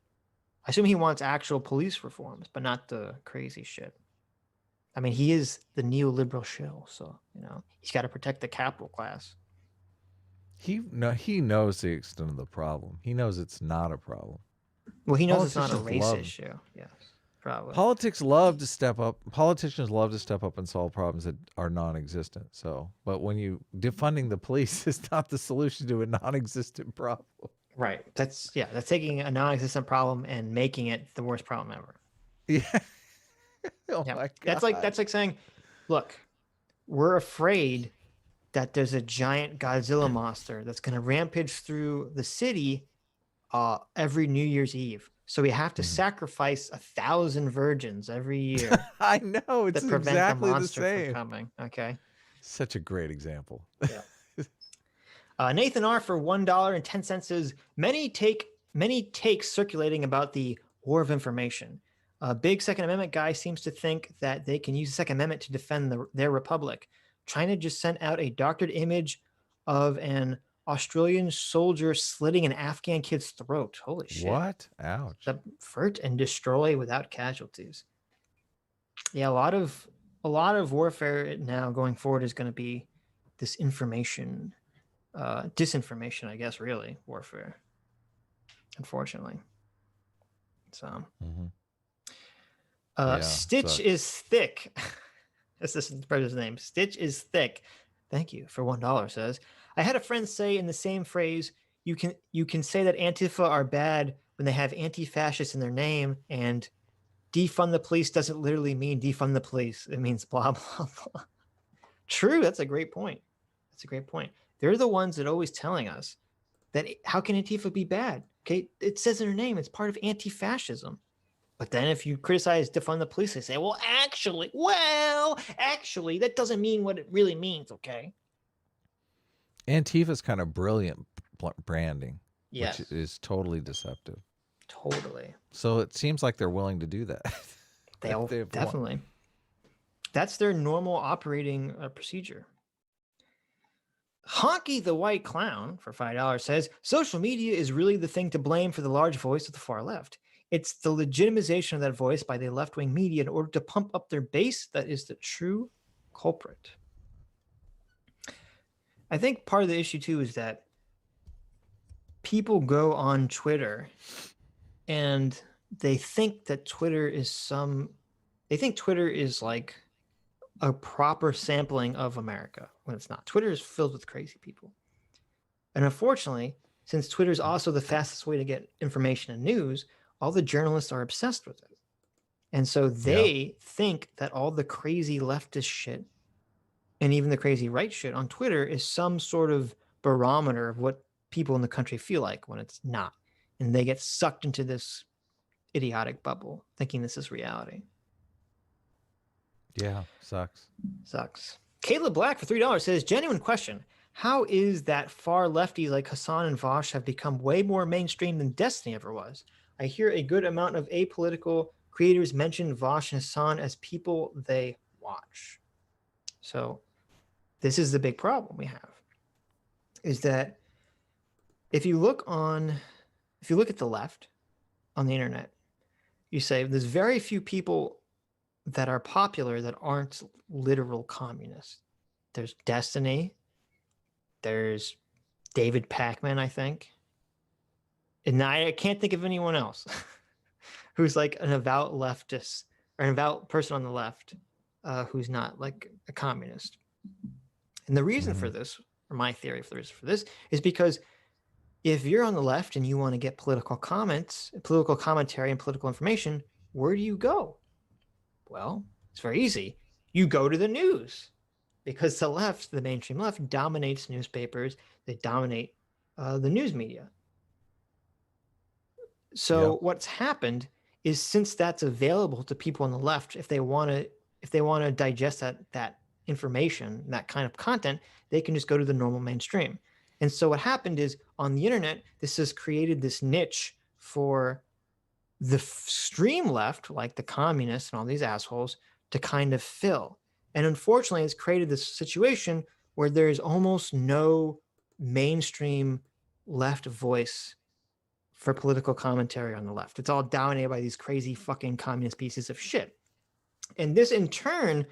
I assume he wants actual police reforms, but not the crazy shit. I mean, he is the neoliberal shill, so, he's got to protect the capital class. He knows the extent of the problem. He knows it's not a problem. Well, he knows it's not a race issue. Yes, probably. Politicians love to step up and solve problems that are non-existent. So, but when defunding the police is not the solution to a non-existent problem. Right. That's taking a non-existent problem and making it the worst problem ever. Yeah. Oh my God. That's like saying, look, we're afraid that there's a giant Godzilla monster that's going to rampage through the city every New Year's Eve. So we have to sacrifice 1,000 virgins every year. I know, it's to prevent exactly the monster the same. from coming. Okay. Such a great example. Yeah. Nathan R for $1.10 says, "Many take many takes circulating about the war of information. A big Second Amendment guy seems to think that they can use the Second Amendment to defend their republic. China just sent out a doctored image of an Australian soldier slitting an Afghan kid's throat. Holy shit. What? Ouch. Subvert and destroy without casualties. Yeah, a lot of warfare now going forward is going to be this information, disinformation, I guess, really, warfare, unfortunately. So, Stitch sucks. is thick. That's the brother's name. Stitch is thick. Thank you for $1. Says, I had a friend say in the same phrase, you can say that Antifa are bad when they have anti-fascist in their name, and defund the police doesn't literally mean defund the police. It means blah, blah, blah. True. That's a great point. They're the ones that are always telling us that how can Antifa be bad? Okay, it says in their name, it's part of anti-fascism. But then if you criticize defund the police, they say, well, actually, that doesn't mean what it really means, okay? Antifa's kind of brilliant branding, yes, which is totally deceptive. Totally. So it seems like they're willing to do that. They'll definitely. That's their normal operating procedure. Honky the White Clown for $5 says, social media is really the thing to blame for the large voice of the far left. It's the legitimization of that voice by the left-wing media in order to pump up their base that is the true culprit. I think part of the issue, too, is that people go on Twitter and they think that Twitter is like a proper sampling of America when it's not. Twitter is filled with crazy people. And unfortunately, since Twitter is also the fastest way to get information and news, all the journalists are obsessed with it. And so they think that all the crazy leftist shit and even the crazy right shit on Twitter is some sort of barometer of what people in the country feel like when it's not. And they get sucked into this idiotic bubble thinking this is reality. Yeah, sucks. Caleb Black for $3 says, genuine question. How is that far lefties like Hasan and Vosh have become way more mainstream than Destiny ever was? I hear a good amount of apolitical creators mention Vosh and Hasan as people they watch. So this is the big problem we have, is that if you look at the left on the internet, you say there's very few people that are popular that aren't literal communists. There's Destiny. There's David Pacman, I think. And I can't think of anyone else who's like an avowed leftist or an avowed person on the left who's not like a communist. And the reason for this, or my theory for the reason for this, is because if you're on the left and you want to get political comments, political commentary, and political information, where do you go? Well, it's very easy. You go to the news, because the left, the mainstream left, dominates newspapers. They dominate the news media. So what's happened is, since that's available to people on the left, if they want to digest that information, that kind of content, they can just go to the normal mainstream. And so what happened is, on the internet, this has created this niche for the extreme left, like the communists and all these assholes, to kind of fill. And unfortunately, it's created this situation where there's almost no mainstream left voice for political commentary on the left. It's all dominated by these crazy fucking communist pieces of shit. And this in turn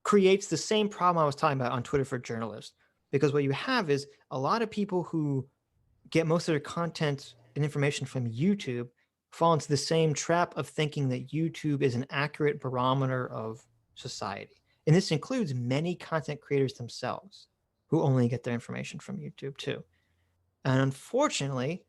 creates the same problem I was talking about on Twitter for journalists. Because what you have is a lot of people who get most of their content and information from YouTube fall into the same trap of thinking that YouTube is an accurate barometer of society. And this includes many content creators themselves who only get their information from YouTube too. And unfortunately,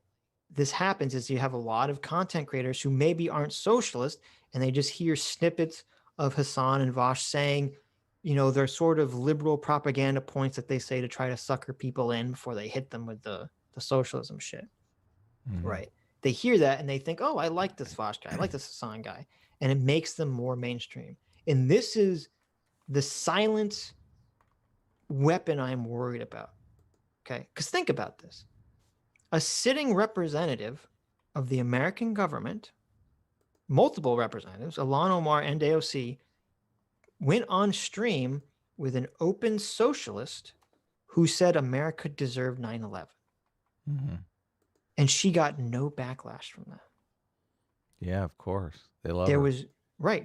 this happens as you have a lot of content creators who maybe aren't socialist, and they just hear snippets of Hasan and Vosh saying, you know, they're sort of liberal propaganda points that they say to try to sucker people in before they hit them with the socialism shit. Right. They hear that and they think, oh, I like this Vosh guy. I like this Hasan guy. And it makes them more mainstream. And this is the silent weapon I'm worried about. Okay. Because think about this. a sitting representative of the American government, multiple representatives, Ilhan Omar and AOC, went on stream with an open socialist who said America deserved 9/11. Mm-hmm. And she got no backlash from that. Yeah, of course. They love there her. was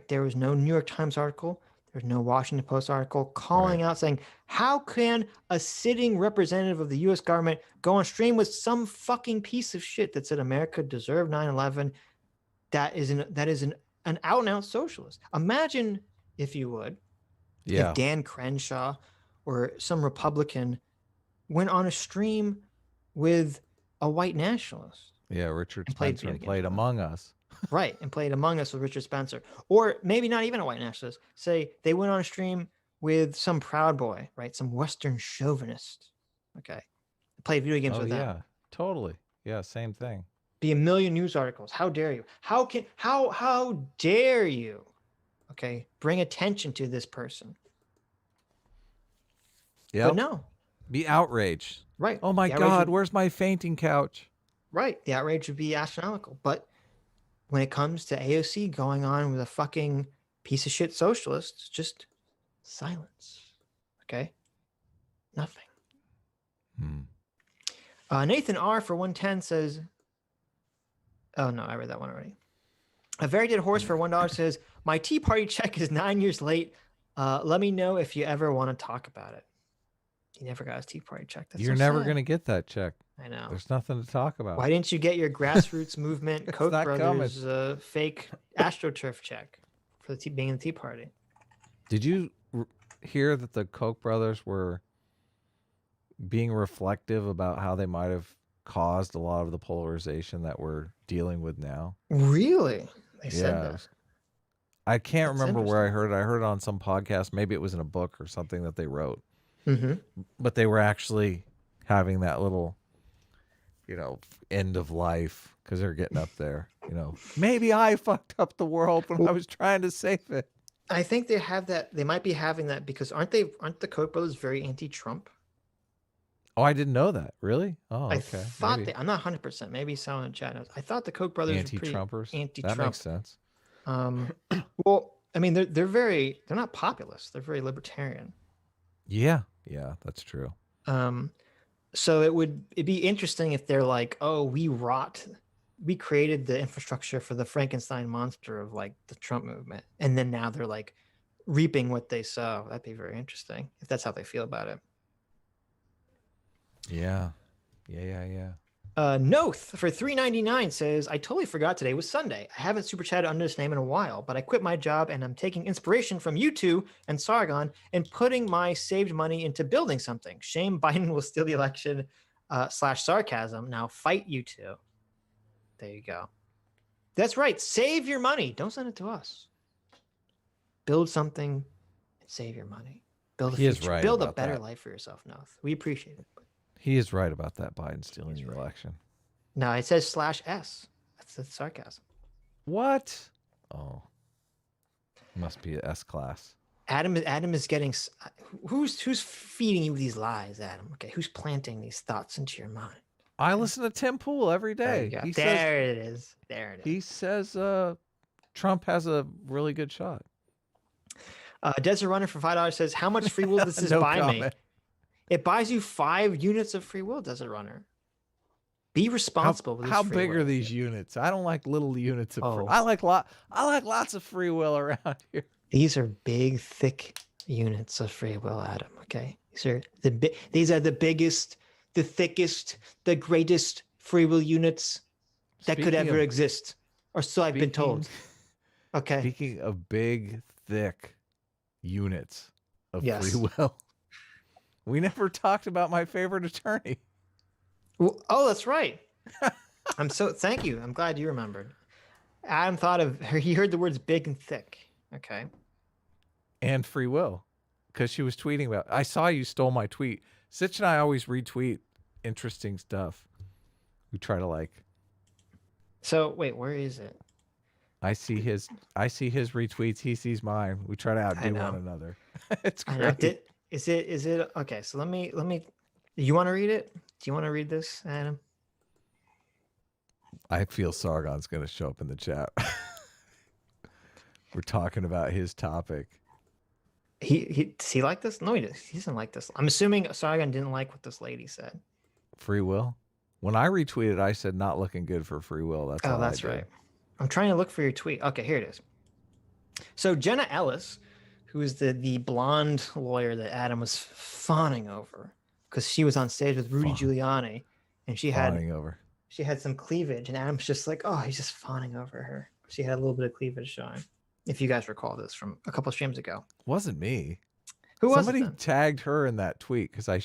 There was no New York Times article. There was no Washington Post article calling out saying, how can a sitting representative of the U.S. government go on stream with some fucking piece of shit that said America deserved 9/11? That is an out and out socialist. Imagine, if you would, if Dan Crenshaw or some Republican went on a stream with a white nationalist. Yeah, Richard Spencer played Among Us. Right, and played Among Us with Richard Spencer. Or maybe not even a white nationalist. Say they went on a stream with some Proud Boy, right? Some Western chauvinist. Okay. Played video games with them. Yeah, totally. Yeah, same thing. Be a million news articles. How dare you? How dare you? Okay, bring attention to this person. Yeah. But no. Be outraged. Right. Oh my God, where's my fainting couch? Right. The outrage would be astronomical. But when it comes to AOC going on with a fucking piece of shit socialist, just silence. Okay? Nothing. Nathan R for 110 says, oh no, I read that one already. A very dead horse for $1 says, my Tea Party check is 9 years late. Let me know if you ever want to talk about it. He never got his Tea Party check. That's You're so never sad. going to get that check. I know. There's nothing to talk about. Why didn't you get your grassroots movement Koch brothers fake AstroTurf check for the being in the Tea Party? Did you hear that the Koch brothers were being reflective about how they might have caused a lot of the polarization that we're dealing with now? Really? They said that. I can't remember where I heard it. I heard it on some podcast. Maybe it was in a book or something that they wrote. Mm-hmm. But they were actually having that little, end of life because they're getting up there. Maybe I fucked up the world when I was trying to save it. I think they have that. They might be having that because aren't the Koch brothers very anti-Trump? Oh, I didn't know that. Really? Oh, okay. I thought I'm not 100%. Maybe someone in chat knows. I thought the Koch brothers anti-Trumpers. were pretty anti-Trump. That makes sense. Well, I mean, they're not populist. They're very libertarian. Yeah, that's true. So it'd be interesting if they're like, oh, we created the infrastructure for the Frankenstein monster of like the Trump movement, and then now they're like reaping what they sow. That'd be very interesting if that's how they feel about it. Yeah. Noth for $3.99 says, I totally forgot today was Sunday. I haven't super chatted under this name in a while, but I quit my job and I'm taking inspiration from you two and Sargon and putting my saved money into building something. Shame Biden will steal the election / sarcasm. Now fight you two. There you go. That's right. Save your money. Don't send it to us. Build something and save your money. Build a future. Right. Build a better life for yourself, Noth. We appreciate it. He is right about that Biden stealing the election. No, it says /S. That's the sarcasm. What? Oh. Must be an S class. Adam is getting... Who's feeding you these lies, Adam? Okay, who's planting these thoughts into your mind? I listen to Tim Pool every day. There it is. He says Trump has a really good shot. Desert Runner for $5 says, how much free will does this buy me? It buys you 5 units of free will, Desert Runner. Be responsible with this how free big will. are these units? I don't like little units of free. I like lots of free will around here. These are big, thick units of free will, Adam. Okay, these are the biggest, the thickest, the greatest free will units that could ever exist, or so I've been told. Okay. Speaking of big, thick units of free will. We never talked about my favorite attorney. Well, oh, that's right. Thank you. I'm glad you remembered. Adam he heard the words big and thick. Okay. And free will. Because she was tweeting about, I saw you stole my tweet. Sitch and I always retweet interesting stuff. We try to So wait, where is it? I see his retweets. He sees mine. We try to outdo one another. It's great. Is it okay? So let me. You want to read it? Do you want to read this, Adam? I feel Sargon's going to show up in the chat. We're talking about his topic. Does he like this? No, he doesn't like this. I'm assuming Sargon didn't like what this lady said. Free will? When I retweeted, I said not looking good for free will. That's right. I'm trying to look for your tweet. Okay, here it is. So Jenna Ellis, who is the blonde lawyer that Adam was fawning over, because she was on stage with Rudy Giuliani, and she had some cleavage, and Adam's just like, oh, he's just fawning over her. She had a little bit of cleavage showing. If you guys recall this from a couple of streams ago. Wasn't me. Who was it? Somebody tagged her in that tweet because I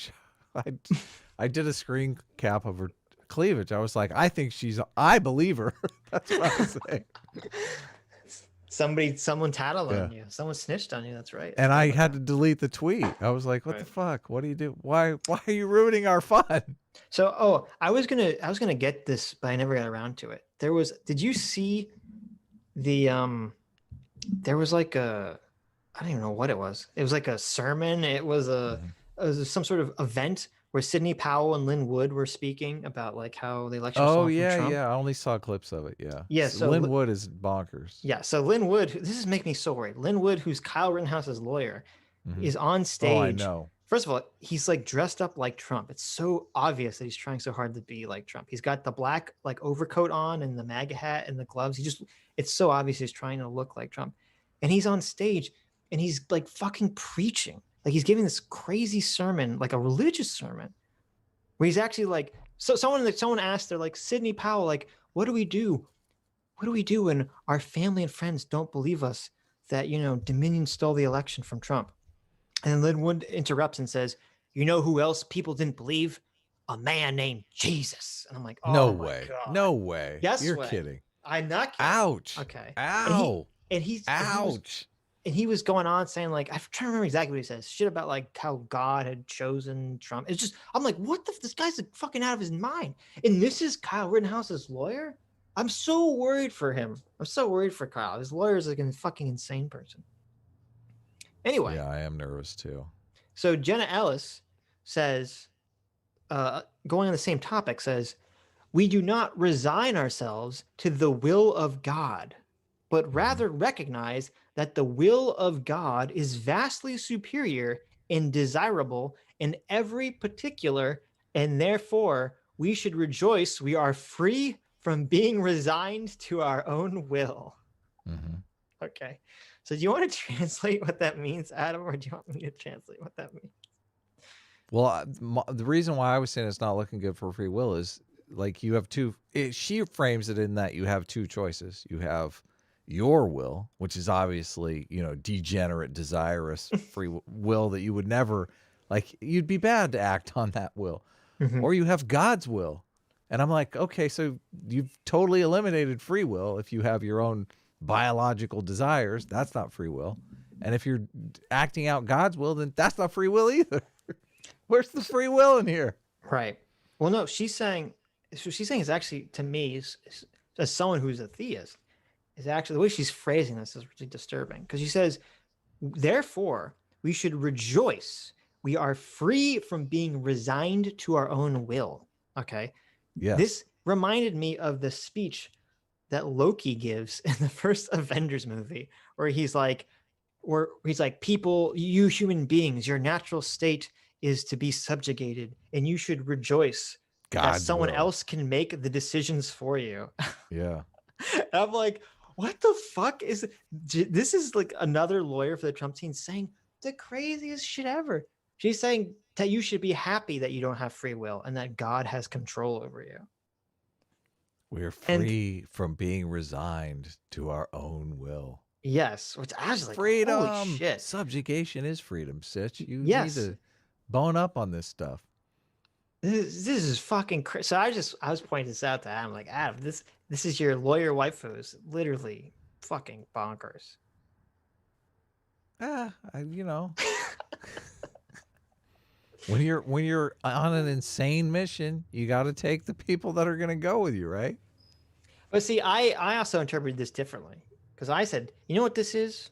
did a screen cap of her cleavage. I was like, I believe her. That's what I was saying. Someone tattled on you. Someone snitched on you. That's right. And I had to delete the tweet. I was like, what the fuck? What do you do? Why are you ruining our fun? So, I was gonna get this, but I never got around to it. Did you see the there was like I don't even know what it was. It was like a sermon. It was some sort of event where Sidney Powell and Lynn Wood were speaking about like how the election. Oh yeah, yeah. I only saw clips of it. Yeah. Yeah. So Lynn Wood is bonkers. Yeah. So Lynn Wood, this is making me so worried. Lynn Wood, who's Kyle Rittenhouse's lawyer, is on stage. Oh, I know. First of all, he's like dressed up like Trump. It's so obvious that he's trying so hard to be like Trump. He's got the black like overcoat on and the MAGA hat and the gloves. It's so obvious he's trying to look like Trump. And he's on stage and he's like fucking preaching. Like he's giving this crazy sermon, like a religious sermon, where he's actually like, so someone asked, they're like, Sidney Powell, like, what do we do? What do we do when our family and friends don't believe us that, Dominion stole the election from Trump? And then Lynn Wood interrupts and says, you know who else people didn't believe? A man named Jesus. And I'm like, oh, no way. God. No way. Yes, you're kidding. I'm not kidding. Ouch. Okay. Ow. Ouch. And he was going on saying, like, I'm trying to remember exactly what he says. Shit about like how God had chosen Trump. It's just, I'm like, what this guy's like, fucking out of his mind. And this is Kyle Rittenhouse's lawyer? I'm so worried for him. I'm so worried for Kyle. His lawyer is like a fucking insane person. Anyway. Yeah, I am nervous too. So Jenna Ellis says, going on the same topic, says, we do not resign ourselves to the will of God, but rather recognize that the will of God is vastly superior and desirable in every particular, and therefore we should rejoice we are free from being resigned to our own will. Okay. So do you want to translate what that means, Adam, or do you want me to translate what that means? Well, the reason why I was saying it's not looking good for free will is like you have she frames it in that you have two choices. You have your will, which is obviously, degenerate, desirous free will that you would never, like, you'd be bad to act on that will. Or you have God's will. And I'm like, okay, so you've totally eliminated free will if you have your own biological desires. That's not free will. And if you're acting out God's will, then that's not free will either. Where's the free will in here? Right. Well, no, she's saying is actually, to me, as someone who's a theist, is actually, the way she's phrasing this is really disturbing, because she says, therefore, we should rejoice. We are free from being resigned to our own will. Okay. Yeah. This reminded me of the speech that Loki gives in the first Avengers movie, where he's like, people, you human beings, your natural state is to be subjugated, and you should rejoice that someone else can make the decisions for you. Yeah. And I'm like, what the fuck is this? Is like another lawyer for the Trump team saying the craziest shit ever. She's saying that you should be happy that you don't have free will and that God has control over you. We're free from being resigned to our own will. Yes, which I was like, freedom. Holy shit. Subjugation is freedom, Sitch. You need to bone up on this stuff. This is fucking crazy. So I was pointing this out to Adam, like, Adam, this is your lawyer waifu's literally fucking bonkers. When you're on an insane mission, you got to take the people that are going to go with you, right? But see, I also interpreted this differently, because I said, you know what this is?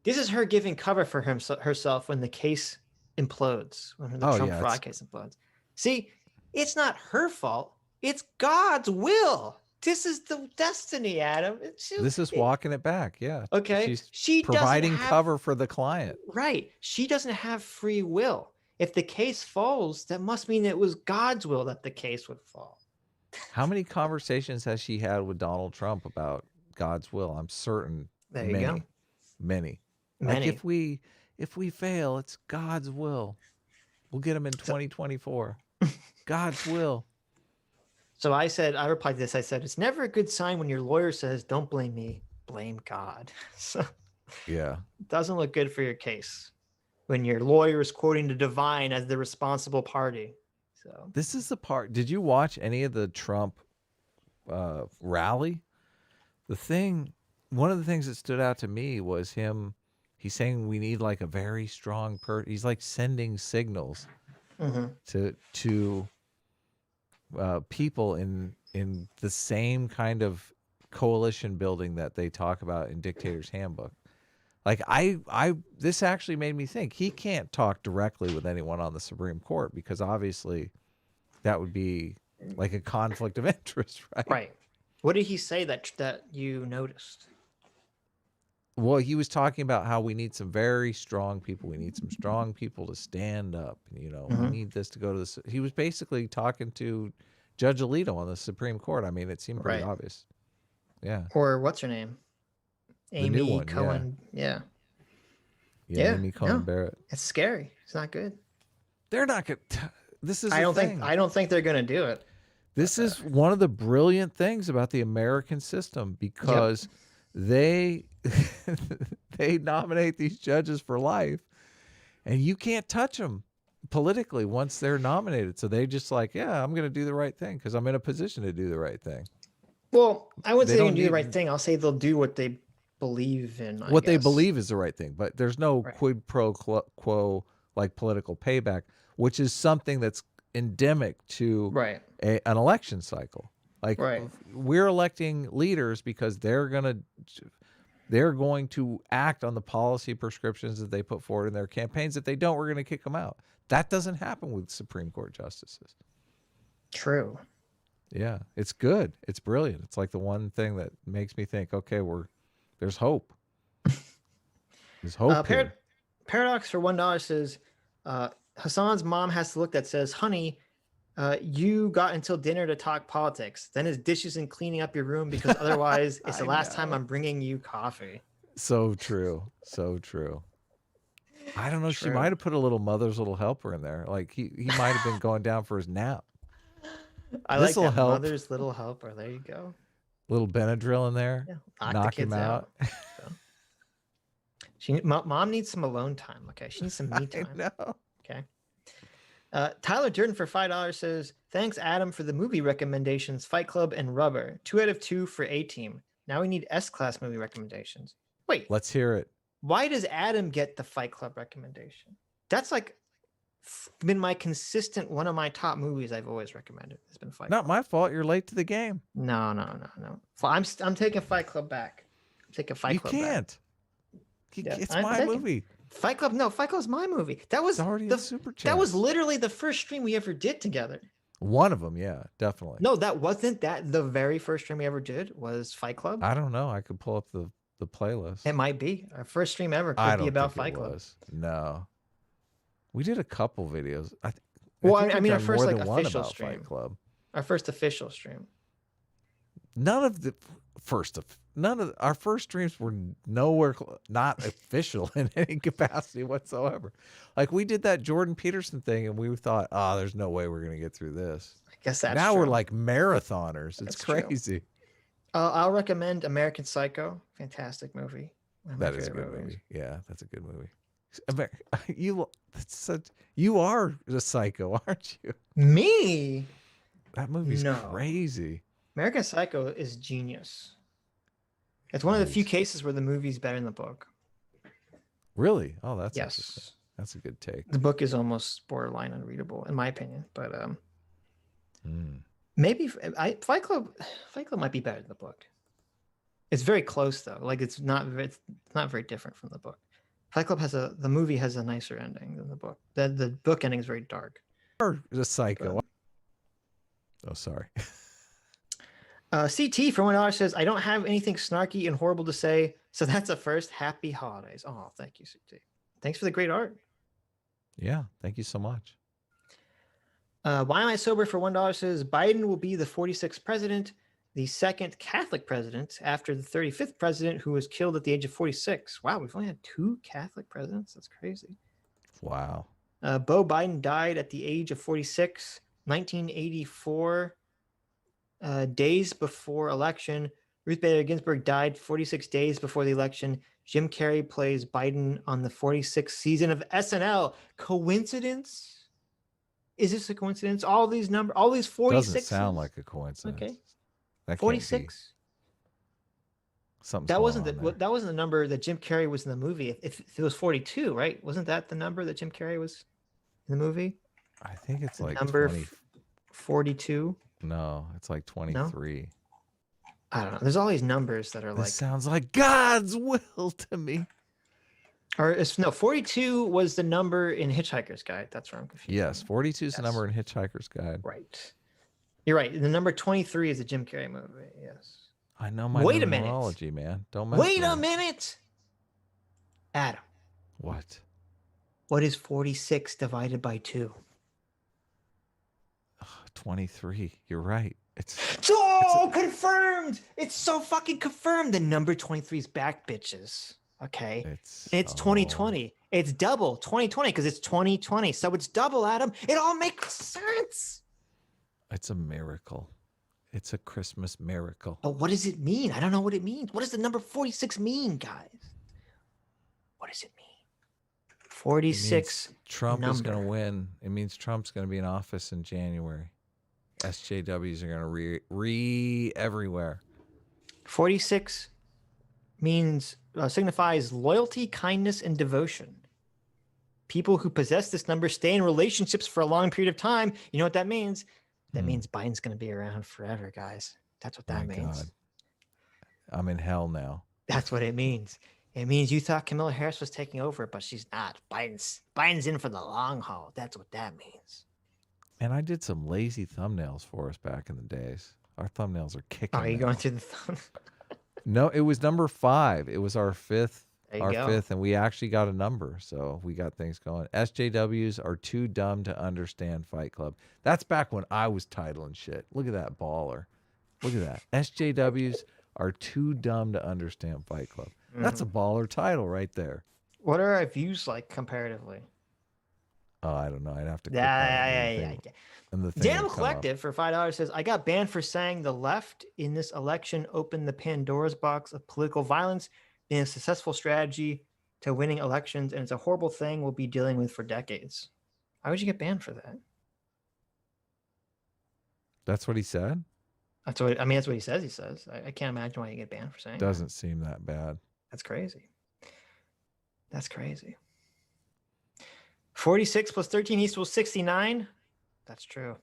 This is her giving cover for herself when the case implodes, when the Trump fraud case implodes. See, it's not her fault It's God's will. This is the destiny, Adam. This is walking it back. Yeah. Okay. She's providing cover for the client. Right. She doesn't have free will. If the case falls, that must mean it was God's will that the case would fall. How many conversations has she had with Donald Trump about God's will? I'm certain many. Like if we fail, it's God's will. We'll get him in 2024. God's will. So I replied to this. I said, it's never a good sign when your lawyer says, don't blame me, blame God. So yeah, it doesn't look good for your case when your lawyer is quoting the divine as the responsible party. So this is the part. Did you watch any of the Trump rally? One of the things that stood out to me was he's saying we need like a very strong he's like sending signals to people in the same kind of coalition building that they talk about in Dictator's Handbook. Like this actually made me think he can't talk directly with anyone on the Supreme Court because obviously that would be like a conflict of interest, right? Right. What did he say that you noticed? Well, he was talking about how we need some very strong people. We need some strong people to stand up. We need this to go to the. He was basically talking to Judge Alito on the Supreme Court. I mean, it seemed pretty obvious. Yeah. Or what's her name? Amy Cohen. Yeah. Amy Cohen Barrett. It's scary. It's not good. They're not good. This is. I don't think they're going to do it. This is one of the brilliant things about the American system because they nominate these judges for life, and you can't touch them politically once they're nominated. So they just like, I'm going to do the right thing because I'm in a position to do the right thing. Well, I wouldn't say they're going to do the right thing. I'll say they'll do what they believe in. What they believe is the right thing, but there's no quid pro quo like political payback, which is something that's endemic to an election cycle. Like we're electing leaders because they're going to act on the policy prescriptions that they put forward in their campaigns. If they don't, we're going to kick them out. That doesn't happen with Supreme Court justices. True. Yeah, it's good. It's brilliant. It's like the one thing that makes me think, okay, there's hope. There's hope. Paradox for $1 says, Hasan's mom has to look that says, honey, you got until dinner to talk politics. Then his dishes and cleaning up your room because otherwise it's the last time I'm bringing you coffee. So true. So true. I don't know. She might have put a little mother's little helper in there. Like he might have been going down for his nap. I like that help. Mother's little helper. There you go. Little Benadryl in there. Yeah, knock him out. Mom needs some alone time. Okay. She needs some me time. I know. Okay. Tyler Durden for $5 says, thanks, Adam, for the movie recommendations, Fight Club and Rubber. 2 out of 2 for A-Team. Now we need S-Class movie recommendations. Wait. Let's hear it. Why does Adam get the Fight Club recommendation? That's like been my consistent, one of my top movies I've always recommended. It's been Fight Club. Not my fault. You're late to the game. No. I'm taking Fight Club back. I'm taking Fight Club back. You can't. It's my movie. Fight Club, no, Fight Club's my movie. That was the super chat. That was literally the first stream we ever did together. One of them, yeah, definitely. No, that wasn't the very first stream we ever did was Fight Club. I don't know. I could pull up the playlist. It might be our first stream ever. Could be about Fight Club. No, we did a couple videos. I mean, our first like official stream. Fight Club. Our first official stream. None of our first streams were nowhere not official in any capacity whatsoever. Like we did that Jordan Peterson thing, and we thought, there's no way we're gonna get through this. I guess that's now true. We're like marathoners. It's crazy. I'll recommend American Psycho. Fantastic movie. That is a good movie. Yeah, that's a good movie. You are a psycho, aren't you? Me? That movie's crazy. American Psycho is genius. It's one of the few cases where the movie's better than the book. Really? Oh, that's interesting. That's a good take. The book is almost borderline unreadable, in my opinion. But maybe Fight Club might be better than the book. It's very close though. Like it's not very different from the book. Fight Club the movie has a nicer ending than the book. The book ending is very dark. Or the psycho. Oh, sorry. CT for $1 says, I don't have anything snarky and horrible to say, so that's a first. Happy holidays. Oh, thank you, CT. Thanks for the great art. Yeah, thank you so much. Why Am I Sober for $1 says, Biden will be the 46th president, the second Catholic president after the 35th president who was killed at the age of 46. Wow, we've only had 2 Catholic presidents. That's crazy. Wow. Beau Biden died at the age of 46, 1984, days before election. Ruth Bader Ginsburg died 46 days before the election. Jim Carrey plays Biden on the 46th season of SNL. Coincidence? Is this a coincidence? All these 46. Doesn't sound like a coincidence. Okay. That 46. Something. That wasn't the number that Jim Carrey was in the movie. If it was 42, right? Wasn't that the number that Jim Carrey was in the movie? I think it's like number 20. 42. No, it's like 23. No? I don't know. There's all these numbers that are this like. Sounds like God's will to me. Or no, 42 was the number in Hitchhiker's Guide. That's where I'm confused. Yes, 42 is the number in Hitchhiker's Guide. Right. You're right. The number 23 is a Jim Carrey movie. Yes. I know my numerology, man. Don't mess Wait with a me. minute. Adam. What? What is 46 divided by 2? 23. You're right. Confirmed. It's so fucking confirmed. The number 23 is back, bitches. Okay. It's 2020. It's double 2020 because it's 2020. So it's double, Adam. It all makes sense. It's a miracle. It's a Christmas miracle. But what does it mean? I don't know what it means. What does the number 46 mean, guys? What does it mean? 46. Trump is going to win. It means Trump's going to be in office in January. SJWs are going to everywhere. 46 means signifies loyalty, kindness, and devotion. People who possess this number stay in relationships for a long period of time. You know what that means? That means Biden's going to be around forever, guys. That's what that means. God. I'm in hell now. That's what it means. It means you thought Kamala Harris was taking over, but she's not. Biden's in for the long haul. That's what that means. And I did some lazy thumbnails for us back in the days. Our thumbnails are kicking. Are you going through the thumb? No, it was number 5. It was our fifth. Our fifth, and we actually got a number, so we got things going. SJWs are too dumb to understand Fight Club. That's back when I was titling shit. Look at that baller. Look at that. SJWs are too dumb to understand Fight Club. That's a baller title right there. What are our views like comparatively? Oh, I don't know. I'd have to. Yeah. Daniel Collective Collective for $5 says, I got banned for saying the left in this election opened the Pandora's box of political violence in a successful strategy to winning elections, and it's a horrible thing we'll be dealing with for decades. Why would you get banned for that? That's what he said? That's what he says. He says. I can't imagine why you get banned for saying Doesn't seem that bad. That's crazy. That's crazy. 46 plus 13 equals 69. That's true.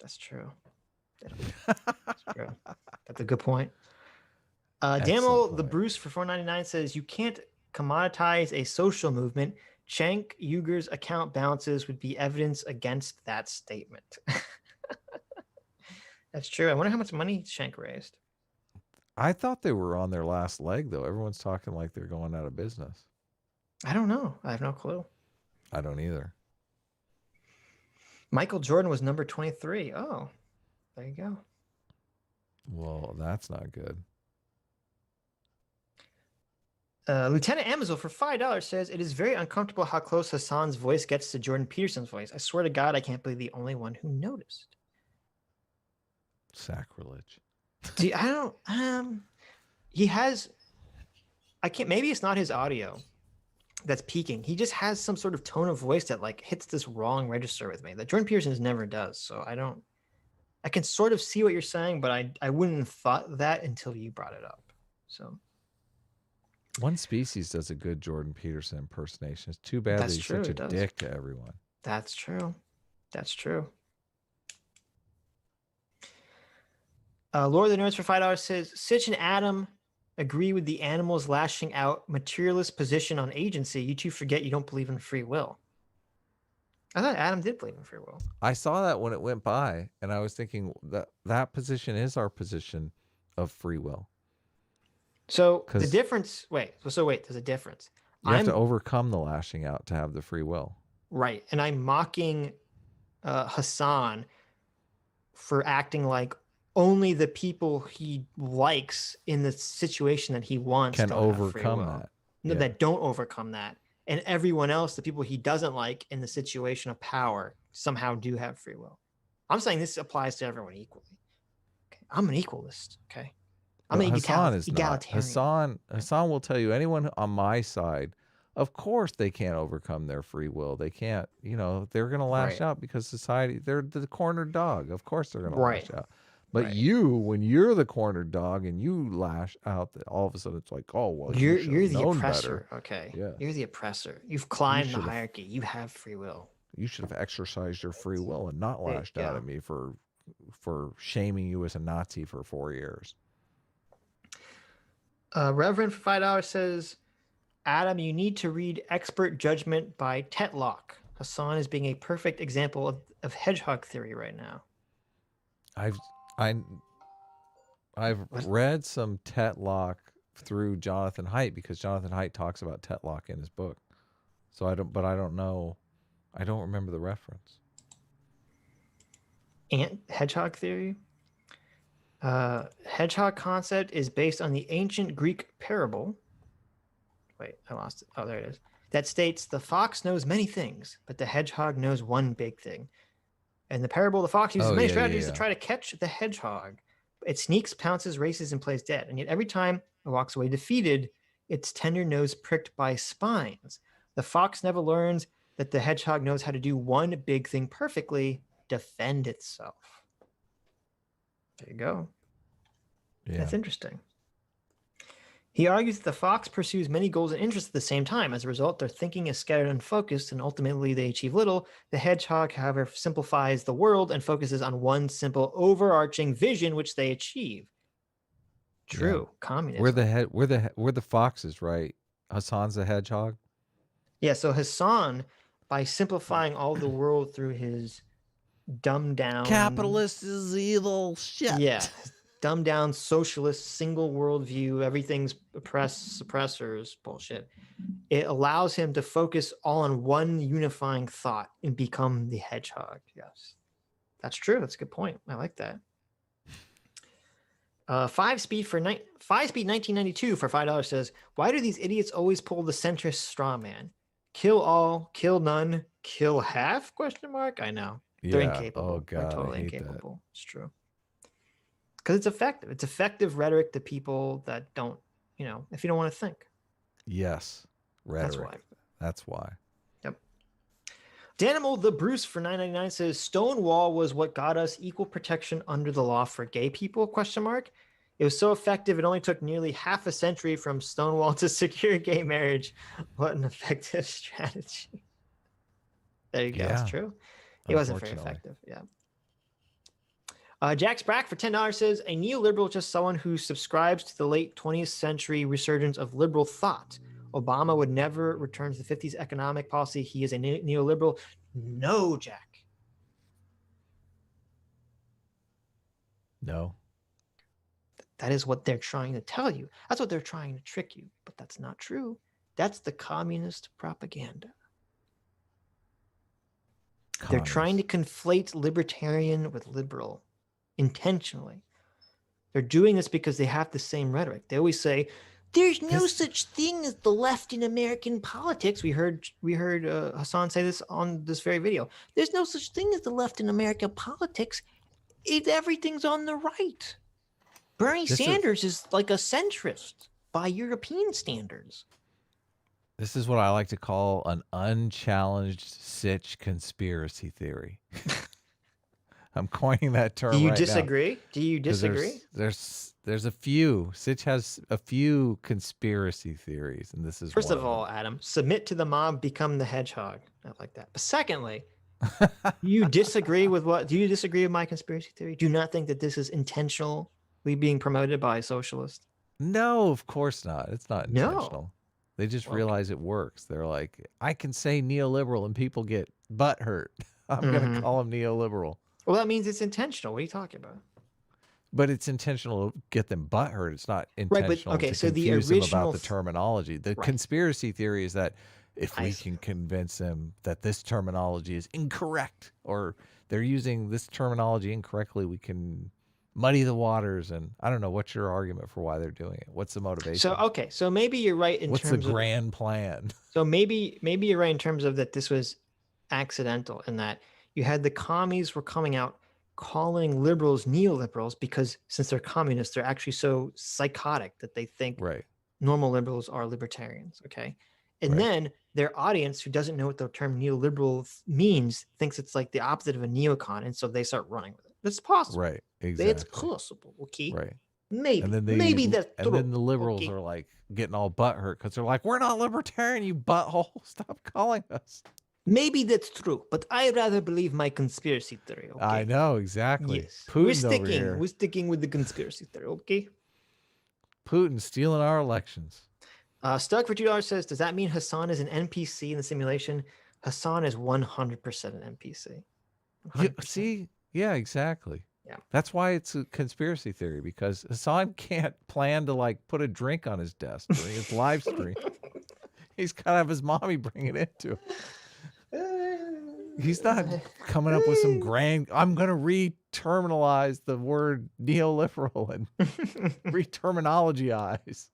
That's true. That's true. That's a good point. Daniel the Bruce for $4.99 says, you can't commoditize a social movement. Cenk Uyghur's account balances would be evidence against that statement. That's true. I wonder how much money Cenk raised. I thought they were on their last leg, though. Everyone's talking like they're going out of business. I don't know. I have no clue. I don't either. Michael Jordan was number 23. Oh, there you go. Well, that's not good. Lieutenant Amazon for $5 says, it is very uncomfortable how close Hasan's voice gets to Jordan Peterson's voice. I swear to God, I can't believe the only one who noticed. Sacrilege. See, I don't, he has, I can't, maybe it's not his audio that's peaking. He just has some sort of tone of voice that like hits this wrong register with me that Jordan Peterson never does. So I can sort of see what you're saying, but I wouldn't have thought that until you brought it up. So. One Species does a good Jordan Peterson impersonation. It's too bad that he's such a dick to everyone. That's true. That's true. Lord of the Nerds for $5 says, Sitch and Adam agree with the animals lashing out materialist position on agency. You two forget you don't believe in free will. I thought Adam did believe in free will. I saw that when it went by, and I was thinking that position is our position of free will. So the difference. Wait. There's a difference. You have to overcome the lashing out to have the free will. Right, and I'm mocking Hasan for acting like only the people he likes in the situation that he wants can overcome that. No, that don't overcome that. And everyone else, the people he doesn't like in the situation of power, somehow do have free will. I'm saying this applies to everyone equally. Okay? I'm an equalist. Okay, I'm an egalitarian. Hasan will tell you, anyone on my side, of course they can't overcome their free will. They can't, they're going to lash out because society, they're the cornered dog. Of course they're going to lash out. But when you're the cornered dog and you lash out, all of a sudden it's like, oh, well, you're the oppressor. Better. Okay. Yeah. You're the oppressor. You've climbed the hierarchy. You have free will. You should have exercised your free will and not lashed out at me for shaming you as a Nazi for 4 years. Reverend for $5 says, Adam, you need to read Expert Judgment by Tetlock. Hasan is being a perfect example of hedgehog theory right now. I've read some Tetlock through Jonathan Haidt because Jonathan Haidt talks about Tetlock in his book. So I don't know. I don't remember the reference. Hedgehog theory? Hedgehog concept is based on the ancient Greek parable. Wait, I lost it. Oh, there it is. That states the fox knows many things, but the hedgehog knows one big thing. In the parable, the fox uses many strategies to try to catch the hedgehog. It sneaks, pounces, races, and plays dead. And yet every time it walks away defeated, its tender nose pricked by spines. The fox never learns that the hedgehog knows how to do one big thing perfectly, defend itself. There you go. Yeah. That's interesting. He argues that the fox pursues many goals and interests at the same time. As a result, their thinking is scattered and focused, and ultimately they achieve little. The hedgehog, however, simplifies the world and focuses on one simple overarching vision, which they achieve. True. Yeah. Communism. We're the foxes, right? Hasan's the hedgehog. Yeah. So Hasan, by simplifying all the world through his dumbed down, capitalist is evil. Shit. Yeah. Dumbed down socialist single worldview, everything's oppressed, suppressors, bullshit. It allows him to focus all on one unifying thought and become the hedgehog. Yes, that's true. That's a good point. I like that. 5-speed 1992 for $5 says, why do these idiots always pull the centrist straw man? Kill all, kill none, kill half? ? I know. They're incapable. Oh God, they're totally incapable. It's true. Because it's effective. It's effective rhetoric to people that don't, if you don't want to think. Yes. Rhetoric. That's why. Yep. Danimal the Bruce for $9.99 says, Stonewall was what got us equal protection under the law for gay people, ? It was so effective, it only took nearly half a century from Stonewall to secure gay marriage. What an effective strategy. There you go. That's true. It wasn't very effective. Yeah. Jack Sprack for $10 says, a neoliberal is just someone who subscribes to the late 20th century resurgence of liberal thought. Obama would never return to the 50s economic policy. He is a neoliberal. No, Jack. No. That is what they're trying to tell you. That's what they're trying to trick you. But that's not true. That's the communist propaganda. They're trying to conflate libertarian with liberal. Intentionally. They're doing this because they have the same rhetoric. They always say, there's no such thing as the left in American politics. We heard Hasan say this on this very video. There's no such thing as the left in American politics. Everything's on the right. Bernie Sanders is like a centrist by European standards. This is what I like to call an unchallenged Sitch conspiracy theory. I'm coining that term. Do you right disagree? Now. Do you disagree? There's a few. Sitch has a few conspiracy theories, and this is first of all, Adam, submit to the mob, become the hedgehog. I like that. But secondly, do you disagree with my conspiracy theory? Do you not think that this is intentionally being promoted by a socialist? No, of course not. It's not intentional. They just realize it works. They're like, I can say neoliberal and people get butt hurt. I'm going to call them neoliberal. Well, that means it's intentional. What are you talking about? But it's intentional to get them butt hurt. It's not intentional okay, to so the confuse them original about the terminology. The conspiracy theory is that if we can convince them that this terminology is incorrect or they're using this terminology incorrectly, we can muddy the waters. And I don't know, what's your argument for why they're doing it? What's the motivation? So, okay, so maybe you're right in what's terms the grand plan? So maybe you're right in terms of that this was accidental and that you had the commies were coming out calling liberals neoliberals because since they're communists, they're actually so psychotic that they think normal liberals are libertarians, okay? And then their audience, who doesn't know what the term neoliberal means, thinks it's like the opposite of a neocon, and so they start running with it. That's possible. Right, exactly. It's possible, okay? Right. Maybe. And then maybe that's true. And then the liberals are like getting all butthurt because they're like, we're not libertarian, you butthole. Stop calling us. Maybe that's true, but I rather believe my conspiracy theory. Okay? I know, exactly. Yes. Putin we're sticking with the conspiracy theory, okay? Putin stealing our elections. Stuck for $2 says, does that mean Hasan is an NPC in the simulation? Hasan is 100% an NPC. 100%. See? Yeah, exactly. Yeah. That's why it's a conspiracy theory, because Hasan can't plan to like put a drink on his desk during his live stream. He's got to have his mommy bring it into him. He's not coming up with some grand, I'm going to re-terminalize the word neoliberal and re-terminologyize.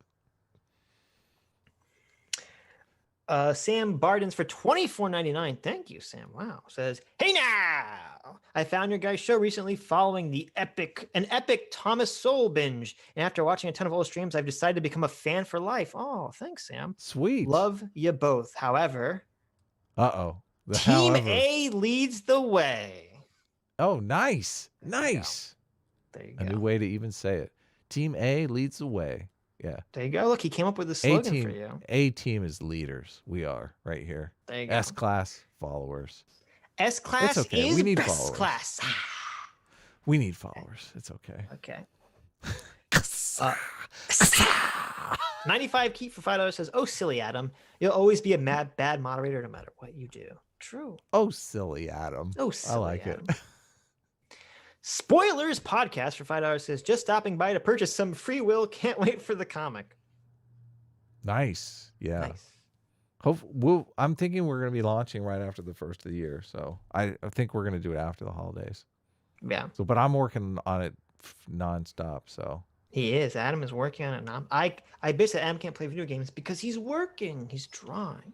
Sam Bardens for $24.99. Thank you, Sam. Wow. Says, hey now! I found your guys' show recently following an epic Thomas Sowell binge. And after watching a ton of old streams, I've decided to become a fan for life. Oh, thanks, Sam. Sweet. Love you both. However, Team A leads the way. Oh, nice. Nice. There you go. A new way to even say it. Team A leads the way. Yeah. There you go. Look, he came up with a slogan for you. A team is leaders. We are right here. There you go. S-class followers. S-class it's okay. is we need best followers. class. We need followers. It's okay. Okay. 95 Keith for $5 says, oh, silly Adam. You'll always be a bad moderator no matter what you do. True. Oh, silly Adam. Oh, silly I like Adam. it. Spoilers podcast for $5 says, just stopping by to purchase some free will. Can't wait for the comic. Nice. Yeah. Nice. I'm thinking we're going to be launching right after the first of the year. So I think we're going to do it after the holidays. Yeah. So, but I'm working on it nonstop. So he is. Adam is working on it now. I bitch that Adam can't play video games because he's working. He's drawing.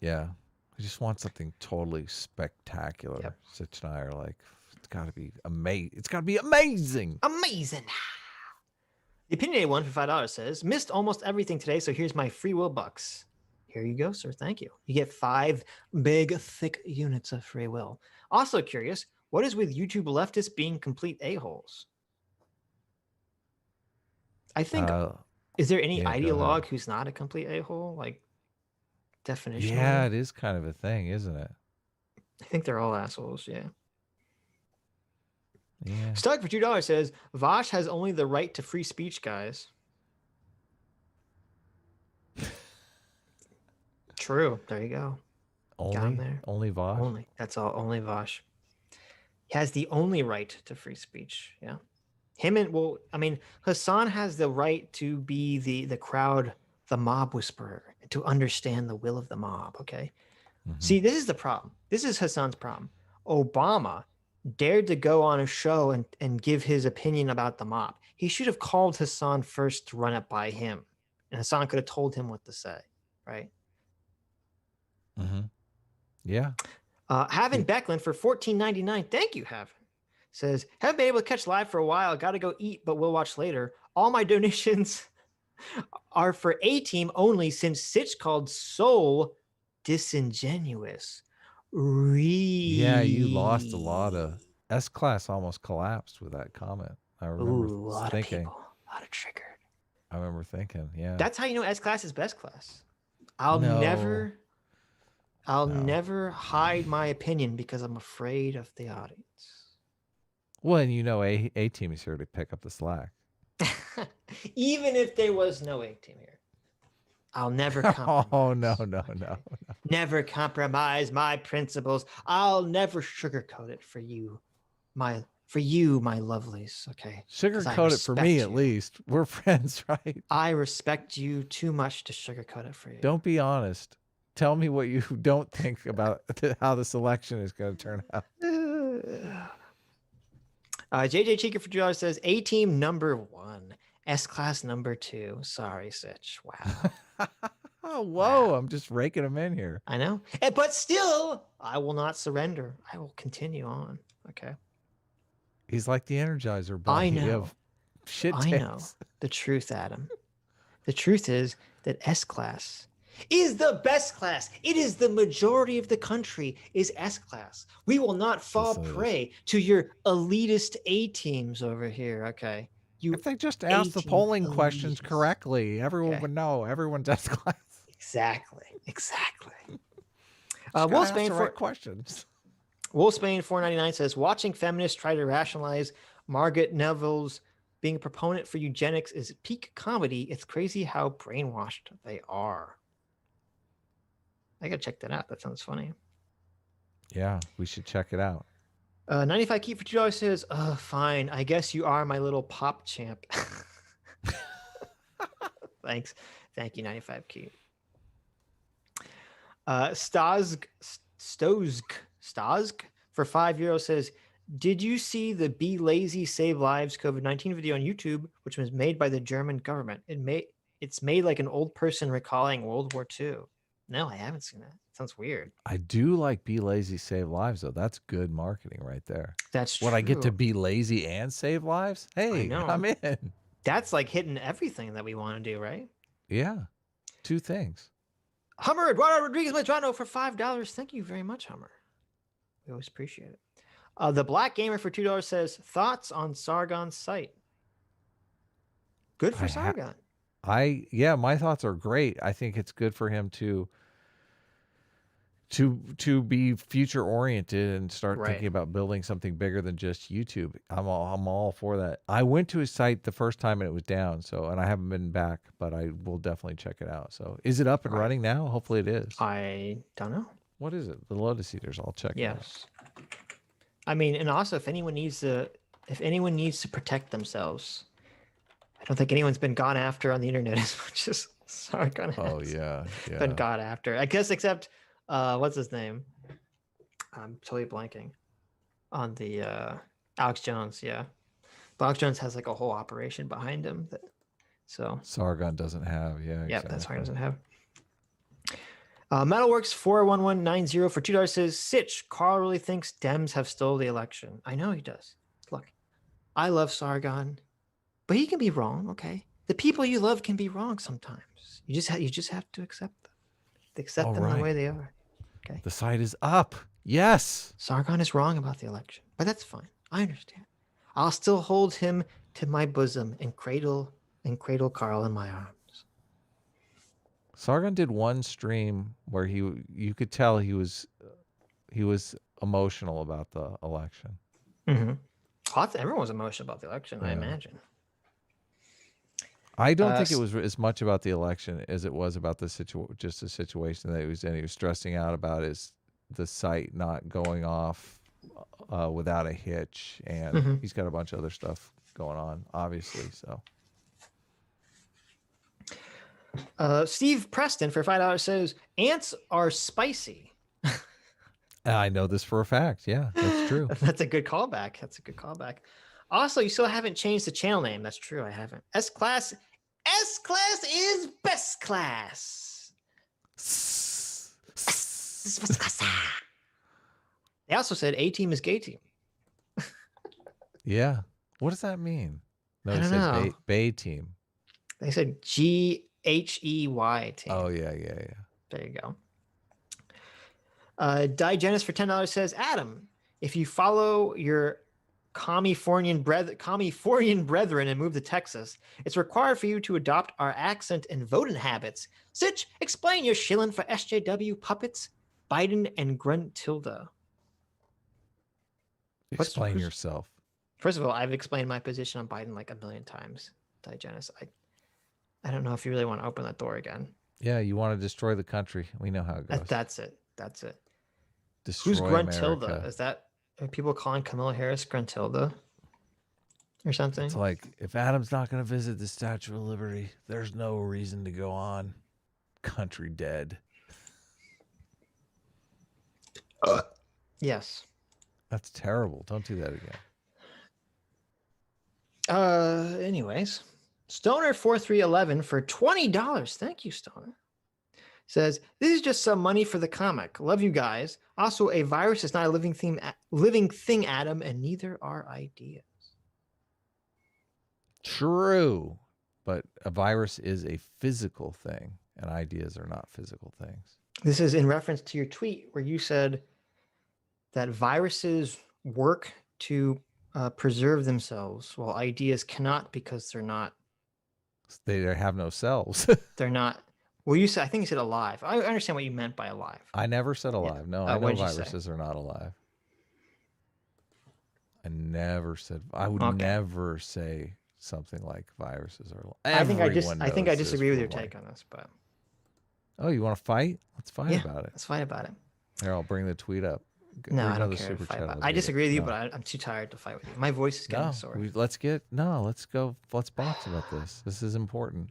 Yeah. I just want something totally spectacular. Yep. Sitch and I are like, it's got to be amazing. It's got to be amazing. Amazing. The Opinionated one for $5 says, missed almost everything today, so here's my free will bucks. Here you go, sir. Thank you. You get 5 big, thick units of free will. Also curious, what is with YouTube leftists being complete a-holes? I think, is there any ideologue who's not a complete a-hole? Like, definition? Yeah, it is kind of a thing, isn't it? I think they're all assholes, yeah. Yeah. Stuck for $2 says, Vosh has only the right to free speech, guys. True. There you go. Only Vosh? Only. That's all. Only Vosh. He has the only right to free speech. Yeah. Hasan has the right to be the crowd, the mob whisperer, to understand the will of the mob. Okay. Mm-hmm. See, this is the problem. This is Hasan's problem. Obama dared to go on a show and give his opinion about the mob. He should have called Hasan first to run it by him. And Hasan could have told him what to say. Right. Mm-hmm. Yeah. Havin Becklin for $14.99. Thank you, Havin. Says, haven't been able to catch live for a while. Got to go eat, but we'll watch later. All my donations are for A-Team only since Sitch called Soul disingenuous. Yeah, you lost a lot of... S-Class almost collapsed with that comment. I remember a lot thinking. Of people. A lot of triggered. I remember thinking, yeah. That's how you know S-Class is best class. I'll never hide my opinion because I'm afraid of the audience. Well, and you know A-Team is here to pick up the slack. Even if there was no A-Team here. I'll never compromise. Oh, no. Never compromise my principles. I'll never sugarcoat it for you, my lovelies. Okay. Sugarcoat it for me, at least. We're friends, right? I respect you too much to sugarcoat it for you. Don't be honest. Tell me what you don't think about how this election is going to turn out. JJ Cheeker for $2 says A-Team number 1, S-Class number 2. Sorry, Sitch. Wow. Oh, whoa. Wow. I'm just raking them in here. I know. But still, I will not surrender. I will continue on. Okay. He's like the Energizer Bunny. I know. Shit I know the truth, Adam. The truth is that S-Class is the best class. It is the majority of the country is S-Class. We will not fall prey to your elitist A-teams over here, okay? If they just ask the polling questions correctly, everyone would know. Everyone's S-Class. Exactly. Wolfsbane for questions. Wolfsbane 499 says, watching feminists try to rationalize Margaret Neville's being a proponent for eugenics is peak comedy. It's crazy how brainwashed they are. I gotta check that out. That sounds funny. Yeah, we should check it out. 95 Keep for $2 says, fine. I guess you are my little pop champ. Thanks. Thank you, 95 Keep. Stazg for €5 says, did you see the Be Lazy Save Lives COVID-19 video on YouTube, which was made by the German government? It's made like an old person recalling World War II. No, I haven't seen that. Sounds weird. I do like Be Lazy Save Lives, though. That's good marketing right there. That's true. What, I get to be lazy and save lives? Hey, I'm in. That's like hitting everything that we want to do, right? Yeah. 2 things. Hummer Eduardo Rodriguez Medrano for $5. Thank you very much, Hummer. We always appreciate it. The Black Gamer for $2 says, thoughts on Sargon's site? Good for Sargon. Yeah, my thoughts are great. I think it's good for him to be future oriented and start thinking about building something bigger than just YouTube. I'm all for that. I went to his site the first time and it was down, and I haven't been back, but I will definitely check it out. So is it up and running now? Hopefully it is. I don't know. What is it? The Lotus Eaters. I'll check it out. I mean, and also if anyone needs to protect themselves, I don't think anyone's been gone after on the internet as much as Sargon has. Oh yeah. Been gone after. I guess except what's his name? I'm totally blanking on the Alex Jones. Yeah, but Alex Jones has like a whole operation behind him. So Sargon doesn't have. Yeah. Yeah, that's Sargon doesn't have. Metalworks 41190 for $2 says, Sitch, Carl really thinks Dems have stole the election. I know he does. Look, I love Sargon, but he can be wrong. Okay, the people you love can be wrong sometimes. You just have to accept them. Accept them the way they are. Okay. The site is up. Yes. Sargon is wrong about the election, but that's fine. I understand. I'll still hold him to my bosom and cradle Carl in my arms. Sargon did one stream where you could tell he was emotional about the election. Mm-hmm. Everyone was emotional about the election, I imagine. I don't think it was as much about the election as it was about the situation that he was in. He was stressing out about the site not going off without a hitch, and he's got a bunch of other stuff going on, obviously. So, Steve Preston for $5 says, ants are spicy. I know this for a fact. Yeah, that's true. That's a good callback. Also, you still haven't changed the channel name. That's true. I haven't. S-Class is best class. They also said A-Team is gay team. Yeah. What does that mean? No, they said Bay team. They said GHEY team. Oh, yeah. There you go. Digenis for $10 says, Adam, if you follow your Californian brethren and move to Texas, it's required for you to adopt our accent and voting habits. Sitch, explain your shilling for SJW puppets, Biden and Gruntilda. Explain yourself. First of all, I've explained my position on Biden like a million times, Digenis. I don't know if you really want to open that door again. Yeah, you want to destroy the country. We know how it goes. That's it. That's it. Destroy Who's Gruntilda? America. Is that, are people calling Kamala Harris Gruntilda or something? It's like, if Adam's not going to visit the Statue of Liberty, there's no reason to go on. Country dead. Yes. That's terrible. Don't do that again. Anyways, Stoner4311 for $20. Thank you, Stoner. Says, this is just some money for the comic. Love you guys. Also, a virus is not a living thing, Adam, and neither are ideas. True. But a virus is a physical thing, and ideas are not physical things. This is in reference to your tweet where you said that viruses work to preserve themselves, while ideas cannot because they're not. They have no cells. They're not. Well, you said, I think you said alive. I understand what you meant by alive. I never said alive. Yeah. No, I know viruses are not alive. I never said. I would never say something like viruses are alive. I think I disagree with your take on this, but. Oh, you want to fight? Let's fight about it. Let's fight about it. Here, I'll bring the tweet up. No, I don't care to fight about it. I disagree with you, but I'm too tired to fight with you. My voice is getting sore. Let's go. Let's box about this. This is important.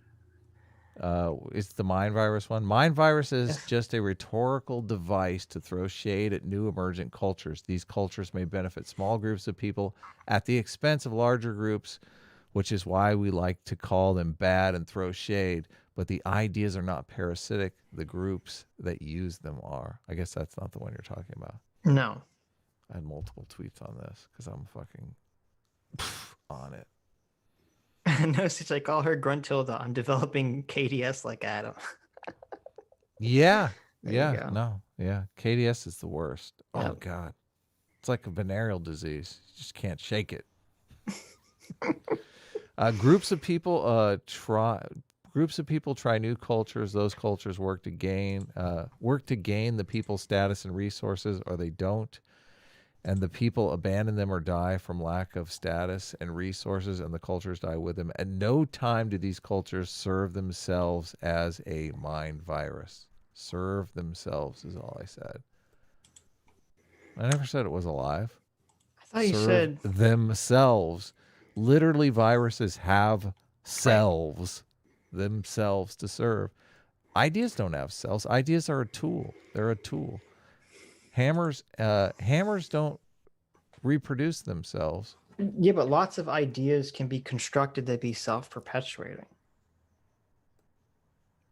It's the mind virus one. Mind virus is just a rhetorical device to throw shade at new emergent cultures. These cultures may benefit small groups of people at the expense of larger groups, which is why we like to call them bad and throw shade. But the ideas are not parasitic. The groups that use them are. I guess that's not the one you're talking about. No. I had multiple tweets on this because I'm fucking on it. No, since I call her Gruntilda, I'm developing KDS like Adam. Yeah. There KDS is the worst. Oh, God. It's like a venereal disease. You just can't shake it. Groups of people try new cultures. Those cultures work to gain the people's status and resources, or they don't. And the people abandon them or die from lack of status and resources, and the cultures die with them. At no time do these cultures serve themselves as a mind virus. Serve themselves is all I said. I never said it was alive. I thought you said themselves. Literally, viruses have selves themselves to serve. Ideas don't have cells. Ideas are a tool. They're a tool. Hammers don't reproduce themselves. Yeah, but lots of ideas can be constructed to be self-perpetuating.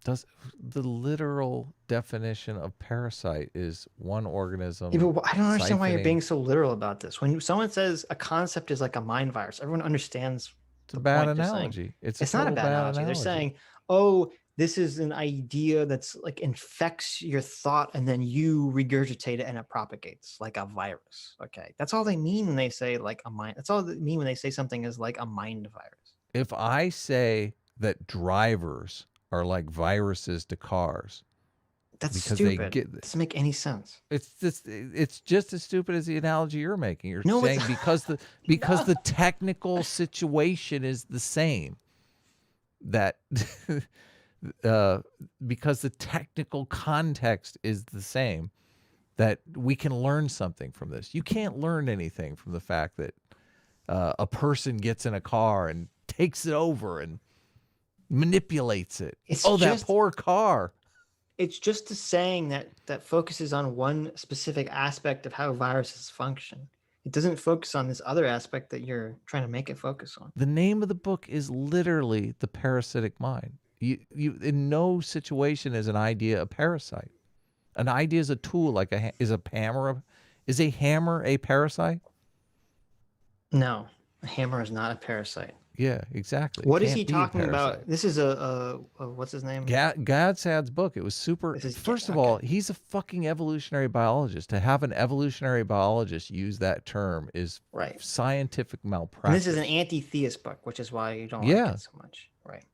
The literal definition of parasite is one organism. Yeah, but I don't understand why you're being so literal about this. When someone says a concept is like a mind virus, everyone understands. It's a bad analogy. It's not a bad analogy. They're saying, oh, this is an idea that's like infects your thought and then you regurgitate it and it propagates like a virus. Okay. That's all they mean when they say like a mind. That's all they mean when they say something is like a mind virus. If I say that drivers are like viruses to cars, that's stupid. It doesn't make any sense. It's just as stupid as the analogy you're making. You're saying because the technical situation is the same, that because the technical context is the same, that we can learn something from this. You can't learn anything from the fact that a person gets in a car and takes it over and manipulates it. That poor car. It's just a saying that focuses on one specific aspect of how viruses function. It doesn't focus on this other aspect that you're trying to make it focus on. The name of the book is literally The Parasitic Mind. You in no situation is an idea a parasite. An idea is a tool, like is a hammer a parasite? No, a hammer is not a parasite. Yeah, exactly. What is he talking about? This is a what's his name? Gadsad's book. It was super. First of all, he's a fucking evolutionary biologist. To have an evolutionary biologist use that term is scientific malpractice. And this is an anti-theist book, which is why you don't like it so much. Right.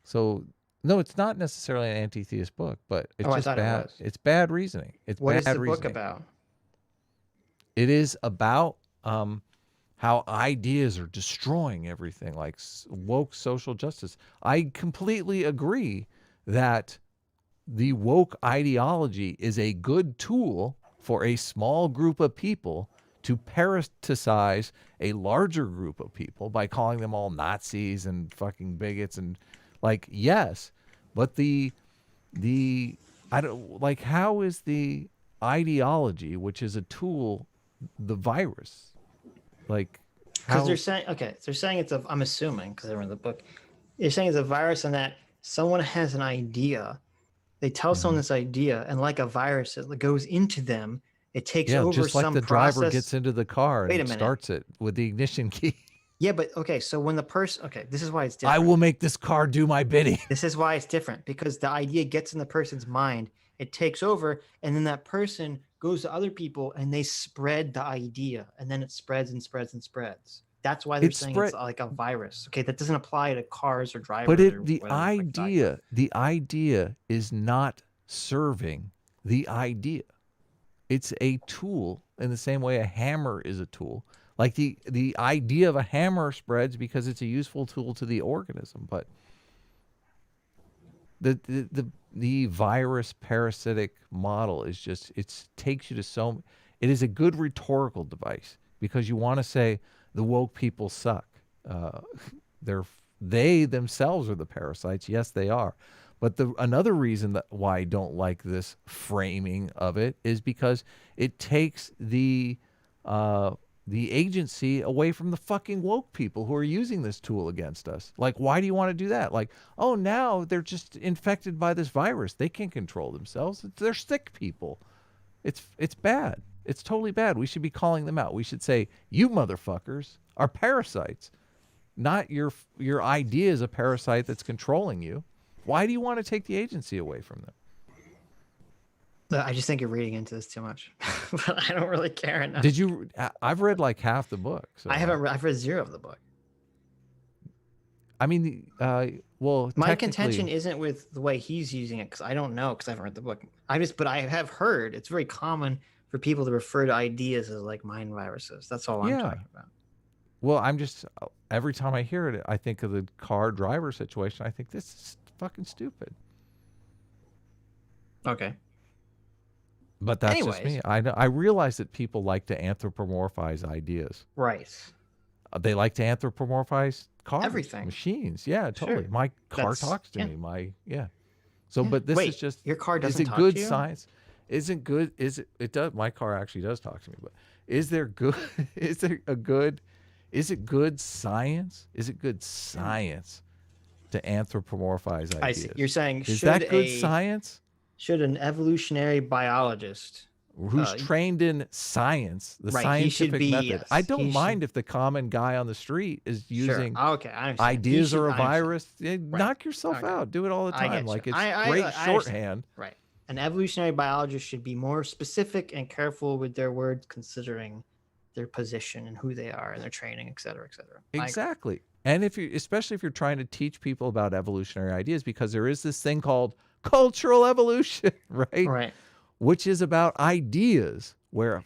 So, no, it's not necessarily an anti-theist book, but it's just bad. It's bad reasoning. What is the book about? It is about how ideas are destroying everything, like woke social justice. I completely agree that the woke ideology is a good tool for a small group of people to parasitize a larger group of people by calling them all Nazis and fucking bigots and like, yes, but I don't like, how is the ideology, which is a tool, the virus? Like, because they're saying, okay, they're saying it's I'm assuming, because I read the book, they're saying it's a virus and that someone has an idea, they tell someone this idea, and like a virus, it goes into them, it takes over just like some the process. driver gets into the car Wait and a minute. starts it with the ignition key. Yeah, but okay, so when the person, okay, this is why it's different. I will make this car do my bidding. This is why it's different, because the idea gets in the person's mind, it takes over, and then that person goes to other people and they spread the idea, and then it spreads and spreads and spreads. That's why they're saying it's like a virus. Okay, that doesn't apply to cars or drivers. But the idea is not serving the idea. It's a tool in the same way a hammer is a tool. Like the idea of a hammer spreads because it's a useful tool to the organism, but the virus parasitic model is just, it takes you to it is a good rhetorical device because you want to say the woke people suck. They themselves are the parasites. Yes, they are. But another reason why I don't like this framing of it is because it takes the agency away from the fucking woke people who are using this tool against us. Like, why do you want to do that? Like, oh, now they're just infected by this virus. They can't control themselves. They're sick people. It's bad. It's totally bad. We should be calling them out. We should say, you motherfuckers are parasites. Not your idea is a parasite that's controlling you. Why do you want to take the agency away from them? I just think you're reading into this too much, but I don't really care enough. Did you? I've read like half the book. So. I've read zero of the book. I mean, well, my contention isn't with the way he's using it because I don't know because I haven't read the book. But I have heard it's very common for people to refer to ideas as like mind viruses. That's all I'm talking about. Well, every time I hear it, I think of the car driver situation. I think this is fucking stupid. Okay. But that's just me. I realize that people like to anthropomorphize ideas. Right. They like to anthropomorphize cars, everything, machines. Yeah, totally. Sure. My car talks to me. So, but this is just your car doesn't talk to you? Is it good science? Isn't good? Is it? It does. My car actually does talk to me. But is there good? Is there a good? Is it good science? Is it good science to anthropomorphize ideas? I see. You're saying is that good science? Should an evolutionary biologist who's trained in science, the scientific method? Yes, I don't mind if the common guy on the street is using ideas or a virus. Knock yourself out. Do it all the time. Like it's great shorthand. Right. An evolutionary biologist should be more specific and careful with their words, considering their position and who they are and their training, et cetera, et cetera. Exactly. And especially if you're trying to teach people about evolutionary ideas, because there is this thing called cultural evolution, right? Right. Which is about ideas, where,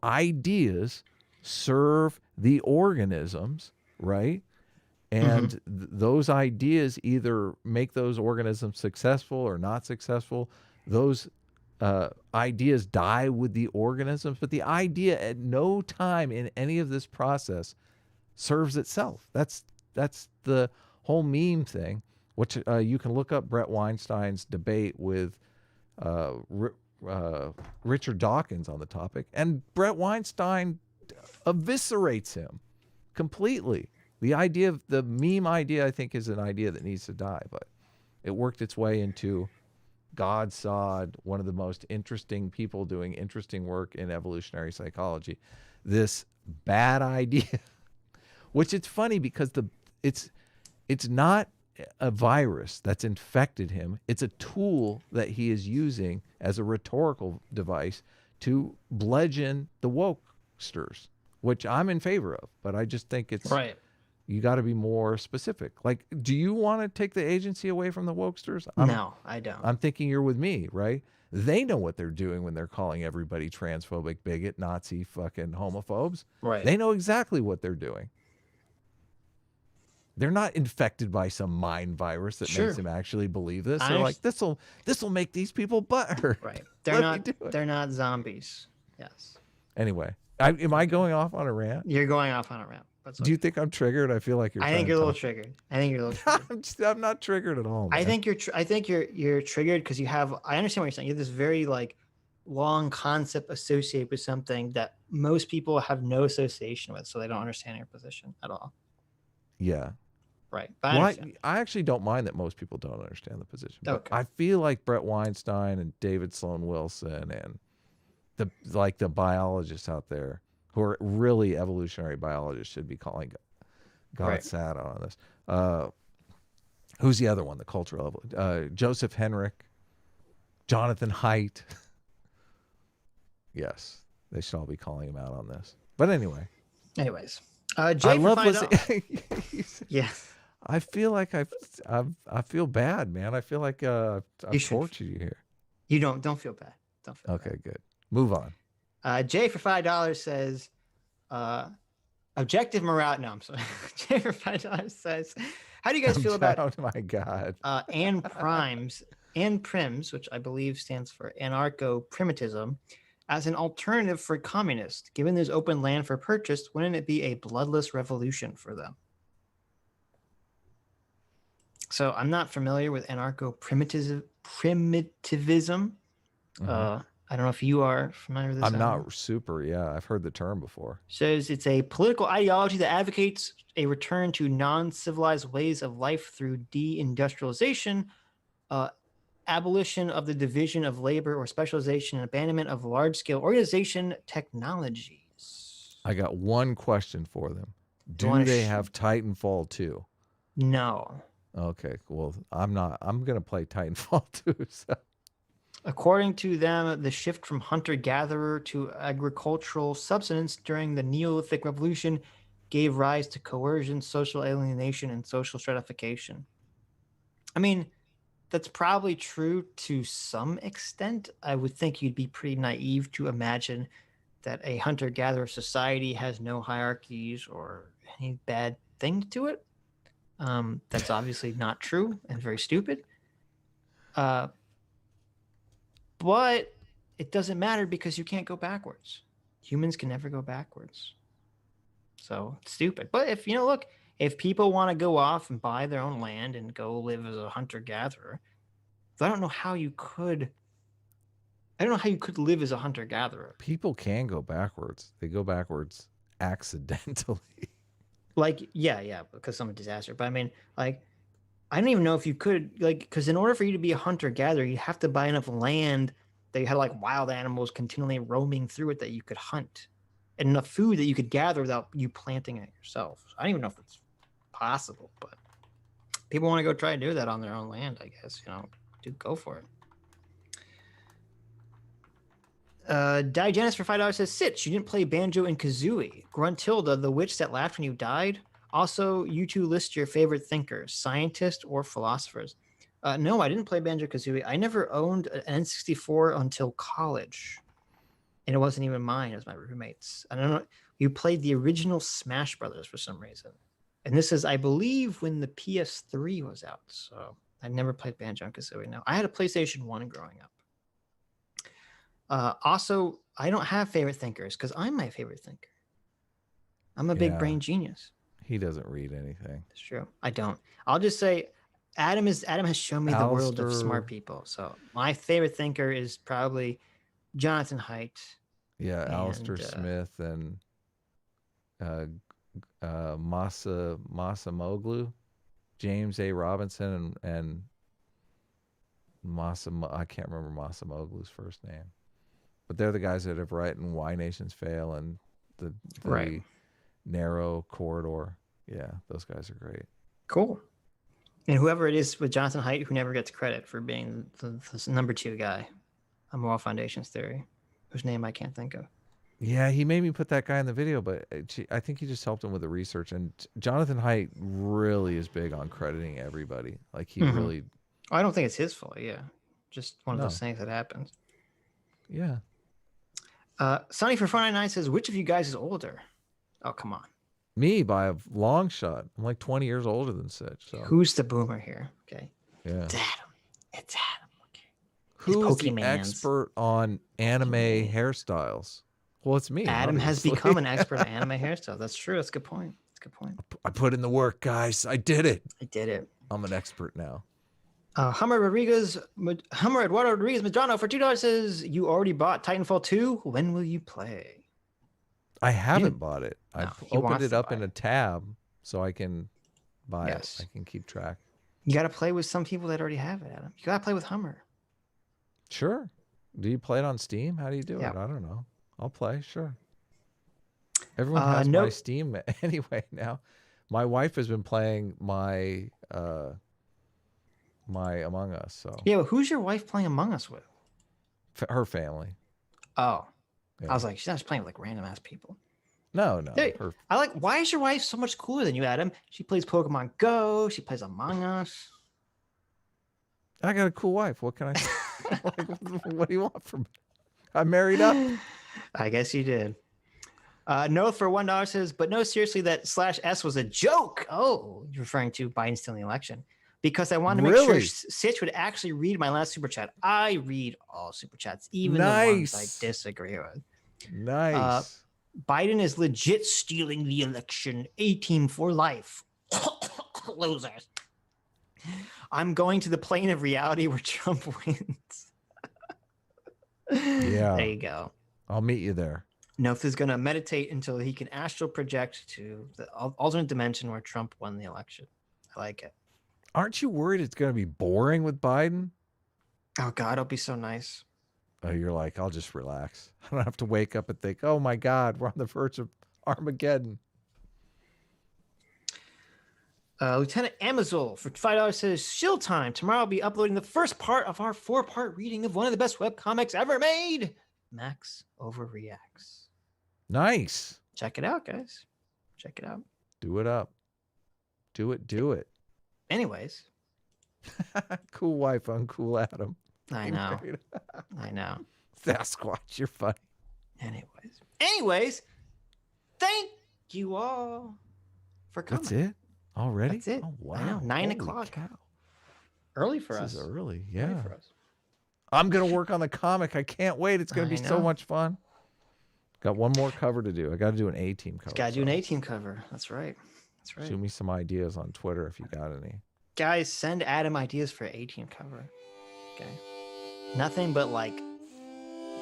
ideas serve the organisms, right? And those ideas either make those organisms successful or not successful. Those ideas die with the organisms, but the idea at no time in any of this process serves itself. That's the whole meme thing, which you can look up Brett Weinstein's debate with Richard Dawkins on the topic, and Brett Weinstein eviscerates him completely. The idea of the meme idea, I think, is an idea that needs to die, but it worked its way into God Sod, one of the most interesting people doing interesting work in evolutionary psychology. This bad idea, which it's funny because it's not a virus that's infected him. It's a tool that he is using as a rhetorical device to bludgeon the wokesters, which I'm in favor of. But I just think it's right. You got to be more specific. Like, do you want to take the agency away from the wokesters? No, I don't. I'm thinking you're with me, right? They know what they're doing when they're calling everybody transphobic, bigot, Nazi, fucking homophobes. Right. They know exactly what they're doing. They're not infected by some mind virus that makes them actually believe this. They're like, this will make these people butthurt. Right. They're not zombies. Yes. Anyway, am I going off on a rant? You're going off on a rant. Do you think I'm triggered? I feel like you're. I think you're a little triggered. I'm not triggered at all. Man. I think you're triggered because you have. I understand what you're saying. You have this very like long concept associated with something that most people have no association with, so they don't understand your position at all. Yeah. Right. I actually don't mind that most people don't understand the position. But I feel like Brett Weinstein and David Sloan Wilson and the biologists out there who are really evolutionary biologists should be calling God sad on this. Who's the other one? The cultural Joseph Henrich, Jonathan Haidt. Yes, they should all be calling him out on this. But anyways, Jay, I love listening. Yeah, I feel like I feel bad, man. I feel like I've tortured you here. You don't feel bad. Don't feel bad. Good. Move on. Jay for $5 says, objective morale. No, I'm sorry. Jay for $5 says, how do you guys feel about? Oh my God. Prims, which I believe stands for anarcho-primitivism, as an alternative for communists? Given there's open land for purchase, wouldn't it be a bloodless revolution for them? So I'm not familiar with anarcho-primitivism. I don't know if you are familiar with this. I'm not super. Yeah, I've heard the term before. Says it's a political ideology that advocates a return to non-civilized ways of life through deindustrialization, abolition of the division of labor or specialization, and abandonment of large-scale organization technologies. I got one question for them. Do they have Titanfall 2? No. Okay, well, I'm going to play Titanfall 2. So. According to them, the shift from hunter-gatherer to agricultural subsistence during the Neolithic Revolution gave rise to coercion, social alienation, and social stratification. I mean, that's probably true to some extent. I would think you'd be pretty naive to imagine that a hunter-gatherer society has no hierarchies or any bad thing to it. That's obviously not true and very stupid. But it doesn't matter because you can't go backwards. Humans can never go backwards. So it's stupid. But if, look, if people want to go off and buy their own land and go live as a hunter-gatherer, I don't know how you could live as a hunter-gatherer. People can go backwards. They go backwards accidentally. Yeah, because of some disaster. But I mean, I don't even know if you could, because in order for you to be a hunter-gatherer, you have to buy enough land that you had wild animals continually roaming through it that you could hunt, and enough food that you could gather without you planting it yourself. So I don't even know if it's possible, but people want to go try to do that on their own land, I guess. Do go for it. Diogenes for $5 says, Sitch, you didn't play Banjo and Kazooie. Gruntilda, the witch that laughed when you died. Also, you two list your favorite thinkers, scientists or philosophers. No, I didn't play Banjo-Kazooie. I never owned an N64 until college. And it wasn't even mine, it was my roommate's. I don't know. You played the original Smash Brothers for some reason. And this is, I believe, when the PS3 was out. So I never played Banjo-Kazooie. No, I had a PlayStation 1 growing up. Also, I don't have favorite thinkers because I'm my favorite thinker. I'm a big brain genius. He doesn't read anything. It's true. I don't. I'll just say Adam has shown me the world of smart people. So my favorite thinker is probably Jonathan Haidt. Yeah, Alistair Smith and Masamoglu, James A. Robinson and I can't remember Masamoglu's first name. But they're the guys that have written Why Nations Fail and the Narrow Corridor. Yeah, those guys are great. Cool. And whoever it is with Jonathan Haidt who never gets credit for being the number 2 guy on Moral Foundations Theory, whose name I can't think of. Yeah, he made me put that guy in the video, but I think he just helped him with the research. And Jonathan Haidt really is big on crediting everybody. He really... I don't think it's his fault, yeah. Just one of those things that happens. Yeah. Sonny for 499 says, which of you guys is older? Oh, come on. Me by a long shot. I'm like 20 years older than Sitch. So who's the boomer here? Okay. Yeah. It's Adam. It's Adam. Okay. Who's the expert on anime hairstyles? Well, it's me. Adam obviously. has become an expert on anime hairstyles. That's true. That's a good point. That's a good point. I put in the work, guys. I did it. I did it. I'm an expert now. Hummer Eduardo Rodriguez Medrano for $2 says, you already bought Titanfall 2? When will you play? I haven't bought it. No, I've he opened wants it to up buy in it. a tab so I can buy Yes. it. I can keep track. You got to play with some people that already have it, Adam. You got to play with Hummer. Sure. Do you play it on Steam? How do you do Yeah. it? I don't know. I'll play. Sure. Everyone has my Steam anyway now. My wife has been playing my my Among Us. So Yeah, but who's your wife playing Among Us with? her family. Oh. Yeah. I was like, she's not just playing with like random ass people. No. There, I like, why is your wife so much cooler than you, Adam? She plays Pokemon Go. She plays Among Us. I got a cool wife. What can I say? What do you want from me? I'm married up. I guess you did. No for $1 says, but no, seriously, that /S was a joke. Oh, you're referring to Biden stealing the election. Because I wanted to make sure Sitch would actually read my last super chat. I read all super chats, even the ones I disagree with. Nice. Biden is legit stealing the election. A team for life. Losers. I'm going to the plane of reality where Trump wins. Yeah. There you go. I'll meet you there. Noth is going to meditate until he can astral project to the alternate dimension where Trump won the election. I like it. Aren't you worried it's going to be boring with Biden? Oh, God, it'll be so nice. Oh, you're like, I'll just relax. I don't have to wake up and think, oh, my God, we're on the verge of Armageddon. Lieutenant Amazul for $5 says, shill time. Tomorrow I'll be uploading the first part of our 4-part reading of one of the best webcomics ever made. Max Overreacts. Nice. Check it out, guys. Check it out. Do it up. Do it. Anyways. Cool wife, uncool Adam. I know. I know. Sasquatch, you're funny. Anyways, thank you all for coming. That's it? Already? That's it. Oh, wow. 9 o'clock. Cow. Early for us. This is early, yeah. Early for us. I'm going to work on the comic. I can't wait. It's going to be so much fun. Got one more cover to do. I got to do an A-team cover. Got to do an A-team cover. That's right. That's right. Shoot me some ideas on Twitter if you got any. Guys, send Adam ideas for A-team cover. Okay. Nothing but like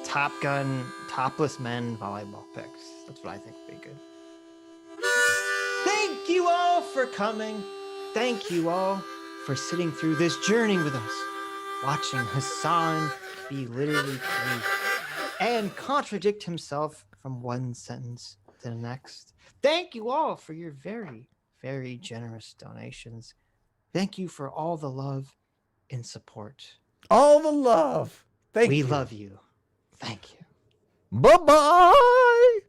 Top Gun, topless men volleyball pics. That's what I think would be good. Thank you all for coming. Thank you all for sitting through this journey with us. Watching Hasan be literally crazy and contradict himself from one sentence to the next. Thank you all for your very, very generous donations. Thank you for all the love and support. All the love. Thank you. We love you. Thank you. Bye-bye.